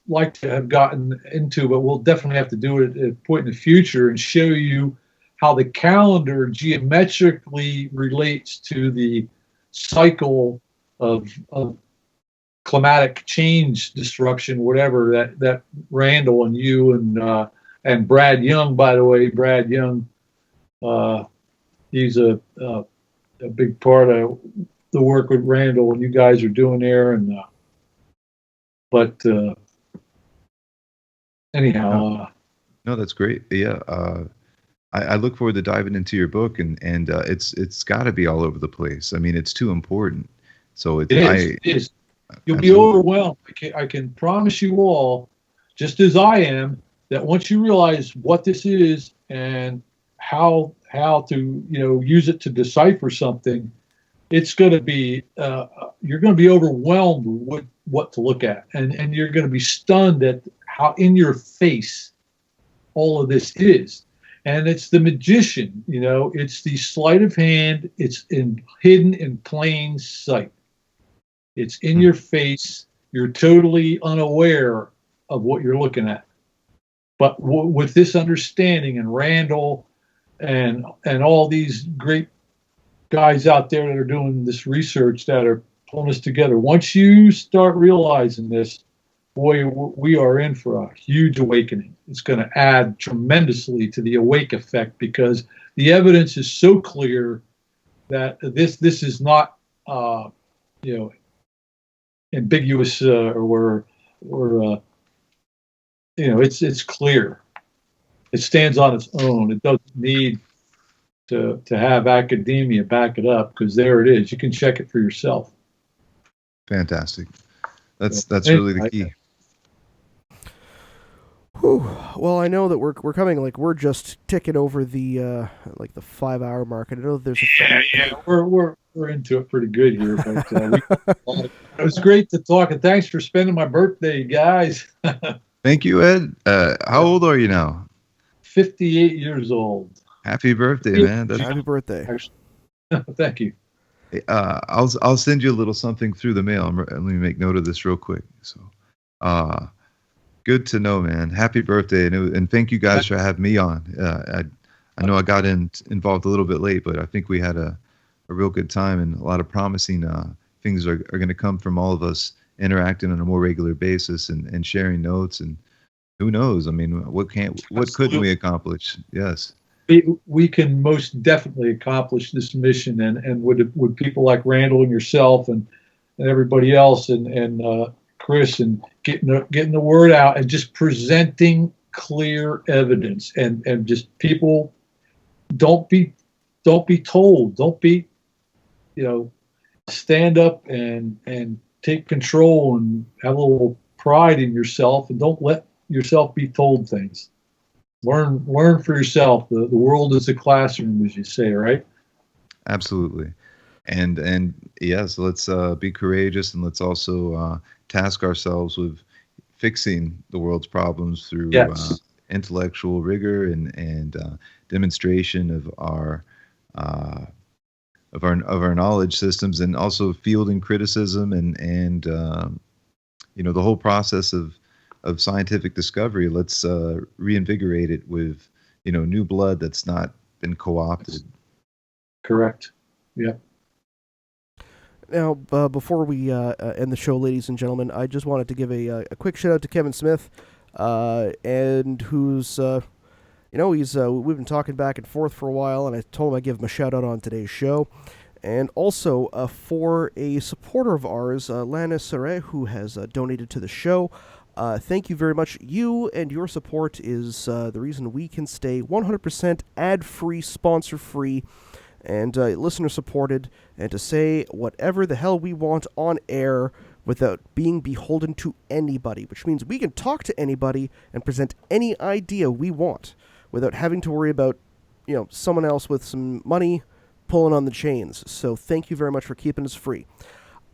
liked to have gotten into, but we'll definitely have to do it at a point in the future and show you how the calendar geometrically relates to the cycle of climatic change, disruption, whatever that Randall and you and Brad Young, by the way, Brad Young, he's a big part of the work with Randall and you guys are doing there, and anyhow. No, that's great. Yeah. I look forward to diving into your book, and it's got to be all over the place. I mean, it's too important. So it is. You'll be overwhelmed. I can promise you all, just as I am, that once you realize what this is and how to use it to decipher something, it's going to be you're going to be overwhelmed with what to look at, and you're going to be stunned at how in your face all of this is. And it's the magician, it's the sleight of hand. It's hidden in plain sight. It's in your face. You're totally unaware of what you're looking at. But with this understanding, and Randall and all these great guys out there that are doing this research, that are pulling this together, once you start realizing this, boy, we are in for a huge awakening. It's going to add tremendously to the awake effect, because the evidence is so clear that this is not ambiguous or it's clear. It stands on its own. It doesn't need to have academia back it up, because there it is. You can check it for yourself. Fantastic. That's really the key. Whew. Well, I know that we're coming, we're just ticking over the the 5-hour mark. I know that there's we're into it pretty good here. But, it was great to talk, and thanks for spending my birthday, guys. Thank you, Ed. How old are you now? 58 years old. Happy birthday, man! Happy birthday. Thank you. I'll send you a little something through the mail. Let me make note of this real quick. So, good to know, man. Happy birthday, and thank you guys for having me on. I know I got involved a little bit late, but I think we had a real good time, and a lot of promising things are going to come from all of us interacting on a more regular basis and sharing notes. And who knows? I mean, what couldn't we accomplish? Yes. We can most definitely accomplish this mission, and with people like Randall and yourself and everybody else and Chris, and getting the word out and just presenting clear evidence, and just people don't be told, don't be, stand up and take control and have a little pride in yourself, and don't let yourself be told things. Learn for yourself. The world is a classroom, as you say, right? Absolutely. And yes, let's be courageous, and let's also task ourselves with fixing the world's problems through intellectual rigor and demonstration of our knowledge systems, and also fielding criticism and the whole process of scientific discovery. Let's reinvigorate it with new blood that's not been co-opted. Correct. Yeah. Now, before we end the show, ladies and gentlemen, I just wanted to give a quick shout out to Kevin Smith, and who's he's we've been talking back and forth for a while, and I told him I'd give him a shout out on today's show. And also for a supporter of ours, Lana Serre, who has donated to the show. Thank you very much. You and your support is the reason we can stay 100% ad-free, sponsor-free, and listener-supported, and to say whatever the hell we want on air without being beholden to anybody, which means we can talk to anybody and present any idea we want without having to worry about, someone else with some money pulling on the chains. So thank you very much for keeping us free.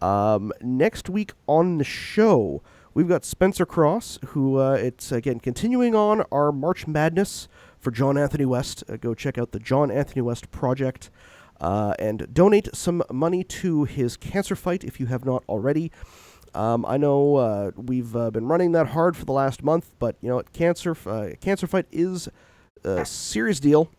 Next week on the show, we've got Spencer Cross, who it's, again, continuing on our March Madness for John Anthony West. Go check out the John Anthony West Project and donate some money to his cancer fight if you have not already. I know we've been running that hard for the last month, but, cancer fight is a serious deal.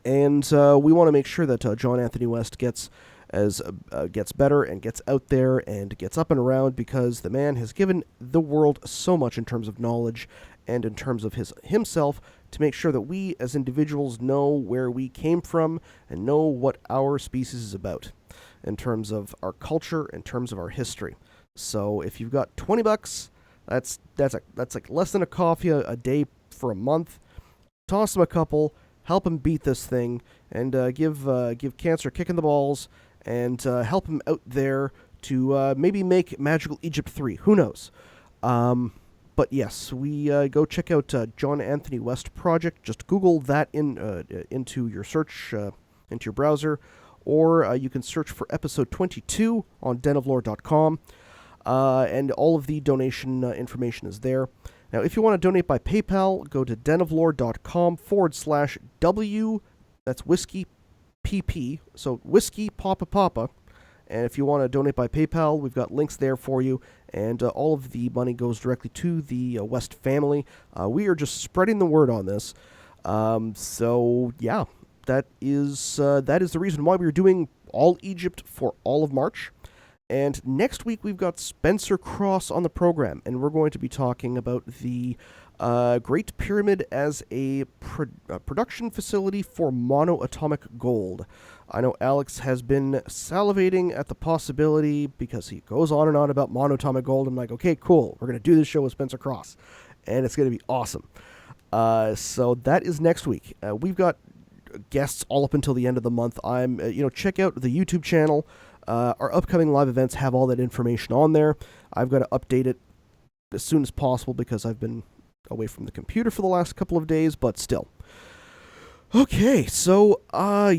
And we want to make sure that John Anthony West gets better and gets out there and gets up and around, because the man has given the world so much in terms of knowledge and in terms of himself, to make sure that we as individuals know where we came from and know what our species is about in terms of our culture, in terms of our history. So if you've got $20, that's like less than a coffee a day for a month. Toss him a couple, help him beat this thing, and give cancer a kick in the balls, and help him out there to maybe make Magical Egypt 3. Who knows? But yes, we go check out John Anthony West Project. Just Google that into your search, into your browser, or you can search for episode 22 on denoflore.com, and all of the donation information is there. Now, if you want to donate by PayPal, go to denoflore.com/W, that's Whiskey PP, so Whiskey Papa Papa. And if you want to donate by PayPal, we've got links there for you, and all of the money goes directly to the West family. We are just spreading the word on this. So, yeah, that is the reason why we're doing all Egypt for all of March. And next week, we've got Spencer Cross on the program, and we're going to be talking about the Great Pyramid as a production facility for monoatomic gold. I know Alex has been salivating at the possibility, because he goes on and on about monoatomic gold. I'm like, okay, cool. We're going to do this show with Spencer Cross, and it's going to be awesome. So that is next week. We've got guests all up until the end of the month. Check out the YouTube channel. Our upcoming live events have all that information on there. I've got to update it as soon as possible because I've been away from the computer for the last couple of days, but still. Okay, so, I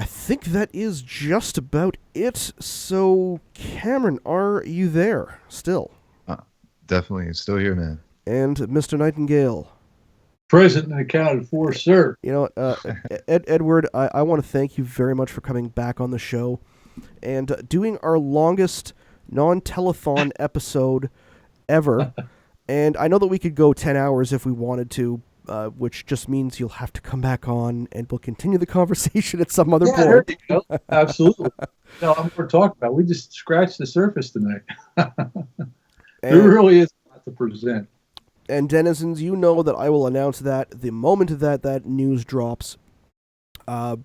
think that is just about it. So, Cameron, are you there still? Definitely, still here, man. And Mr. Nightingale? Present and accounted for, sir. Edward, I want to thank you very much for coming back on the show and doing our longest non-telethon episode ever. And I know that we could go 10 hours if we wanted to, which just means you'll have to come back on and we'll continue the conversation at some other There point. you go. Absolutely. No, I'm more talking about. We just scratched the surface tonight. There really is a lot to present. And denizens, you know that I will announce that the moment that news drops. But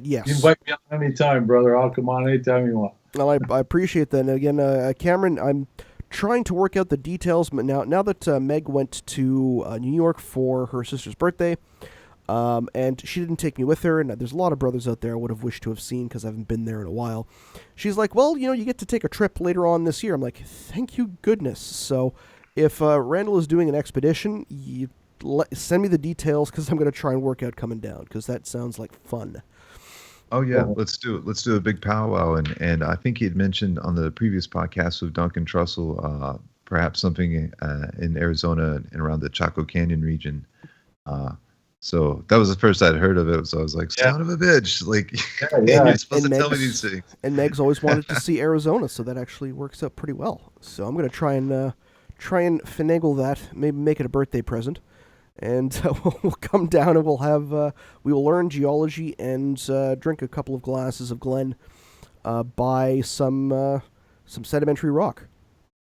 yes. You invite me on anytime, brother. I'll come on anytime you want. Well, I appreciate that. And again, Cameron, I'm trying to work out the details, but now that Meg went to New York for her sister's birthday, and she didn't take me with her, and there's a lot of brothers out there I would have wished to have seen because I haven't been there in a while. She's like, well, you get to take a trip later on this year. I'm like, thank you goodness. So if Randall is doing an expedition, send me the details because I'm going to try and work out coming down because that sounds like fun. Oh yeah, let's do it. Let's do a big powwow, and I think he had mentioned on the previous podcast with Duncan Trussell, perhaps something in Arizona and around the Chaco Canyon region. So that was the first I'd heard of it. So I was like, son of a bitch, like you're supposed to tell me these things. And Meg's always wanted to see Arizona, so that actually works out pretty well. So I'm going to try and finagle that, maybe make it a birthday present. And we'll come down and we will learn geology and drink a couple of glasses of Glen by some sedimentary rock,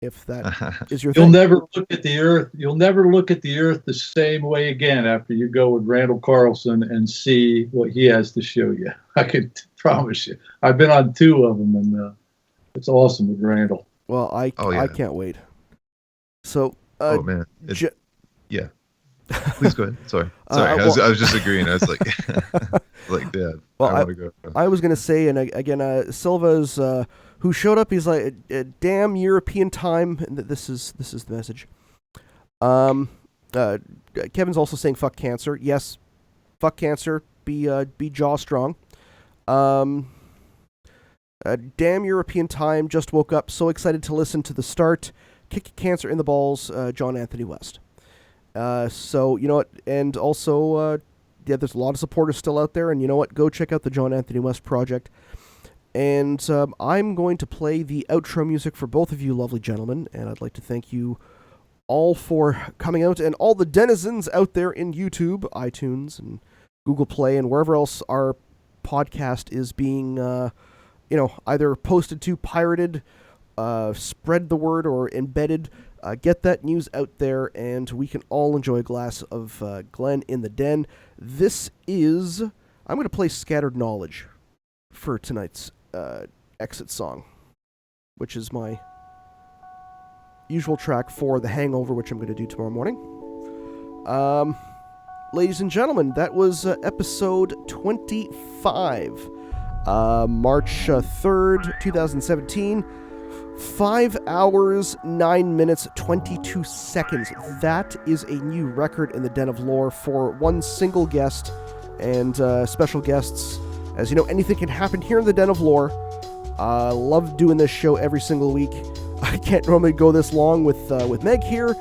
if that is your thing. You'll never look at the Earth. You'll never look at the Earth the same way again after you go with Randall Carlson and see what he has to show you. I can promise you. I've been on 2 of them, and it's awesome with Randall. Well, I can't wait. So, oh man, yeah. Please go ahead. Sorry. I was just agreeing. I was like, Dad, well, I want to go. I was going to say, and again, Silva's who showed up. He's like, "Damn European time." And this is the message. Kevin's also saying, "Fuck cancer." Yes, fuck cancer. Be jaw strong. Damn European time. Just woke up. So excited to listen to the start. Kick cancer in the balls. John Anthony West. So, you know what, and also, there's a lot of supporters still out there, and you know what, go check out the John Anthony West project. And I'm going to play the outro music for both of you lovely gentlemen, and I'd like to thank you all for coming out, and all the denizens out there in YouTube, iTunes, and Google Play, and wherever else our podcast is being, either posted to, pirated, spread the word, or embedded. Get that news out there, and we can all enjoy a glass of Glen in the den. I'm going to play Scattered Knowledge for tonight's exit song, which is my usual track for The Hangover, which I'm going to do tomorrow morning. Ladies and gentlemen, that was episode 25, March 3rd, 2017. 5 hours, 9 minutes, 22 seconds. That is a new record in the Den of Lore for one single guest and special guests. As you know, anything can happen here in the Den of Lore. Love doing this show every single week. I can't normally go this long with Meg here,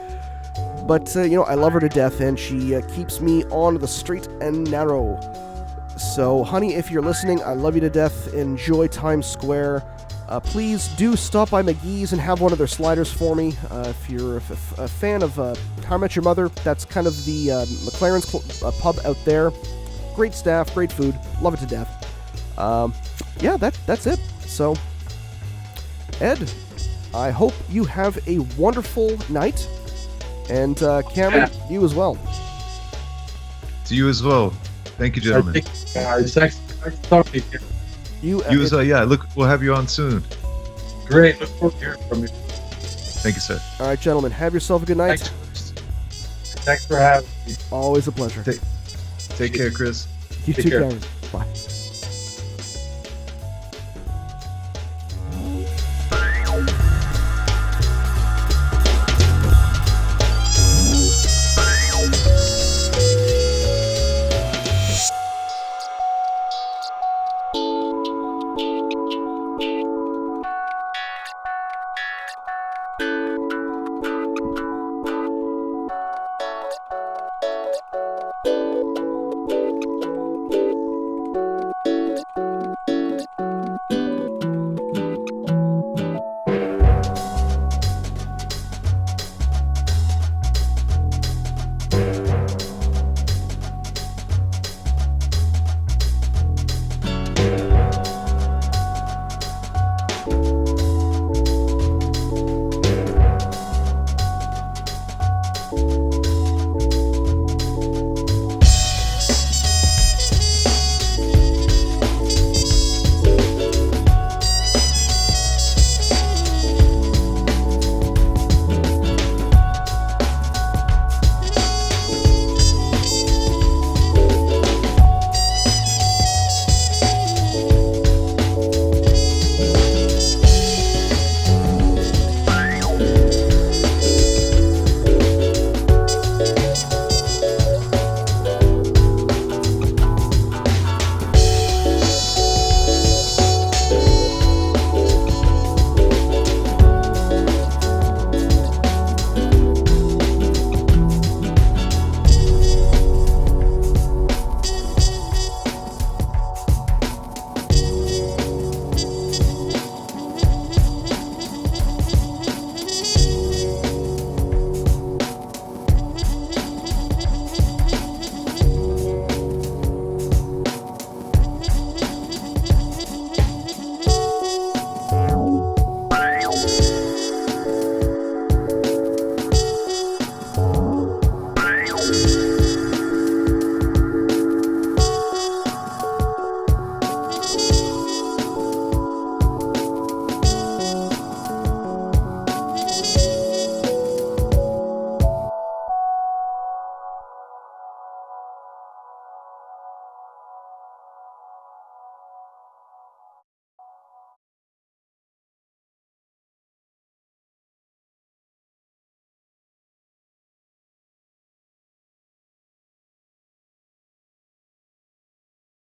but I love her to death, and she keeps me on the straight and narrow. So, honey, if you're listening, I love you to death. Enjoy Times Square. Please do stop by McGee's and have one of their sliders for me. If you're a fan of How I Met Your Mother, that's kind of the McLaren's pub out there. Great staff, great food, love it to death. That's it. So, Ed, I hope you have a wonderful night, and Cameron, you as well. To you as well. Thank you, gentlemen. It's nice to talk to you. You as well. Yeah, we'll have you on soon. Great. Look forward to hearing from you. Thank you, sir. All right, gentlemen. Have yourself a good night. Thanks for having me. Always a pleasure. Take care, Chris. You too, Cameron. Bye.